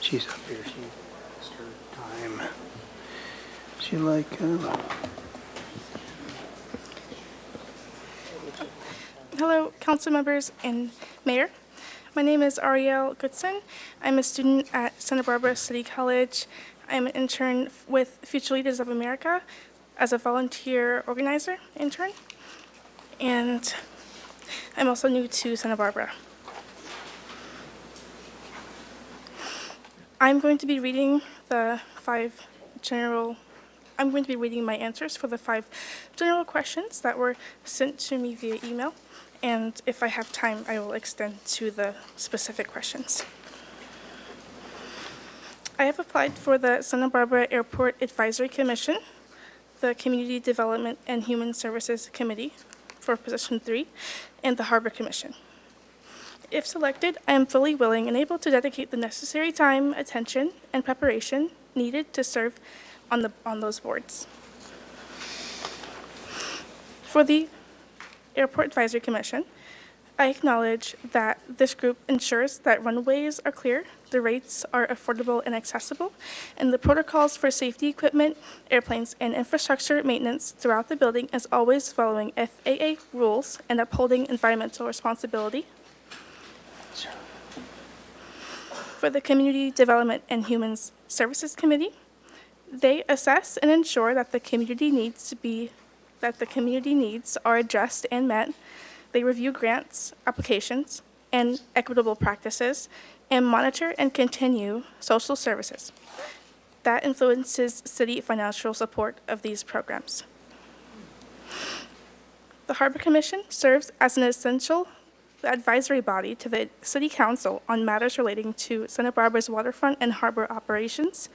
She's up here. She missed her time. She like, Hello, council members and mayor. My name is Ariel Goodson. I'm a student at Santa Barbara City College. I'm an intern with Future Leaders of America as a volunteer organizer intern. And I'm also new to Santa Barbara. I'm going to be reading my answers for the 5 general questions that were sent to me via email. And if I have time, I will extend to the specific questions. I have applied for the Santa Barbara Airport Advisory Commission, the Community Development and Human Services Committee for position 3, and the Harbor Commission. If selected, I am fully willing and able to dedicate the necessary time, attention, and preparation needed to serve on those boards. For the Airport Advisory Commission, I acknowledge that this group ensures that runways are clear, the rates are affordable and accessible, and the protocols for safety equipment, airplanes, and infrastructure maintenance throughout the building is always following FAA rules and upholding environmental responsibility. For the Community Development and Human Services Committee, they assess and ensure that the community needs are addressed and met. They review grants, applications, and equitable practices, and monitor and continue social services. That influences city financial support of these programs. The Harbor Commission serves as an essential advisory body to the City Council on matters relating to Santa Barbara's waterfront and harbor operations.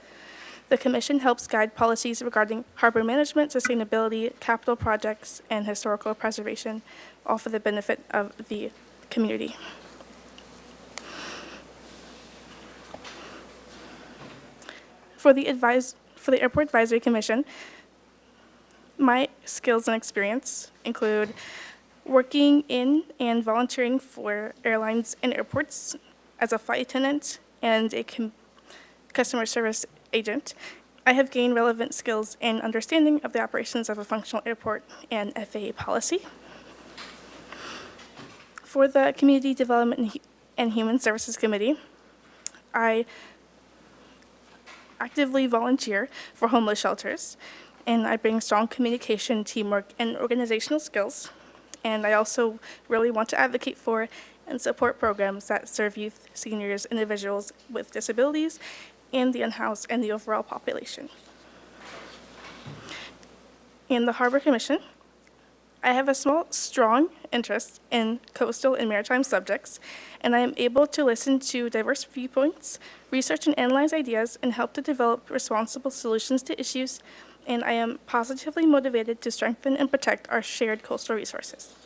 The Commission helps guide policies regarding harbor management, sustainability, capital projects, and historical preservation, all for the benefit of the community. For the Airport Advisory Commission, my skills and experience include working in and volunteering for airlines and airports as a flight attendant and a customer service agent. I have gained relevant skills and understanding of the operations of a functional airport and FAA policy. For the Community Development and Human Services Committee, I actively volunteer for homeless shelters, and I bring strong communication, teamwork, and organizational skills. And I also really want to advocate for and support programs that serve youth, seniors, individuals with disabilities, and the unhoused and the overall population. In the Harbor Commission, I have a strong interest in coastal and maritime subjects, and I am able to listen to diverse viewpoints, research and analyze ideas, and help to develop responsible solutions to issues, and I am positively motivated to strengthen and protect our shared coastal resources.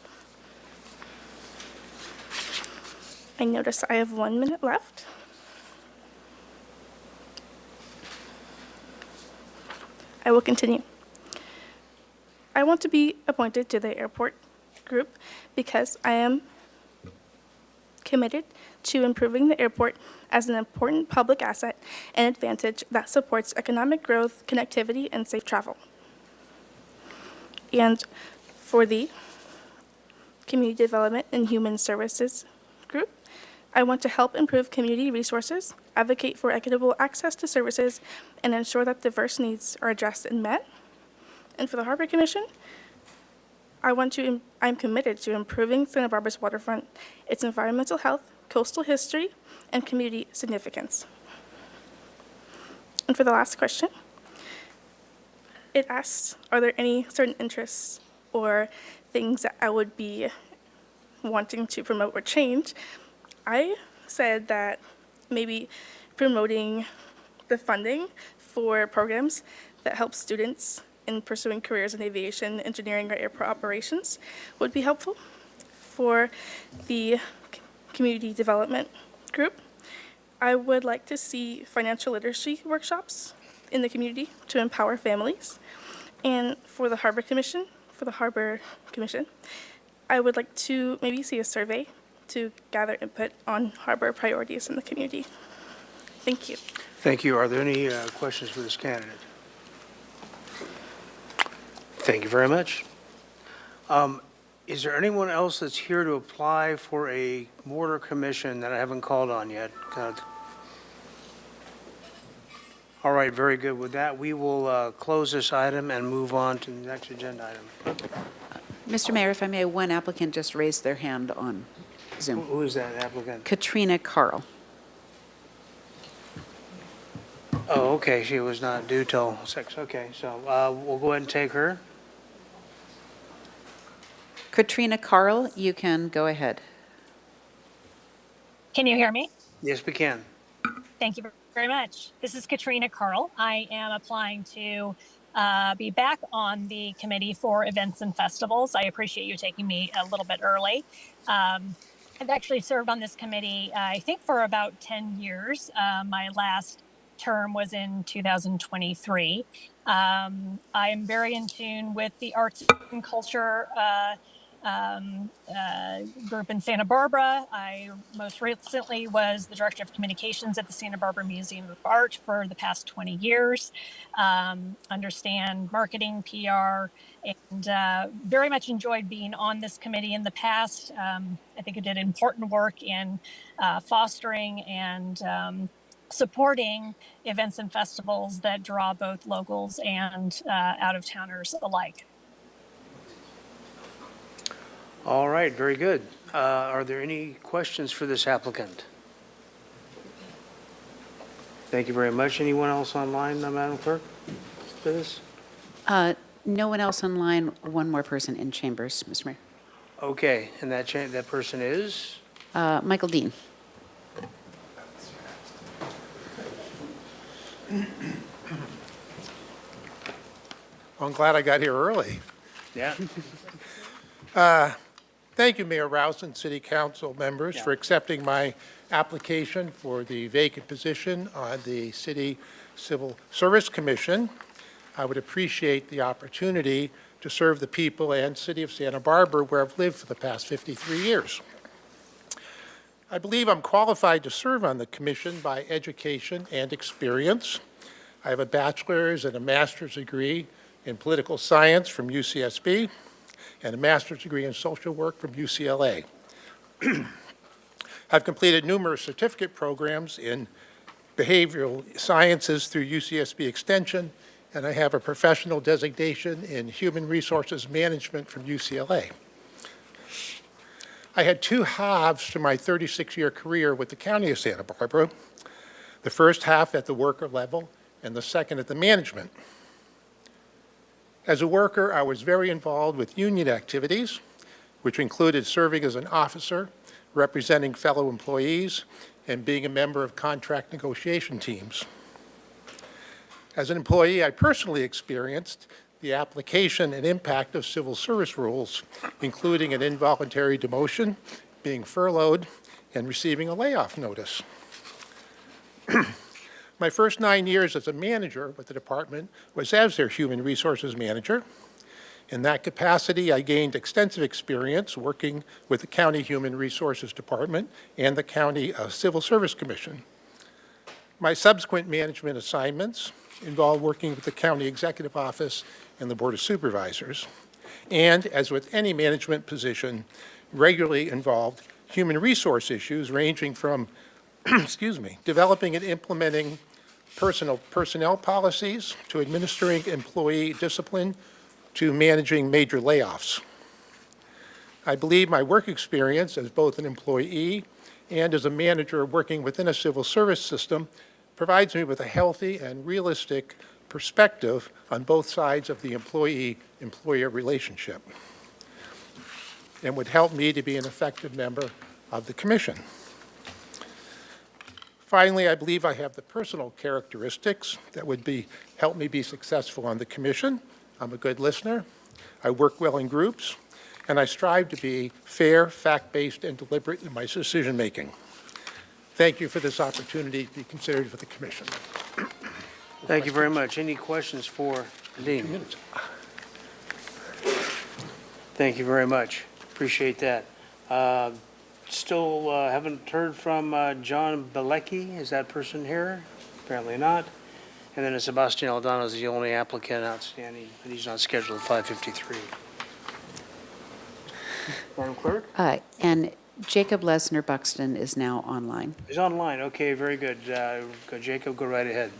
I notice I have 1 minute left. I will continue. I want to be appointed to the airport group because I am committed to improving the airport as an important public asset and advantage that supports economic growth, connectivity, and safe travel. And for the Community Development and Human Services group, I want to help improve community resources, advocate for equitable access to services, and ensure that diverse needs are addressed and met. And for the Harbor Commission, I'm committed to improving Santa Barbara's waterfront, its environmental health, coastal history, and community significance. And for the last question, it asks, are there any certain interests or things that I would be wanting to promote or change? I said that maybe promoting the funding for programs that help students in pursuing careers in aviation, engineering, or airport operations would be helpful. For the community development group, I would like to see financial literacy workshops in the community to empower families. And for the Harbor Commission, I would like to maybe see a survey to gather input on harbor priorities in the community. Thank you. Thank you. Are there any questions for this candidate? Thank you very much. Is there anyone else that's here to apply for a board or commission that I haven't called on yet? All right, very good. With that, we will close this item and move on to the next agenda item. Mr. Mayor, if I may, one applicant just raised their hand on Zoom. Who is that applicant? Katrina Carl. Oh, okay, she was not due till 6. Okay, so we'll go ahead and take her. Katrina Carl, you can go ahead. Can you hear me? Yes, we can. Thank you very much. This is Katrina Carl. I am applying to be back on the committee for events and festivals. I appreciate you taking me a little bit early. I've actually served on this committee, I think, for about 10 years. My last term was in 2023. I am very in tune with the arts and culture group in Santa Barbara. I most recently was the director of communications at the Santa Barbara Museum of Art for the past 20 years. Understand marketing, PR, and very much enjoyed being on this committee in the past. I think it did important work in fostering and supporting events and festivals that draw both locals and out-of-towners alike. All right, very good. Are there any questions for this applicant? Thank you very much. Anyone else online, Madam Clerk, for this? No one else online. One more person in chambers, Mr. Mayor. Okay, and that person is? Michael Dean. I'm glad I got here early. Yeah. Thank you, Mayor Rouse and City Council members for accepting my application for the vacant position on the City Civil Service Commission. I would appreciate the opportunity to serve the people and City of Santa Barbara where I've lived for the past 53 years. I believe I'm qualified to serve on the commission by education and experience. I have a bachelor's and a master's degree in political science from UCSB and a master's degree in social work from UCLA. I've completed numerous certificate programs in behavioral sciences through UCSB Extension, and I have a professional designation in human resources management from UCLA. I had two halves to my 36-year career with the County of Santa Barbara, the first half at the worker level and the second at the management. As a worker, I was very involved with union activities, which included serving as an officer, representing fellow employees, and being a member of contract negotiation teams. As an employee, I personally experienced the application and impact of civil service rules, including an involuntary demotion, being furloughed, and receiving a layoff notice. My first 9 years as a manager with the department was as their human resources manager. In that capacity, I gained extensive experience working with the County Human Resources Department and the County Civil Service Commission. My subsequent management assignments involved working with the County Executive Office and the Board of Supervisors, and, as with any management position, regularly involved human resource issues ranging from developing and implementing personnel policies to administering employee discipline to managing major layoffs. I believe my work experience as both an employee and as a manager working within a civil service system provides me with a healthy and realistic perspective on both sides of the employee-employer relationship, and would help me to be an effective member of the commission. Finally, I believe I have the personal characteristics that would help me be successful on the commission. I'm a good listener. I work well in groups, and I strive to be fair, fact-based, and deliberate in my decision-making. Thank you for this opportunity to be considered for the commission. Thank you very much. Any questions for the Dean? Thank you very much. Appreciate that. Still haven't heard from John Bilecki. Is that person here? Apparently not. And then Sebastian Aldana is the only applicant outstanding, and he's not scheduled at 5:53. Madam Clerk? And Jacob Lesnar Buxton is now online. He's online. Okay, very good. Jacob, go right ahead.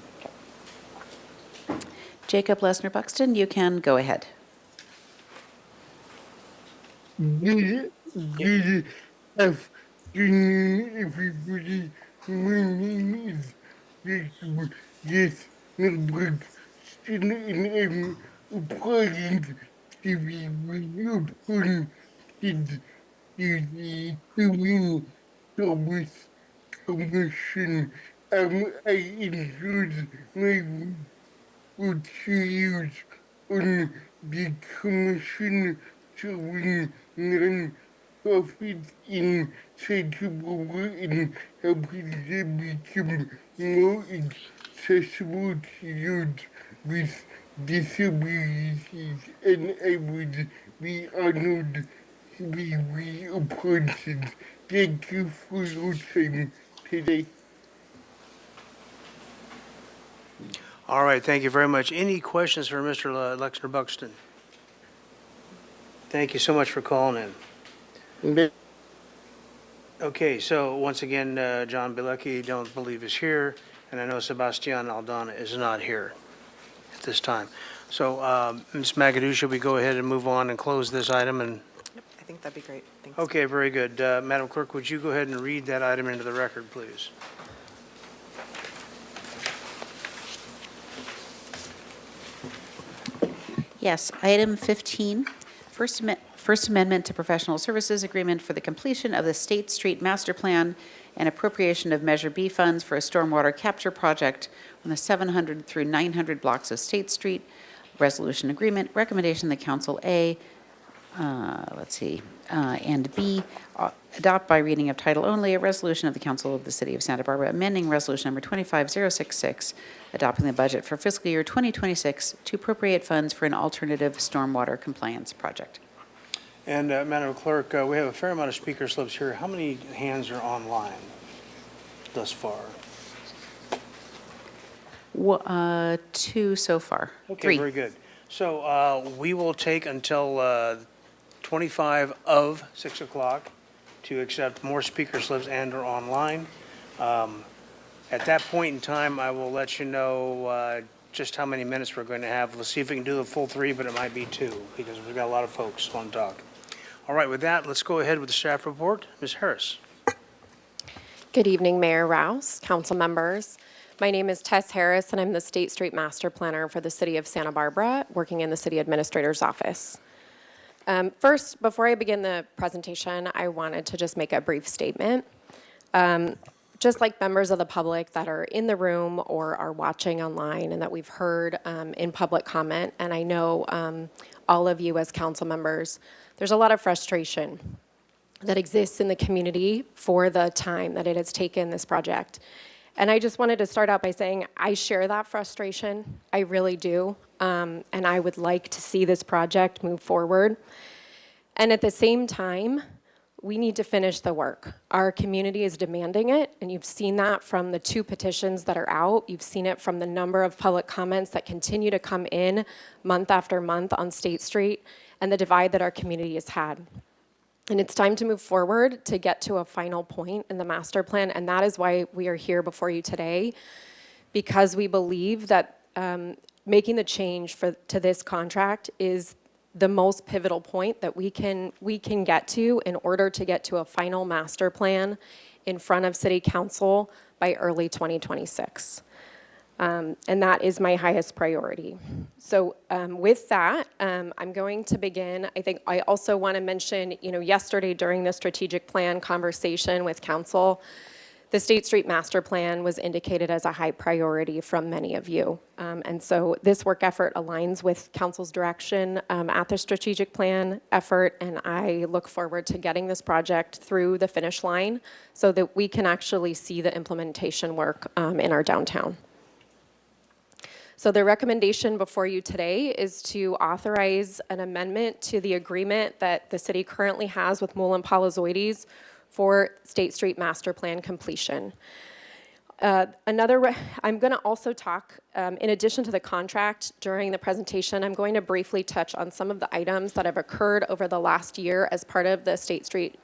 Jacob Lesnar Buxton, you can go ahead. Good afternoon, everybody. My name is Jacob Lesnar Buxton, and I'm applying to be reappointed to the Human Service Commission. I enjoyed my 2 years on the commission serving non-profits in Santa Barbara and helping them become more accessible to those with disabilities, and I would be honored to be reappointed. Thank you for your time today. All right, thank you very much. Any questions for Mr. Lesnar Buxton? Thank you so much for calling in. Okay, so once again, John Bilecki, don't believe is here, and I know Sebastian Aldana is not here at this time. So, Ms. Magadou, should we go ahead and move on and close this item? And I think that'd be great. Thanks. okay, very good. Madam Clerk, would you go ahead and read that item into the record, please? Yes, item 15, First Amendment to Professional Services Agreement for the completion of the State Street Master Plan and appropriation of Measure B funds for a stormwater capture project on the 700 through 900 blocks of State Street. Resolution agreement, recommendation the Council A, and B, adopt by reading of title only a resolution of the Council of the City of Santa Barbara amending Resolution Number 25066, adopting the budget for fiscal year 2026 to appropriate funds for an alternative stormwater compliance project. And Madam Clerk, we have a fair amount of speaker slips here. How many hands are online thus far? 2 so far. Okay, 3. very good. So we will take until 25 of 6 o'clock to accept more speaker slips and or online. At that point in time, I will let you know just how many minutes we're going to have. Let's see if we can do the full 3, but it might be 2 because we've got a lot of folks who want to talk. All right, with that, let's go ahead with the staff report. Ms. Harris. Good evening, Mayor Rouse, council members. My name is Tess Harris, and I'm the State Street Master Planner for the City of Santa Barbara, working in the City Administrator's Office. First, before I begin the presentation, I wanted to just make a brief statement. Just like members of the public that are in the room or are watching online and that we've heard in public comment, and I know all of you as council members, there's a lot of frustration that exists in the community for the time that it has taken this project. And I just wanted to start out by saying I share that frustration. I really do. And I would like to see this project move forward. And at the same time, we need to finish the work. Our community is demanding it, and you've seen that from the 2 petitions that are out. You've seen it from the number of public comments that continue to come in month after month on State Street, and the divide that our community has had. And it's time to move forward to get to a final point in the master plan, and that is why we are here before you today, because we believe that making the change to this contract is the most pivotal point that we can get to in order to get to a final master plan in front of City Council by early 2026. And that is my highest priority. So with that, I'm going to begin. I think I also want to mention, yesterday during the strategic plan conversation with council, The State Street Master Plan was indicated as a high priority from many of you. And so this work effort aligns with Council's direction at the strategic plan effort, and I look forward to getting this project through the finish line so that we can actually see the implementation work in our downtown. So the recommendation before you today is to authorize an amendment to the agreement that the city currently has with Mullen Palazoides for State Street Master Plan completion. I'm going to also talk, in addition to the contract during the presentation, I'm going to briefly touch on some of the items that have occurred over the last year as part of the State Street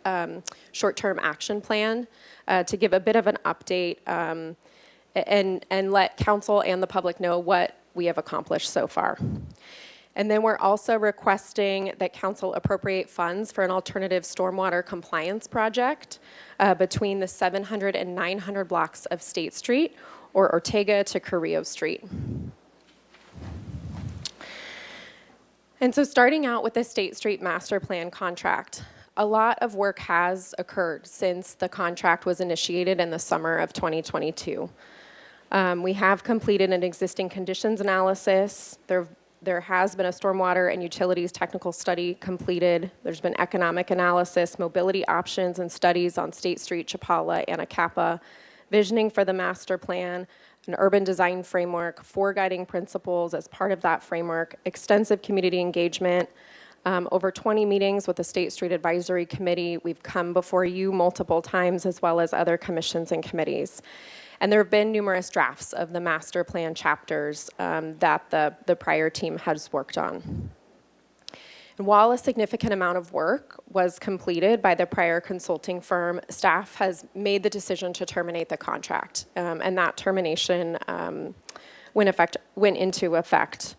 short-term action plan to give a bit of an update and let council and the public know what we have accomplished so far. And then we're also requesting that council appropriate funds for an alternative stormwater compliance project between the 700 and 900 blocks of State Street or Ortega to Carrillo Street. And so starting out with the State Street Master Plan contract, a lot of work has occurred since the contract was initiated in the summer of 2022. We have completed an existing conditions analysis. There has been a stormwater and utilities technical study completed. There's been economic analysis, mobility options and studies on State Street, Chapala, and Acapa, visioning for the master plan, an urban design framework, 4 guiding principles as part of that framework, extensive community engagement, over 20 meetings with the State Street Advisory Committee. We've come before you multiple times, as well as other commissions and committees. And there have been numerous drafts of the master plan chapters that the prior team has worked on. And while a significant amount of work was completed by the prior consulting firm, staff has made the decision to terminate the contract. And that termination went into effect.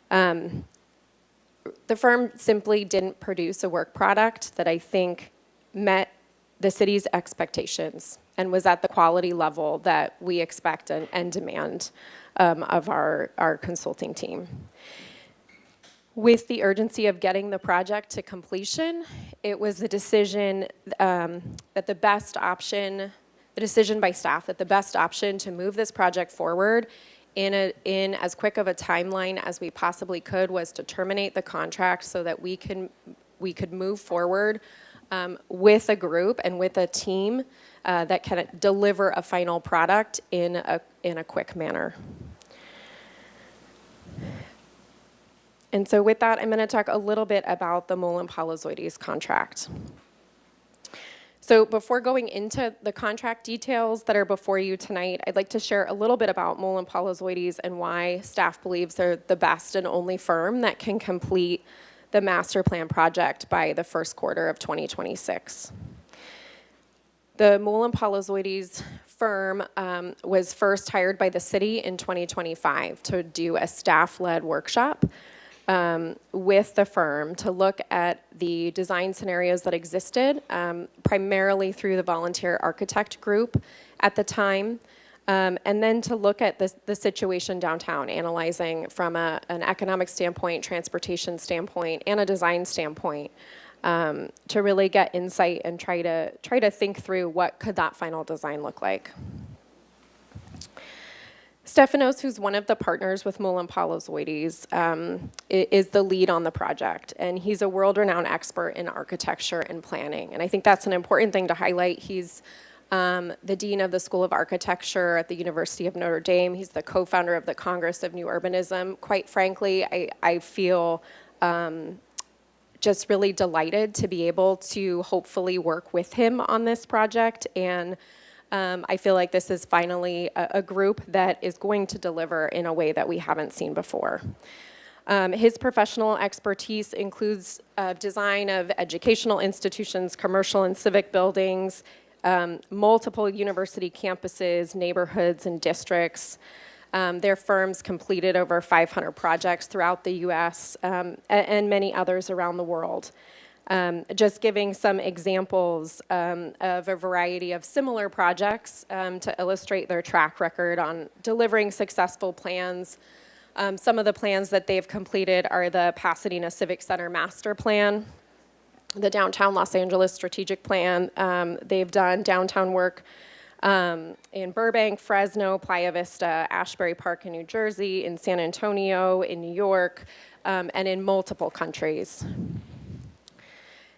The firm simply didn't produce a work product that I think met the city's expectations and was at the quality level that we expect and demand of our consulting team. With the urgency of getting the project to completion, it was the decision that the best option, the decision by staff that the best option to move this project forward in as quick of a timeline as we possibly could was to terminate the contract so that we could move forward with a group and with a team that can deliver a final product in a quick manner. And so with that, I'm going to talk a little bit about the Mullen Palazoides contract. So before going into the contract details that are before you tonight, I'd like to share a little bit about Mullen Palazoides and why staff believes they're the best and only firm that can complete the master plan project by the first quarter of 2026. The Mullen Palazoides firm was first hired by the city in 2025 to do a staff-led workshop with the firm to look at the design scenarios that existed, primarily through the volunteer architect group at the time, and then to look at the situation downtown, analyzing from an economic standpoint, transportation standpoint, and a design standpoint, to really get insight and try to think through what could that final design look like. Stefanos, who's one of the partners with Mullen Palazoides, is the lead on the project, and he's a world-renowned expert in architecture and planning. And I think that's an important thing to highlight. He's the dean of the School of Architecture at the University of Notre Dame. He's the co-founder of the Congress of New Urbanism. Quite frankly, I feel just really delighted to be able to hopefully work with him on this project, and I feel like this is finally a group that is going to deliver in a way that we haven't seen before. His professional expertise includes design of educational institutions, commercial and civic buildings, multiple university campuses, neighborhoods, and districts. Their firms completed over 500 projects throughout the U.S. And many others around the world. Just giving some examples of a variety of similar projects to illustrate their track record on delivering successful plans. Some of the plans that they've completed are the Pasadena Civic Center Master Plan, the Downtown Los Angeles Strategic Plan. They've done downtown work in Burbank, Fresno, Playa Vista, Ashbury Park in New Jersey, in San Antonio, in New York, and in multiple countries.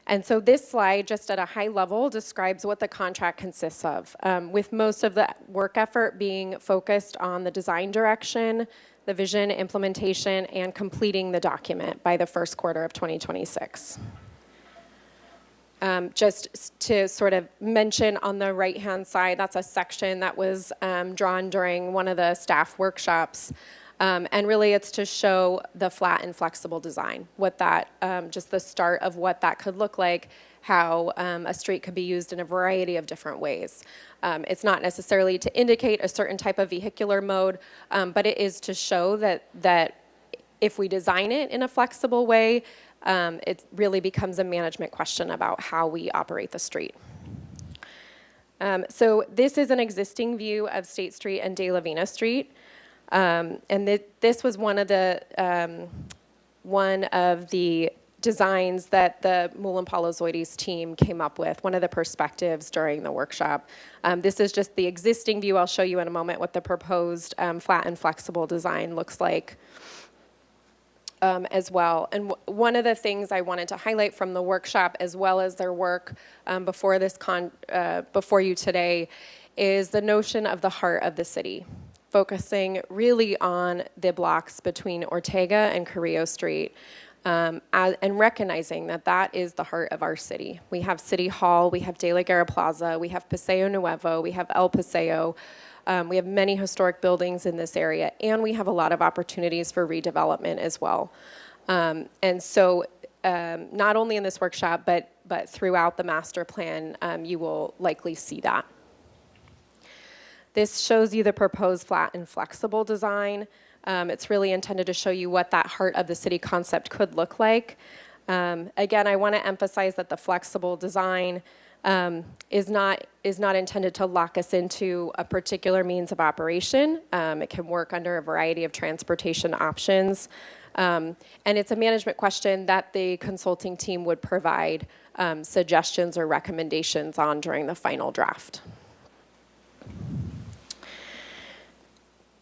And so this slide, just at a high level, describes what the contract consists of, with most of the work effort being focused on the design direction, the vision, implementation, and completing the document by the first quarter of 2026. Just to sort of mention on the right-hand side, that's a section that was drawn during one of the staff workshops. And really it's to show the flat and flexible design, what that, just the start of what that could look like, how a street could be used in a variety of different ways. It's not necessarily to indicate a certain type of vehicular mode, but it is to show that if we design it in a flexible way, it really becomes a management question about how we operate the street. So this is an existing view of State Street and De La Vina Street. And this was one of the designs that the Mullen Palazoides team came up with, one of the perspectives during the workshop. This is just the existing view. I'll show you in a moment what the proposed flat and flexible design looks like as well. And one of the things I wanted to highlight from the workshop, as well as their work before you today, is the notion of the heart of the city, focusing really on the blocks between Ortega and Carrillo Street, and recognizing that that is the heart of our city. We have City Hall, we have De La Guerra Plaza, we have Paseo Nuevo, we have El Paseo, we have many historic buildings in this area, and we have a lot of opportunities for redevelopment as well. And so not only in this workshop, but throughout the master plan, you will likely see that. This shows you the proposed flat and flexible design. It's really intended to show you what that heart of the city concept could look like. Again, I want to emphasize that the flexible design is not intended to lock us into a particular means of operation. It can work under a variety of transportation options. And it's a management question that the consulting team would provide suggestions or recommendations on during the final draft.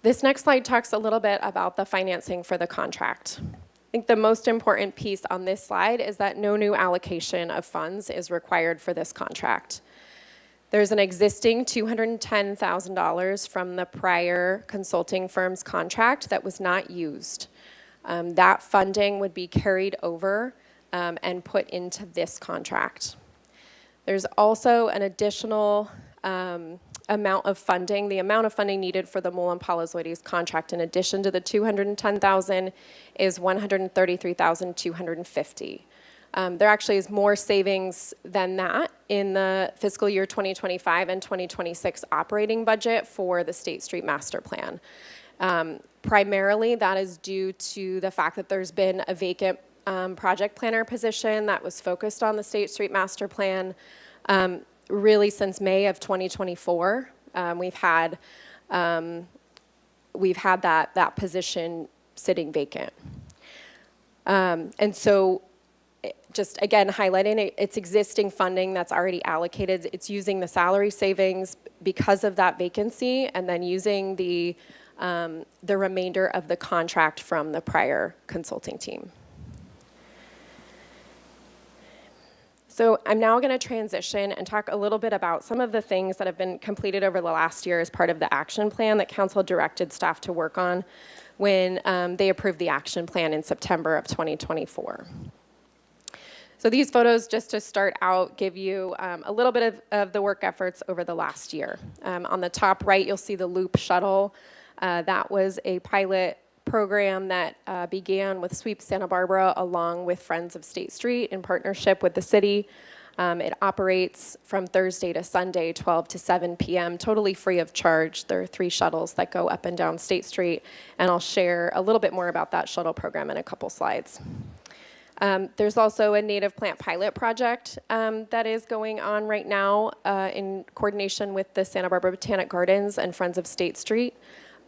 This next slide talks a little bit about the financing for the contract. I think the most important piece on this slide is that no new allocation of funds is required for this contract. There's an existing $210,000 from the prior consulting firm's contract that was not used. That funding would be carried over and put into this contract. There's also an additional amount of funding. The amount of funding needed for the Mullen Palazoides contract, in addition to the $210,000, is $133,250. There actually is more savings than that in the fiscal year 2025 and 2026 operating budget for the State Street Master Plan. Primarily, that is due to the fact that there's been a vacant project planner position that was focused on the State Street Master Plan. Really since May of 2024, we've had that position sitting vacant. And so just again highlighting it's existing funding that's already allocated. It's using the salary savings because of that vacancy, and then using the remainder of the contract from the prior consulting team. So I'm now going to transition and talk a little bit about some of the things that have been completed over the last year as part of the action plan that Council directed staff to work on when they approved the action plan in September of 2024. So these photos, just to start out, give you a little bit of the work efforts over the last year. On the top right, you'll see the Loop Shuttle. That was a pilot program that began with Sweep Santa Barbara along with Friends of State Street in partnership with the city. It operates from Thursday to Sunday, 12 to 7 p.m., totally free of charge. There are 3 shuttles that go up and down State Street, and I'll share a little bit more about that shuttle program in a couple slides. There's also a native plant pilot project that is going on right now in coordination with the Santa Barbara Botanic Gardens and Friends of State Street.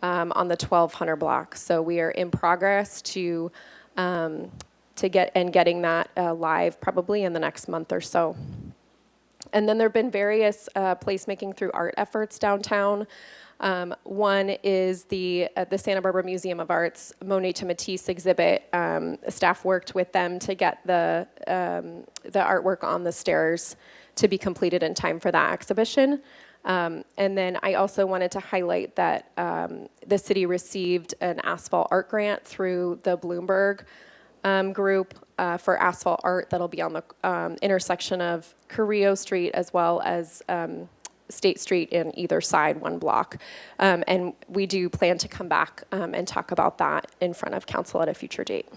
On the 1200 block. So we are in progress to getting that live probably in the next month or so. And then there have been various placemaking through art efforts downtown. One is the Santa Barbara Museum of Art's Monet to Matisse exhibit. Staff worked with them to get the artwork on the stairs to be completed in time for that exhibition. And then I also wanted to highlight that the city received an asphalt art grant through the Bloomberg group for asphalt art that'll be on the intersection of Carrillo Street as well as State Street in either side, one block. And we do plan to come back and talk about that in front of council at a future date.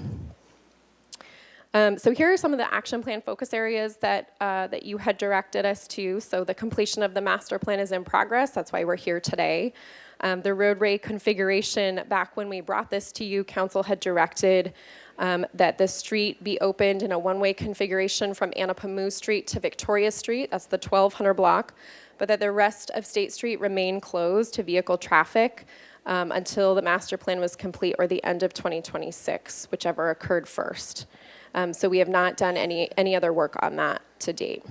So here are some of the action plan focus areas that you had directed us to. So the completion of the master plan is in progress. That's why we're here today. The roadway configuration, back when we brought this to you, council had directed that the street be opened in a one-way configuration from Anapamu Street to Victoria Street. That's the 1200 block. But that the rest of State Street remain closed to vehicle traffic until the master plan was complete or the end of 2026, whichever occurred first. So we have not done any other work on that to date.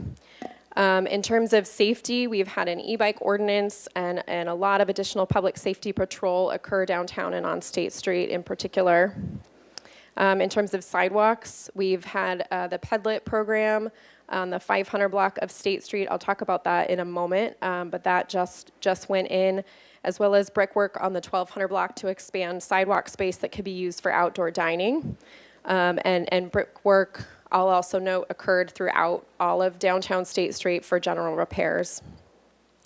In terms of safety, we've had an e-bike ordinance and a lot of additional public safety patrol occur downtown and on State Street in particular. In terms of sidewalks, we've had the Pedlet program on the 500 block of State Street. I'll talk about that in a moment, but that just went in, as well as brickwork on the 1200 block to expand sidewalk space that could be used for outdoor dining. And brickwork, I'll also note, occurred throughout all of downtown State Street for general repairs.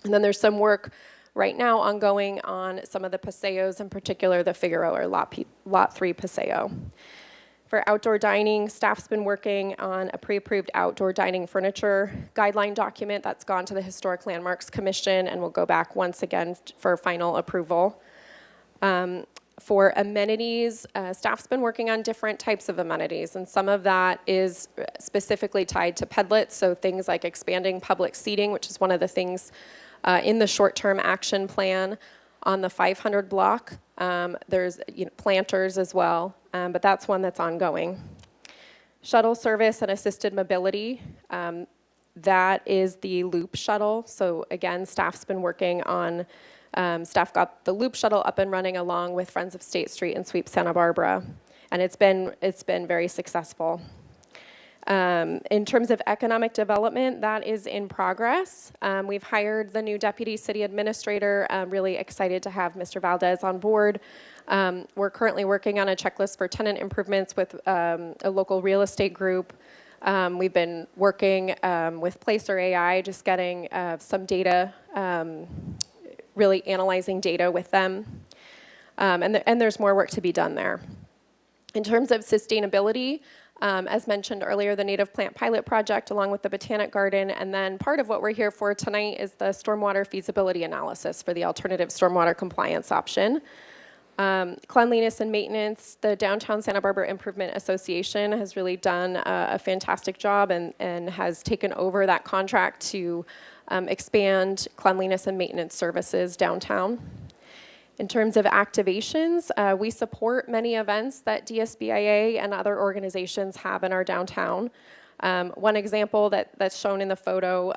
And then there's some work right now ongoing on some of the paseos, in particular the Figueroa or Lot 3 paseo. For outdoor dining, staff's been working on a pre-approved outdoor dining furniture guideline document that's gone to the Historic Landmarks Commission and will go back once again for final approval. For amenities, staff's been working on different types of amenities, and some of that is specifically tied to Pedlet, so things like expanding public seating, which is one of the things in the short-term action plan on the 500 block. There's planters as well, but that's one that's ongoing. Shuttle service and assisted mobility, that is the Loop shuttle. So again, staff's been working on, staff got the Loop shuttle up and running along with Friends of State Street and Sweep Santa Barbara, and it's been very successful. In terms of economic development, that is in progress. We've hired the new deputy city administrator. I'm really excited to have Mr. Valdez on board. We're currently working on a checklist for tenant improvements with a local real estate group. We've been working with Placer AI, just getting some data, really analyzing data with them. And there's more work to be done there. In terms of sustainability, as mentioned earlier, the Native Plant Pilot Project along with the Botanic Garden, and then part of what we're here for tonight is the stormwater feasibility analysis for the alternative stormwater compliance option. Cleanliness and maintenance, the Downtown Santa Barbara Improvement Association has really done a fantastic job and has taken over that contract to expand cleanliness and maintenance services downtown. In terms of activations, we support many events that DSBIA and other organizations have in our downtown. One example that's shown in the photo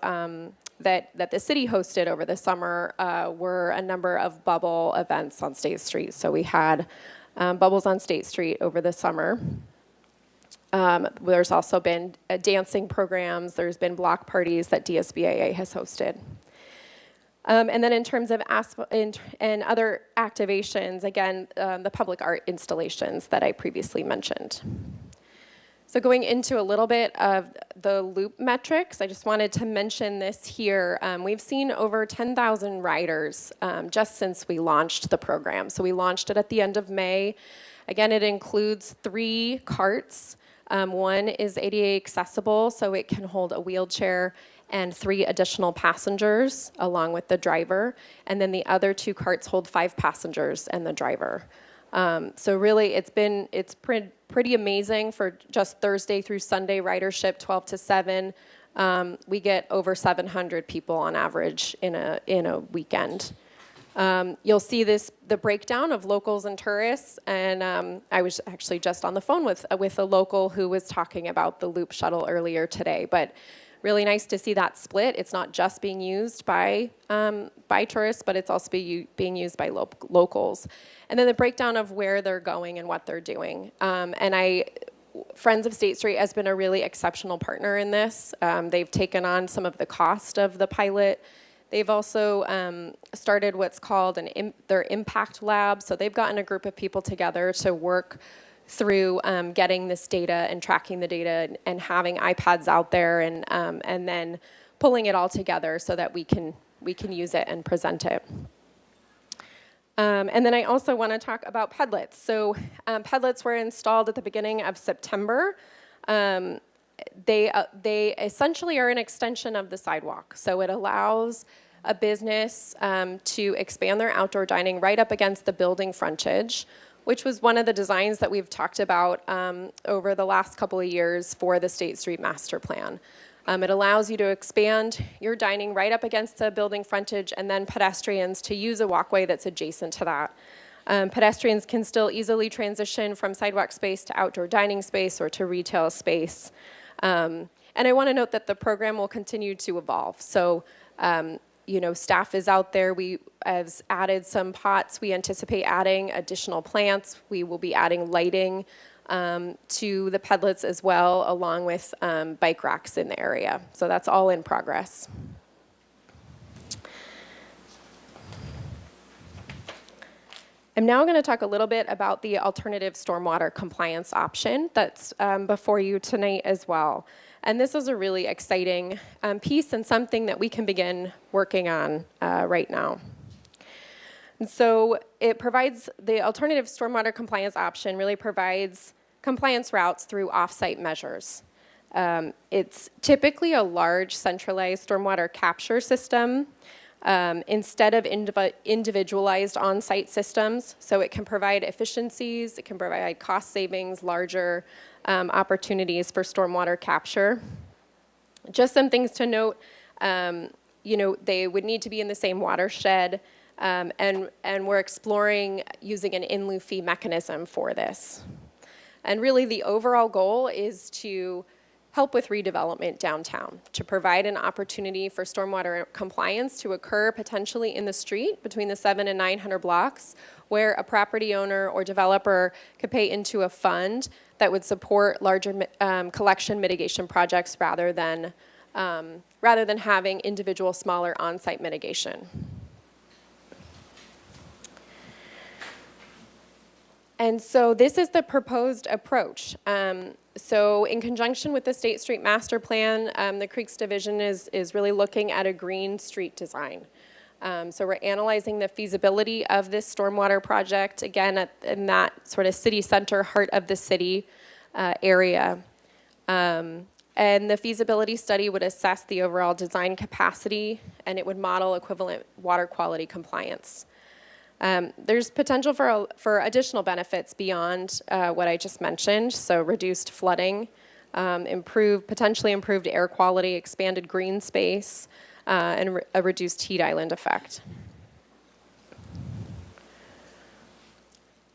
that the city hosted over the summer were a number of bubble events on State Street. So we had bubbles on State Street over the summer. There's also been dancing programs. There's been block parties that DSBIA has hosted. And then in terms of and other activations, again, the public art installations that I previously mentioned. So going into a little bit of the Loop metrics, I just wanted to mention this here. We've seen over 10,000 riders just since we launched the program. So we launched it at the end of May. Again, it includes 3 carts. One is ADA accessible, so it can hold a wheelchair and 3 additional passengers along with the driver. And then the other 2 carts hold 5 passengers and the driver. So really it's pretty amazing for just Thursday through Sunday ridership, 12 to 7. We get over 700 people on average in a weekend. You'll see the breakdown of locals and tourists, and I was actually just on the phone with a local who was talking about the Loop shuttle earlier today. But really nice to see that split. It's not just being used by tourists, but it's also being used by locals. And then the breakdown of where they're going and what they're doing. Friends of State Street has been a really exceptional partner in this. They've taken on some of the cost of the pilot. They've also started what's called their impact lab. So they've gotten a group of people together to work through getting this data and tracking the data and having iPads out there and then pulling it all together so that we can use it and present it. And then I also want to talk about pedlets. So pedlets were installed at the beginning of September. They essentially are an extension of the sidewalk. So it allows a business to expand their outdoor dining right up against the building frontage, which was one of the designs that we've talked about over the last couple of years for the State Street Master Plan. It allows you to expand your dining right up against the building frontage and then pedestrians to use a walkway that's adjacent to that. Pedestrians can still easily transition from sidewalk space to outdoor dining space or to retail space. And I want to note that the program will continue to evolve. So, staff is out there. We have added some pots. We anticipate adding additional plants. We will be adding lighting to the pedlets as well, along with bike racks in the area. So that's all in progress. I'm now going to talk a little bit about the alternative stormwater compliance option that's before you tonight as well. And this is a really exciting piece and something that we can begin working on right now. And so it provides, the alternative stormwater compliance option really provides compliance routes through off-site measures. It's typically a large centralized stormwater capture system instead of individualized on-site systems. So it can provide efficiencies, it can provide cost savings, larger opportunities for stormwater capture. Just some things to note, they would need to be in the same watershed, and we're exploring using an in lieu fee mechanism for this. And really the overall goal is to help with redevelopment downtown, to provide an opportunity for stormwater compliance to occur potentially in the street between the 700 and 900 blocks, where a property owner or developer could pay into a fund that would support larger collection mitigation projects rather than having individual smaller on-site mitigation. And so this is the proposed approach. So in conjunction with the State Street Master Plan, the Creeks Division is really looking at a green street design. So we're analyzing the feasibility of this stormwater project, again, in that sort of city center, heart of the city area. And the feasibility study would assess the overall design capacity, and it would model equivalent water quality compliance. There's potential for additional benefits beyond what I just mentioned, so reduced flooding, potentially improved air quality, expanded green space, and a reduced heat island effect.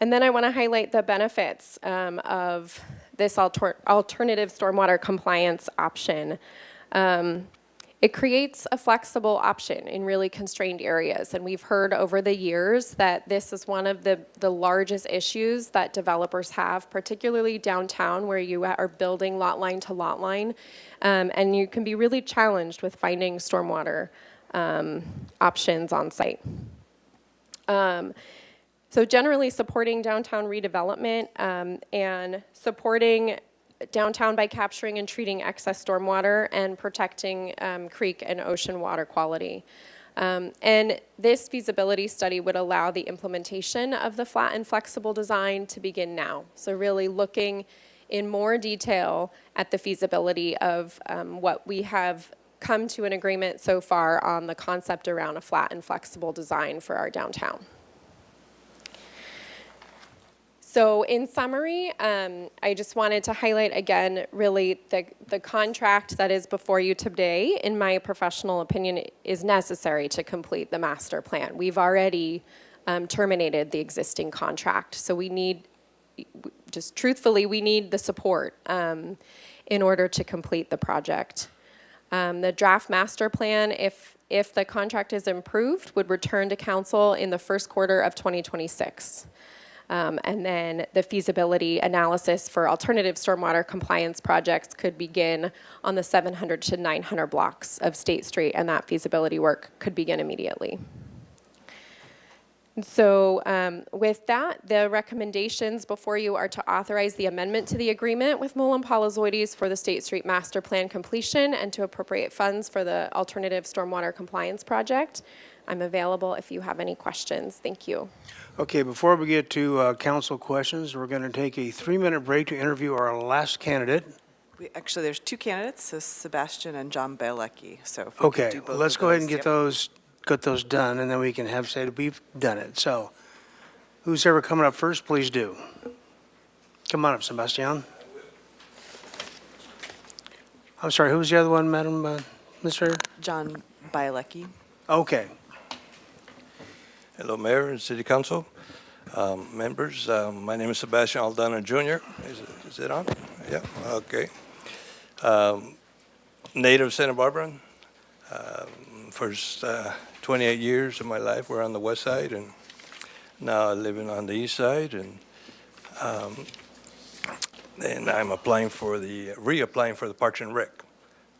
And then I want to highlight the benefits of this alternative stormwater compliance option. It creates a flexible option in really constrained areas. And we've heard over the years that this is one of the largest issues that developers have, particularly downtown where you are building lot line to lot line. And you can be really challenged with finding stormwater options on site. So generally supporting downtown redevelopment and supporting downtown by capturing and treating excess stormwater and protecting creek and ocean water quality. And this feasibility study would allow the implementation of the flat and flexible design to begin now. So really looking in more detail at the feasibility of what we have come to an agreement so far on the concept around a flat and flexible design for our downtown. So in summary, I just wanted to highlight again, really the contract that is before you today, in my professional opinion, is necessary to complete the master plan. We've already terminated the existing contract, so we need, just truthfully, we need the support in order to complete the project. The draft master plan, if the contract is improved, would return to council in the first quarter of 2026. And then the feasibility analysis for alternative stormwater compliance projects could begin on the 700 to 900 blocks of State Street, and that feasibility work could begin immediately. So with that, the recommendations before you are to authorize the amendment to the agreement with Mullen Palazoides for the State Street Master Plan completion and to appropriate funds for the alternative stormwater compliance project. I'm available if you have any questions. Thank you. Okay, before we get to council questions, we're going to take a 3-minute break to interview our last candidate. Actually, there's 2 candidates, so Sebastian and John Bielecki. So if we could Okay, do both let's of go ahead and those, get those done, and then we can say that we've done it. So, who's ever coming up first, please do. Come on up, Sebastian. I'm sorry, who was the other one, Madam Administrator? John Bielecki. Okay. Hello, Mayor and City Council members. My name is Sebastian Aldana Jr. Is it on? Yeah, okay. Native Santa Barbara. First 28 years of my life were on the west side, and now living on the east side. And I'm reapplying for the Parks and Rec.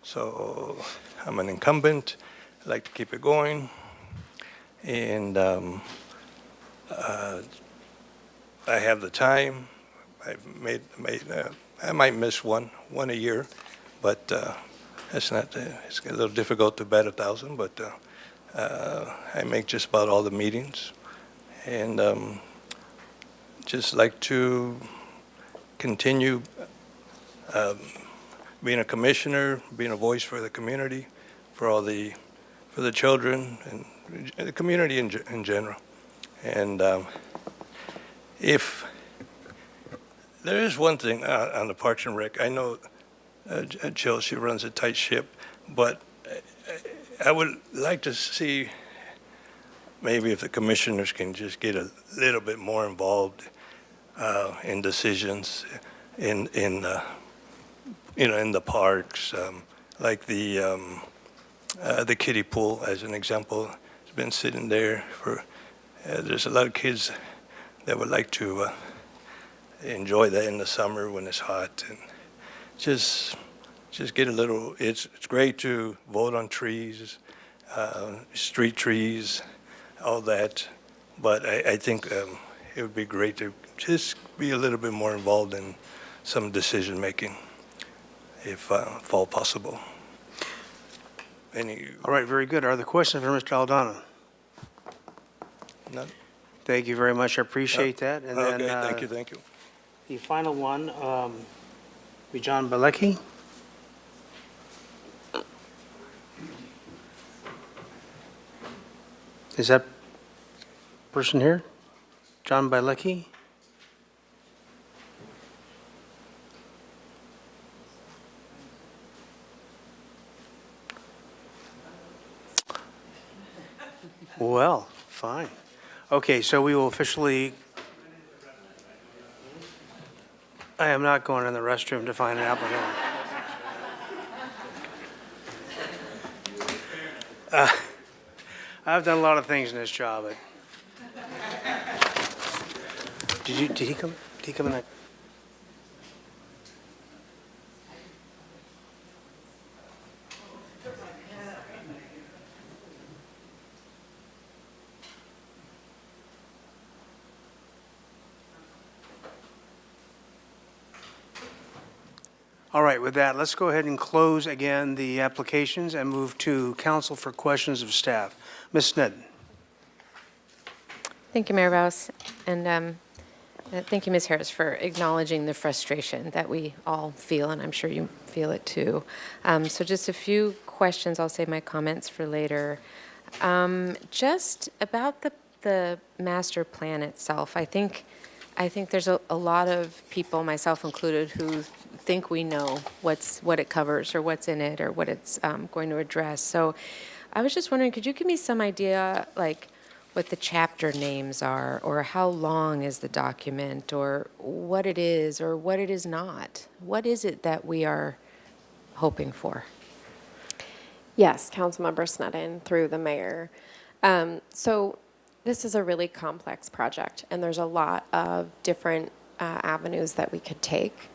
So I'm an incumbent. I like to keep it going. And I have the time. I've made I might miss one a year, but it's not. It's a little difficult to bat 1,000, but I make just about all the meetings, and just like to continue being a commissioner, being a voice for the community, for the children and the community in general. And if there is one thing on the Parks and Rec, I know Jill, she runs a tight ship, but I would like to see maybe if the commissioners can just get a little bit more involved in decisions in the parks, like the kiddie pool as an example. It's been sitting there for. There's a lot of kids that would like to enjoy that in the summer when it's hot, and just get a little. It's great to vote on trees, street trees, all that, but I think it would be great to just be a little bit more involved in some decision making, if all possible. All right, very good. Are there questions for Mr. Aldana? None. Thank you very much. I appreciate that. And Okay, then, thank you. The final one, be John Bielecki. Is that person here? John Bielecki? Well, fine. Okay, so we will officially. I am not going in the restroom to find an applicant. I've done a lot of things in this job. Did he come? Did he come in? All right, with that, let's go ahead and close again the applications and move to council for questions of staff. Ms. Snedden. Thank you, Mayor Rouse, and thank you, Ms. Harris, for acknowledging the frustration that we all feel, and I'm sure you feel it too. So just a few questions, I'll save my comments for later. Just about the master plan itself, I think there's a lot of people, myself included, who think we know what it covers or what's in it or what it's going to address. So I was just wondering, could you give me some idea, like what the chapter names are, or how long is the document, or what it is or what it is not? What is it that we are hoping for? Yes, Councilmember Sneddon, through the mayor. So this is a really complex project, and there's a lot of different avenues that we could take.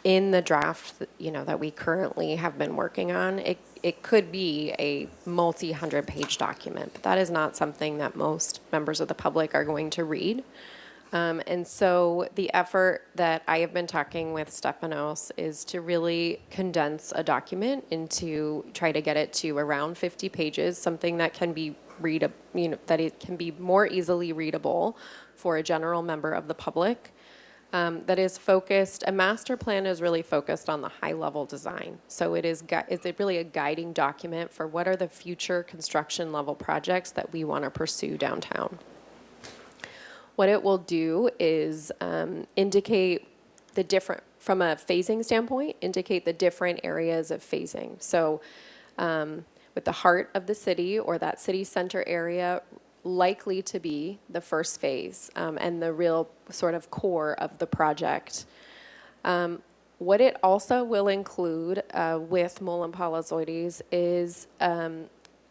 In the draft, that we currently have been working on, it could be a multi-hundred-page document, but that is not something that most members of the public are going to read. And so the effort that I have been talking with Stefanos is to really condense a document try to get it to around 50 pages, something that can be that it can be more easily readable for a general member of the public. That is focused, a master plan is really focused on the high-level design. So it's really a guiding document for what are the future construction level projects that we want to pursue downtown. What it will do is indicate the different, from a phasing standpoint, indicate the different areas of phasing. So with the heart of the city or that city center area likely to be the first phase and the real sort of core of the project. What it also will include with Mullen Palazoides is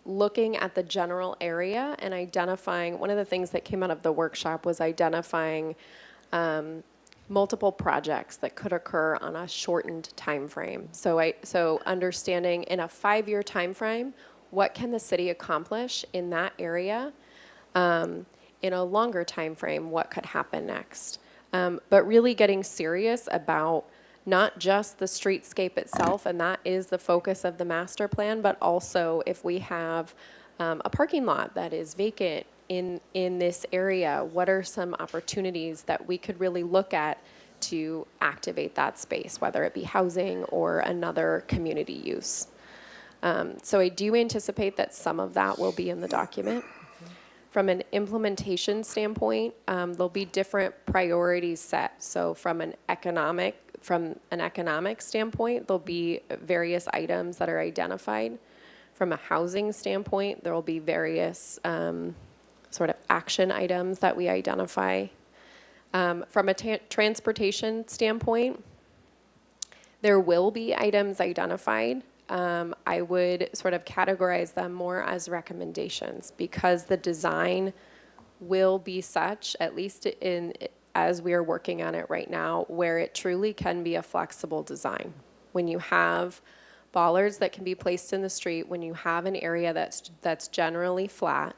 looking at the general area and identifying, one of the things that came out of the workshop was identifying multiple projects that could occur on a shortened time frame. So understanding in a 5-year time frame, what can the city accomplish in that area? In a longer time frame, what could happen next? But really getting serious about not just the streetscape itself, and that is the focus of the master plan, but also if we have a parking lot that is vacant in this area, what are some opportunities that we could really look at to activate that space, whether it be housing or another community use. So I do anticipate that some of that will be in the document. From an implementation standpoint, there'll be different priorities set. So from an economic standpoint, there'll be various items that are identified. From a housing standpoint, there will be various sort of action items that we identify. From a transportation standpoint, there will be items identified. I would sort of categorize them more as recommendations because the design will be such, at least as we are working on it right now, where it truly can be a flexible design. When you have bollards that can be placed in the street, when you have an area that's generally flat,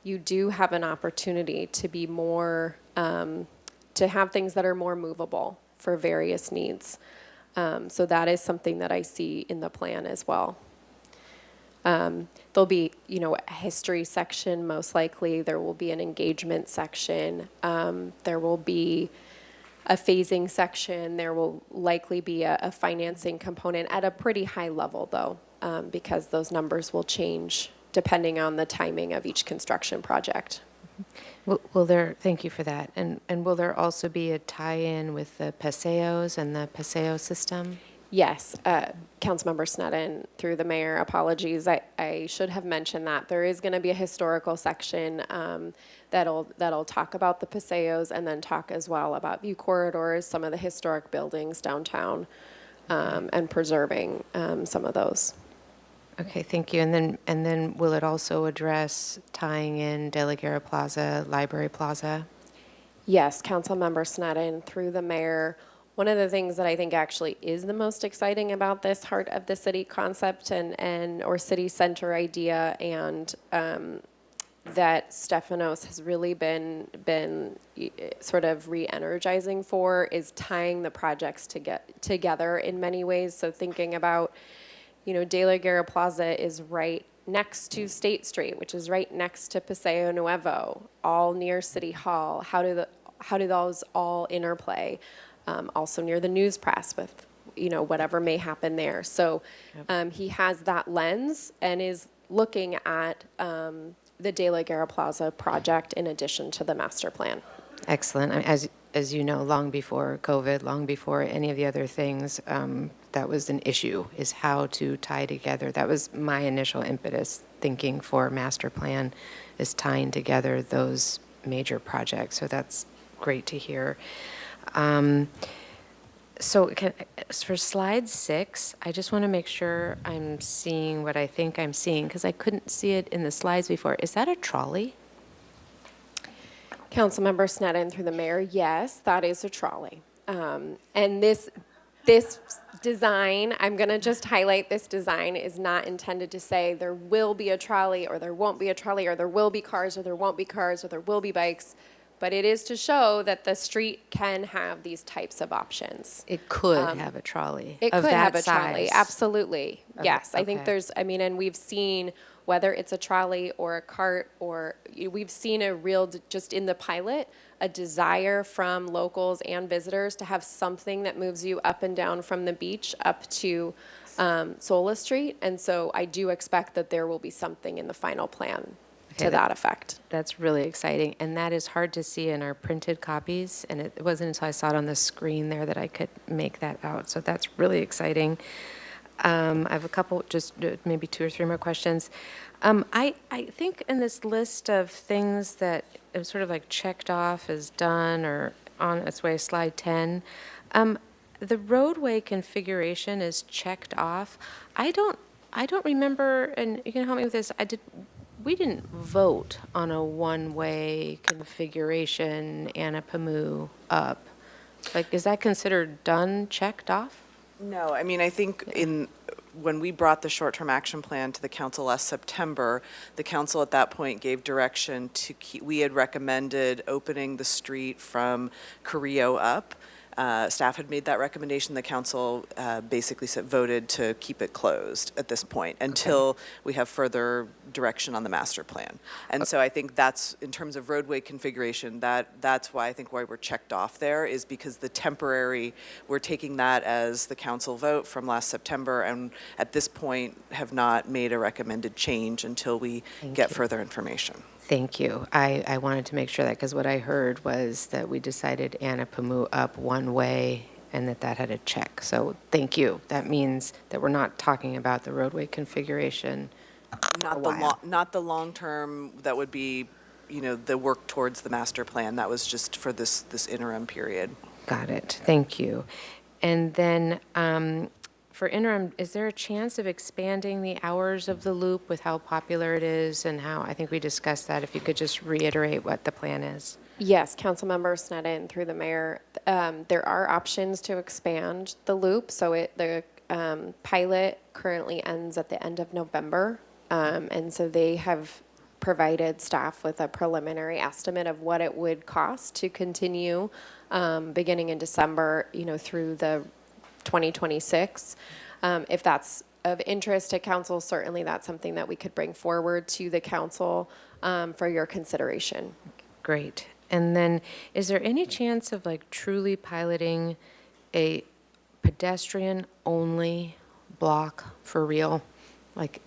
you do have an opportunity to be more, to have things that are more movable for various needs. So that is something that I see in the plan as well. There'll be, a history section, most likely. There will be an engagement section. There will be a phasing section. There will likely be a financing component at a pretty high level, though, because those numbers will change depending on the timing of each construction project. Thank you for that. And will there also be a tie-in with the paseos and the paseo system? Yes, Councilmember Sneddon, through the mayor, apologies. I should have mentioned that. There is going to be a historical section that'll talk about the paseos and then talk as well about view corridors, some of the historic buildings downtown, and preserving some of those. Okay, thank you. And then will it also address tying in De La Guerra Plaza, Library Plaza? Yes, Councilmember Sneddon, through the mayor. One of the things that I think actually is the most exciting about this heart of the city concept or city center idea, and that Stefanos has really been sort of re-energizing for, is tying the projects together in many ways. So thinking about, De La Guerra Plaza is right next to State Street, which is right next to Paseo Nuevo, all near City Hall. How do those all interplay? Also near the news press with, whatever may happen there. So he has that lens and is looking at the De La Guerra Plaza project in addition to the master plan. Excellent. As you know, long before COVID, long before any of the other things, that was an issue, is how to tie together. That was my initial impetus, thinking for master plan, is tying together those major projects. So that's great to hear. So for slide 6, I just want to make sure I'm seeing what I think I'm seeing, because I couldn't see it in the slides before. Is that a trolley? Councilmember Sneddon through the mayor, yes, that is a trolley. And this design, I'm going to just highlight this design is not intended to say there will be a trolley or there won't be a trolley or there will be cars or there won't be cars or there will be bikes, but it is to show that the street can have these types of options. It could have a trolley It of could that have a trolley, size. absolutely. Yes, I think okay. there's, I mean, and we've seen whether it's a trolley or a cart or we've seen a real, just in the pilot, a desire from locals and visitors to have something that moves you up and down from the beach up to Sola Street. And so I do expect that there will be something in the final plan to that effect. That's really exciting, and that is hard to see in our printed copies, and it wasn't until I saw it on the screen there that I could make that out, so that's really exciting. I have a couple, just maybe 2 or 3 more questions. I think in this list of things that is sort of like checked off as done or on its way, slide 10, the roadway configuration is checked off. I don't remember, and you can help me with this, we didn't vote on a one-way configuration Anapamu up. Like, is that considered done, checked off? No, I mean, I think when we brought the short-term action plan to the council last September, the council at that point gave direction to we had recommended opening the street from Carrillo up. Staff had made that recommendation. The council basically voted to keep it closed at this point until we have further direction on the master plan. And so I think that's, in terms of roadway configuration, that's why I think why we're checked off there is because the temporary, we're taking that as the council vote from last September, and at this point have not made a recommended change until we get further information. Thank you. I wanted to make sure that, because what I heard was that we decided Anapamu up one way and that had a check. So thank you. That means that we're not talking about the roadway configuration. Not the long term, that would be, the work towards the master plan. That was just for this interim period. Got it. Thank you. And then for interim, is there a chance of expanding the hours of the loop with how popular it is and how, I think we discussed that, if you could just reiterate what the plan is? Yes, Councilmember Sneddon through the mayor, there are options to expand the loop. So the pilot currently ends at the end of November. And so they have provided staff with a preliminary estimate of what it would cost to continue beginning in December, through the 2026. If that's of interest to council, certainly that's something that we could bring forward to the council for your consideration. Great. And then is there any chance of truly piloting a pedestrian-only block for real?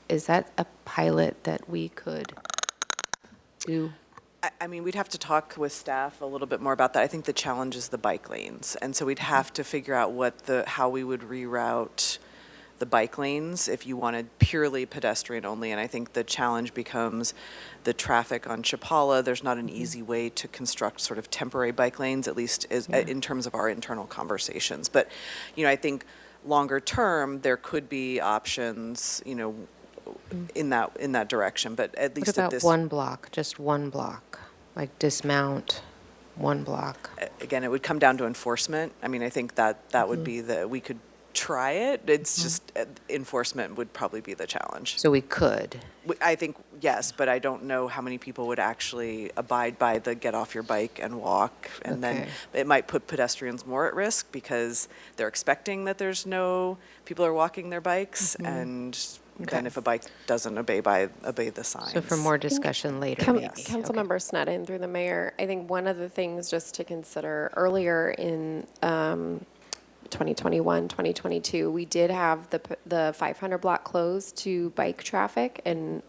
Is that a pilot that we could do? I mean, we'd have to talk with staff a little bit more about that. I think the challenge is the bike lanes. And so we'd have to figure out how we would reroute the bike lanes if you wanted purely pedestrian only. And I think the challenge becomes the traffic on Chapala. There's not an easy way to construct sort of temporary bike lanes, at least in terms of our internal conversations. But, I think longer term, there could be options, in that direction, but at least what about at this one block, just one block, dismount one block? Again, it would come down to enforcement. I mean, I think that would be we could try it. It's just enforcement would probably be the challenge. So we could. I think yes, but I don't know how many people would actually abide by the get off your bike and walk, and then it might put pedestrians more at risk because they're expecting that there's no people are walking their bikes, and then if a bike doesn't obey the signs. So for more discussion later, maybe. Councilmember Sneddon through the mayor, I think one of the things just to consider earlier in 2021, 2022, we did have the 500 block closed to bike traffic, and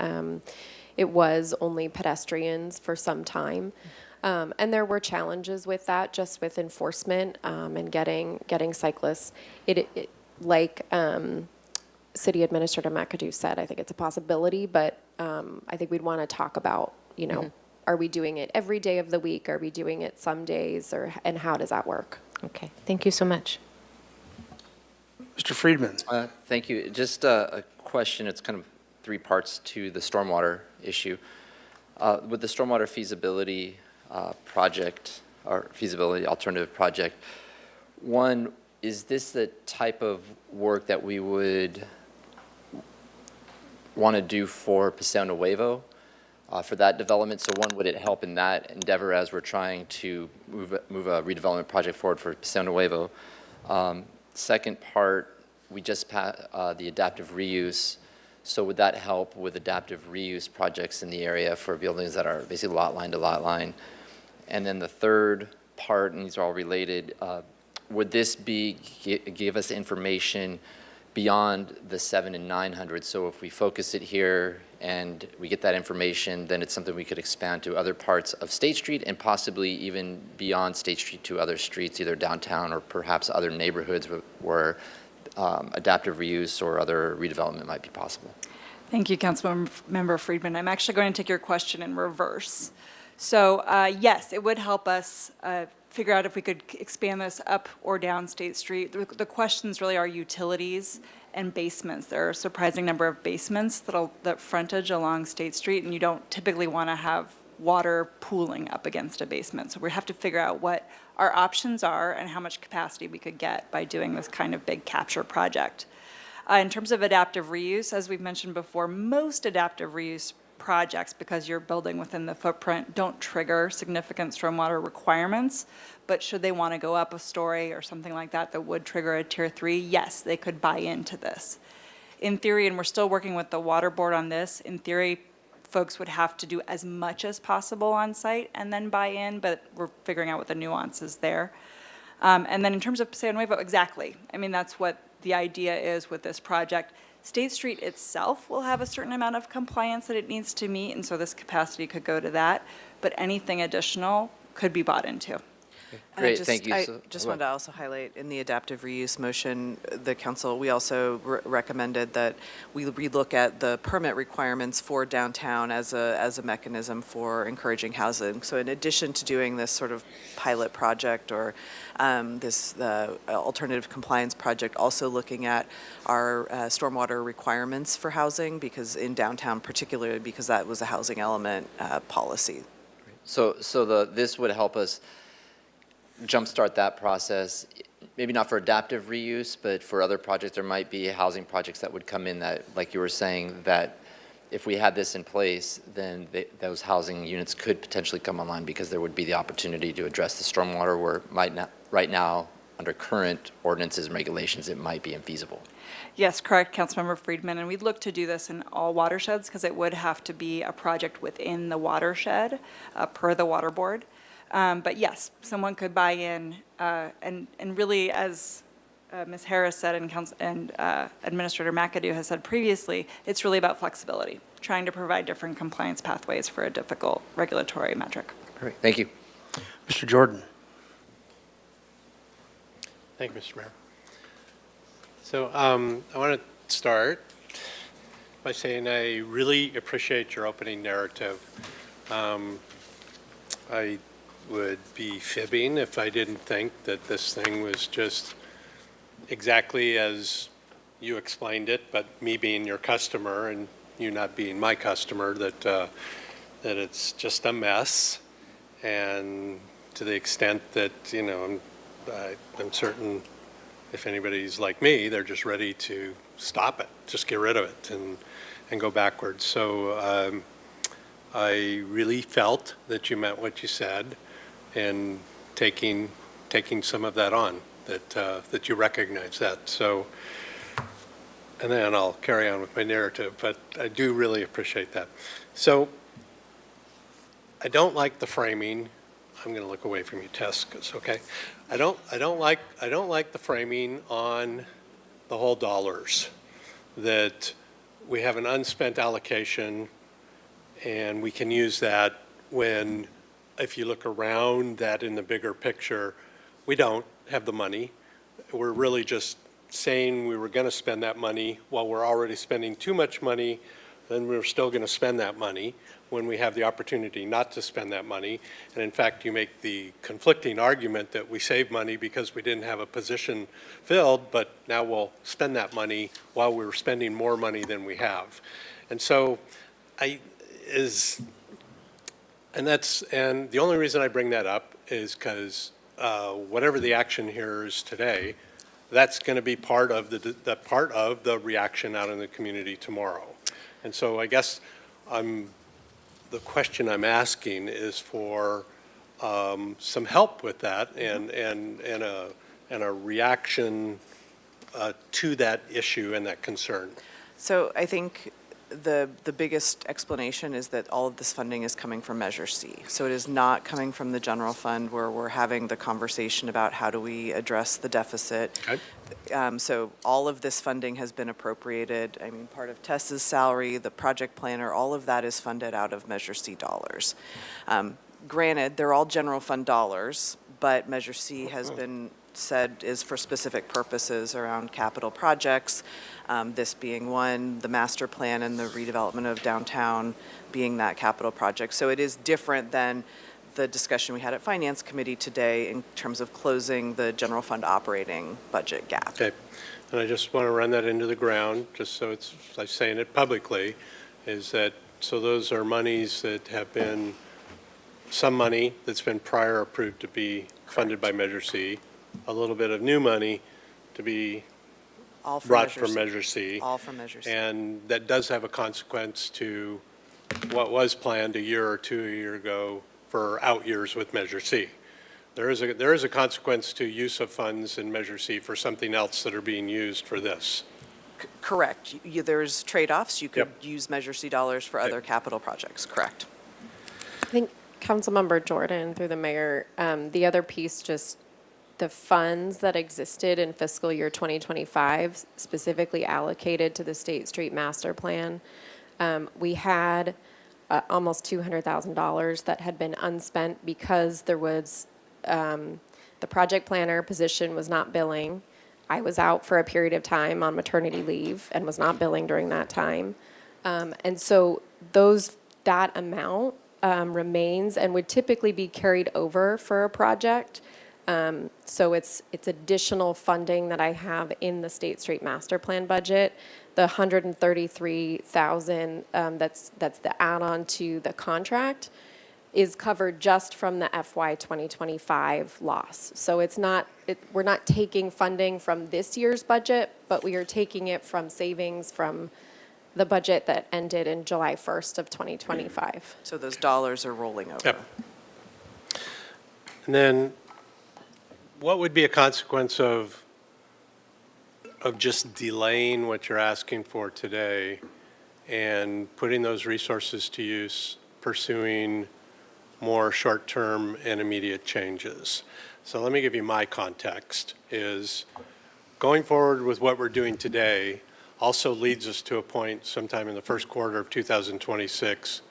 it was only pedestrians for some time. And there were challenges with that, just with enforcement and getting cyclists. Like City Administrator McAdoo said, I think it's a possibility, but I think we'd want to talk about, are we doing it every day of the week? Are we doing it some days? And how does that work? Okay, thank you so much. Mr. Friedman. Thank you. Just a question. It's kind of three parts to the stormwater issue. With the stormwater feasibility project or feasibility alternative project, one, is this the type of work that we would want to do for Paseo Nuevo for that development? So one, would it help in that endeavor as we're trying to move a redevelopment project forward for Paseo Nuevo? Second part, we just passed the adaptive reuse. So would that help with adaptive reuse projects in the area for buildings that are basically lot line to lot line? And then the third part, and these are all related, would this give us information beyond the 700 and 900? So if we focus it here and we get that information, then it's something we could expand to other parts of State Street and possibly even beyond State Street to other streets, either downtown or perhaps other neighborhoods where adaptive reuse or other redevelopment might be possible. Thank you, Councilmember Friedman. I'm actually going to take your question in reverse. So yes, it would help us figure out if we could expand this up or down State Street. The questions really are utilities and basements. There are a surprising number of basements that frontage along State Street, and you don't typically want to have water pooling up against a basement. So we have to figure out what our options are and how much capacity we could get by doing this kind of big capture project. In terms of adaptive reuse, as we've mentioned before, most adaptive reuse projects, because you're building within the footprint, don't trigger significant stormwater requirements. But should they want to go up a story or something like that that would trigger a Tier 3, yes, they could buy into this. In theory, and we're still working with the water board on this, in theory, folks would have to do as much as possible on site and then buy in, but we're figuring out what the nuance is there. And then in terms of Paseo Nuevo, exactly. I mean, that's what the idea is with this project. State Street itself will have a certain amount of compliance that it needs to meet, and so this capacity could go to that, but anything additional could be bought into. Great, thank you. I just wanted to also highlight in the adaptive reuse motion, the council, we also recommended that we relook at the permit requirements for downtown as a mechanism for encouraging housing. So in addition to doing this sort of pilot project or this alternative compliance project, also looking at our stormwater requirements for housing, because in downtown particularly, because that was a housing element policy. So this would help us jumpstart that process, maybe not for adaptive reuse, but for other projects. There might be housing projects that would come in that, like you were saying, that if we had this in place, then those housing units could potentially come online because there would be the opportunity to address the stormwater where might not, right now, under current ordinances and regulations, it might be infeasible. Yes, correct, Councilmember Friedman, and we'd look to do this in all watersheds because it would have to be a project within the watershed per the water board. But yes, someone could buy in, and really, as Ms. Harris said and Administrator McAdoo has said previously, it's really about flexibility, trying to provide different compliance pathways for a difficult regulatory metric. Great, thank you. Mr. Jordan. Thank you, Mr. Mayor. So I want to start by saying I really appreciate your opening narrative. I would be fibbing if I didn't think that this thing was just exactly as you explained it, but me being your customer and you not being my customer, that it's just a mess. And to the extent that, you know, I'm certain if anybody's like me, they're just ready to stop it, just get rid of it and go backwards. So I really felt that you meant what you said, and taking some of that on, that you recognize that. So, and then I'll carry on with my narrative, but I do really appreciate that. So I don't like the framing. I'm going to look away from you, Tess, because okay. I don't like the framing on the whole dollars, that we have an unspent allocation and we can use that when, if you look around that in the bigger picture, we don't have the money. We're really just saying we were going to spend that money while we're already spending too much money, then we're still going to spend that money when we have the opportunity not to spend that money. And in fact, you make the conflicting argument that we save money because we didn't have a position filled, but now we'll spend that money while we're spending more money than we have. And so and the only reason I bring that up is because whatever the action here is today, that's going to be part of the reaction out in the community tomorrow. And so I guess the question I'm asking is for some help with that and a reaction to that issue and that concern. So I think the biggest explanation is that all of this funding is coming from Measure C. So it is not coming from the general fund where we're having the conversation about how do we address the deficit. Okay. So all of this funding has been appropriated. I mean, part of Tess's salary, the project planner, all of that is funded out of Measure C dollars. Granted, they're all general fund dollars, but Measure C has been said is for specific purposes around capital projects, this being one, the master plan and the redevelopment of downtown being that capital project. So it is different than the discussion we had at Finance Committee today in terms of closing the general fund operating budget gap. Okay. And I just want to run that into the ground, just so it's, like saying it publicly, is that, so those are monies that have been, some money that's been prior approved to be funded by Measure C, a little bit of new money to be brought from Measure C. All from Measure C. And that does have a consequence to what was planned a year or two a year ago for out years with Measure C. There is a consequence to use of funds in Measure C for something else that are being used for this. Correct. There's trade-offs. You could use Measure C dollars for other capital projects. Correct. I think Councilmember Jordan, through the mayor, the other piece, just the funds that existed in fiscal year 2025, specifically allocated to the State Street Master Plan, we had almost $200,000 that had been unspent because there was, the project planner position was not billing. I was out for a period of time on maternity leave and was not billing during that time. And so that amount remains and would typically be carried over for a project. So it's additional funding that I have in the State Street Master Plan budget. The $133,000 that's the add-on to the contract is covered just from the FY 2025 loss. So we're not taking funding from this year's budget, but we are taking it from savings from the budget that ended in July 1st of 2025. So those dollars are rolling over. Yep. And then what would be a consequence of just delaying what you're asking for today and putting those resources to use, pursuing more short-term and immediate changes? So let me give you my context, is going forward with what we're doing today also leads us to a point sometime in the first quarter of 2026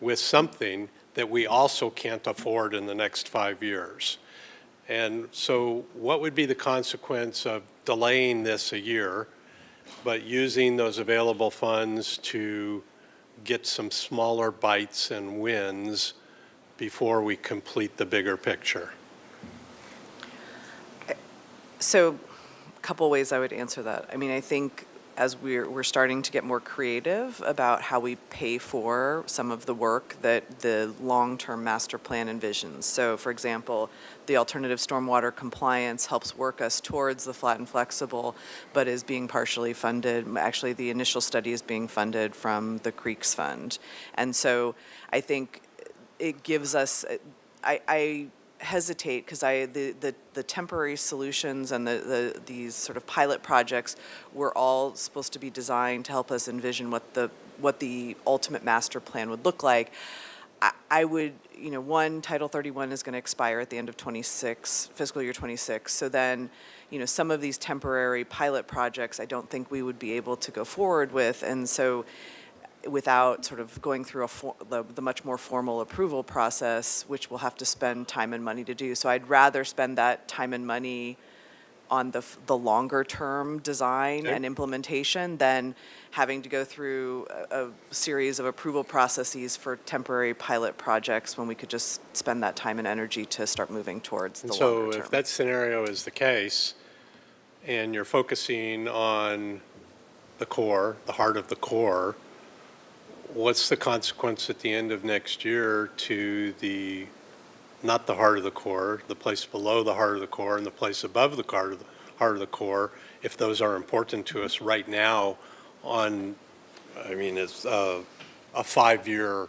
with something that we also can't afford in the next 5 years. And so what would be the consequence of delaying this a year, but using those available funds to get some smaller bites and wins before we complete the bigger picture? So a couple ways I would answer that. I mean, I think as we're starting to get more creative about how we pay for some of the work that the long-term master plan envisions. So for example, the alternative stormwater compliance helps work us towards the flat and flexible, but is being partially funded. Actually, the initial study is being funded from the Creeks Fund. And so I think it gives us, I hesitate because the temporary solutions and these sort of pilot projects were all supposed to be designed to help us envision what the ultimate master plan would look like. I would, Title 31 is going to expire at the end of fiscal year 26. So then, some of these temporary pilot projects, I don't think we would be able to go forward with. And so without sort of going through the much more formal approval process, which we'll have to spend time and money to do. So I'd rather spend that time and money on the longer-term design and implementation than having to go through a series of approval processes for temporary pilot projects when we could just spend that time and energy to start moving towards the And longer so term. if that scenario is the case, and you're focusing on the core, the heart of the core, what's the consequence at the end of next year to the, not the heart of the core, the place below the heart of the core and the place above the heart of the core, if those are important to us right now on, I mean, it's a 5-year,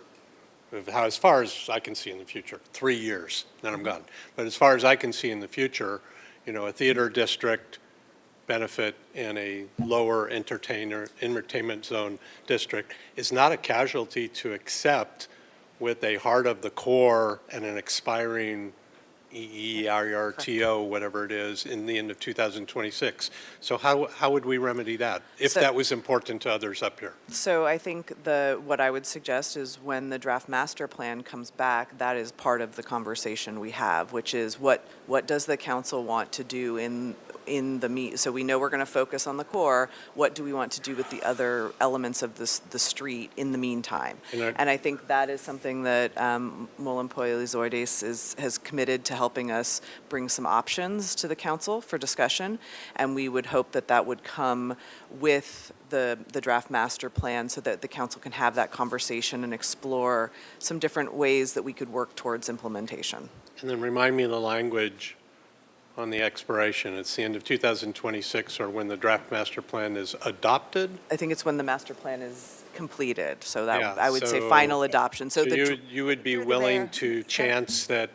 as far as I can see in the future, 3 years, then I'm gone. But as far as I can see in the future, you know, a theater district benefit in a lower entertainment zone district is not a casualty to accept with a heart of the core and an expiring EERRTO, whatever it is, in the end of 2026. So how would we remedy that if that was important to others up here? So I think what I would suggest is when the draft master plan comes back, that is part of the conversation we have, which is what does the council want to do in the so we know we're going to focus on the core. What do we want to do with the other elements of the street in the meantime? And I think that is something that Molimpoy-Lizoides has committed to helping us bring some options to the council for discussion, and we would hope that that would come with the draft master plan so that the council can have that conversation and explore some different ways that we could work towards implementation. And then remind me of the language on the expiration. It's the end of 2026 or when the draft master plan is adopted? I think it's when the master plan is completed, so that Yeah, I would say so- final adoption. So you would be willing to chance that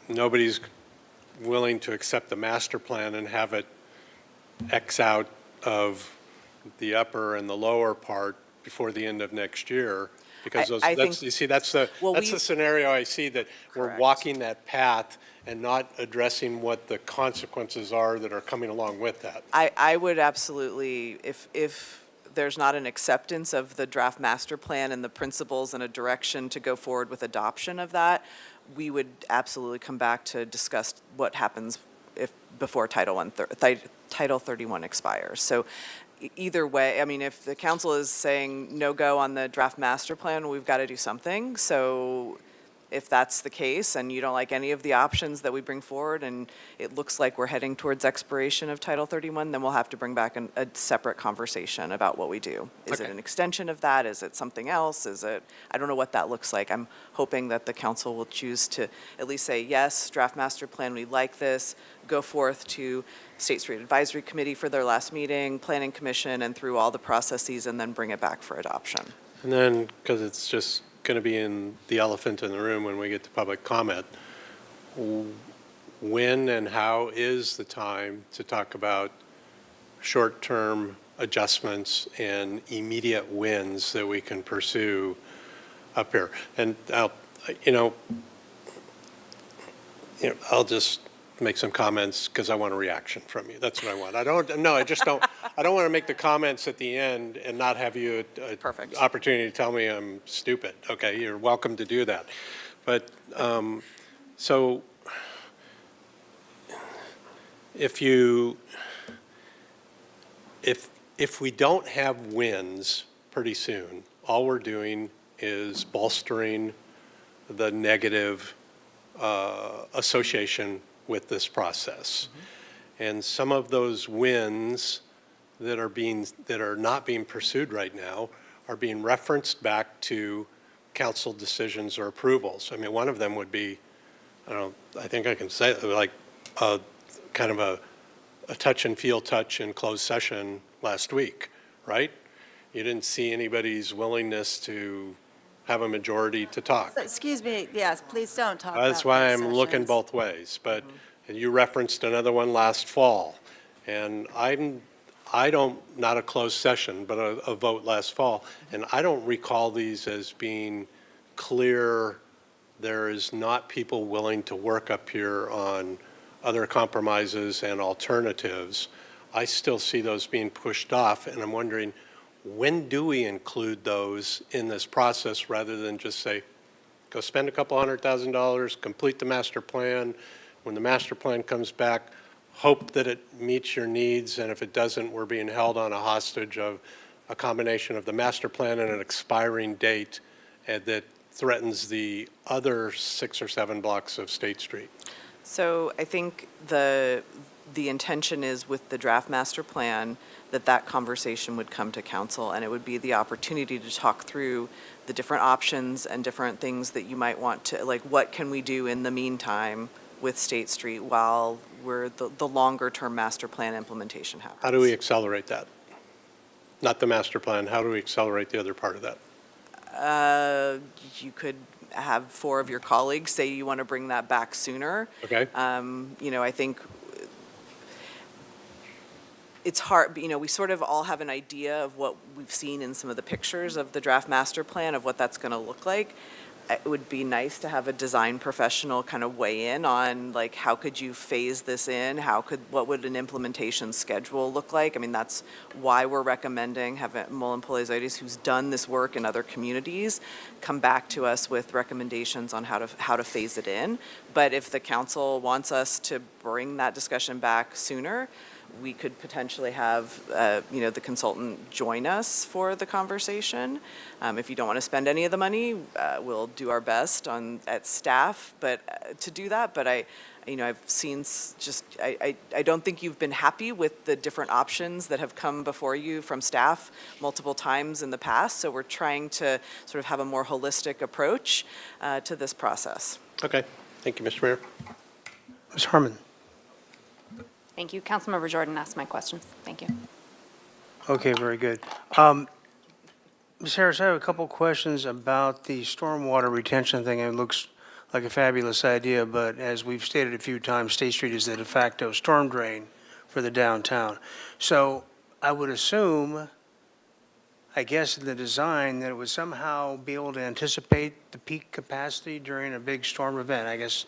nobody's willing to accept the master plan and have it X out of the upper and the lower part before the end of next year? Because you see, that's the scenario I see, that we're walking that path and not addressing what the consequences are that are coming along with that. I would absolutely, if there's not an acceptance of the draft master plan and the principles and a direction to go forward with adoption of that, we would absolutely come back to discuss what happens before Title 31 expires. So either way, I mean, if the council is saying no go on the draft master plan, we've got to do something. So if that's the case and you don't like any of the options that we bring forward and it looks like we're heading towards expiration of Title 31, then we'll have to bring back a separate conversation about what we do. Is it an extension of that? Is it something else? I don't know what that looks like. I'm hoping that the council will choose to at least say, yes, draft master plan, we like this, go forth to State Street Advisory Committee for their last meeting, Planning Commission, and through all the processes, and then bring it back for adoption. And then, because it's just going to be in the elephant in the room when we get to public comment, when and how is the time to talk about short-term adjustments and immediate wins that we can pursue up here? And I'll just make some comments because I want a reaction from you. That's what I want. I don't want to make the comments at the end and not have you an opportunity to tell me I'm stupid. Okay, you're welcome to do that. But so if we don't have wins pretty soon, all we're doing is bolstering the negative association with this process. And some of those wins that are not being pursued right now are being referenced back to council decisions or approvals. I mean, one of them would be, I think I can say, like kind of a touch and feel touch in closed session last week, right? You didn't see anybody's willingness to have a majority to talk. Excuse me, yes, please don't talk about That's why I'm concessions. looking both ways. But and you referenced another one last fall, and not a closed session, but a vote last fall, and I don't recall these as being clear. There is not people willing to work up here on other compromises and alternatives. I still see those being pushed off, and I'm wondering, when do we include those in this process rather than just say, go spend a couple $100,000, complete the master plan. When the master plan comes back, hope that it meets your needs, and if it doesn't, we're being held on a hostage of a combination of the master plan and an expiring date that threatens the other 6 or 7 blocks of State Street. So I think the intention is with the draft master plan that conversation would come to council, and it would be the opportunity to talk through the different options and different things that you might want to, like, what can we do in the meantime with State Street while the longer term master plan implementation happens. How do we accelerate that? Not the master plan, how do we accelerate the other part of that? You could have 4 of your colleagues say you want to bring that back sooner. Okay. I think it's hard, we sort of all have an idea of what we've seen in some of the pictures of the draft master plan of what that's going to look like. It would be nice to have a design professional kind of weigh in on, like, how could you phase this in? What would an implementation schedule look like? I mean, that's why we're recommending having Mullen Polizaitis, who's done this work in other communities, come back to us with recommendations on how to phase it in. But if the council wants us to bring that discussion back sooner, we could potentially have, the consultant join us for the conversation. If you don't want to spend any of the money, we'll do our best at staff, to do that. But I've seen I don't think you've been happy with the different options that have come before you from staff multiple times in the past. So we're trying to sort of have a more holistic approach to this process. Okay. Thank you, Mr. Mayor. Ms. Harmon. Thank you. Councilmember Jordan asked my questions. Thank you. Okay, very good. Ms. Harris, I have a couple questions about the stormwater retention thing. It looks like a fabulous idea, but as we've stated a few times, State Street is the de facto storm drain for the downtown. So I would assume, I guess, in the design that it would somehow be able to anticipate the peak capacity during a big storm event. I guess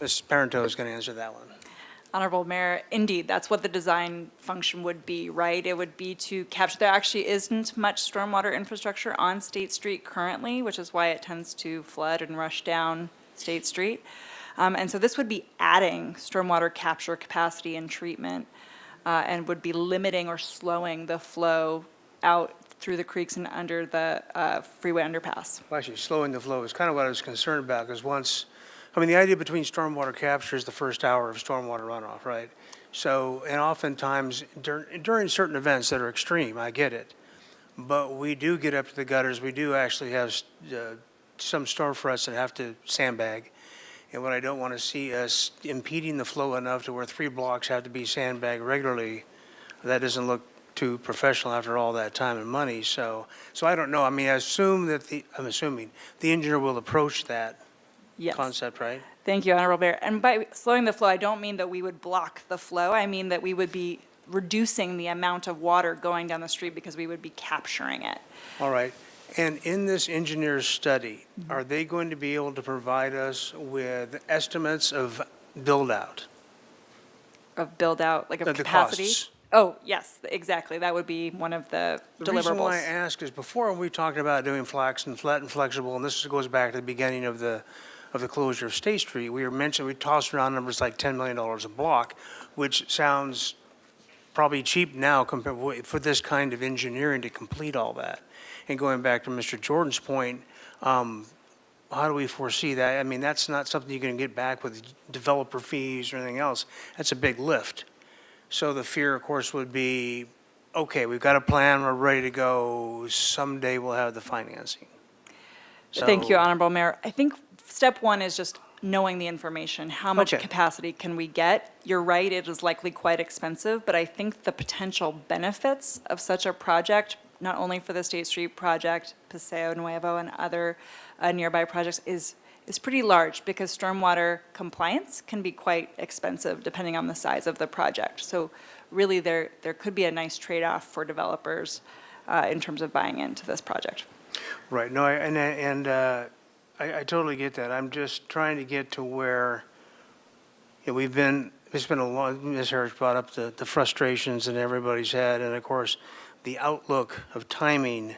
Ms. Parento is going to answer that one. Honorable Mayor, indeed, that's what the design function would be, right? It would be to capture, there actually isn't much stormwater infrastructure on State Street currently, which is why it tends to flood and rush down State Street. And so this would be adding stormwater capture capacity and treatment, and would be limiting or slowing the flow out through the creeks and under the freeway underpass. Well, actually, slowing the flow is kind of what I was concerned about, because the idea between stormwater capture is the first hour of stormwater runoff, right? So, and oftentimes during certain events that are extreme, I get it. But we do get up to the gutters. We do actually have some storm fronts that have to sandbag. And what I don't want to see is impeding the flow enough to where 3 blocks have to be sandbagged regularly. That doesn't look too professional after all that time and money. So I don't know. I mean, I'm assuming the engineer will approach that Yes. concept, right? Thank you, Honorable Mayor. And by slowing the flow, I don't mean that we would block the flow. I mean that we would be reducing the amount of water going down the street because we would be capturing it. All right. And in this engineer's study, are they going to be able to provide us with estimates of build-out? Of build-out, like of The capacity? costs. Oh, yes, exactly. That would be one of the deliverables. The reason why I ask is before we talked about doing flat and flexible, and this goes back to the beginning of the closure of State Street, we tossed around numbers like $10 million a block, which sounds probably cheap now compared for this kind of engineering to complete all that. And going back to Mr. Jordan's point, how do we foresee that? I mean, that's not something you can get back with developer fees or anything else. That's a big lift. So the fear, of course, would be, okay, we've got a plan, we're ready to go, someday we'll have the financing. Thank you, Honorable Mayor. I think step one is just knowing the information. How much Okay. capacity can we get? You're right, it is likely quite expensive, but I think the potential benefits of such a project, not only for the State Street project, Paseo Nuevo, and other nearby projects, is pretty large because stormwater compliance can be quite expensive depending on the size of the project. So really there could be a nice trade-off for developers in terms of buying into this project. Right, no, I totally get that. I'm just trying to get to where, it's been a long, Ms. Harris brought up the frustrations that everybody's had, and of course, the outlook of timing,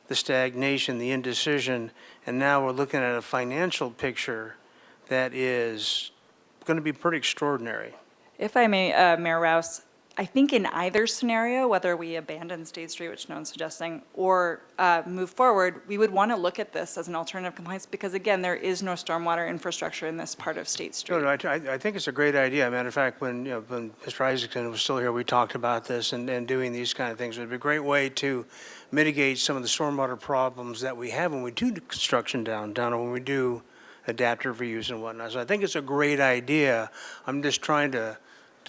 the stagnation, the indecision, and now we're looking at a financial picture that is going to be pretty extraordinary. If I may, Mayor Rouse, I think in either scenario, whether we abandon State Street, which no one's suggesting, or move forward, we would want to look at this as an alternative compliance because, again, there is no stormwater infrastructure in this part of State Street. No, I think it's a great idea. Matter of fact, when Mr. Isaacson was still here, we talked about this and doing these kind of things. It would be a great way to mitigate some of the stormwater problems that we have when we do construction downtown or when we do adaptive reuse and whatnot. So I think it's a great idea. I'm just trying to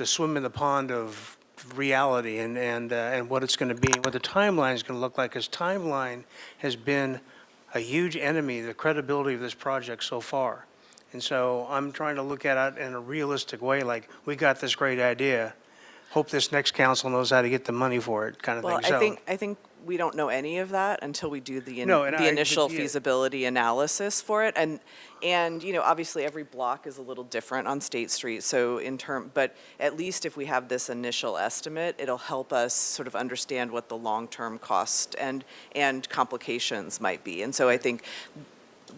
swim in the pond of reality and what it's going to be, and what the timeline is going to look like, because timeline has been a huge enemy, the credibility of this project so far. And so I'm trying to look at it in a realistic way, like, we got this great idea. Hope this next council knows how to get the money for it, kind of Well, thing. So, I think we don't know any of that until we do the No, and the I- initial yeah. feasibility analysis for it. And you know, obviously every block is a little different on State Street. So but at least if we have this initial estimate, it'll help us sort of understand what the long-term cost and complications might be. And so I think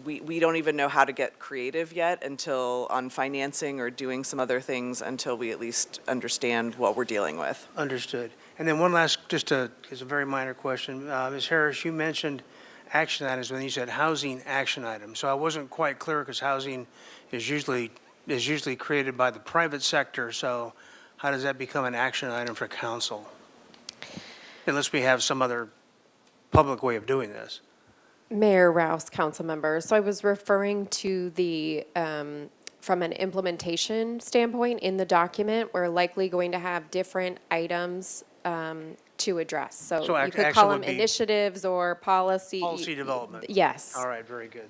we don't even know how to get creative yet until on financing or doing some other things until we at least understand what we're dealing with. understood. And then one last, it's a very minor question. Ms. Harris, you mentioned action items when you said housing action items. So I wasn't quite clear because housing is usually created by the private sector. So how does that become an action item for council? Unless we have some other public way of doing this. Mayor Rouse, council members. So I was referring to the, from an implementation standpoint in the document, we're likely going to have different items to address. So you could action call would them be initiatives or policy. Policy development. Yes. All right, very good.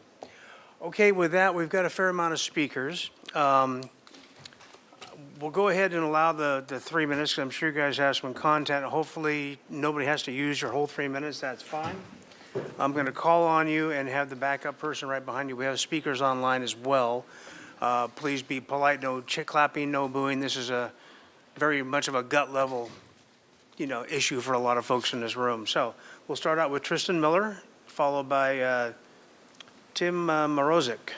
Okay, with that, we've got a fair amount of speakers. We'll go ahead and allow the 3 minutes, 'cause I'm sure you guys have some content. Hopefully, nobody has to use your whole 3 minutes, that's fine. I'm going to call on you and have the backup person right behind you. We have speakers online as well. Please be polite, no clapping, no booing. This is a very much of a gut level, issue for a lot of folks in this room. So we'll start out with Tristan Miller, followed by Tim Morozic.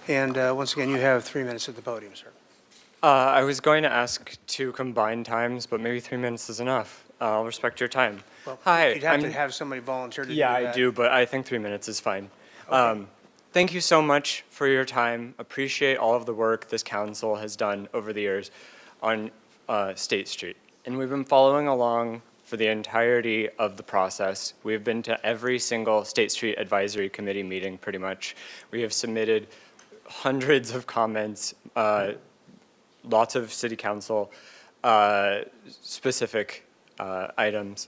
And once again, you have 3 minutes at the podium, sir. I was going to ask to combine times, but maybe 3 minutes is enough. I'll respect your time. Well, Hi. you'd have to have somebody volunteer to do Yeah, that. I do, but I think 3 minutes is fine. Okay. Thank you so much for your time. Appreciate all of the work this council has done over the years on State Street. And we've been following along for the entirety of the process. We've been to every single State Street Advisory Committee meeting, pretty much. We have submitted hundreds of comments, lots of city council specific items.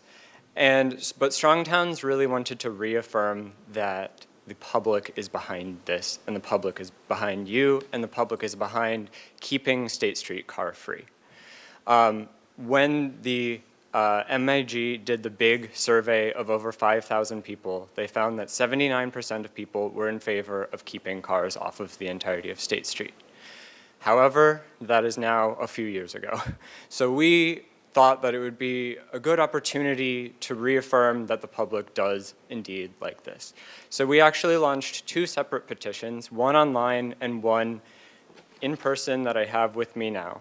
But Strong Towns really wanted to reaffirm that the public is behind this, and the public is behind you, and the public is behind keeping State Street car-free. When the MIG did the big survey of over 5,000 people, they found that 79% of people were in favor of keeping cars off of the entirety of State Street. However, that is now a few years ago. So we thought that it would be a good opportunity to reaffirm that the public does indeed like this. So we actually launched 2 separate petitions, one online and one in person that I have with me now.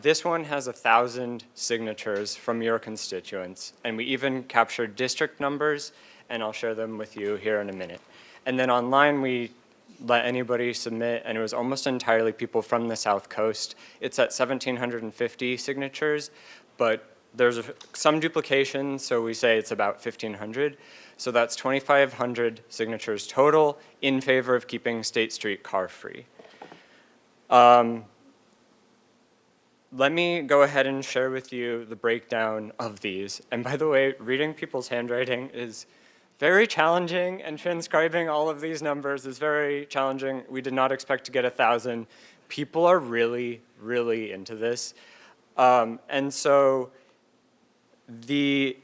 This one has 1,000 signatures from your constituents, and we even captured district numbers, and I'll share them with you here in a minute. And then online, we let anybody submit, and it was almost entirely people from the South Coast. It's at 1,750 signatures, but there's some duplication, so we say it's about 1,500. So that's 2,500 signatures total in favor of keeping State Street car-free. Let me go ahead and share with you the breakdown of these. And by the way, reading people's handwriting is very challenging, and transcribing all of these numbers is very challenging. We did not expect to get 1,000. People are really, really into this. And so the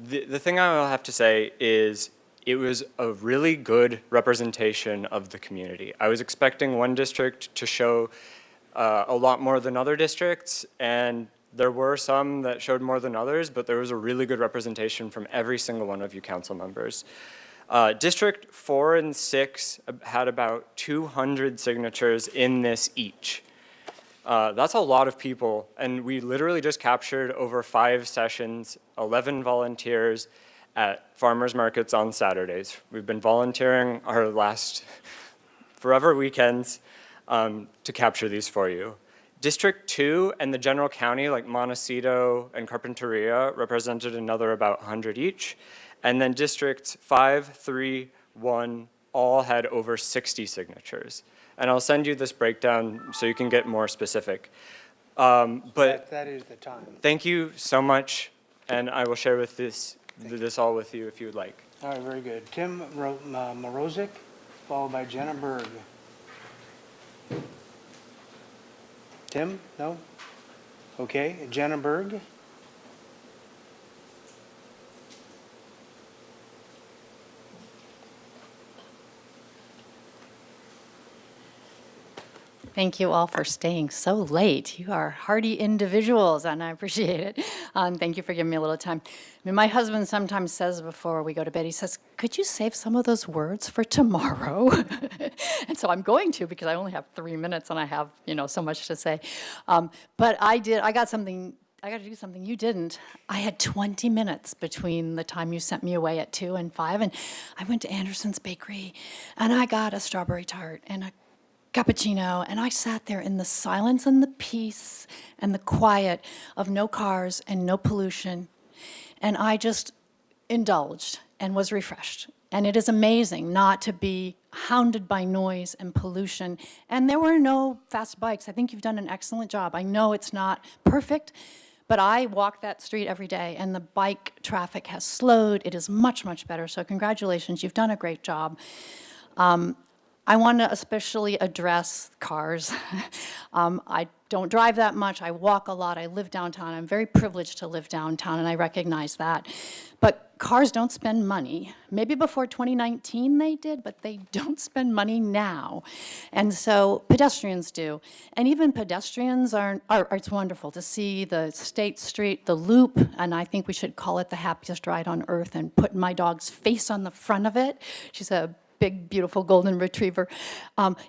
thing I will have to say is it was a really good representation of the community. I was expecting one district to show a lot more than other districts, and There were some that showed more than others, but there was a really good representation from every single one of you council members. District 4 and 6 had about 200 signatures in this each. That's a lot of people, and we literally just captured over 5 sessions, 11 volunteers at farmers markets on Saturdays. We've been volunteering our last forever weekends to capture these for you. District 2 and the general county, like Montecito and Carpinteria, represented another about 100 each. And then districts 5, 3, 1, all had over 60 signatures. And I'll send you this breakdown so you can get more specific. But that is the time. thank you so much, and I will share with this all with you if you would like. All right, very good. Tim Morozic, followed by Jenna Berg. Tim? No? Okay, Jenna Berg. Thank you all for staying so late. You are hardy individuals, and I appreciate it. Thank you for giving me a little time. I mean, my husband sometimes says before we go to bed, he says, could you save some of those words for tomorrow? And so I'm going to, because I only have 3 minutes and I have, so much to say. But I got to do something you didn't. I had 20 minutes between the time you sent me away at 2 and 5, and I went to Anderson's Bakery, and I got a strawberry tart and a cappuccino, and I sat there in the silence and the peace and the quiet of no cars and no pollution, and I just indulged and was refreshed. And it is amazing not to be hounded by noise and pollution. And there were no fast bikes. I think you've done an excellent job. I know it's not perfect, but I walk that street every day, and the bike traffic has slowed. It is much, much better. So congratulations, you've done a great job. I want to especially address cars. I don't drive that much. I walk a lot. I live downtown. I'm very privileged to live downtown, and I recognize that. But cars don't spend money. Maybe before 2019 they did, but they don't spend money now. And so pedestrians do. And even pedestrians it's wonderful to see the State Street, the loop, and I think we should call it the happiest ride on earth, and put my dog's face on the front of it. She's a big, beautiful golden retriever.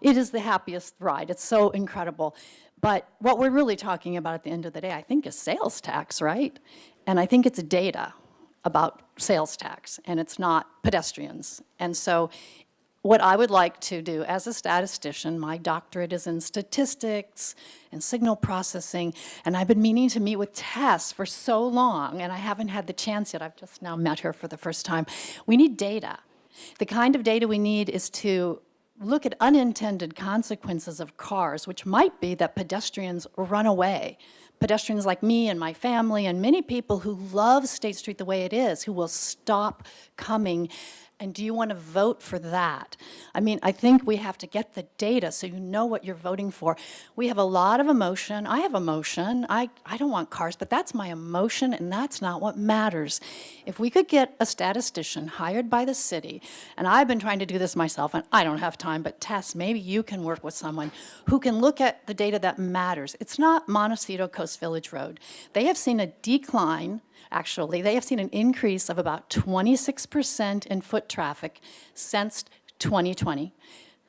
It is the happiest ride. It's so incredible. But what we're really talking about at the end of the day, I think, is sales tax, right? And I think it's data about sales tax, and it's not pedestrians. And so what I would like to do as a statistician, my doctorate is in statistics and signal processing, and I've been meaning to meet with Tess for so long, and I haven't had the chance yet. I've just now met her for the first time. We need data. The kind of data we need is to look at unintended consequences of cars, which might be that pedestrians run away. Pedestrians like me and my family and many people who love State Street the way it is, who will stop coming. And do you want to vote for that? I mean, I think we have to get the data so you know what you're voting for. We have a lot of emotion. I have emotion. I don't want cars, but that's my emotion, and that's not what matters. If we could get a statistician hired by the city, and I've been trying to do this myself, and I don't have time, but Tess, maybe you can work with someone who can look at the data that matters. It's not Montecito Coast Village Road. They have seen a decline. Actually, they have seen an increase of about 26% in foot traffic since 2020.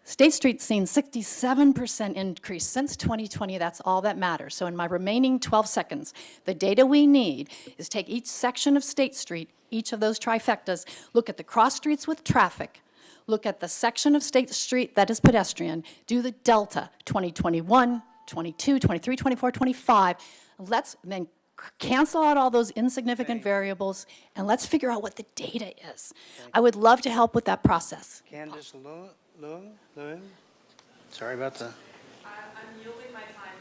State Street's seen 67% increase since 2020. That's all that matters. So in my remaining 12 seconds, the data we need is take each section of State Street, each of those trifectas, look at the cross streets with traffic, look at the section of State Street that is pedestrian, do the delta, 2021, 22, 23, 24, 25. Let's then cancel out all those insignificant variables, and let's figure out what the data is. I would love to help with that process. Candace Lewin? Sorry about the... I'm yielding my time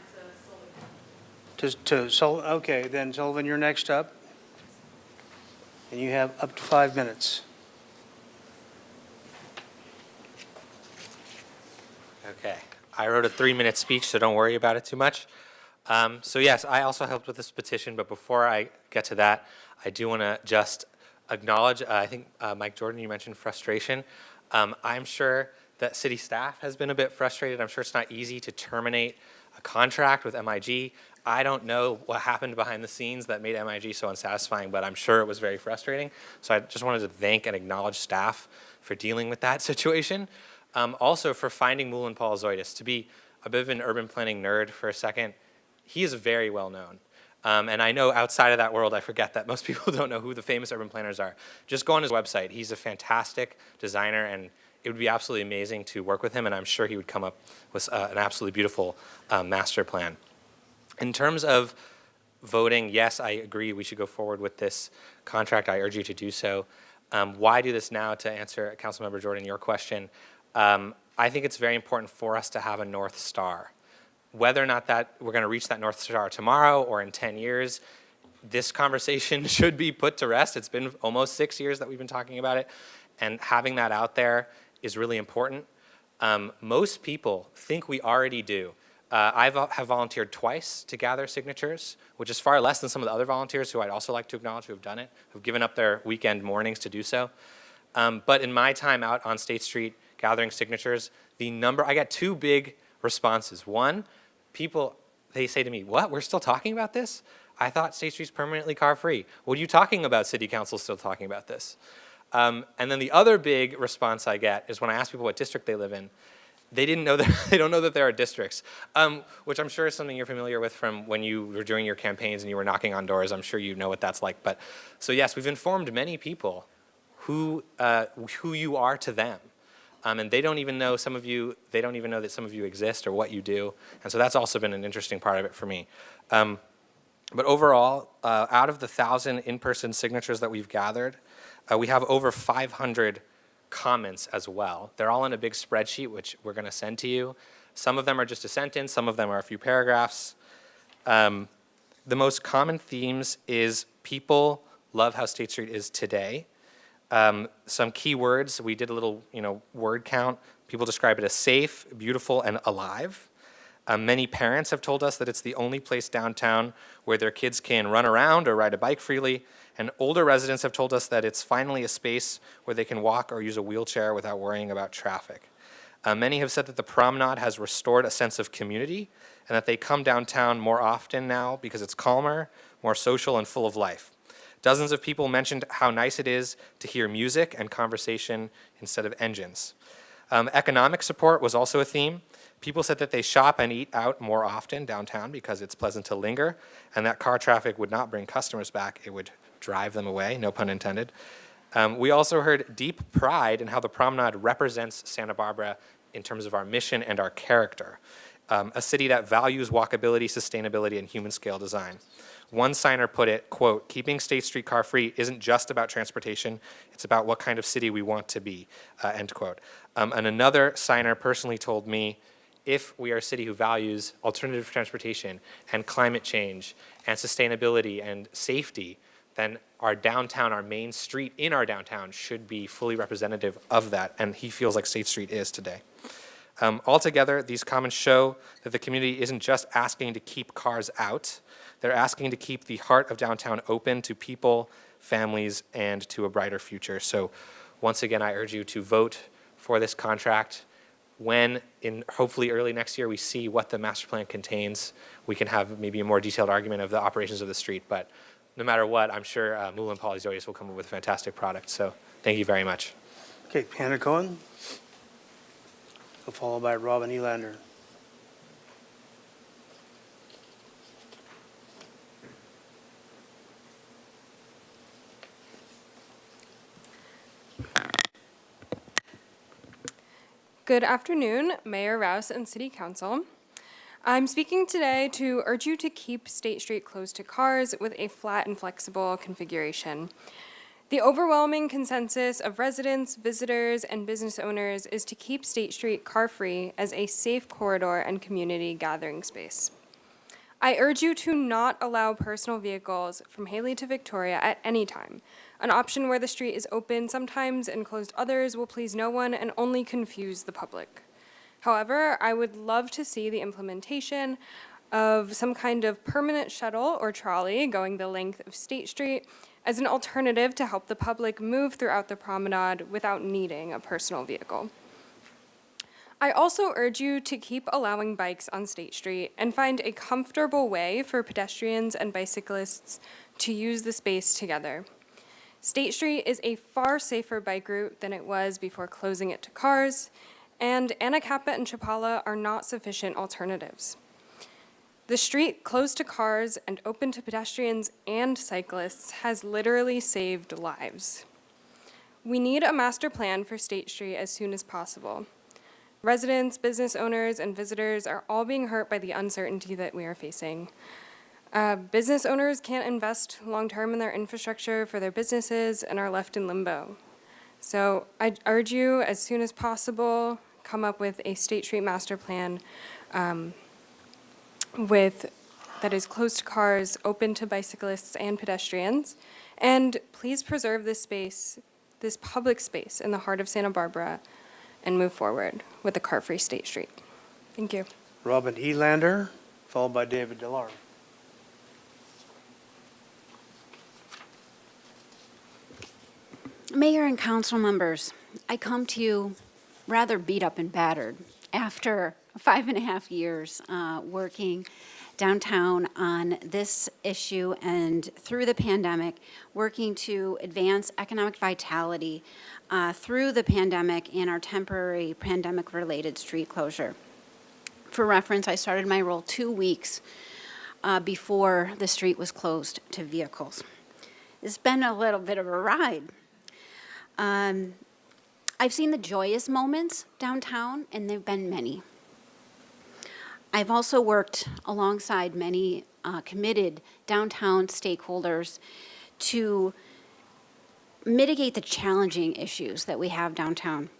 to Sullivan. Okay, then Sullivan, you're next up. And you have up to 5 minutes. Okay. I wrote a 3-minute speech, so don't worry about it too much. So yes, I also helped with this petition, but before I get to that, I do want to just acknowledge, I think, Mike Jordan, you mentioned frustration. I'm sure that city staff has been a bit frustrated. I'm sure it's not easy to terminate a contract with MIG. I don't know what happened behind the scenes that made MIG so unsatisfying, but I'm sure it was very frustrating. So I just wanted to thank and acknowledge staff for dealing with that situation. Also for finding Mullen Paul Zoidis. To be a bit of an urban planning nerd for a second, he is very well known. And I know outside of that world, I forget that most people don't know who the famous urban planners are. Just go on his website. He's a fantastic designer, and it would be absolutely amazing to work with him, and I'm sure he would come up with an absolutely beautiful master plan. In terms of voting, yes, I agree we should go forward with this contract. I urge you to do so. Why do this now? To answer Councilmember Jordan, your question, I think it's very important for us to have a North Star. Whether or not that we're going to reach that North Star tomorrow or in 10 years, this conversation should be put to rest. It's been almost 6 years that we've been talking about it, and having that out there is really important. Most people think we already do. I have volunteered twice to gather signatures, which is far less than some of the other volunteers who I'd also like to acknowledge who have done it, who've given up their weekend mornings to do so. But in my time out on State Street gathering signatures, I got two big responses. One, people, they say to me, what, we're still talking about this? I thought State Street's permanently car-free. What are you talking about? City Council's still talking about this. And then the other big response I get is when I ask people what district they live in, they don't know that there are districts, which I'm sure is something you're familiar with from when you were doing your campaigns and you were knocking on doors. I'm sure you know what that's like. But so yes, we've informed many people who you are to them. And they don't even know they don't even know that some of you exist or what you do. And so that's also been an interesting part of it for me. But overall, out of the 1,000 in-person signatures that we've gathered, we have over 500 comments as well. They're all in a big spreadsheet, which we're going to send to you. Some of them are just a sentence. Some of them are a few paragraphs. The most common themes is people love how State Street is today. Some key words, we did a little word count. People describe it as safe, beautiful, and alive. Many parents have told us that it's the only place downtown where their kids can run around or ride a bike freely. And older residents have told us that it's finally a space where they can walk or use a wheelchair without worrying about traffic. Many have said that the promenade has restored a sense of community and that they come downtown more often now because it's calmer, more social, and full of life. Dozens of people mentioned how nice it is to hear music and conversation instead of engines. Economic support was also a theme. People said that they shop and eat out more often downtown because it's pleasant to linger, and that car traffic would not bring customers back, it would drive them away, no pun intended. We also heard deep pride in how the promenade represents Santa Barbara in terms of our mission and our character. A city that values walkability, sustainability, and human scale design. One signer put it, quote, keeping State Street car-free isn't just about transportation, it's about what kind of city we want to be, end quote. And another signer personally told me, if we are a city who values alternative transportation and climate change and sustainability and safety, then our downtown, our main street in our downtown should be fully representative of that, and he feels like State Street is today. Altogether, these comments show that the community isn't just asking to keep cars out, they're asking to keep the heart of downtown open to people, families, and to a brighter future. So once again, I urge you to vote for this contract. When, in hopefully early next year, we see what the master plan contains, we can have maybe a more detailed argument of the operations of the street. But no matter what, I'm sure Mullen Paul Zoidis will come up with a fantastic product. So thank you very much. Okay, Hannah Cohen, followed by Robin Elander. Good afternoon, Mayor Rouse and City Council. I'm speaking today to urge you to keep State Street closed to cars with a flat and flexible configuration. The overwhelming consensus of residents, visitors, and business owners is to keep State Street car-free as a safe corridor and community gathering space. I urge you to not allow personal vehicles from Haley to Victoria at any time. An option where the street is open sometimes and closed others will please no one and only confuse the public. However, I would love to see the implementation of some kind of permanent shuttle or trolley going the length of State Street as an alternative to help the public move throughout the promenade without needing a personal vehicle. I also urge you to keep allowing bikes on State Street and find a comfortable way for pedestrians and bicyclists to use the space together. State Street is a far safer bike route than it was before closing it to cars, and Anacapa and Chapala are not sufficient alternatives. The street closed to cars and open to pedestrians and cyclists has literally saved lives. We need a master plan for State Street as soon as possible. Residents, business owners, and visitors are all being hurt by the uncertainty that we are facing. Business owners can't invest long-term in their infrastructure for their businesses and are left in limbo. So I urge you, as soon as possible, come up with a State Street master plan that is closed to cars, open to bicyclists and pedestrians, and please preserve this space, this public space in the heart of Santa Barbara, and move forward with a car-free State Street. Thank you. Robin Elander, followed by David Delar. Mayor and council members, I come to you rather beat up and battered after 5.5 years working downtown on this issue and through the pandemic, working to advance economic vitality through the pandemic and our temporary pandemic-related street closure. For reference, I started my role 2 weeks before the street was closed to vehicles. It's been a little bit of a ride. I've seen the joyous moments downtown, and they've been many. I've also worked alongside many committed downtown stakeholders to mitigate the challenging issues that we have downtown.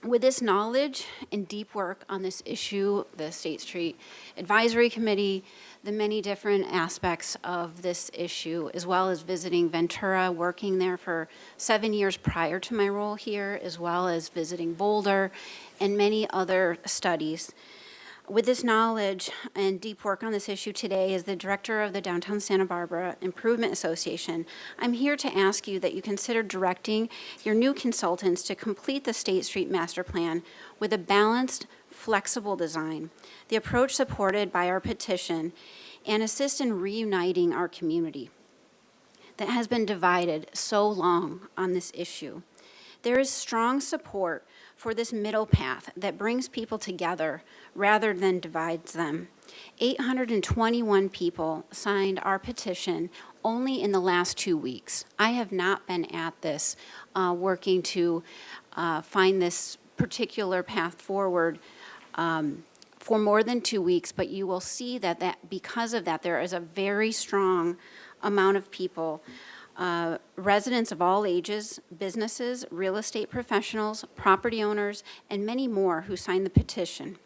With this knowledge and deep work on this issue, the State Street Advisory Committee, the many different aspects of this issue, as well as visiting Ventura, working there for 7 years prior to my role here, as well as visiting Boulder and many other studies. With this knowledge and deep work on this issue today, as the director of the Downtown Santa Barbara Improvement Association, I'm here to ask you that you consider directing your new consultants to complete the State Street Master Plan with a balanced, flexible design, the approach supported by our petition, and assist in reuniting our community that has been divided so long on this issue. There is strong support for this middle path that brings people together rather than divides them. 821 people signed our petition only in the last 2 weeks. I have not been at this working to find this particular path forward for more than 2 weeks, but you will see that because of that, there is a very strong amount of people, residents of all ages, businesses, real estate professionals, property owners, and many more who signed the petition.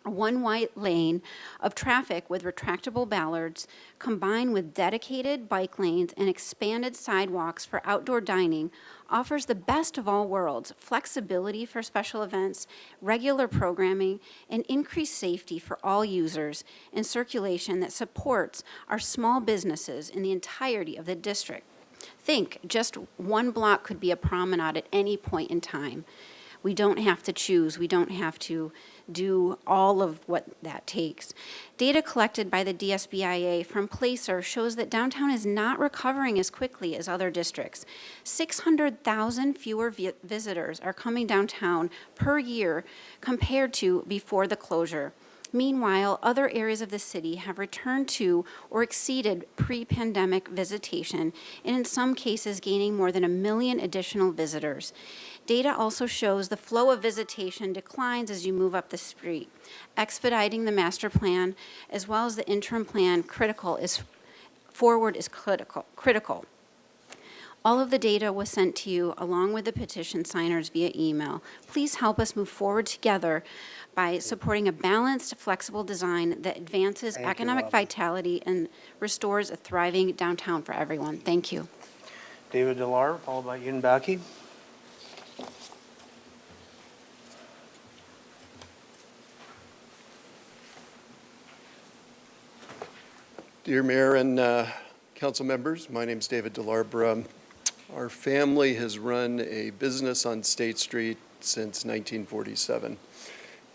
One white lane of traffic with retractable ballards combined with dedicated bike lanes and expanded sidewalks for outdoor dining offers the best of all worlds: flexibility for special events, regular programming, and increased safety for all users and circulation that supports our small businesses in the entirety of the district. Think, just one block could be a promenade at any point in time. We don't have to choose. We don't have to do all of what that takes. Data collected by the DSBIA from Placer shows that downtown is not recovering as quickly as other districts. 600,000 fewer visitors are coming downtown per year compared to before the closure. Meanwhile, other areas of the city have returned to or exceeded pre-pandemic visitation, and in some cases gaining more than 1 million additional visitors. Data also shows the flow of visitation declines as you move up the street. Expediting the master plan, as well as the interim plan, is critical. All of the data was sent to you along with the petition signers via email. Please help us move forward together by supporting a balanced, flexible design that advances economic vitality and restores a thriving downtown for everyone. Thank you. David Delar, followed by Ian Bauke. Dear Mayor and council members, my name is David Delarbra. Our family has run a business on State Street since 1947.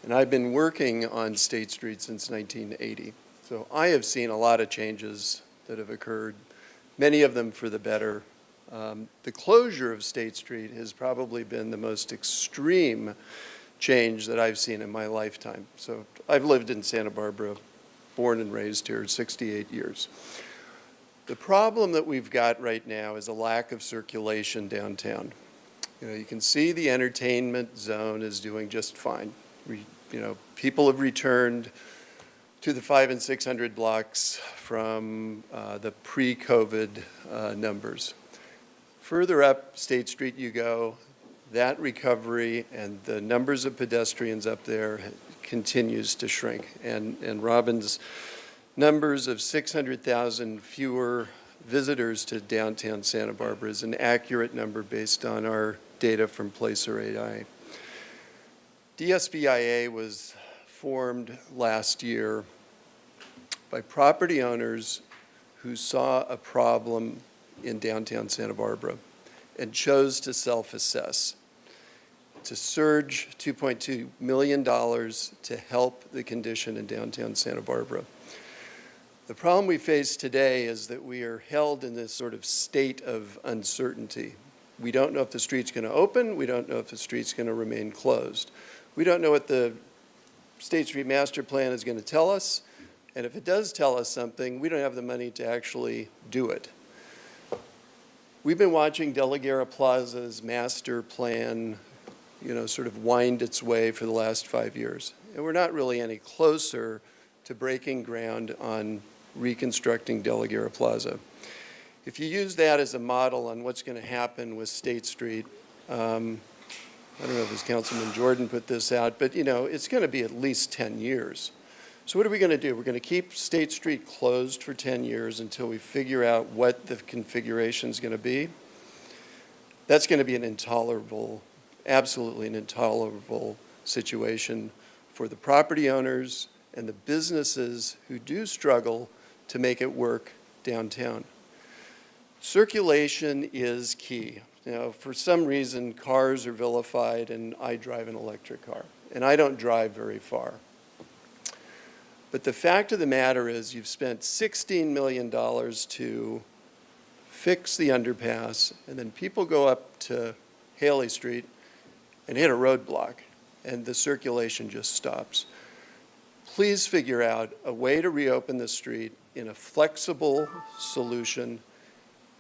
And I've been working on State Street since 1980. So I have seen a lot of changes that have occurred, many of them for the better. The closure of State Street has probably been the most extreme change that I've seen in my lifetime. So I've lived in Santa Barbara, born and raised here, 68 years. The problem that we've got right now is a lack of circulation downtown. You can see the entertainment zone is doing just fine. People have returned to the 500 and 600 blocks from the pre-COVID numbers. Further up State Street you go, that recovery and the numbers of pedestrians up there continues to shrink. And Robin's numbers of 600,000 fewer visitors to downtown Santa Barbara is an accurate number based on our data from Placer AI. DSBIA was formed last year by property owners who saw a problem in downtown Santa Barbara and chose to self-assess, to surge $2.2 million to help the condition in downtown Santa Barbara. The problem we face today is that we are held in this sort of state of uncertainty. We don't know if the street's going to open. We don't know if the street's going to remain closed. We don't know what the State Street Master Plan is going to tell us. And if it does tell us something, we don't have the money to actually do it. We've been watching De La Guerra Plaza's master plan, sort of wind its way for the last 5 years. And we're not really any closer to breaking ground on reconstructing De La Guerra Plaza. If you use that as a model on what's going to happen with State Street, I don't know if it's Councilman Jordan put this out, but it's going to be at least 10 years. So what are we going to do? We're going to keep State Street closed for 10 years until we figure out what the configuration is going to be. That's going to be an intolerable, absolutely an intolerable situation for the property owners and the businesses who do struggle to make it work downtown. Circulation is key. For some reason, cars are vilified, and I drive an electric car, and I don't drive very far. But the fact of the matter is you've spent $16 million to fix the underpass, and then people go up to Haley Street and hit a roadblock, and the circulation just stops. Please figure out a way to reopen the street in a flexible solution,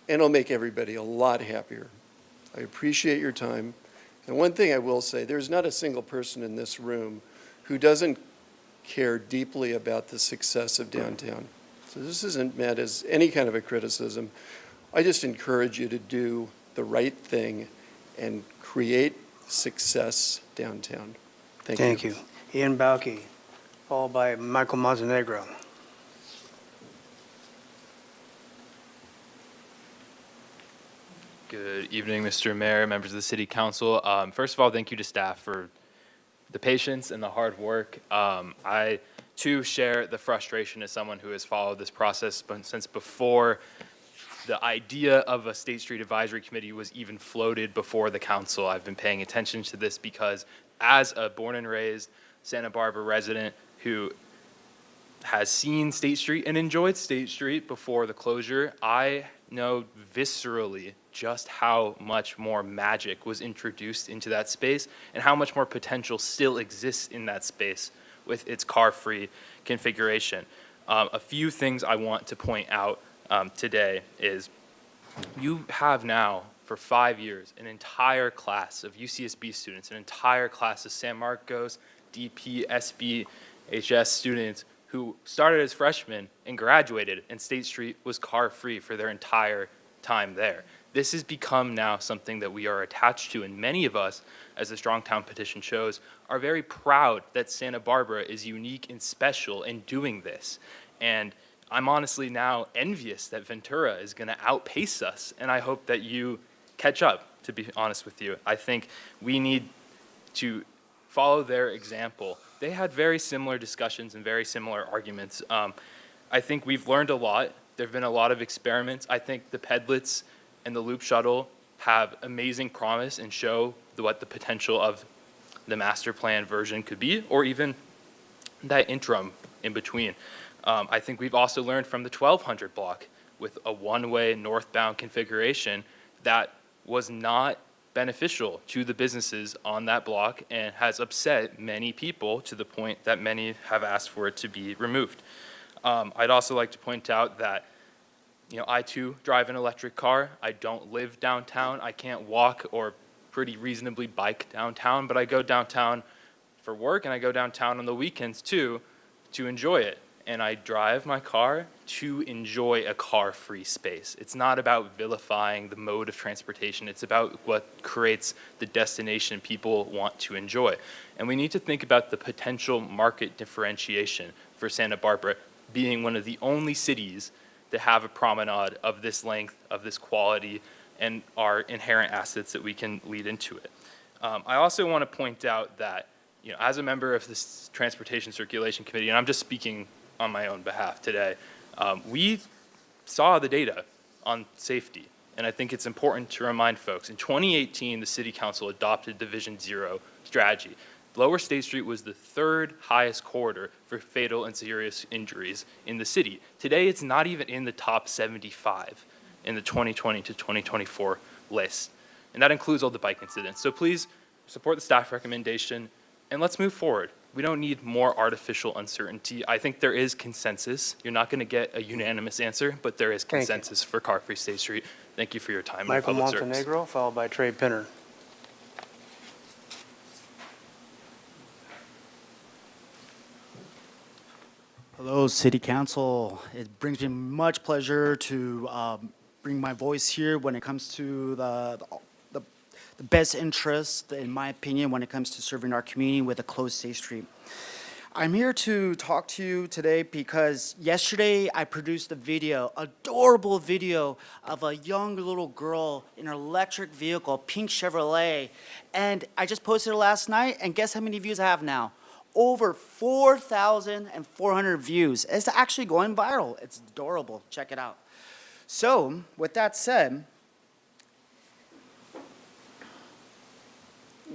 and it'll make everybody a lot happier. I appreciate your time. And one thing I will say, there's not a single person in this room who doesn't care deeply about the success of downtown. So this isn't meant as any kind of a criticism. I just encourage you to do the right thing and create success downtown. Thank you. Thank you. Ian Bauke, followed by Michael Montenegro. Good evening, Mr. Mayor, members of the City Council. First of all, thank you to staff for the patience and the hard work. I, too, share the frustration as someone who has followed this process since before the idea of a State Street Advisory Committee was even floated before the council. I've been paying attention to this because as a born and raised Santa Barbara resident who has seen State Street and enjoyed State Street before the closure, I know viscerally just how much more magic was introduced into that space and how much more potential still exists in that space with its car-free configuration. A few things I want to point out today is you have now, for 5 years, an entire class of UCSB students, an entire class of San Marcos, DP, SB, HS students who started as freshmen and graduated, and State Street was car-free for their entire time there. This has become now something that we are attached to, and many of us, as the Strongtown petition shows, are very proud that Santa Barbara is unique and special in doing this. And I'm honestly now envious that Ventura is going to outpace us, and I hope that you catch up, to be honest with you. I think we need to follow their example. They had very similar discussions and very similar arguments. I think we've learned a lot. There have been a lot of experiments. I think the Pedlets and the Loop Shuttle have amazing promise and show what the potential of the master plan version could be, or even that interim in between. I think we've also learned from the 1200 block with a one-way northbound configuration that was not beneficial to the businesses on that block and has upset many people to the point that many have asked for it to be removed. I'd also like to point out that, I too drive an electric car. I don't live downtown. I can't walk or pretty reasonably bike downtown, but I go downtown for work and I go downtown on the weekends too to enjoy it. And I drive my car to enjoy a car-free space. It's not about vilifying the mode of transportation. It's about what creates the destination people want to enjoy. And we need to think about the potential market differentiation for Santa Barbara being one of the only cities that have a promenade of this length, of this quality, and our inherent assets that we can lead into it. I also want to point out that, as a member of this Transportation Circulation Committee, and I'm just speaking on my own behalf today, we saw the data on safety, and I think it's important to remind folks. In 2018, the City Council adopted the Vision Zero strategy. Lower State Street was the third highest corridor for fatal and serious injuries in the city. Today, it's not even in the top 75 in the 2020 to 2024 list, and that includes all the bike incidents. So please support the staff recommendation, and let's move forward. We don't need more artificial uncertainty. I think there is consensus. You're not going to get a unanimous answer, but there is consensus for car-free State Street. Thank you for your time. Michael and public service. Montenegro, followed by Trey Pinner. Hello, City Council. It brings me much pleasure to bring my voice here when it comes to the best interest, in my opinion, when it comes to serving our community with a closed State Street. I'm here to talk to you today because yesterday I produced a video, adorable video of a young little girl in an electric vehicle, pink Chevrolet, and I just posted it last night, and guess how many views I have now? Over 4,400 views. It's actually going viral. It's adorable. Check it out. So, with that said,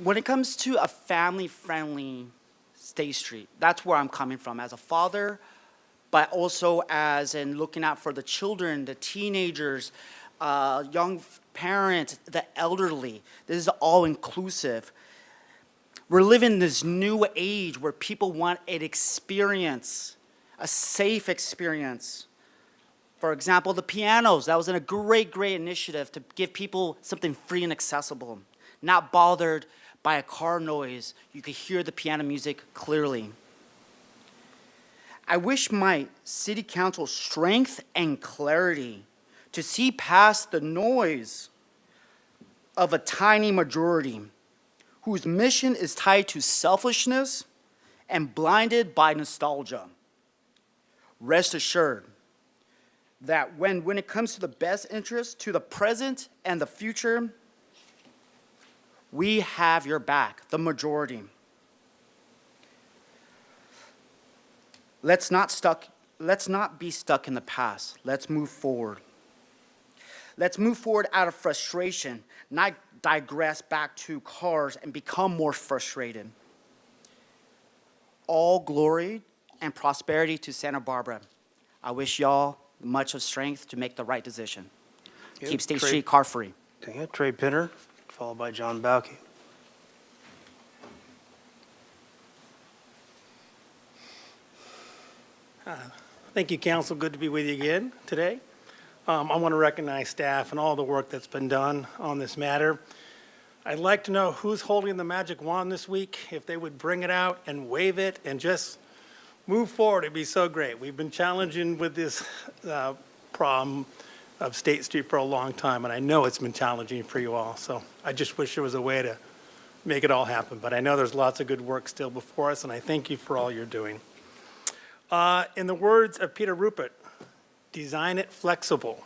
when it comes to a family-friendly State Street, that's where I'm coming from as a father, but also as in looking out for the children, the teenagers, young parents, the elderly. This is all inclusive. We're living this new age where people want an experience, a safe experience. For example, the pianos, that was a great initiative to give people something free and accessible, not bothered by a car noise. You could hear the piano music clearly. I wish my City Council strength and clarity to see past the noise of a tiny majority whose mission is tied to selfishness and blinded by nostalgia. Rest assured that when it comes to the best interest, to the present and the future, we have your back, the majority. Let's not be stuck in the past. Let's move forward. Let's move forward out of frustration, not digress back to cars and become more frustrated. All glory and prosperity to Santa Barbara. I wish y'all much of strength to make the right decision. Keep State Street car free. Trey Pinner, followed by John Bauke. Thank you, Council. Good to be with you again today. I want to recognize staff and all the work that's been done on this matter. I'd like to know who's holding the magic wand this week. If they would bring it out and wave it and just move forward, it'd be so great. We've been challenging with this problem of State Street for a long time, and I know it's been challenging for you all. So I just wish there was a way to make it all happen. But I know there's lots of good work still before us, and I thank you for all you're doing. In the words of Peter Rupert, design it flexible,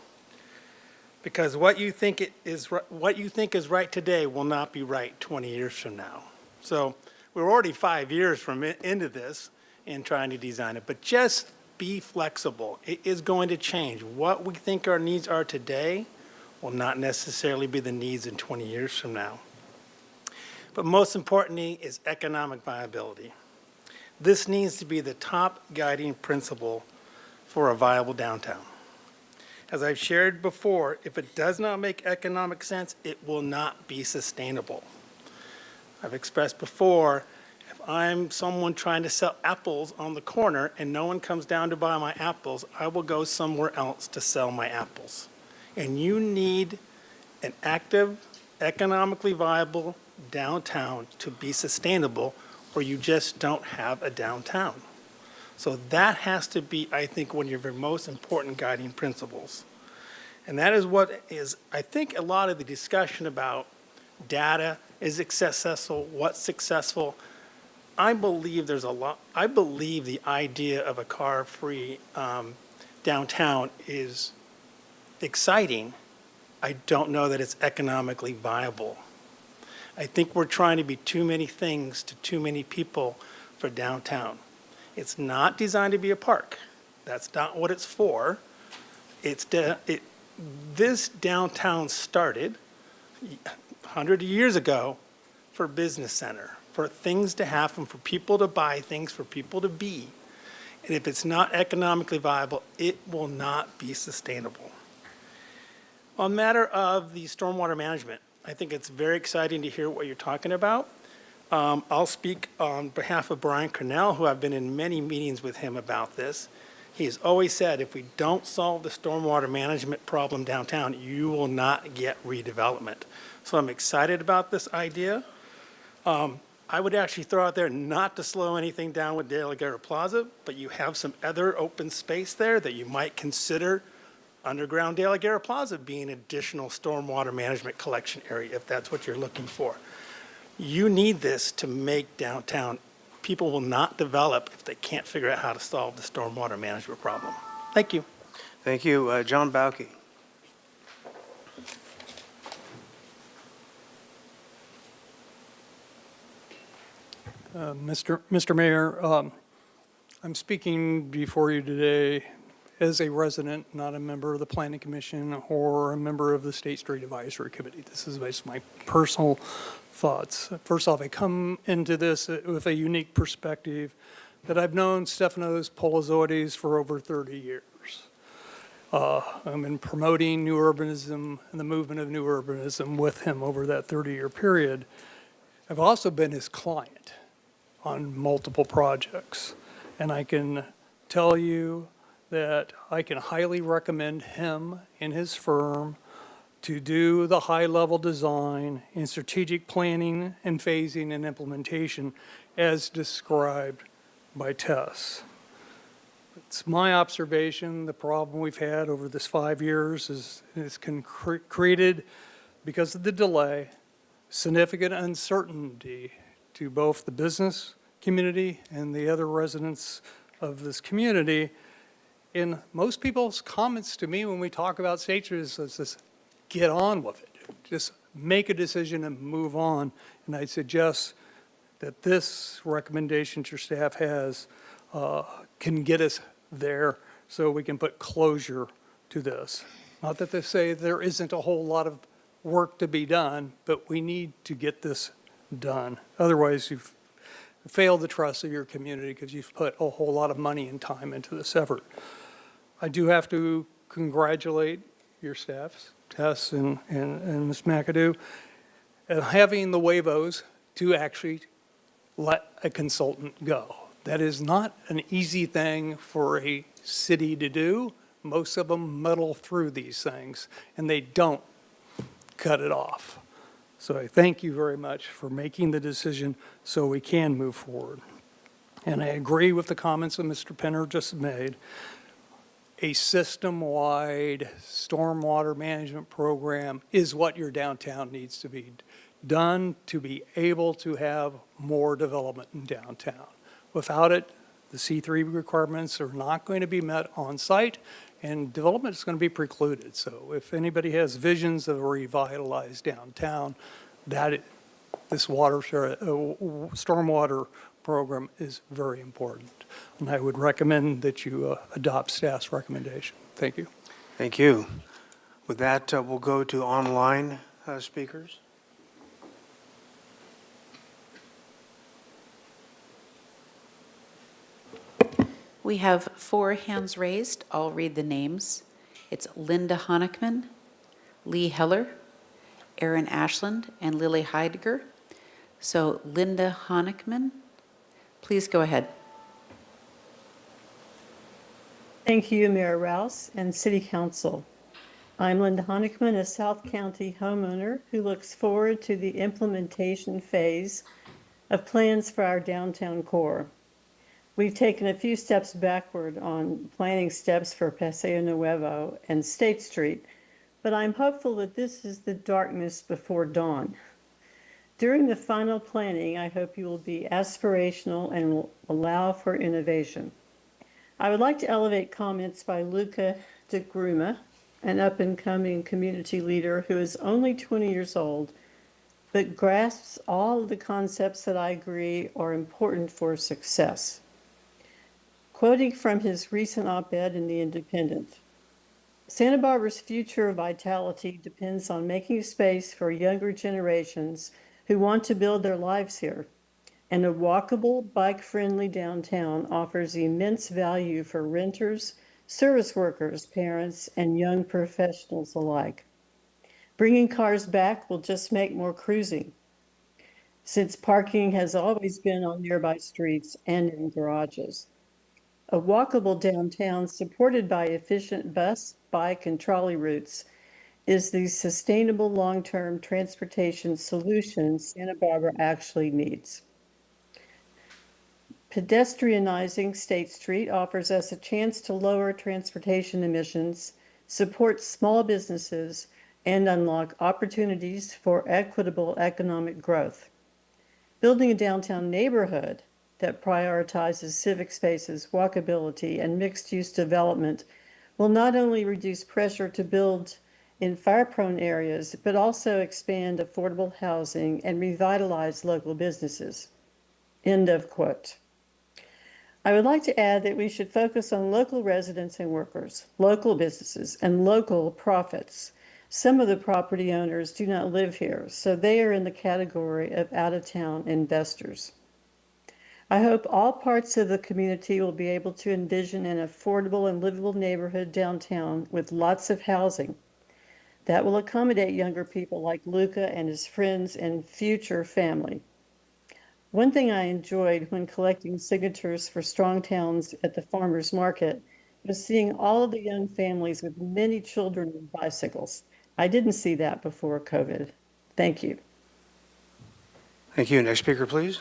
because what you think is right today will not be right 20 years from now. So we're already 5 years from into this and trying to design it, but just be flexible. It is going to change. What we think our needs are today will not necessarily be the needs in 20 years from now. but most importantly is economic viability. This needs to be the top guiding principle for a viable downtown. As I've shared before, if it does not make economic sense, it will not be sustainable. I've expressed before, if I'm someone trying to sell apples on the corner and no one comes down to buy my apples, I will go somewhere else to sell my apples. And you need an active, economically viable downtown to be sustainable, or you just don't have a downtown. So that has to be, I think, one of your most important guiding principles. And that is what is, I think, a lot of the discussion about data, is it successful, what's successful. I believe there's a lot, I believe the idea of a car-free downtown is exciting. I don't know that it's economically viable. I think we're trying to be too many things to too many people for downtown. It's not designed to be a park. That's not what it's for. This downtown started 100 years ago for a business center, for things to happen, for people to buy things, for people to be. And if it's not economically viable, it will not be sustainable. On the matter of the stormwater management, I think it's very exciting to hear what you're talking about. I'll speak on behalf of Brian Cornell, who I've been in many meetings with him about this. He has always said, if we don't solve the stormwater management problem downtown, you will not get redevelopment. So I'm excited about this idea. I would actually throw out there not to slow anything down with De La Guerra Plaza, but you have some other open space there that you might consider underground De La Guerra Plaza being additional stormwater management collection area, if that's what you're looking for. You need this to make downtown. People will not develop if they can't figure out how to solve the stormwater management problem. Thank you. Thank you. John Bauke. Mr. Mayor, I'm speaking before you today as a resident, not a member of the Planning Commission or a member of the State Street Advisory Committee. This is just my personal thoughts. First off, I come into this with a unique perspective that I've known Stefanos Polizoides for over 30 years. I've been promoting new urbanism and the movement of new urbanism with him over that 30-year period. I've also been his client on multiple projects, and I can tell you that I can highly recommend him and his firm to do the high-level design and strategic planning and phasing and implementation as described by Tess. It's my observation the problem we've had over this 5 years is created, because of the delay, significant uncertainty to both the business community and the other residents of this community. In most people's comments to me when we talk about State Street is this, get on with it. Just make a decision and move on. And I suggest that this recommendation your staff has can get us there so we can put closure to this. Not that they say there isn't a whole lot of work to be done, but we need to get this done. Otherwise, you've failed the trust of your community because you've put a whole lot of money and time into this effort. I do have to congratulate your staffs, Tess and Ms. McAdoo, and having the waivos to actually let a consultant go. That is not an easy thing for a city to do. Most of them muddle through these things, and they don't cut it off. So I thank you very much for making the decision so we can move forward. And I agree with the comments that Mr. Penner just made. A system-wide stormwater management program is what your downtown needs to be done to be able to have more development in downtown. Without it, the C3 requirements are not going to be met on site, and development is going to be precluded. So if anybody has visions of a revitalized downtown, this stormwater program is very important. And I would recommend that you adopt staff's recommendation. Thank you. Thank you. With that, we'll go to online speakers. We have 4 hands raised. I'll read the names. It's Linda Honickman, Lee Heller, Aaron Ashland, and Lily Heidegger. So Linda Honickman, please go ahead. Thank you, Mayor Rouse and City Council. I'm Linda Honickman, a South County homeowner who looks forward to the implementation phase of plans for our downtown core. We've taken a few steps backward on planning steps for Paseo Nuevo and State Street, but I'm hopeful that this is the darkness before dawn. During the final planning, I hope you will be aspirational and will allow for innovation. I would like to elevate comments by Luca de Gruma, an up-and-coming community leader who is only 20 years old, but grasps all of the concepts that I agree are important for success. Quoting from his recent op-ed in The Independent, Santa Barbara's future vitality depends on making space for younger generations who want to build their lives here. And a walkable, bike-friendly downtown offers immense value for renters, service workers, parents, and young professionals alike. Bringing cars back will just make more cruising, since parking has always been on nearby streets and in garages. A walkable downtown supported by efficient bus, bike, and trolley routes is the sustainable long-term transportation solution Santa Barbara actually needs. Pedestrianizing State Street offers us a chance to lower transportation emissions, support small businesses, and unlock opportunities for equitable economic growth. Building a downtown neighborhood that prioritizes civic spaces, walkability, and mixed-use development will not only reduce pressure to build in fire-prone areas, but also expand affordable housing and revitalize local businesses. End of quote. I would like to add that we should focus on local residents and workers, local businesses, and local profits. Some of the property owners do not live here, so they are in the category of out-of-town investors. I hope all parts of the community will be able to envision an affordable and livable neighborhood downtown with lots of housing that will accommodate younger people like Luca and his friends and future family. One thing I enjoyed when collecting signatures for Strong Towns at the farmers market was seeing all of the young families with many children and bicycles. I didn't see that before COVID. Thank you. Thank you. Next speaker, please.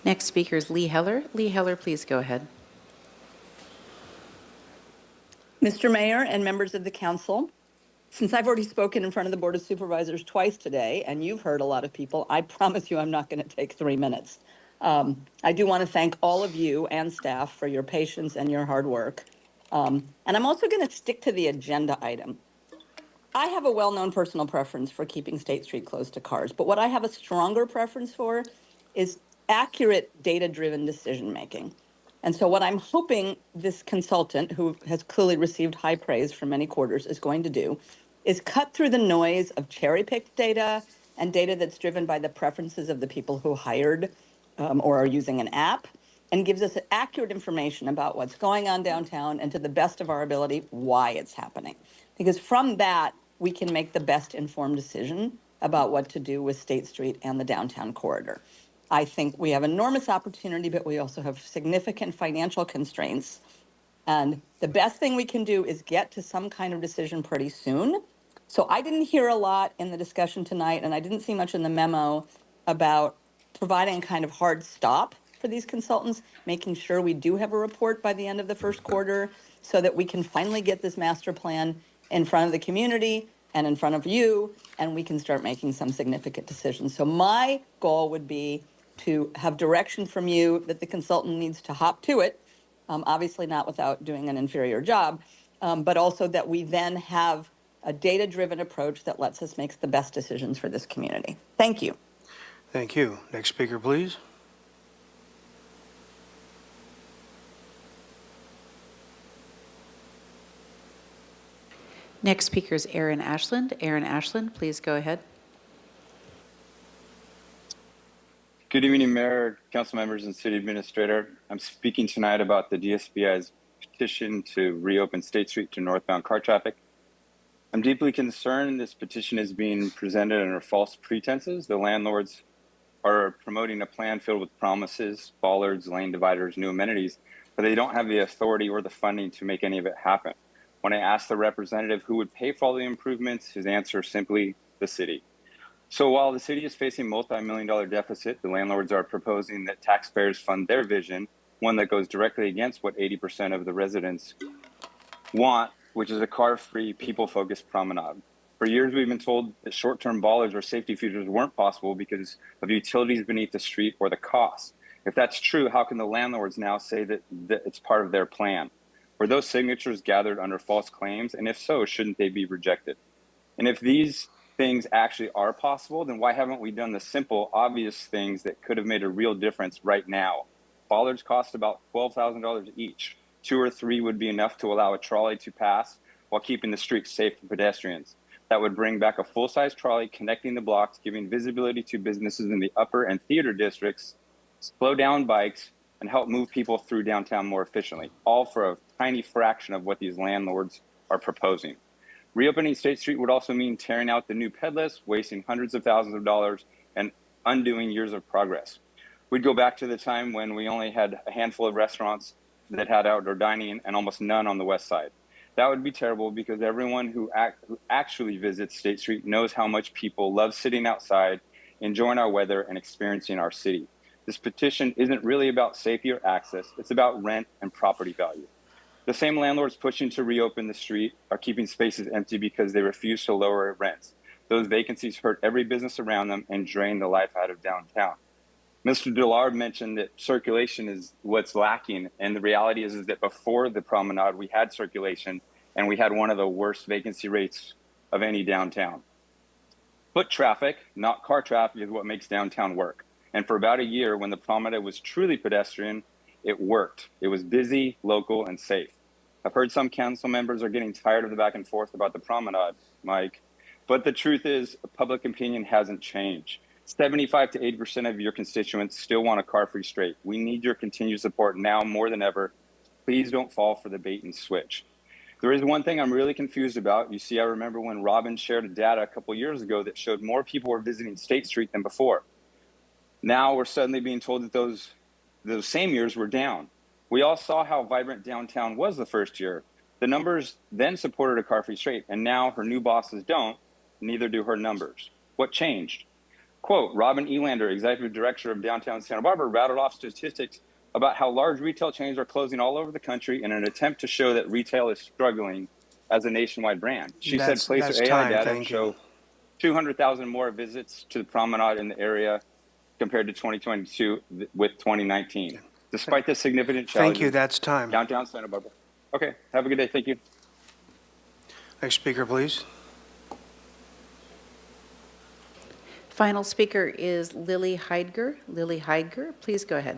Next speaker is Lee Heller. Lee Heller, please go ahead. Mr. Mayor and members of the council, since I've already spoken in front of the Board of Supervisors twice today, and you've heard a lot of people, I promise you I'm not going to take 3 minutes. I do want to thank all of you and staff for your patience and your hard work. And I'm also going to stick to the agenda item. I have a well-known personal preference for keeping State Street closed to cars, but what I have a stronger preference for is accurate data-driven decision-making. And so what I'm hoping this consultant, who has clearly received high praise for many quarters, is going to do is cut through the noise of cherry-picked data and data that's driven by the preferences of the people who hired or are using an app, and gives us accurate information about what's going on downtown and, to the best of our ability, why it's happening. Because from that, we can make the best informed decision about what to do with State Street and the downtown corridor. I think we have enormous opportunity, but we also have significant financial constraints. And the best thing we can do is get to some kind of decision pretty soon. So I didn't hear a lot in the discussion tonight, and I didn't see much in the memo about providing a kind of hard stop for these consultants, making sure we do have a report by the end of the first quarter so that we can finally get this master plan in front of the community and in front of you, and we can start making some significant decisions. So my goal would be to have direction from you that the consultant needs to hop to it, obviously not without doing an inferior job, but also that we then have a data-driven approach that lets us make the best decisions for this community. Thank you. Thank you. Next speaker, please. Next speaker is Aaron Ashland. Aaron Ashland, please go ahead. Good evening, Mayor, council members, and city administrator. I'm speaking tonight about the DSBI's petition to reopen State Street to northbound car traffic. I'm deeply concerned this petition is being presented under false pretenses. The landlords are promoting a plan filled with promises, bollards, lane dividers, new amenities, but they don't have the authority or the funding to make any of it happen. When I asked the representative who would pay for all the improvements, his answer is simply the city. So while the city is facing multi-million-dollar deficit, the landlords are proposing that taxpayers fund their vision, one that goes directly against what 80% of the residents want, which is a car-free, people-focused promenade. For years, we've been told that short-term bollards or safety features weren't possible because of utilities beneath the street or the cost. If that's true, how can the landlords now say that it's part of their plan? Were those signatures gathered under false claims? And if so, shouldn't they be rejected? And if these things actually are possible, then why haven't we done the simple, obvious things that could have made a real difference right now? Bollards cost about $12,000 each. 2 or 3 would be enough to allow a trolley to pass while keeping the streets safe for pedestrians. That would bring back a full-size trolley connecting the blocks, giving visibility to businesses in the upper and theater districts, slow down bikes, and help move people through downtown more efficiently, all for a tiny fraction of what these landlords are proposing. Reopening State Street would also mean tearing out the new ped list, wasting hundreds of thousands of dollars, and undoing years of progress. We'd go back to the time when we only had a handful of restaurants that had outdoor dining and almost none on the west side. That would be terrible because everyone who actually visits State Street knows how much people love sitting outside, enjoying our weather, and experiencing our city. This petition isn't really about safety or access. It's about rent and property value. The same landlords pushing to reopen the street are keeping spaces empty because they refuse to lower rents. Those vacancies hurt every business around them and drain the life out of downtown. Mr. Dillard mentioned that circulation is what's lacking, and the reality is that before the promenade, we had circulation, and we had one of the worst vacancy rates of any downtown. Foot traffic, not car traffic, is what makes downtown work. And for about a year, when the promenade was truly pedestrian, it worked. It was busy, local, and safe. I've heard some council members are getting tired of the back and forth about the promenade, Mike, but the truth is public opinion hasn't changed. 75 to 80% of your constituents still want a car-free street. We need your continued support now more than ever. Please don't fall for the bait and switch. There is one thing I'm really confused about. You see, I remember when Robin shared data a couple years ago that showed more people were visiting State Street than before. Now we're suddenly being told that those same years were down. We all saw how vibrant downtown was the first year. The numbers then supported a car-free street, and now her new bosses don't, neither do her numbers. What changed? Quote, Robin Elander, executive director of downtown Santa Barbara, rattled off statistics about how large retail chains are closing all over the country in an attempt to show that retail is struggling as a nationwide brand. She said Placer AI data show 200,000 more visits to the promenade in the area compared to 2022 with 2019. Despite this significant challenge. Thank you, that's time. Downtown Santa Barbara. Okay, have a good day, thank you. Next speaker, please. Final speaker is Lily Heidger. Lily Heidger, please go ahead.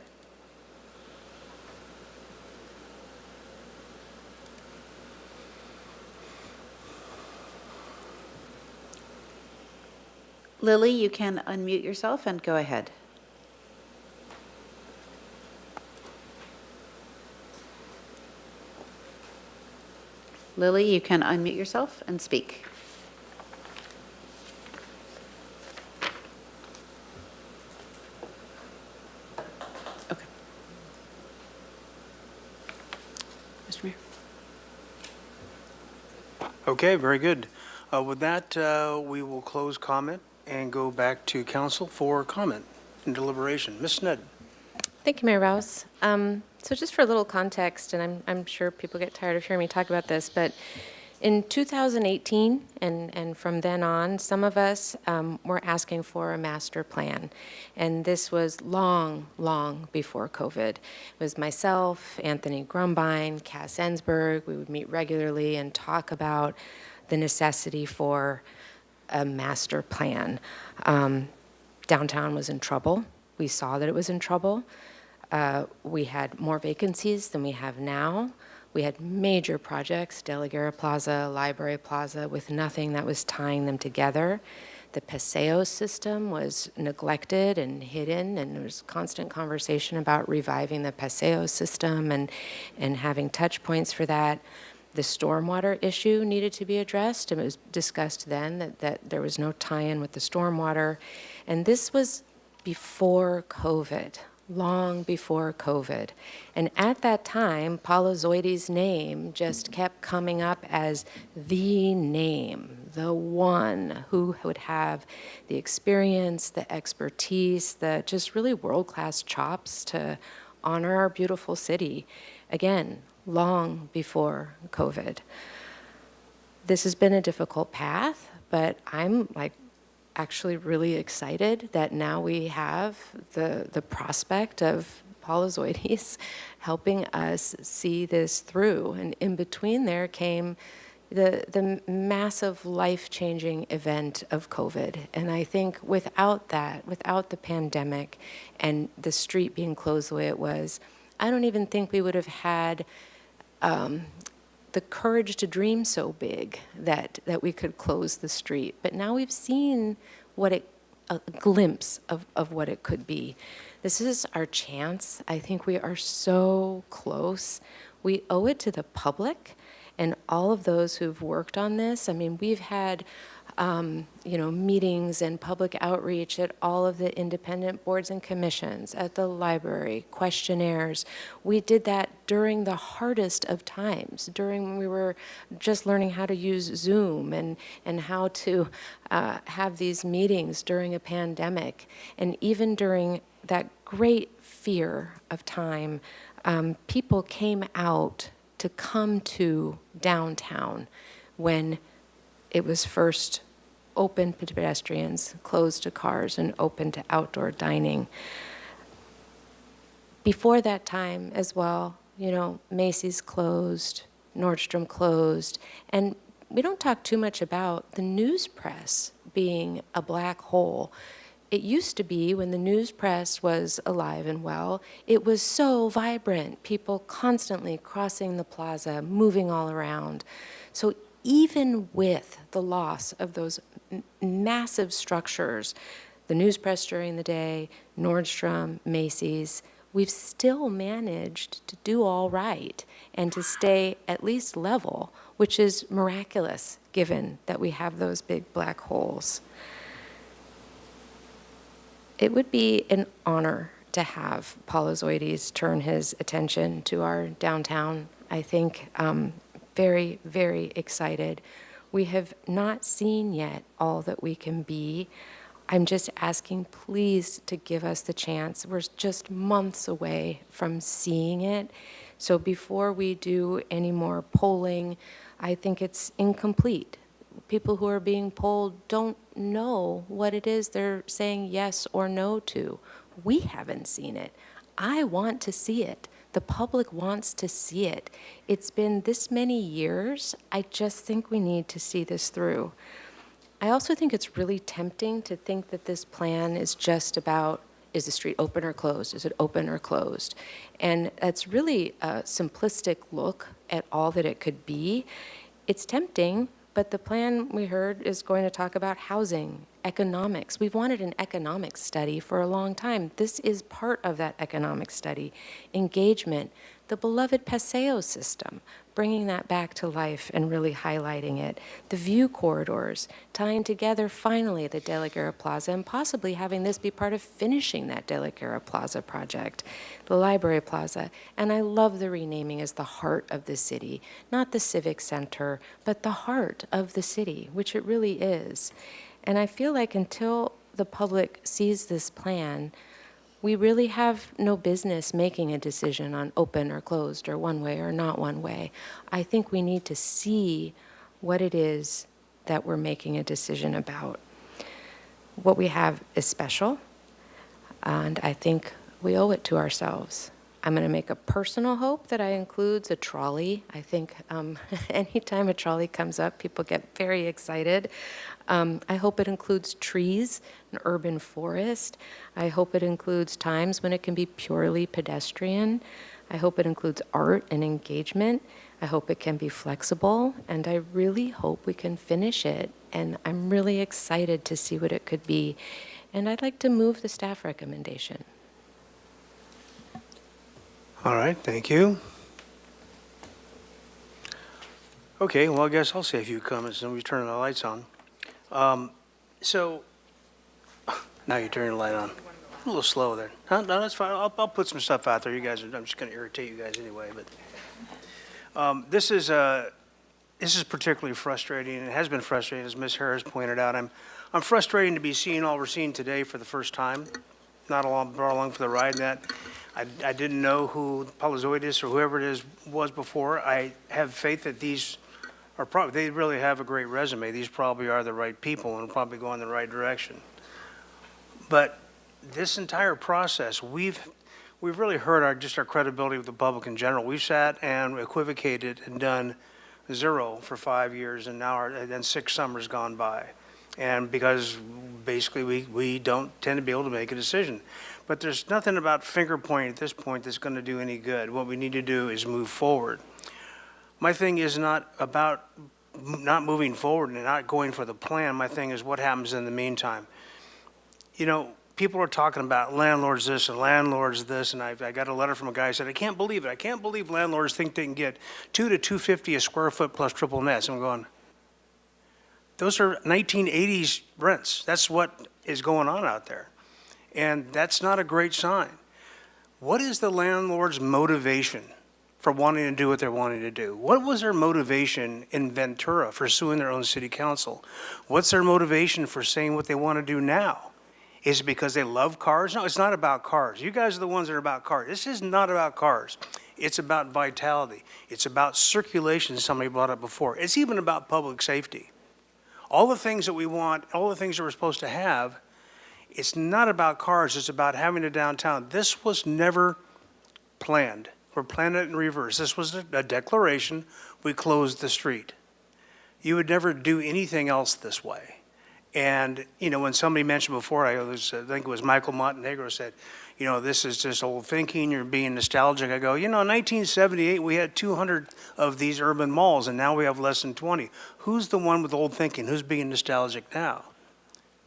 Lily, you can unmute yourself and go ahead. Lily, you can unmute yourself and speak. Okay. Mr. Mayor. Okay, very good. With that, we will close comment and go back to council for comment and deliberation. Ms. Sneddon. Thank you, Mayor Rouse. So just for a little context, and I'm sure people get tired of hearing me talk about this, but in 2018 and from then on, some of us were asking for a master plan. And this was long, long before COVID. It was myself, Anthony Grumbine, Cass Ensberg. We would meet regularly and talk about the necessity for a master plan. Downtown was in trouble. We saw that it was in trouble. We had more vacancies than we have now. We had major projects, De La Guerra Plaza, Library Plaza, with nothing that was tying them together. The Paseo system was neglected and hidden, and there was constant conversation about reviving the Paseo system and having touch points for that. The stormwater issue needed to be addressed, and it was discussed then that there was no tie-in with the stormwater. And this was before COVID, long before COVID. And at that time, Paula Zoide's name just kept coming up as the name, the one who would have the experience, the expertise, the just really world-class chops to honor our beautiful city. Again, long before COVID. This has been a difficult path, but I'm actually really excited that now we have the prospect of Paula Zoides helping us see this through. And in between there came the massive life-changing event of COVID. And I think without that, without the pandemic and the street being closed the way it was, I don't even think we would have had the courage to dream so big that we could close the street. But now we've seen a glimpse of what it could be. This is our chance. I think we are so close. We owe it to the public and all of those who've worked on this. I mean, we've had meetings and public outreach at all of the independent boards and commissions, at the library, questionnaires. We did that during the hardest of times, during when we were just learning how to use Zoom and how to have these meetings during a pandemic. And even during that great fear of time, people came out to come to downtown when it was first open to pedestrians, closed to cars, and open to outdoor dining. Before that time as well, Macy's closed, Nordstrom closed, and we don't talk too much about the news press being a black hole. It used to be, when the news press was alive and well, it was so vibrant, people constantly crossing the plaza, moving all around. So even with the loss of those massive structures, the news press during the day, Nordstrom, Macy's, we've still managed to do all right and to stay at least level, which is miraculous given that we have those big black holes. It would be an honor to have Paula Zoides turn his attention to our downtown. I think very, very excited. We have not seen yet all that we can be. I'm just asking, please, to give us the chance. We're just months away from seeing it. So before we do any more polling, I think it's incomplete. People who are being polled don't know what it is they're saying yes or no to. We haven't seen it. I want to see it. The public wants to see it. It's been this many years. I just think we need to see this through. I also think it's really tempting to think that this plan is just about, is the street open or closed? Is it open or closed? And that's really a simplistic look at all that it could be. It's tempting, but the plan we heard is going to talk about housing, economics. We've wanted an economics study for a long time. This is part of that economic study. Engagement, the beloved Paseo system, bringing that back to life and really highlighting it. The view corridors, tying together finally the De La Guerra Plaza and possibly having this be part of finishing that De La Guerra Plaza project. The Library Plaza, and I love the renaming as the heart of the city, not the civic center, but the heart of the city, which it really is. And I feel like until the public sees this plan, we really have no business making a decision on open or closed or one way or not one way. I think we need to see what it is that we're making a decision about. What we have is special, and I think we owe it to ourselves. I'm going to make a personal hope that includes a trolley. I think anytime a trolley comes up, people get very excited. I hope it includes trees, an urban forest. I hope it includes times when it can be purely pedestrian. I hope it includes art and engagement. I hope it can be flexible, and I really hope we can finish it. And I'm really excited to see what it could be. And I'd like to move the staff recommendation. All right, thank you. Okay, well, I guess I'll say a few comments and we turn the lights on. So, now you're turning the light on. A little slow there. Huh? No, that's fine. I'll put some stuff out there. You guys, I'm just going to irritate you guys anyway. But this is particularly frustrating, and it has been frustrating, as Ms. Harris pointed out. I'm frustrated to be seeing all we're seeing today for the first time. Not brought along for the ride. That I didn't know who Palazoidis or whoever it is was before. I have faith that these are probably, they really have a great resume. These probably are the right people and probably go in the right direction. But this entire process, we've really hurt our credibility with the public in general. We've sat and equivocated and done zero for 5 years, and now then 6 summers gone by. And because basically we don't tend to be able to make a decision. But there's nothing about finger pointing at this point that's going to do any good. What we need to do is move forward. My thing is not about not moving forward and not going for the plan. My thing is what happens in the meantime. You know, people are talking about landlords this and landlords this, and I got a letter from a guy who said, I can't believe it. I can't believe landlords think they can get $200 to $250 a square foot plus triple nets. I'm going, those are 1980s rents. That's what is going on out there. And that's not a great sign. What is the landlord's motivation for wanting to do what they're wanting to do? What was their motivation in Ventura for suing their own city council? What's their motivation for saying what they want to do now? Is it because they love cars? No, it's not about cars. You guys are the ones that are about cars. This is not about cars. It's about vitality. It's about circulation, somebody brought up before. It's even about public safety. All the things that we want, all the things that we're supposed to have, it's not about cars. It's about having a downtown. This was never planned. We're planning it in reverse. This was a declaration. We closed the street. You would never do anything else this way. And, you know, when somebody mentioned before, I think it was Michael Montenegro said, you know, this is just old thinking, you're being nostalgic. I go, you know, in 1978, we had 200 of these urban malls, and now we have less than 20. Who's the one with old thinking? Who's being nostalgic now?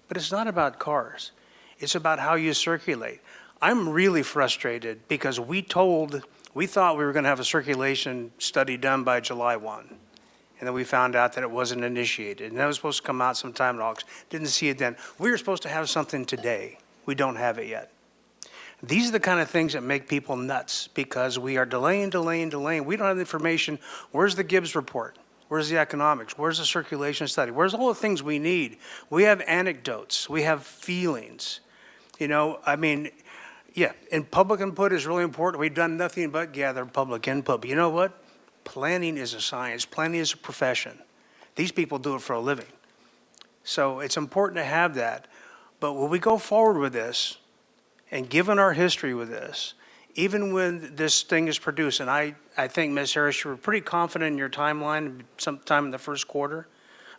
But it's not about cars. It's about how you circulate. I'm really frustrated because we thought we were going to have a circulation study done by July 1. And then we found out that it wasn't initiated. And that was supposed to come out sometime in August. Didn't see it then. We were supposed to have something today. We don't have it yet. These are the kind of things that make people nuts because we are delaying. We don't have the information. Where's the Gibbs report? Where's the economics? Where's the circulation study? Where's all the things we need? We have anecdotes. We have feelings. You know, I mean, yeah, and public input is really important. We've done nothing but gather public input. But you know what? Planning is a science. Planning is a profession. These people do it for a living. So it's important to have that. But when we go forward with this, and given our history with this, even when this thing is produced, and I think, Ms. Harris, you were pretty confident in your timeline sometime in the first quarter.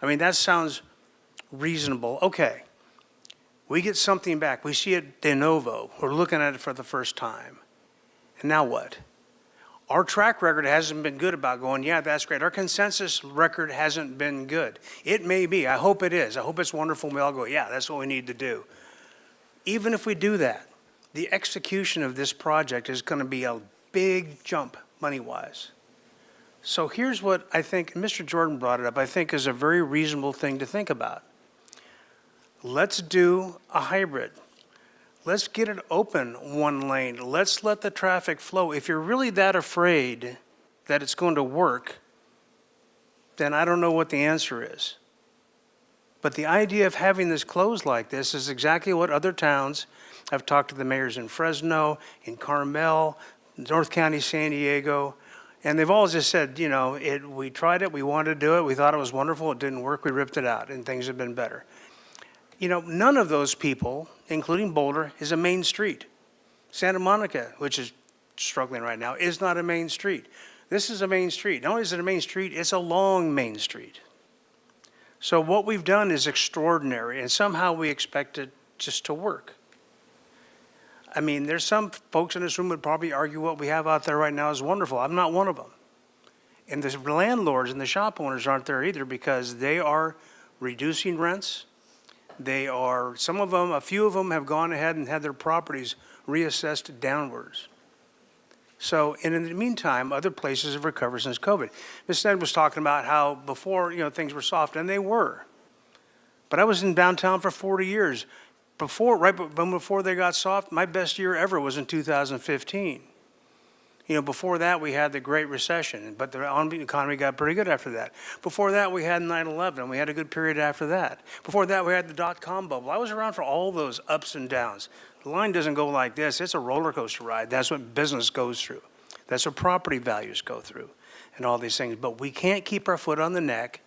I mean, that sounds reasonable. Okay. We get something back. We see it de novo. We're looking at it for the first time. And now what? Our track record hasn't been good about going, yeah, that's great. Our consensus record hasn't been good. It may be. I hope it is. I hope it's wonderful. We all go, yeah, that's what we need to do. Even if we do that, the execution of this project is going to be a big jump money-wise. So here's what I think, and Mr. Jordan brought it up, I think is a very reasonable thing to think about. Let's do a hybrid. Let's get it open one lane. Let's let the traffic flow. If you're really that afraid that it's going to work, then I don't know what the answer is. But the idea of having this closed like this is exactly what other towns, I've talked to the mayors in Fresno, in Carmel, North County, San Diego, and they've all just said, you know, we tried it, we wanted to do it, we thought it was wonderful, it didn't work, we ripped it out, and things have been better. You know, none of those people, including Boulder, is a main street. Santa Monica, which is struggling right now, is not a main street. This is a main street. Not only is it a main street, it's a long main street. So what we've done is extraordinary, and somehow we expect it just to work. I mean, there's some folks in this room would probably argue what we have out there right now is wonderful. I'm not one of them. And the landlords and the shop owners aren't there either because they are reducing rents. They are, some of them, a few of them have gone ahead and had their properties reassessed downwards. So, and in the meantime, other places have recovered since COVID. Ms. Ned was talking about how before, things were soft, and they were. But I was in downtown for 40 years. Before they got soft, my best year ever was in 2015. Before that, we had the Great Recession, but the economy got pretty good after that. Before that, we had 9/11. We had a good period after that. Before that, we had the dot-com bubble. I was around for all those ups and downs. The line doesn't go like this. It's a roller coaster ride. That's what business goes through. That's what property values go through and all these things. But we can't keep our foot on the neck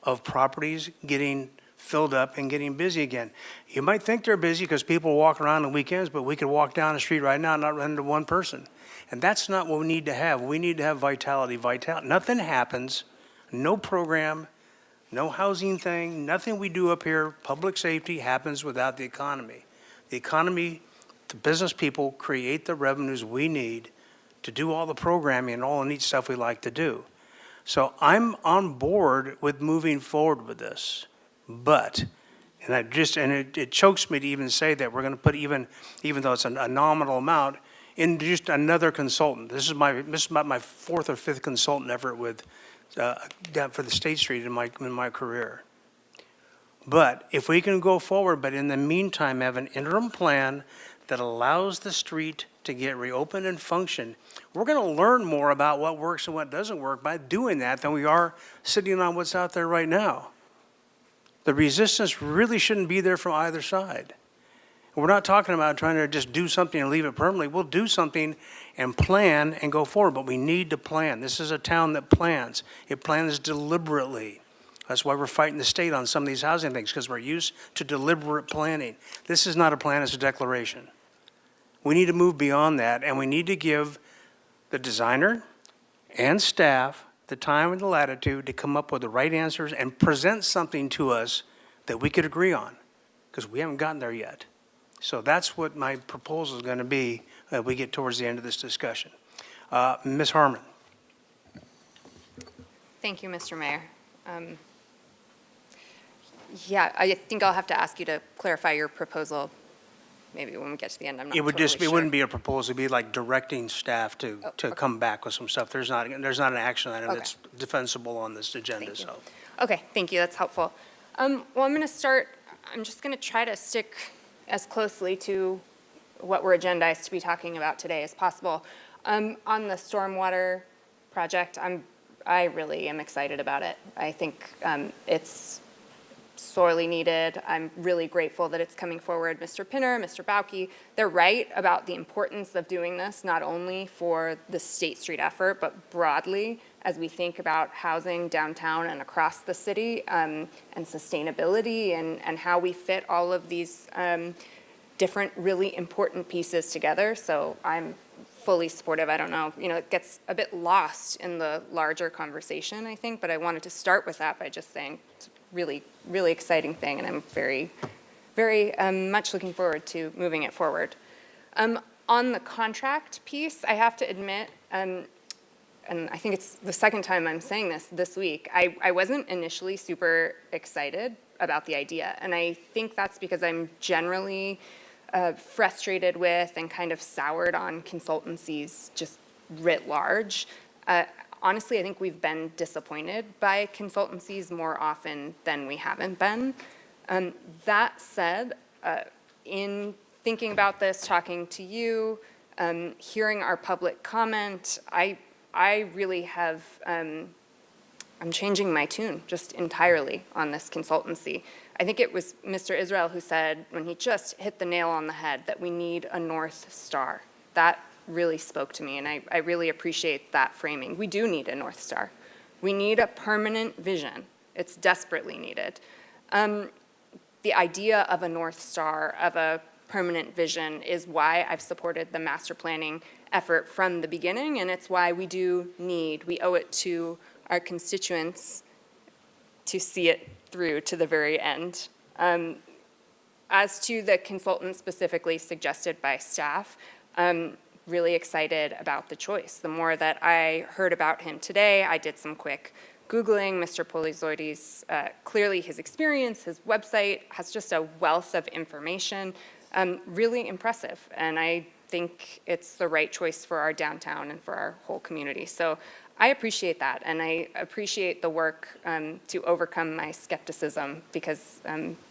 of properties getting filled up and getting busy again. You might think they're busy because people walk around on weekends, but we could walk down the street right now and not run into one person. And that's not what we need to have. We need to have vitality. Nothing happens, no program, no housing thing, nothing we do up here, public safety happens without the economy. The economy, the business people create the revenues we need to do all the programming and all the neat stuff we like to do. So I'm on board with moving forward with this. But, it chokes me to even say that we're going to put even though it's a nominal amount, in just another consultant. This is my fourth or fifth consultant effort with for the State Street in my career. But if we can go forward, but in the meantime have an interim plan that allows the street to get reopened and function, we're going to learn more about what works and what doesn't work by doing that than we are sitting on what's out there right now. The resistance really shouldn't be there from either side. We're not talking about trying to just do something and leave it permanently. We'll do something and plan and go forward, but we need to plan. This is a town that plans. It plans deliberately. That's why we're fighting the state on some of these housing things, because we're used to deliberate planning. This is not a plan, it's a declaration. We need to move beyond that, and we need to give the designer and staff the time and the latitude to come up with the right answers and present something to us that we could agree on, because we haven't gotten there yet. So that's what my proposal is going to be as we get towards the end of this discussion. Ms. Harmon. Thank you, Mr. Mayor. Yeah, I think I'll have to ask you to clarify your proposal maybe when we get to the end. I'm not It would totally just, sure. it wouldn't be a proposal, it'd be like directing staff to come back with some stuff. There's not an action item Okay. that's defensible on this agenda, Thank you. so. Okay, thank you, that's helpful. Well, I'm going to start, I'm just going to try to stick as closely to what we're agendized to be talking about today as possible. On the stormwater project, I really am excited about it. I think it's sorely needed. I'm really grateful that it's coming forward. Mr. Pinner, Mr. Bauke, they're right about the importance of doing this, not only for the State Street effort, but broadly as we think about housing downtown and across the city, and sustainability and how we fit all of these different really important pieces together. So I'm fully supportive. I don't know, it gets a bit lost in the larger conversation, I think, but I wanted to start with that by just saying it's a really, really exciting thing, and I'm very, very much looking forward to moving it forward. On the contract piece, I have to admit, and I think it's the second time I'm saying this week, I wasn't initially super excited about the idea, and I think that's because I'm generally frustrated with and kind of soured on consultancies just writ large. Honestly, I think we've been disappointed by consultancies more often than we haven't been. That said, in thinking about this, talking to you, hearing our public comment, I really have, I'm changing my tune just entirely on this consultancy. I think it was Mr. Israel who said, when he just hit the nail on the head, that we need a North Star. That really spoke to me, and I really appreciate that framing. We do need a North Star. We need a permanent vision. It's desperately needed. The idea of a North Star, of a permanent vision, is why I've supported the master planning effort from the beginning, and it's why we owe it to our constituents to see it through to the very end. as to the consultant specifically suggested by staff, really excited about the choice. The more that I heard about him today, I did some quick Googling. Mr. Polizoides, clearly his experience, his website has just a wealth of information, really impressive. And I think it's the right choice for our downtown and for our whole community. So I appreciate that, and I appreciate the work to overcome my skepticism, because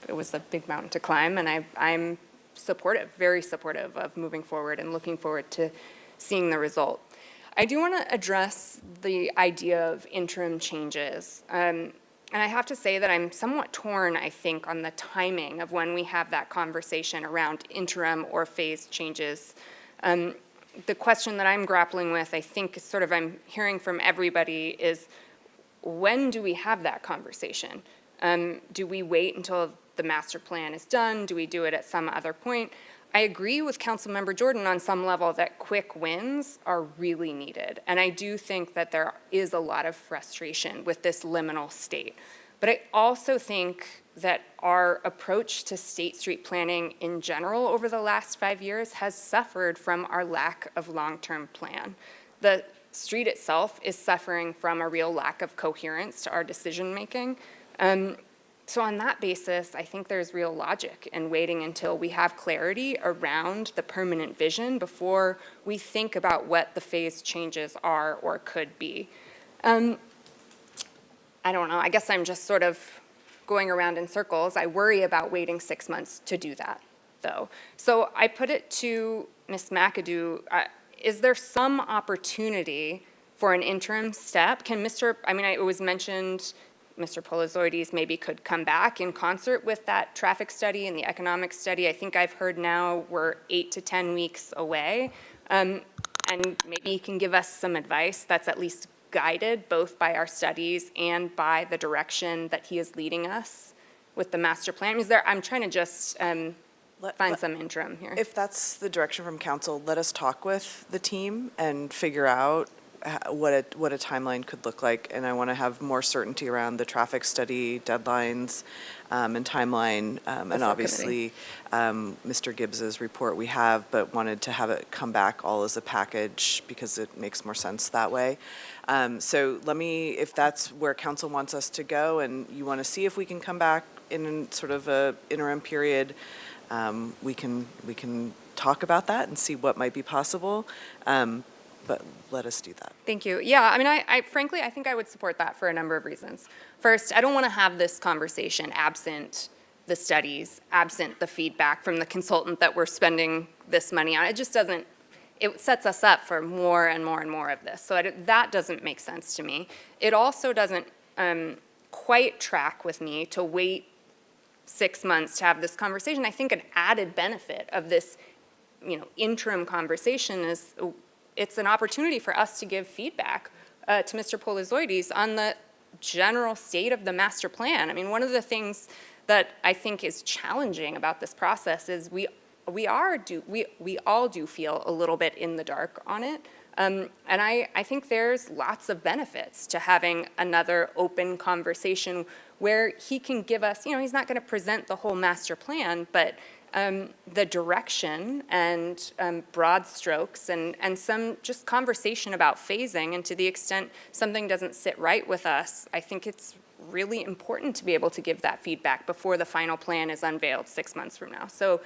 it was a big mountain to climb, and I'm supportive, very supportive of moving forward and looking forward to seeing the result. I do want to address the idea of interim changes. And I have to say that I'm somewhat torn, I think, on the timing of when we have that conversation around interim or phase changes. The question that I'm grappling with, I think, sort of I'm hearing from everybody, is when do we have that conversation? Do we wait until the master plan is done? Do we do it at some other point? I agree with Councilmember Jordan on some level that quick wins are really needed. And I do think that there is a lot of frustration with this liminal state. But I also think that our approach to State Street planning in general over the last 5 years has suffered from our lack of long-term plan. The street itself is suffering from a real lack of coherence to our decision-making. So on that basis, I think there's real logic in waiting until we have clarity around the permanent vision before we think about what the phase changes are or could be. I don't know, I guess I'm just sort of going around in circles. I worry about waiting 6 months to do that, though. So I put it to Ms. McAdoo, is there some opportunity for an interim step? Can it was mentioned Mr. Polizoides maybe could come back in concert with that traffic study and the economic study. I think I've heard now we're 8 to 10 weeks away. And maybe he can give us some advice that's at least guided both by our studies and by the direction that he is leading us with the master plan. I'm trying to just find some interim here. If that's the direction from council, let us talk with the team and figure out what a timeline could look like. And I want to have more certainty around the traffic study deadlines and timeline. And obviously, Mr. Gibbs's report we have, but wanted to have it come back all as a package because it makes more sense that way. So if that's where council wants us to go and you want to see if we can come back in sort of a interim period, we can talk about that and see what might be possible. But let us do that. Thank you. Yeah, I frankly, I think I would support that for a number of reasons. First, I don't want to have this conversation absent the studies, absent the feedback from the consultant that we're spending this money on. It just doesn't, it sets us up for more and more and more of this. So that doesn't make sense to me. It also doesn't quite track with me to wait 6 months to have this conversation. I think an added benefit of this, interim conversation is it's an opportunity for us to give feedback to Mr. Polizoides on the general state of the master plan. One of the things that I think is challenging about this process is we all do feel a little bit in the dark on it. And I think there's lots of benefits to having another open conversation where he can give us, he's not going to present the whole master plan, but the direction and broad strokes and some just conversation about phasing. And to the extent something doesn't sit right with us, I think it's really important to be able to give that feedback before the final plan is unveiled 6 months from now. So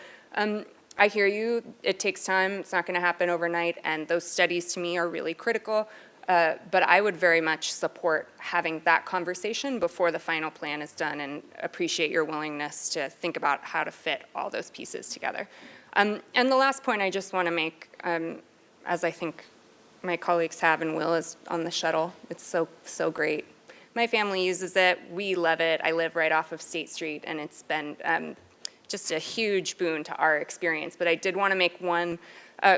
I hear you. It takes time. It's not going to happen overnight. And those studies to me are really critical. But I would very much support having that conversation before the final plan is done and appreciate your willingness to think about how to fit all those pieces together. And the last point I just want to make, as I think my colleagues have and will, is on the shuttle. It's so great. My family uses it. We love it. I live right off of State Street, and it's been just a huge boon to our experience. But I did want to make one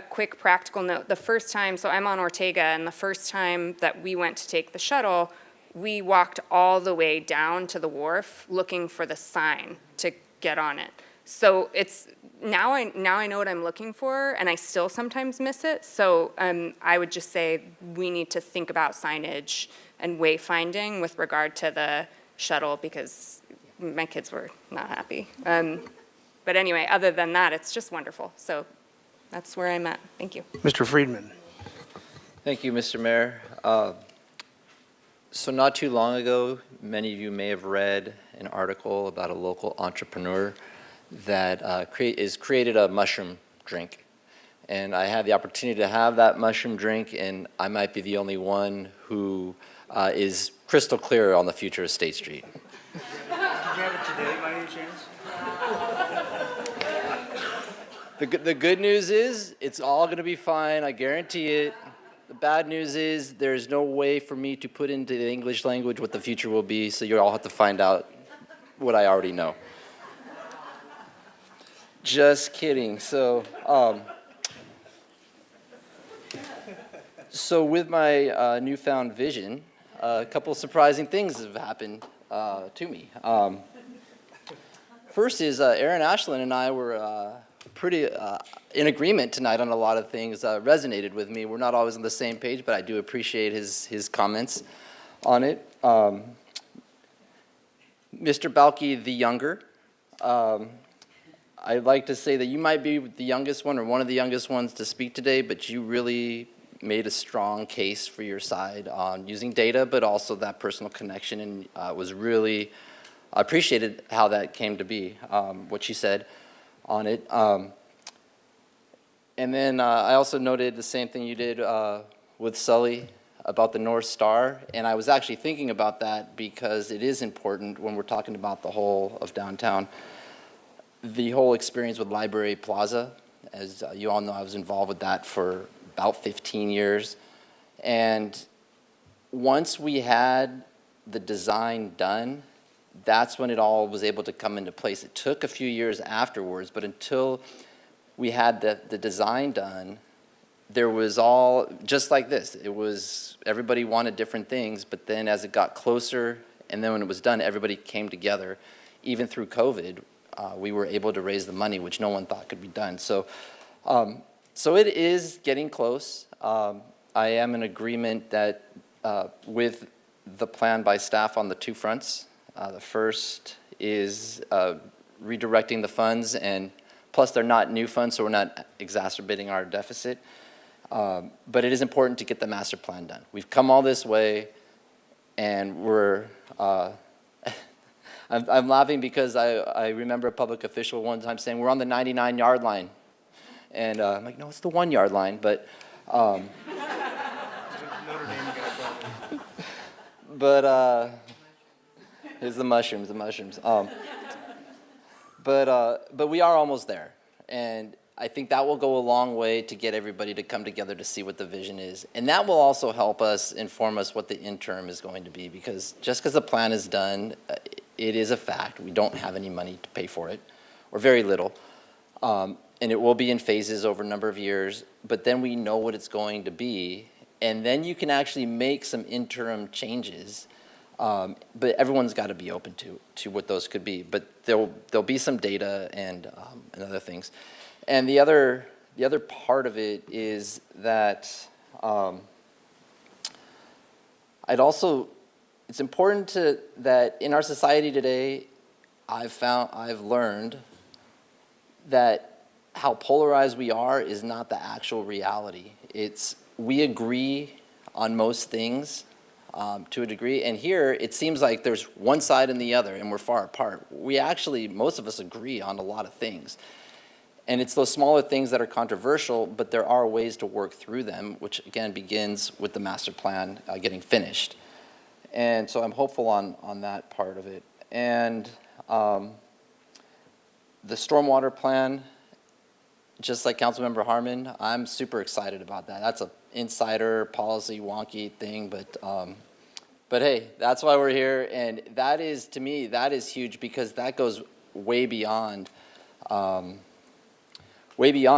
quick practical note. The first time, so I'm on Ortega, and the first time that we went to take the shuttle, we walked all the way down to the wharf looking for the sign to get on it. So it's now I know what I'm looking for, and I still sometimes miss it. So I would just say we need to think about signage and wayfinding with regard to the shuttle, because my kids were not happy. But anyway, other than that, it's just wonderful. So that's where I'm at. Thank you. Mr. Friedman. Thank you, Mr. Mayor. So not too long ago, many of you may have read an article about a local entrepreneur that created a mushroom drink. And I had the opportunity to have that mushroom drink, and I might be the only one who is crystal clear on the future of State Street. Did you have it today by any chance? The good news is it's all going to be fine. I guarantee it. The bad news is there's no way for me to put into the English language what the future will be, so you all have to find out what I already know. Just kidding. So with my newfound vision, a couple surprising things have happened to me. First is Aaron Ashland and I were pretty in agreement tonight on a lot of things. Resonated with me. We're not always on the same page, but I do appreciate his comments on it. Mr. Balke the younger, I'd like to say that you might be the youngest one or one of the youngest ones to speak today, but you really made a strong case for your side on using data, but also that personal connection, and was really, I appreciated how that came to be, what you said on it. And then I also noted the same thing you did with Sully about the North Star, and I was actually thinking about that because it is important when we're talking about the whole of downtown. The whole experience with Library Plaza, as you all know, I was involved with that for about 15 years. And once we had the design done, that's when it all was able to come into place. It took a few years afterwards, but until we had the design done, there was all, just like this, it was, everybody wanted different things, but then as it got closer, and then when it was done, everybody came together. Even through COVID, we were able to raise the money, which no one thought could be done. So, so it is getting close. I am in agreement that with the plan by staff on the two fronts. The first is redirecting the funds, and plus they're not new funds, so we're not exacerbating our deficit. But it is important to get the master plan done. We've come all this way, and we're, I'm laughing because I remember a public official one time saying, we're on the 99-yard line. And I'm like, no, it's the 1-yard line, but, it's the mushrooms, but we are almost there. And I think that will go a long way to get everybody to come together to see what the vision is. And that will also help us inform us what the interim is going to be, because just because the plan is done, it is a fact. We don't have any money to pay for it, or very little. And it will be in phases over a number of years, but then we know what it's going to be, and then you can actually make some interim changes. But everyone's got to be open to what those could be. But there'll be some data and other things. And the other part of it is that it's important that in our society today, I've learned that how polarized we are is not the actual reality. We agree on most things to a degree, and here it seems like there's one side and the other, and we're far apart. We actually, most of us agree on a lot of things. And it's those smaller things that are controversial, but there are ways to work through them, which again begins with the master plan getting finished. And so I'm hopeful on that part of it. And the stormwater plan, just like Councilmember Harmon, I'm super excited about that. That's an insider policy wonky thing, but hey, that's why we're here. And that is, to me, that is huge, because that goes way beyond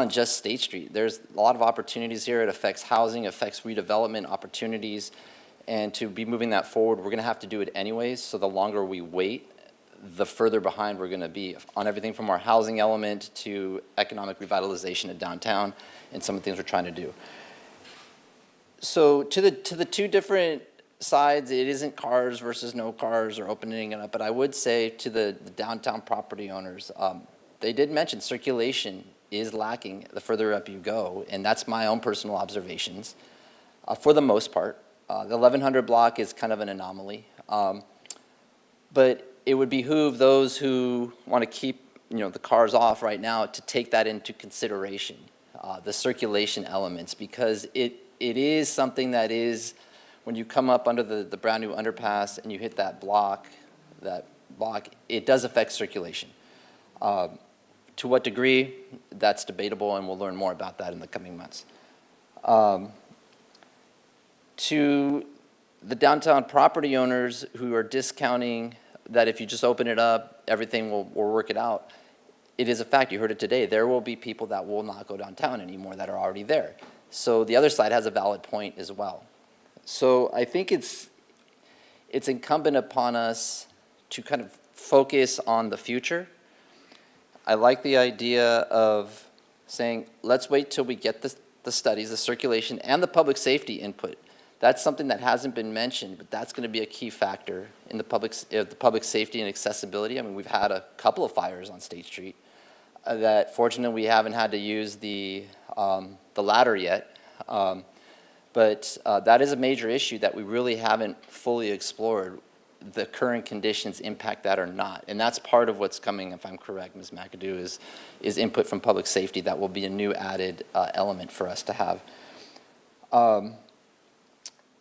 just State Street. There's a lot of opportunities here. It affects housing, affects redevelopment opportunities. And to be moving that forward, we're going to have to do it anyways. So the longer we wait, the further behind we're going to be on everything from our housing element to economic revitalization of downtown and some of the things we're trying to do. So to the two different sides, it isn't cars versus no cars or opening it up, but I would say to the downtown property owners, they did mention circulation is lacking the further up you go, and that's my own personal observations for the most part. The 1100 block is kind of an anomaly, but it would behoove those who want to keep the cars off right now to take that into consideration, the circulation elements, because it is something that is, when you come up under the brand new underpass and you hit that block, it does affect circulation. To what degree, that's debatable, and we'll learn more about that in the coming months. To the downtown property owners who are discounting that if you just open it up, everything will work it out. It is a fact, you heard it today, there will be people that will not go downtown anymore that are already there. So the other side has a valid point as well. So I think it's incumbent upon us to kind of focus on the future. I like the idea of saying, let's wait till we get the studies, the circulation, and the public safety input. That's something that hasn't been mentioned, but that's going to be a key factor in the public safety and accessibility. I mean, we've had a couple of fires on State Street that fortunately we haven't had to use the ladder yet. But that is a major issue that we really haven't fully explored. The current conditions impact that or not. And that's part of what's coming, if I'm correct, Ms. McAdoo, is input from public safety. That will be a new added element for us to have.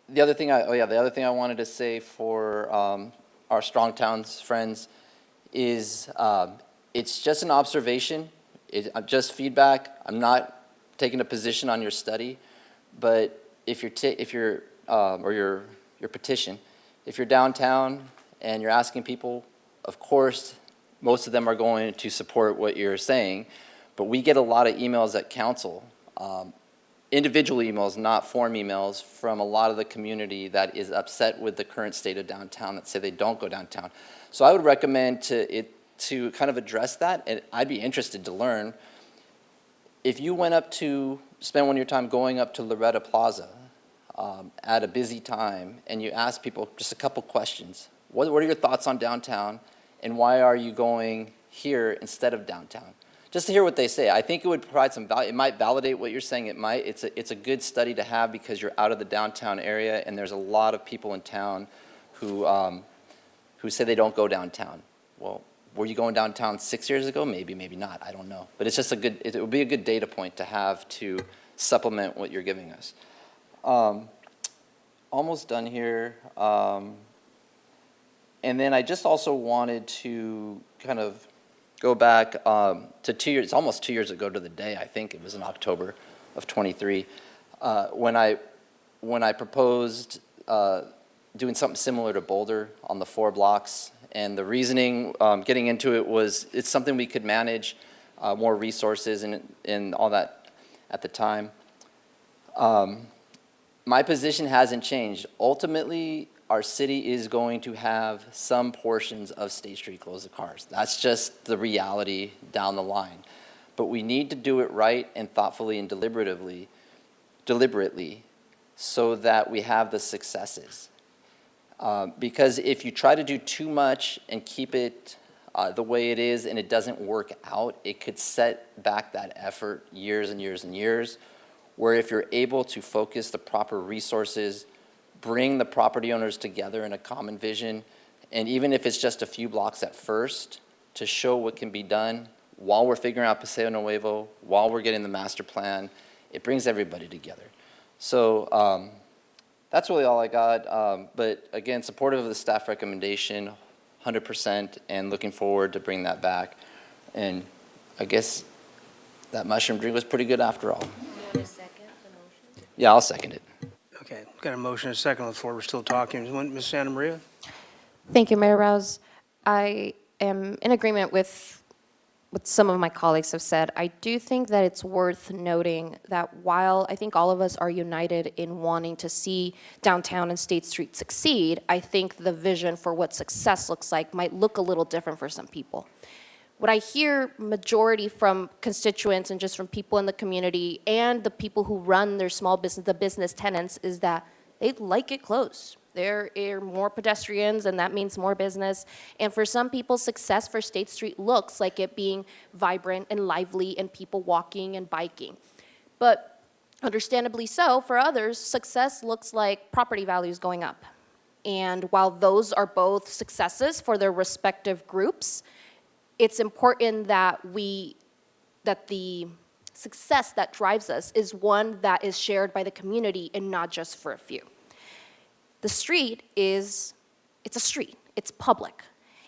The other thing I wanted to say for our Strong Towns friends is it's just an observation, just feedback. I'm not taking a position on your study, but if your petition, if you're downtown and you're asking people, of course, most of them are going to support what you're saying, but we get a lot of emails at council, individual emails, not form emails, from a lot of the community that is upset with the current state of downtown, that say they don't go downtown. So I would recommend to kind of address that, and I'd be interested to learn, if you went up to, spend one of your time going up to Loretta Plaza at a busy time, and you ask people just a couple questions. What are your thoughts on downtown, and why are you going here instead of downtown? Just to hear what they say. I think it would provide some value. It might validate what you're saying. It might. It's a good study to have because you're out of the downtown area, and there's a lot of people in town who say they don't go downtown. Well, were you going downtown 6 years ago? Maybe, maybe not. I don't know. But it's just it would be a good data point to have to supplement what you're giving us. Almost done here. And then I just also wanted to kind of go back to 2 years, almost 2 years ago to the day, I think it was in October of 23, when I proposed doing something similar to Boulder on the 4 blocks. And the reasoning, getting into it, was it's something we could manage, more resources and all that at the time. My position hasn't changed. Ultimately, our city is going to have some portions of State Street closed to cars. That's just the reality down the line. But we need to do it right and thoughtfully and deliberately, so that we have the successes. Because if you try to do too much and keep it the way it is and it doesn't work out, it could set back that effort years and years and years. Where if you're able to focus the proper resources, bring the property owners together in a common vision, and even if it's just a few blocks at first, to show what can be done while we're figuring out Paseo Nuevo, while we're getting the master plan, it brings everybody together. So that's really all I got. But again, supportive of the staff recommendation, 100%, and looking forward to bring that back. And I guess that mushroom drink was pretty good after all. Yeah, I'll second it. Okay, got a motion and a second on the floor. We're still talking. Ms. Santa Maria? Thank you, Mayor Rouse. I am in agreement with what some of my colleagues have said. I do think that it's worth noting that while I think all of us are united in wanting to see downtown and State Street succeed, I think the vision for what success looks like might look a little different for some people. What I hear majority from constituents and just from people in the community and the people who run their small business, the business tenants, is that they'd like it closed. There are more pedestrians, and that means more business. And for some people, success for State Street looks like it being vibrant and lively and people walking and biking. But understandably so, for others, success looks like property values going up. And while those are both successes for their respective groups, it's important that the success that drives us is one that is shared by the community and not just for a few. The street it's a street, it's public.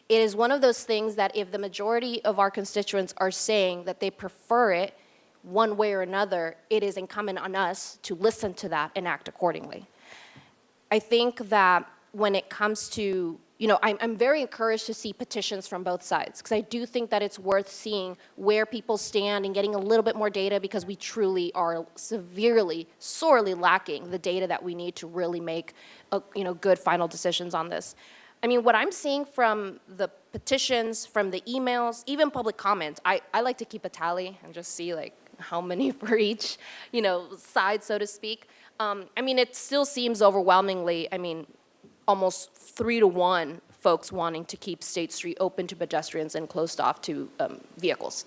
It is one of those things that if the majority of our constituents are saying that they prefer it one way or another, it is incumbent on us to listen to that and act accordingly. I think that when it comes to, I'm very encouraged to see petitions from both sides, because I do think that it's worth seeing where people stand and getting a little bit more data, because we truly are severely, sorely lacking the data that we need to really make good final decisions on this. I mean, what I'm seeing from the petitions, from the emails, even public comments, I like to keep a tally and just see like how many for each, side, so to speak. I mean, it still seems overwhelmingly, almost 3-to-1 folks wanting to keep State Street open to pedestrians and closed off to vehicles.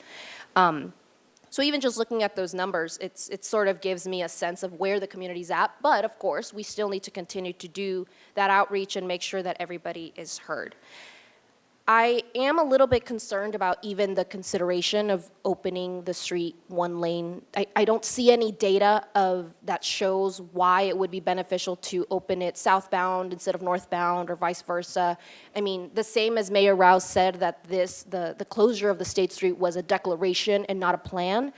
So even just looking at those numbers, it sort of gives me a sense of where the community's at. But of course, we still need to continue to do that outreach and make sure that everybody is heard. I am a little bit concerned about even the consideration of opening the street one lane. I don't see any data that shows why it would be beneficial to open it southbound instead of northbound or vice versa. I mean, the same as Mayor Rouse said that the closure of the State Street was a declaration and not a plan.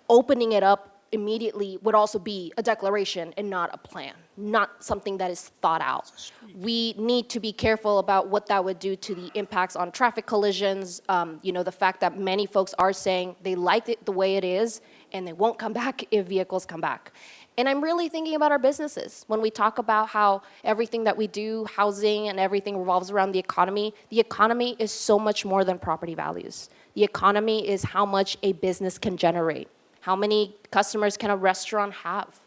Opening it up immediately would also be a declaration and not a plan, not something that is thought out. We need to be careful about what that would do to the impacts on traffic collisions. The fact that many folks are saying they like it the way it is and they won't come back if vehicles come back. And I'm really thinking about our businesses. When we talk about how everything that we do, housing and everything revolves around the economy is so much more than property values. The economy is how much a business can generate. How many customers can a restaurant have?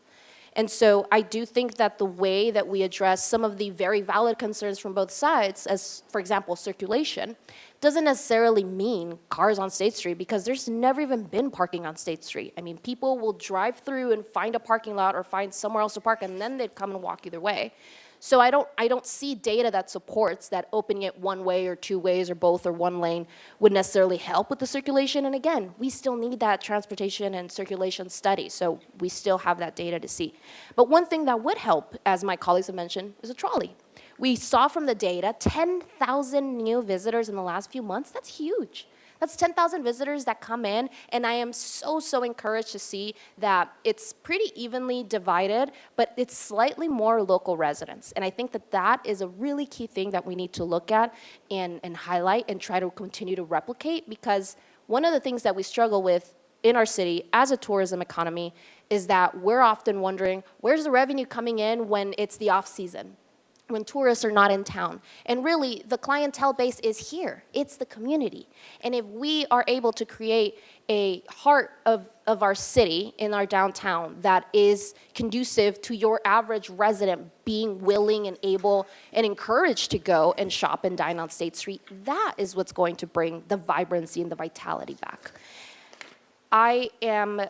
And so I do think that the way that we address some of the very valid concerns from both sides, as for example, circulation, doesn't necessarily mean cars on State Street, because there's never even been parking on State Street. I mean, people will drive through and find a parking lot or find somewhere else to park, and then they'd come and walk either way. So I don't see data that supports that opening it one way or two ways or both or one lane would necessarily help with the circulation. And again, we still need that transportation and circulation study, so we still have that data to see. But one thing that would help, as my colleagues have mentioned, is a trolley. We saw from the data 10,000 new visitors in the last few months. That's huge. That's 10,000 visitors that come in, and I am so encouraged to see that it's pretty evenly divided, but it's slightly more local residents. And I think that is a really key thing that we need to look at and highlight and try to continue to replicate, because one of the things that we struggle with in our city as a tourism economy is that we're often wondering, where's the revenue coming in when it's the off-season? When tourists are not in town. And really, the clientele base is here. It's the community. And if we are able to create a heart of our city in our downtown that is conducive to your average resident being willing and able and encouraged to go and shop and dine on State Street, that is what's going to bring the vibrancy and the vitality back. I am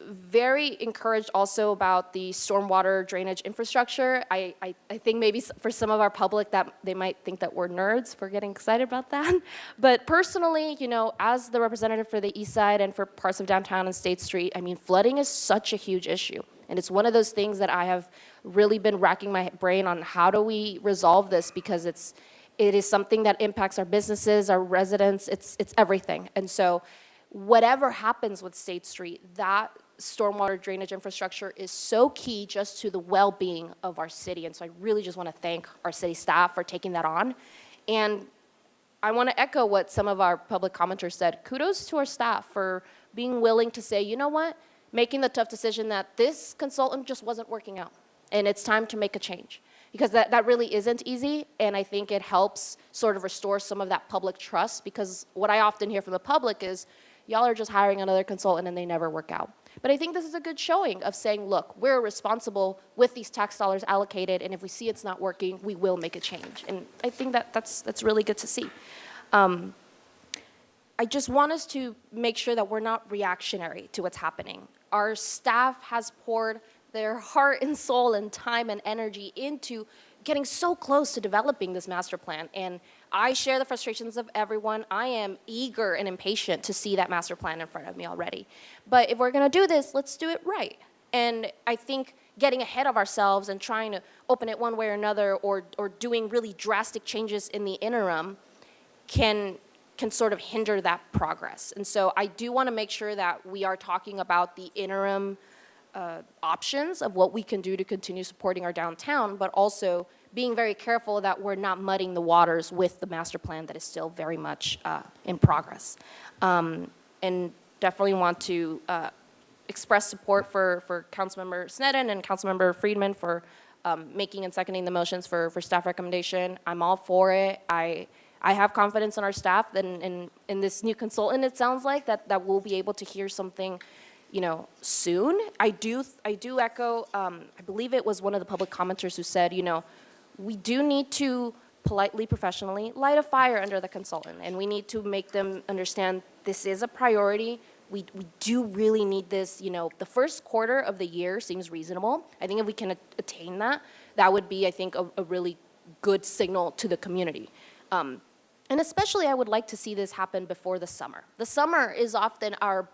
very encouraged also about the stormwater drainage infrastructure. I think maybe for some of our public that they might think that we're nerds for getting excited about that. But personally, as the representative for the East Side and for parts of downtown and State Street, I mean, flooding is such a huge issue. And it's one of those things that I have really been racking my brain on, how do we resolve this, because it is something that impacts our businesses, our residents, it's everything. And so whatever happens with State Street, that stormwater drainage infrastructure is so key just to the well-being of our city. And so I really just want to thank our city staff for taking that on. And I want to echo what some of our public commenters said. Kudos to our staff for being willing to say, you know what, making the tough decision that this consultant just wasn't working out, and it's time to make a change. Because that really isn't easy, and I think it helps sort of restore some of that public trust, because what I often hear from the public is, y'all are just hiring another consultant and they never work out. But I think this is a good showing of saying, look, we're responsible with these tax dollars allocated, and if we see it's not working, we will make a change. And I think that's really good to see. I just want us to make sure that we're not reactionary to what's happening. Our staff has poured their heart and soul and time and energy into getting so close to developing this master plan. And I share the frustrations of everyone. I am eager and impatient to see that master plan in front of me already. But if we're gonna do this, let's do it right. And I think getting ahead of ourselves and trying to open it one way or another, or doing really drastic changes in the interim can sort of hinder that progress. And so I do want to make sure that we are talking about the interim options of what we can do to continue supporting our downtown, but also being very careful that we're not muddying the waters with the master plan that is still very much in progress. And definitely want to express support for Councilmember Sneddon and Councilmember Friedman for making and seconding the motions for staff recommendation. I'm all for it. I have confidence in our staff and in this new consultant, it sounds like, that we'll be able to hear something, soon. I do echo, I believe it was one of the public commenters who said, we do need to politely, professionally light a fire under the consultant, and we need to make them understand this is a priority. We do really need this, the first quarter of the year seems reasonable. I think if we can attain that, that would be, I think, a really good signal to the community. And especially, I would like to see this happen before the summer. The summer is often our,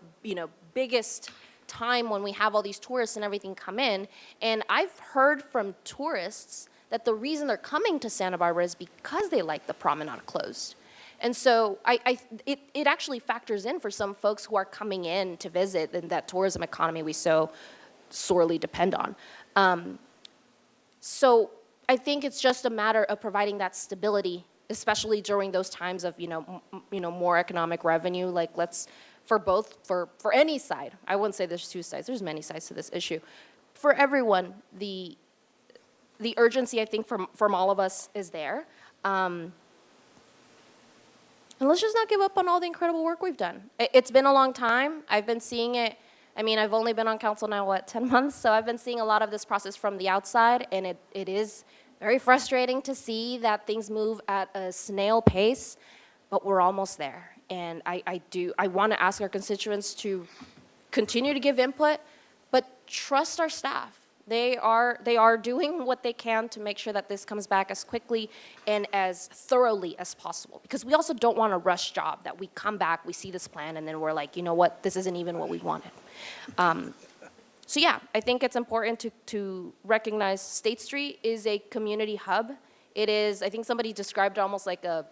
biggest time when we have all these tourists and everything come in. And I've heard from tourists that the reason they're coming to Santa Barbara is because they like the promenade closed. And so it actually factors in for some folks who are coming in to visit and that tourism economy we so sorely depend on. So I think it's just a matter of providing that stability, especially during those times of, more economic revenue. Like, let's, for any side, I wouldn't say there's two sides, there's many sides to this issue. For everyone, the urgency, I think, from all of us is there. And let's just not give up on all the incredible work we've done. It's been a long time. I've been seeing it. I mean, I've only been on council now, 10 months? So I've been seeing a lot of this process from the outside, and it is very frustrating to see that things move at a snail pace, but we're almost there. And I want to ask our constituents to continue to give input, but trust our staff. They are doing what they can to make sure that this comes back as quickly and as thoroughly as possible. Because we also don't want a rush job that we come back, we see this plan, and then we're like, you know what, this isn't even what we wanted. So yeah, I think it's important to recognize State Street is a community hub. It is, I think somebody described it almost like the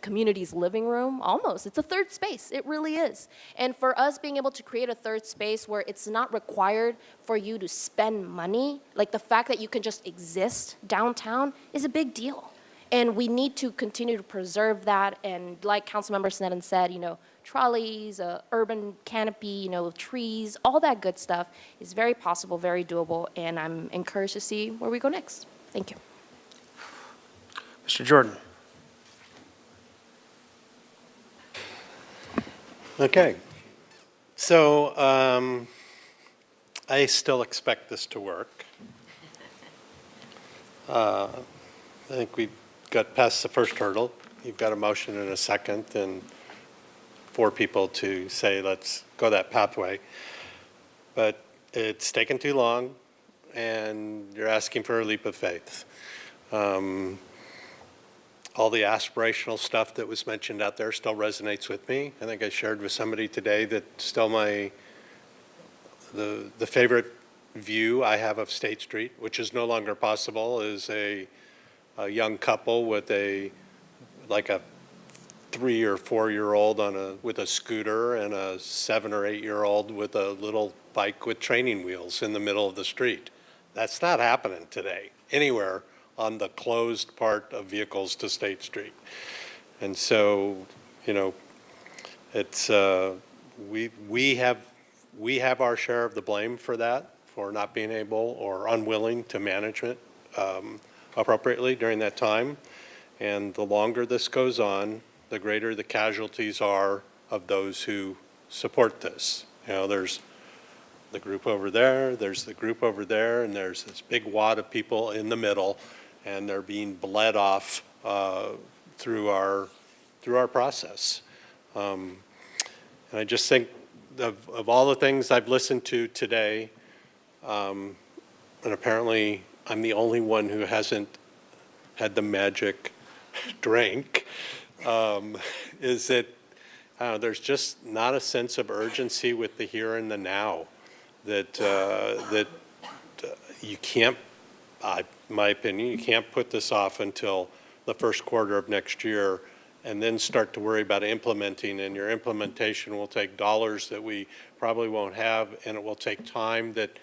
community's living room, almost. It's a third space, it really is. And for us being able to create a third space where it's not required for you to spend money, like the fact that you can just exist downtown is a big deal. And we need to continue to preserve that, and like Councilmember Sneddon said, trolleys, urban canopy, trees, all that good stuff is very possible, very doable, and I'm encouraged to see where we go next. Thank you. Mr. Jordan. Okay. So I still expect this to work. I think we got past the first hurdle. You've got a motion and a second, and 4 people to say, let's go that pathway. But it's taken too long, and you're asking for a leap of faith. All the aspirational stuff that was mentioned out there still resonates with me. I think I shared with somebody today that still the favorite view I have of State Street, which is no longer possible, is a young couple with a 3 or 4-year-old with a scooter and a 7 or 8-year-old with a little bike with training wheels in the middle of the street. That's not happening today anywhere on the closed part of vehicles to State Street. And so, it's we have our share of the blame for that, for not being able or unwilling to manage it appropriately during that time. And the longer this goes on, the greater the casualties are of those who support this. There's the group over there, there's the group over there, and there's this big wad of people in the middle, and they're being bled off through our process. And I just think of all the things I've listened to today, and apparently I'm the only one who hasn't had the magic drink, is that there's just not a sense of urgency with the here and the now, that you can't, in my opinion, you can't put this off until the first quarter of next year and then start to worry about implementing, and your implementation will take dollars that we probably won't have, and it will take time that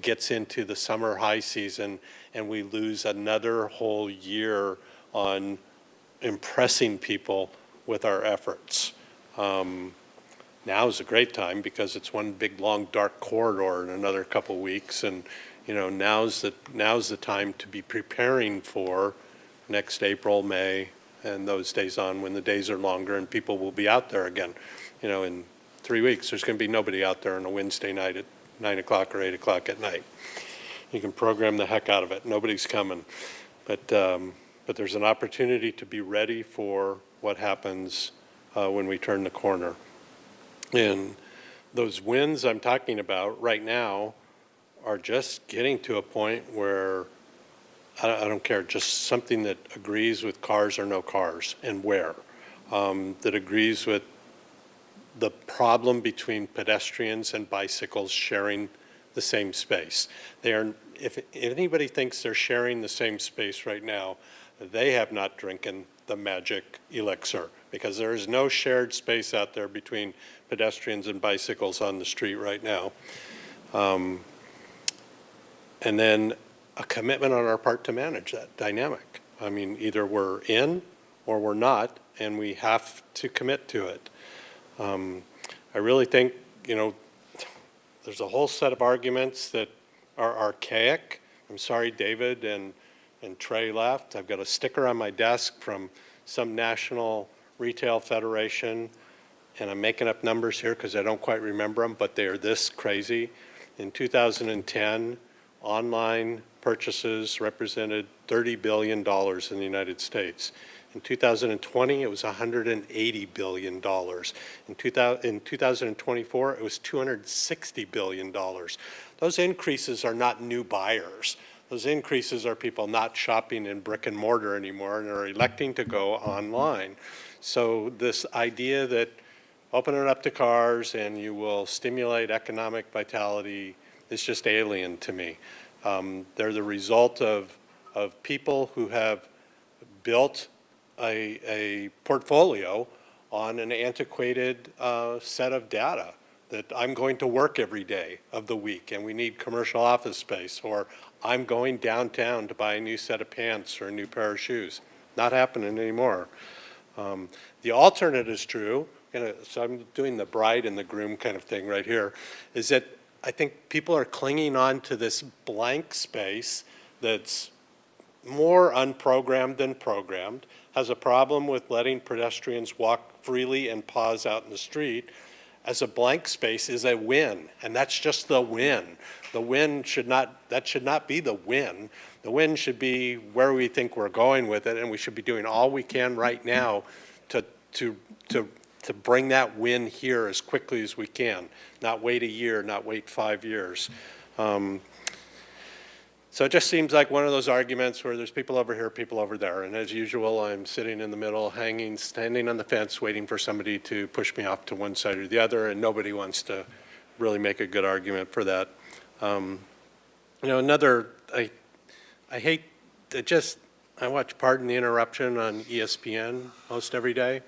gets into the summer high season, and we lose another whole year on impressing people with our efforts. Now is a great time because it's one big long dark corridor in another couple weeks, and now's the time to be preparing for next April, May, and those days on when the days are longer and people will be out there again. In 3 weeks, there's going to be nobody out there on a Wednesday night at 9 o'clock or 8 o'clock at night. You can program the heck out of it. Nobody's coming. But there's an opportunity to be ready for what happens when we turn the corner. And those wins I'm talking about right now are just getting to a point where I don't care, just something that agrees with cars or no cars, and where, that agrees with the problem between pedestrians and bicycles sharing the same space. If anybody thinks they're sharing the same space right now, they have not drinking the magic elixir, because there is no shared space out there between pedestrians and bicycles on the street right now. And then a commitment on our part to manage that dynamic. I mean, either we're in or we're not, and we have to commit to it. I really think, there's a whole set of arguments that are archaic. I'm sorry David and Trey left. I've got a sticker on my desk from some national retail federation, and I'm making up numbers here because I don't quite remember them, but they are this crazy. In 2010, online purchases represented $30 billion in the United States. In 2020, it was $180 billion. In 2024, it was $260 billion. Those increases are not new buyers. Those increases are people not shopping in brick and mortar anymore and are electing to go online. So this idea that open it up to cars and you will stimulate economic vitality is just alien to me. They're the result of people who have built a portfolio on an antiquated set of data, that I'm going to work every day of the week and we need commercial office space, or I'm going downtown to buy a new set of pants or a new pair of shoes. Not happening anymore. The alternate is true, so I'm doing the bride and the groom kind of thing right here, is that I think people are clinging on to this blank space that's more unprogrammed than programmed, has a problem with letting pedestrians walk freely and pause out in the street. As a blank space is a win, and that's just the win. The win should not be the win. The win should be where we think we're going with it, and we should be doing all we can right now to bring that win here as quickly as we can, not wait a year, not wait 5 years. So it just seems like one of those arguments where there's people over here, people over there, and as usual, I'm sitting in the middle, standing on the fence, waiting for somebody to push me off to one side or the other, and nobody wants to really make a good argument for that. I watch Pardon the Interruption on ESPN most every day,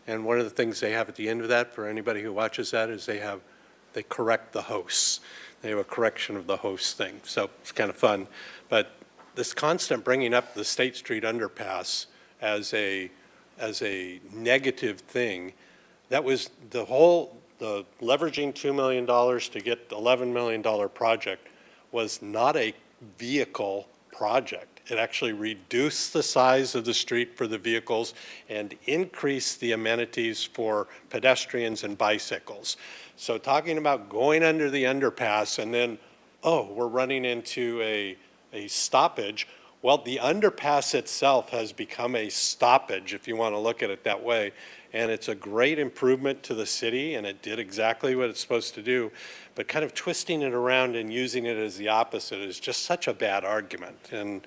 and one of the things they have at the end of that, for anybody who watches that, is they correct the hosts. They have a correction of the host thing, so it's kind of fun. But this constant bringing up the State Street underpass as a negative thing, that was the leveraging $2 million to get the $11 million project was not a vehicle project. It actually reduced the size of the street for the vehicles and increased the amenities for pedestrians and bicycles. So talking about going under the underpass and then, oh, we're running into a stoppage. Well, the underpass itself has become a stoppage, if you want to look at it that way. And it's a great improvement to the city, and it did exactly what it's supposed to do. But kind of twisting it around and using it as the opposite is just such a bad argument. And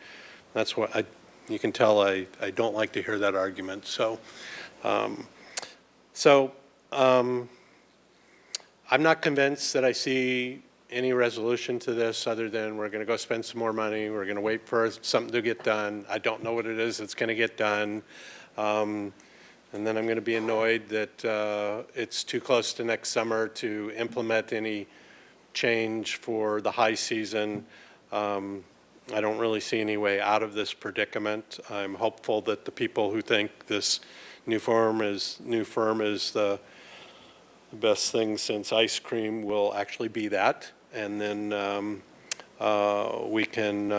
that's what you can tell I don't like to hear that argument. So, I'm not convinced that I see any resolution to this other than we're going to go spend some more money. We're going to wait for something to get done. I don't know what it is that's going to get done. And then I'm going to be annoyed that it's too close to next summer to implement any change for the high season. I don't really see any way out of this predicament. I'm hopeful that the people who think this new firm is the best thing since ice cream will actually be that, and then we can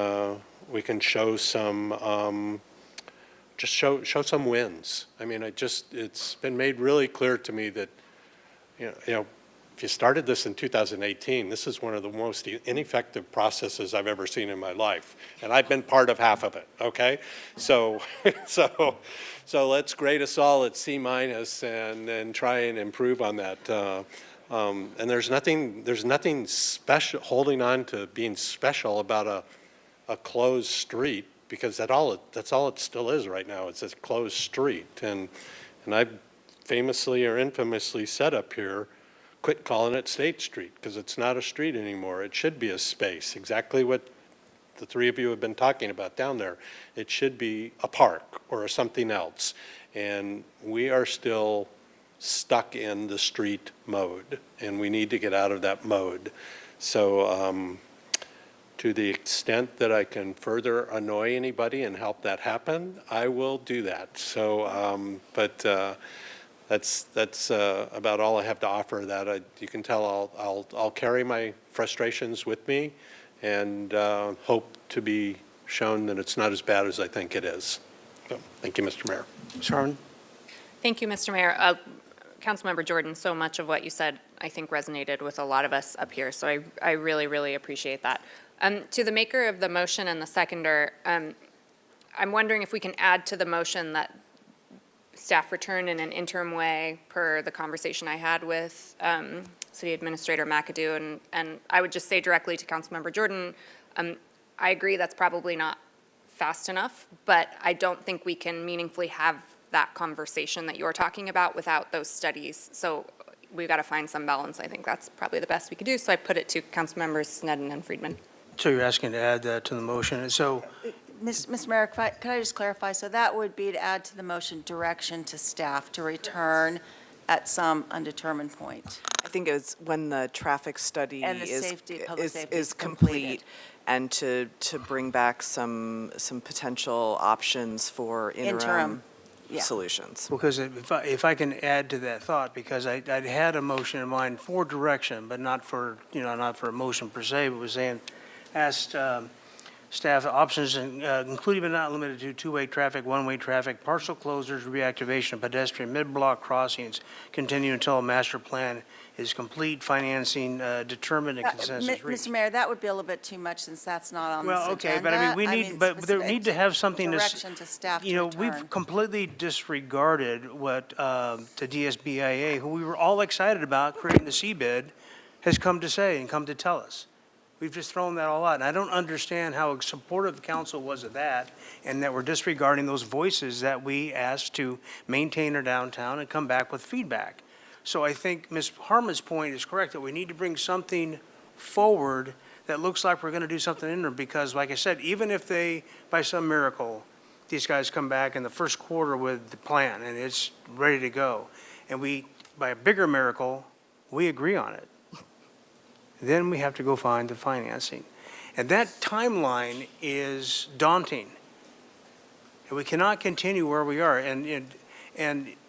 show some just show some wins. I mean, it's been made really clear to me that you know if you started this in 2018, this is one of the most ineffective processes I've ever seen in my life, and I've been part of half of it. Okay, so let's grade us all at C- and try and improve on that. And there's nothing special holding on to being special about a closed street, because that's all it still is right now. It's a closed street, and I famously or infamously said up here, quit calling it State Street, because it's not a street anymore. It should be a space, exactly what the three of you have been talking about down there. It should be a park or something else, and we are still stuck in the street mode, and we need to get out of that mode. So to the extent that I can further annoy anybody and help that happen, I will do that. So, that's about all I have to offer. That you can tell I'll carry my frustrations with me, and hope to be shown that it's not as bad as I think it is. So, thank you, Mr. Mayor. Ms. Harmon? Thank you, Mr. Mayor. Councilmember Jordan, so much of what you said, I think, resonated with a lot of us up here, so I really, really appreciate that. To the maker of the motion and the seconder, I'm wondering if we can add to the motion that staff return in an interim way per the conversation I had with City Administrator McAdoo, and I would just say directly to Councilmember Jordan, I agree that's probably not fast enough, but I don't think we can meaningfully have that conversation that you're talking about without those studies. So we've got to find some balance. I think that's probably the best we could do. So I put it to Councilmembers Sneddon and Friedman. So you're asking to add that to the motion. And so, Mr. Mayor, could I just clarify? So that would be to add to the motion direction to staff to return at some undetermined point. I think it's when the traffic study And the public safety is complete, and to bring back some potential options for interim yeah. solutions. because if I can add to that thought, because I had a motion in mind for direction, but not for a motion per se, but was saying, asked staff options, including but not limited to two-way traffic, one-way traffic, partial closures, reactivation of pedestrian mid-block crossings, continue until a master plan is complete, financing determined and consensus reached. Mr. Mayor, that would be a little bit too much since that's not on this Well, agenda. okay, but I mean, we need, but there need to have something that's, Direction to staff to you know, return. we've completely disregarded what the DSBIA, who we were all excited about creating the CBID, has come to say and come to tell us. We've just thrown that all out, and I don't understand how supportive the council was of that, and that we're disregarding those voices that we asked to maintain our downtown and come back with feedback. So I think Ms. Harmon's point is correct, that we need to bring something forward that looks like we're going to do something in there, because like I said, even if they, by some miracle, these guys come back in the first quarter with the plan and it's ready to go, and we, by a bigger miracle, we agree on it, then we have to go find the financing. And that timeline is daunting. And we cannot continue where we are. And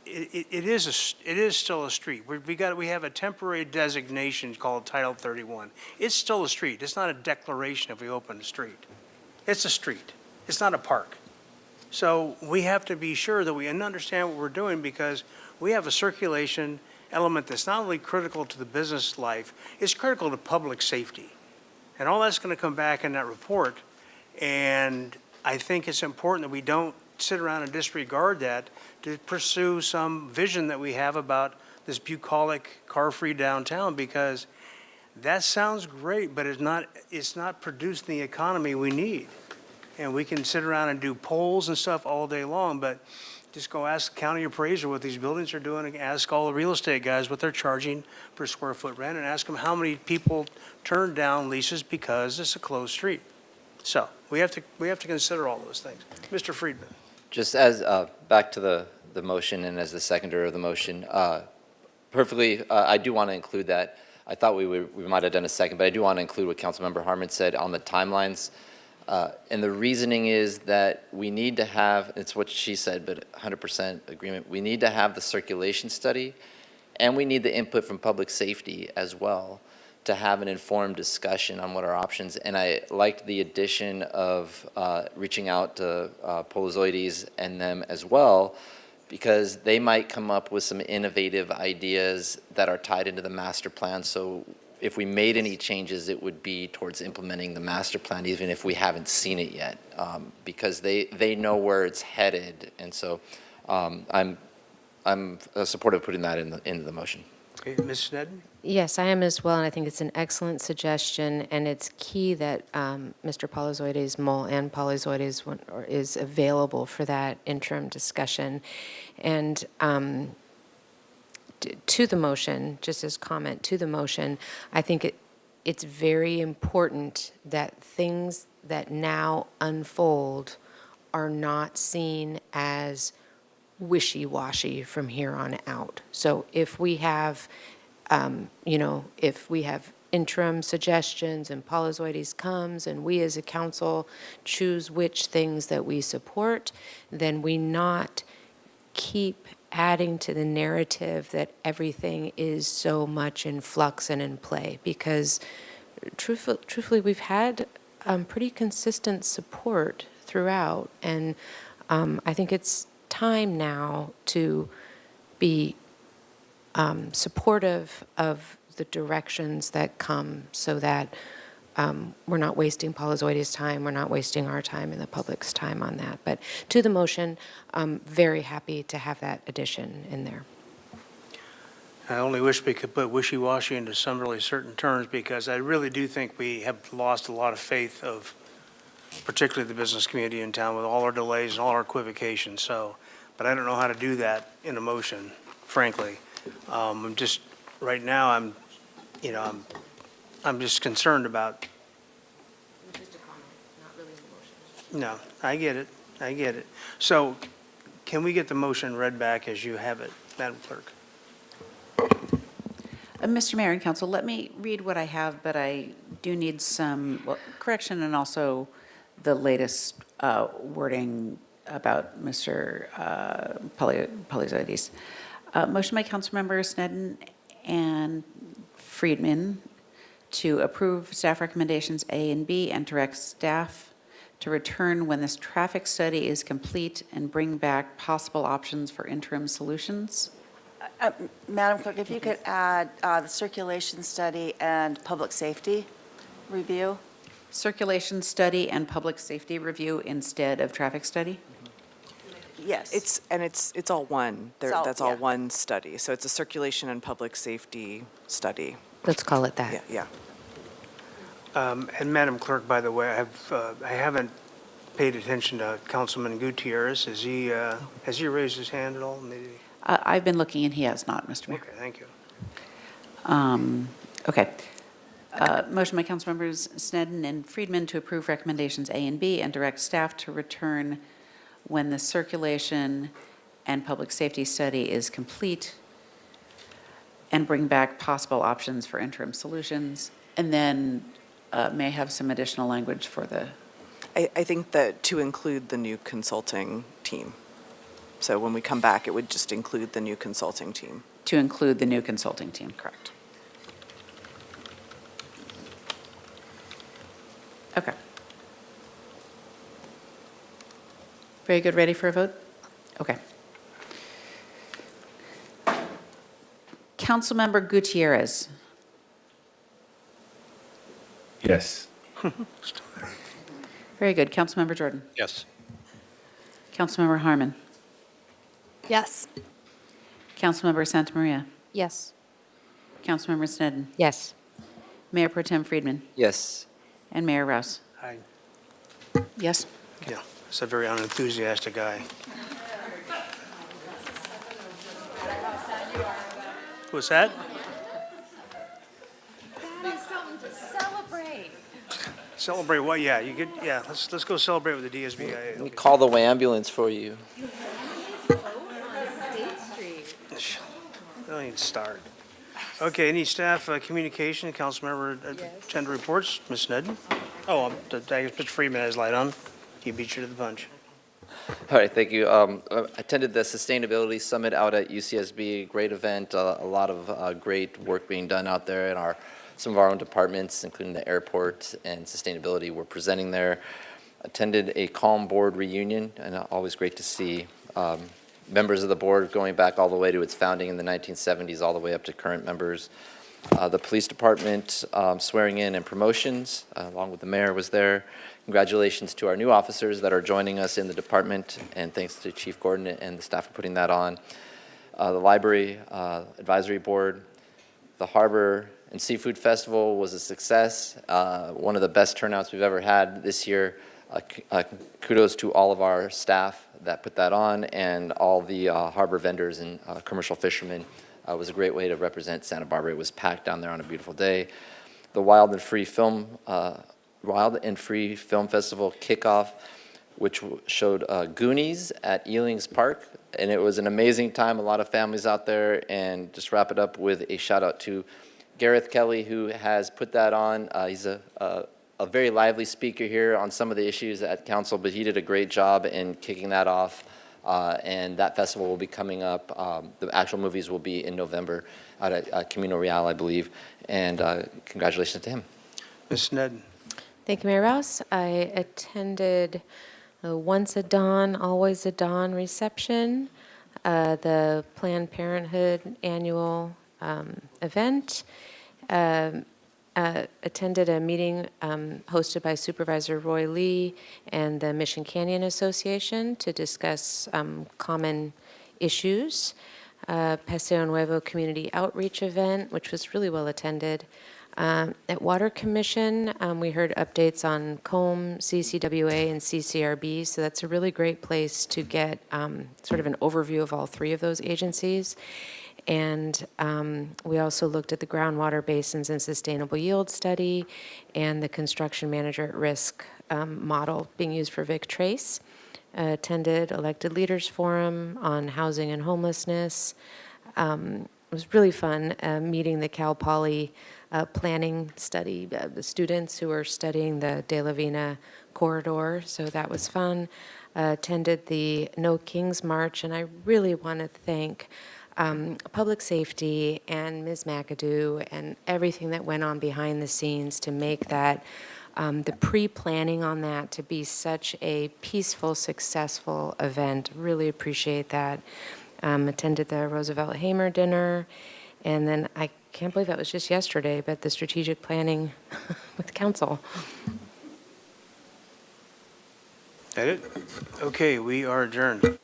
it is still a street. We have a temporary designation called Title 31. It's still a street. It's not a declaration if we open the street. It's a street. It's not a park. So we have to be sure that we understand what we're doing, because we have a circulation element that's not only critical to the business life, it's critical to public safety. And all that's going to come back in that report. And I think it's important that we don't sit around and disregard that to pursue some vision that we have about this bucolic, car-free downtown, because that sounds great, but it's not producing the economy we need. And we can sit around and do polls and stuff all day long, but just go ask the county appraiser what these buildings are doing, and ask all the real estate guys what they're charging per square foot rent, and ask them how many people turn down leases because it's a closed street. So we have to consider all those things. Mr. Friedman. Just as, back to the motion and as the seconder of the motion, perfectly, I do want to include that. I thought we might have done a second, but I do want to include what Councilmember Harmon said on the timelines. And the reasoning is that we need to have, it's what she said, but 100% agreement, we need to have the circulation study, and we need the input from public safety as well to have an informed discussion on what our options. And I liked the addition of reaching out to Polozoides and them as well, because they might come up with some innovative ideas that are tied into the master plan. So if we made any changes, it would be towards implementing the master plan, even if we haven't seen it yet, because they know where it's headed. And so I'm supportive of putting that into the motion. Okay, Ms. Sneddon? Yes, I am as well, and I think it's an excellent suggestion, and it's key that Mr. Polozoides, Mole and Polozoides is available for that interim discussion. And to the motion, just as comment to the motion, I think it's very important that things that now unfold are not seen as wishy-washy from here on out. So if we have, if we have interim suggestions and Polozoides comes and we as a council choose which things that we support, then we not keep adding to the narrative that everything is so much in flux and in play, because truthfully we've had pretty consistent support throughout, and I think it's time now to be supportive of the directions that come, so that we're not wasting Polozoides' time, we're not wasting our time and the public's time on that. But to the motion, I'm very happy to have that addition in there. I only wish we could put wishy-washy into some really certain terms, because I really do think we have lost a lot of faith of particularly the business community in town with all our delays and all our equivocations. So, but I don't know how to do that in a motion, frankly. I'm just, right now, I'm just concerned about. Just a comment, not really a motion. No, I get it. So can we get the motion read back as you have it, Madam Clerk? Mr. Mayor and Council, let me read what I have, but I do need some correction and also the latest wording about Mr. Polozoides. Motion by Councilmembers Sneddon and Friedman to approve staff recommendations A and B and direct staff to return when this traffic study is complete and bring back possible options for interim solutions. Madam Clerk, if you could add the circulation study and public safety review. Circulation study and public safety review instead of traffic study? Yes. It's all one. That's all yeah. one study. So it's a circulation and public safety study. Let's call it that. Yeah. And Madam Clerk, by the way, I haven't paid attention to Councilman Gutierrez. Has he raised his hand at all? Maybe. I've been looking and he has not, Mr. Mayor. Okay, thank you. Okay. Motion by Councilmembers Sneddon and Friedman to approve recommendations A and B and direct staff to return when the circulation and public safety study is complete and bring back possible options for interim solutions. And then may I have some additional language for the... I think that to include the new consulting team. So when we come back, it would just include the new consulting team. To include the new consulting team. Correct. Okay. Very good. Ready for a vote? Okay. Councilmember Gutierrez. Yes. Very good. Councilmember Jordan. Yes. Councilmember Harmon. Yes. Councilmember Santa Maria. Yes. Councilmember Snedden. Yes. Mayor Pro Tem Friedman. Yes. And Mayor Rouse. I, Yes. yeah, it's a very unenthusiastic guy. What's that? That is something to celebrate. Celebrate what? Yeah, you could, yeah, let's go celebrate with the DSBIA. Let me call the ambulance for you. Don't even start. Okay, any staff communication, councilmember agenda reports? Ms. Snedden? Oh, I guess Mr. Friedman has light on. He beat you to the punch. All right, thank you. I attended the Sustainability Summit out at UCSB, great event, a lot of great work being done out there, and some of our own departments, including the airport and sustainability, were presenting there. Attended a Calm Board reunion, and always great to see members of the board going back all the way to its founding in the 1970s, all the way up to current members. The police department swearing in and promotions, along with the mayor, was there. Congratulations to our new officers that are joining us in the department, and thanks to Chief Gordon and the staff for putting that on. The library advisory board, the Harbor and Seafood Festival was a success, one of the best turnouts we've ever had this year. Kudos to all of our staff that put that on, and all the harbor vendors and commercial fishermen. It was a great way to represent Santa Barbara. It was packed down there on a beautiful day. The Wild and Free Film Festival kickoff, which showed Goonies at Ealing's Park, and it was an amazing time. A lot of families out there, and just wrap it up with a shout out to Gareth Kelly, who has put that on. He's a very lively speaker here on some of the issues at council, but he did a great job in kicking that off. And that festival will be coming up. The actual movies will be in November out at Camino Real, I believe. And congratulations to him. Ms. Snedden? Thank you, Mayor Rouse. I attended the Once a Dawn, Always a Dawn reception, the Planned Parenthood annual event, attended a meeting hosted by Supervisor Roy Lee and the Mission Canyon Association to discuss common issues. Paseo Nuevo Community Outreach event, which was really well attended. At Water Commission, we heard updates on COMB, CCWA, and CCRB, so that's a really great place to get sort of an overview of all three of those agencies. And we also looked at the groundwater basins and sustainable yield study and the construction manager at risk model being used for Vic Trace. Attended Elected Leaders Forum on housing and homelessness. It was really fun meeting the Cal Poly planning study, the students who are studying the De La Vina corridor, so that was fun. Attended the No Kings March, and I really want to thank public safety and Ms. McAdoo and everything that went on behind the scenes to make that, the pre-planning on that to be such a peaceful, successful event. Really appreciate that. Attended the Roosevelt Hamer dinner, and then I can't believe that was just yesterday, but the strategic planning with council. That it? Okay, we are adjourned.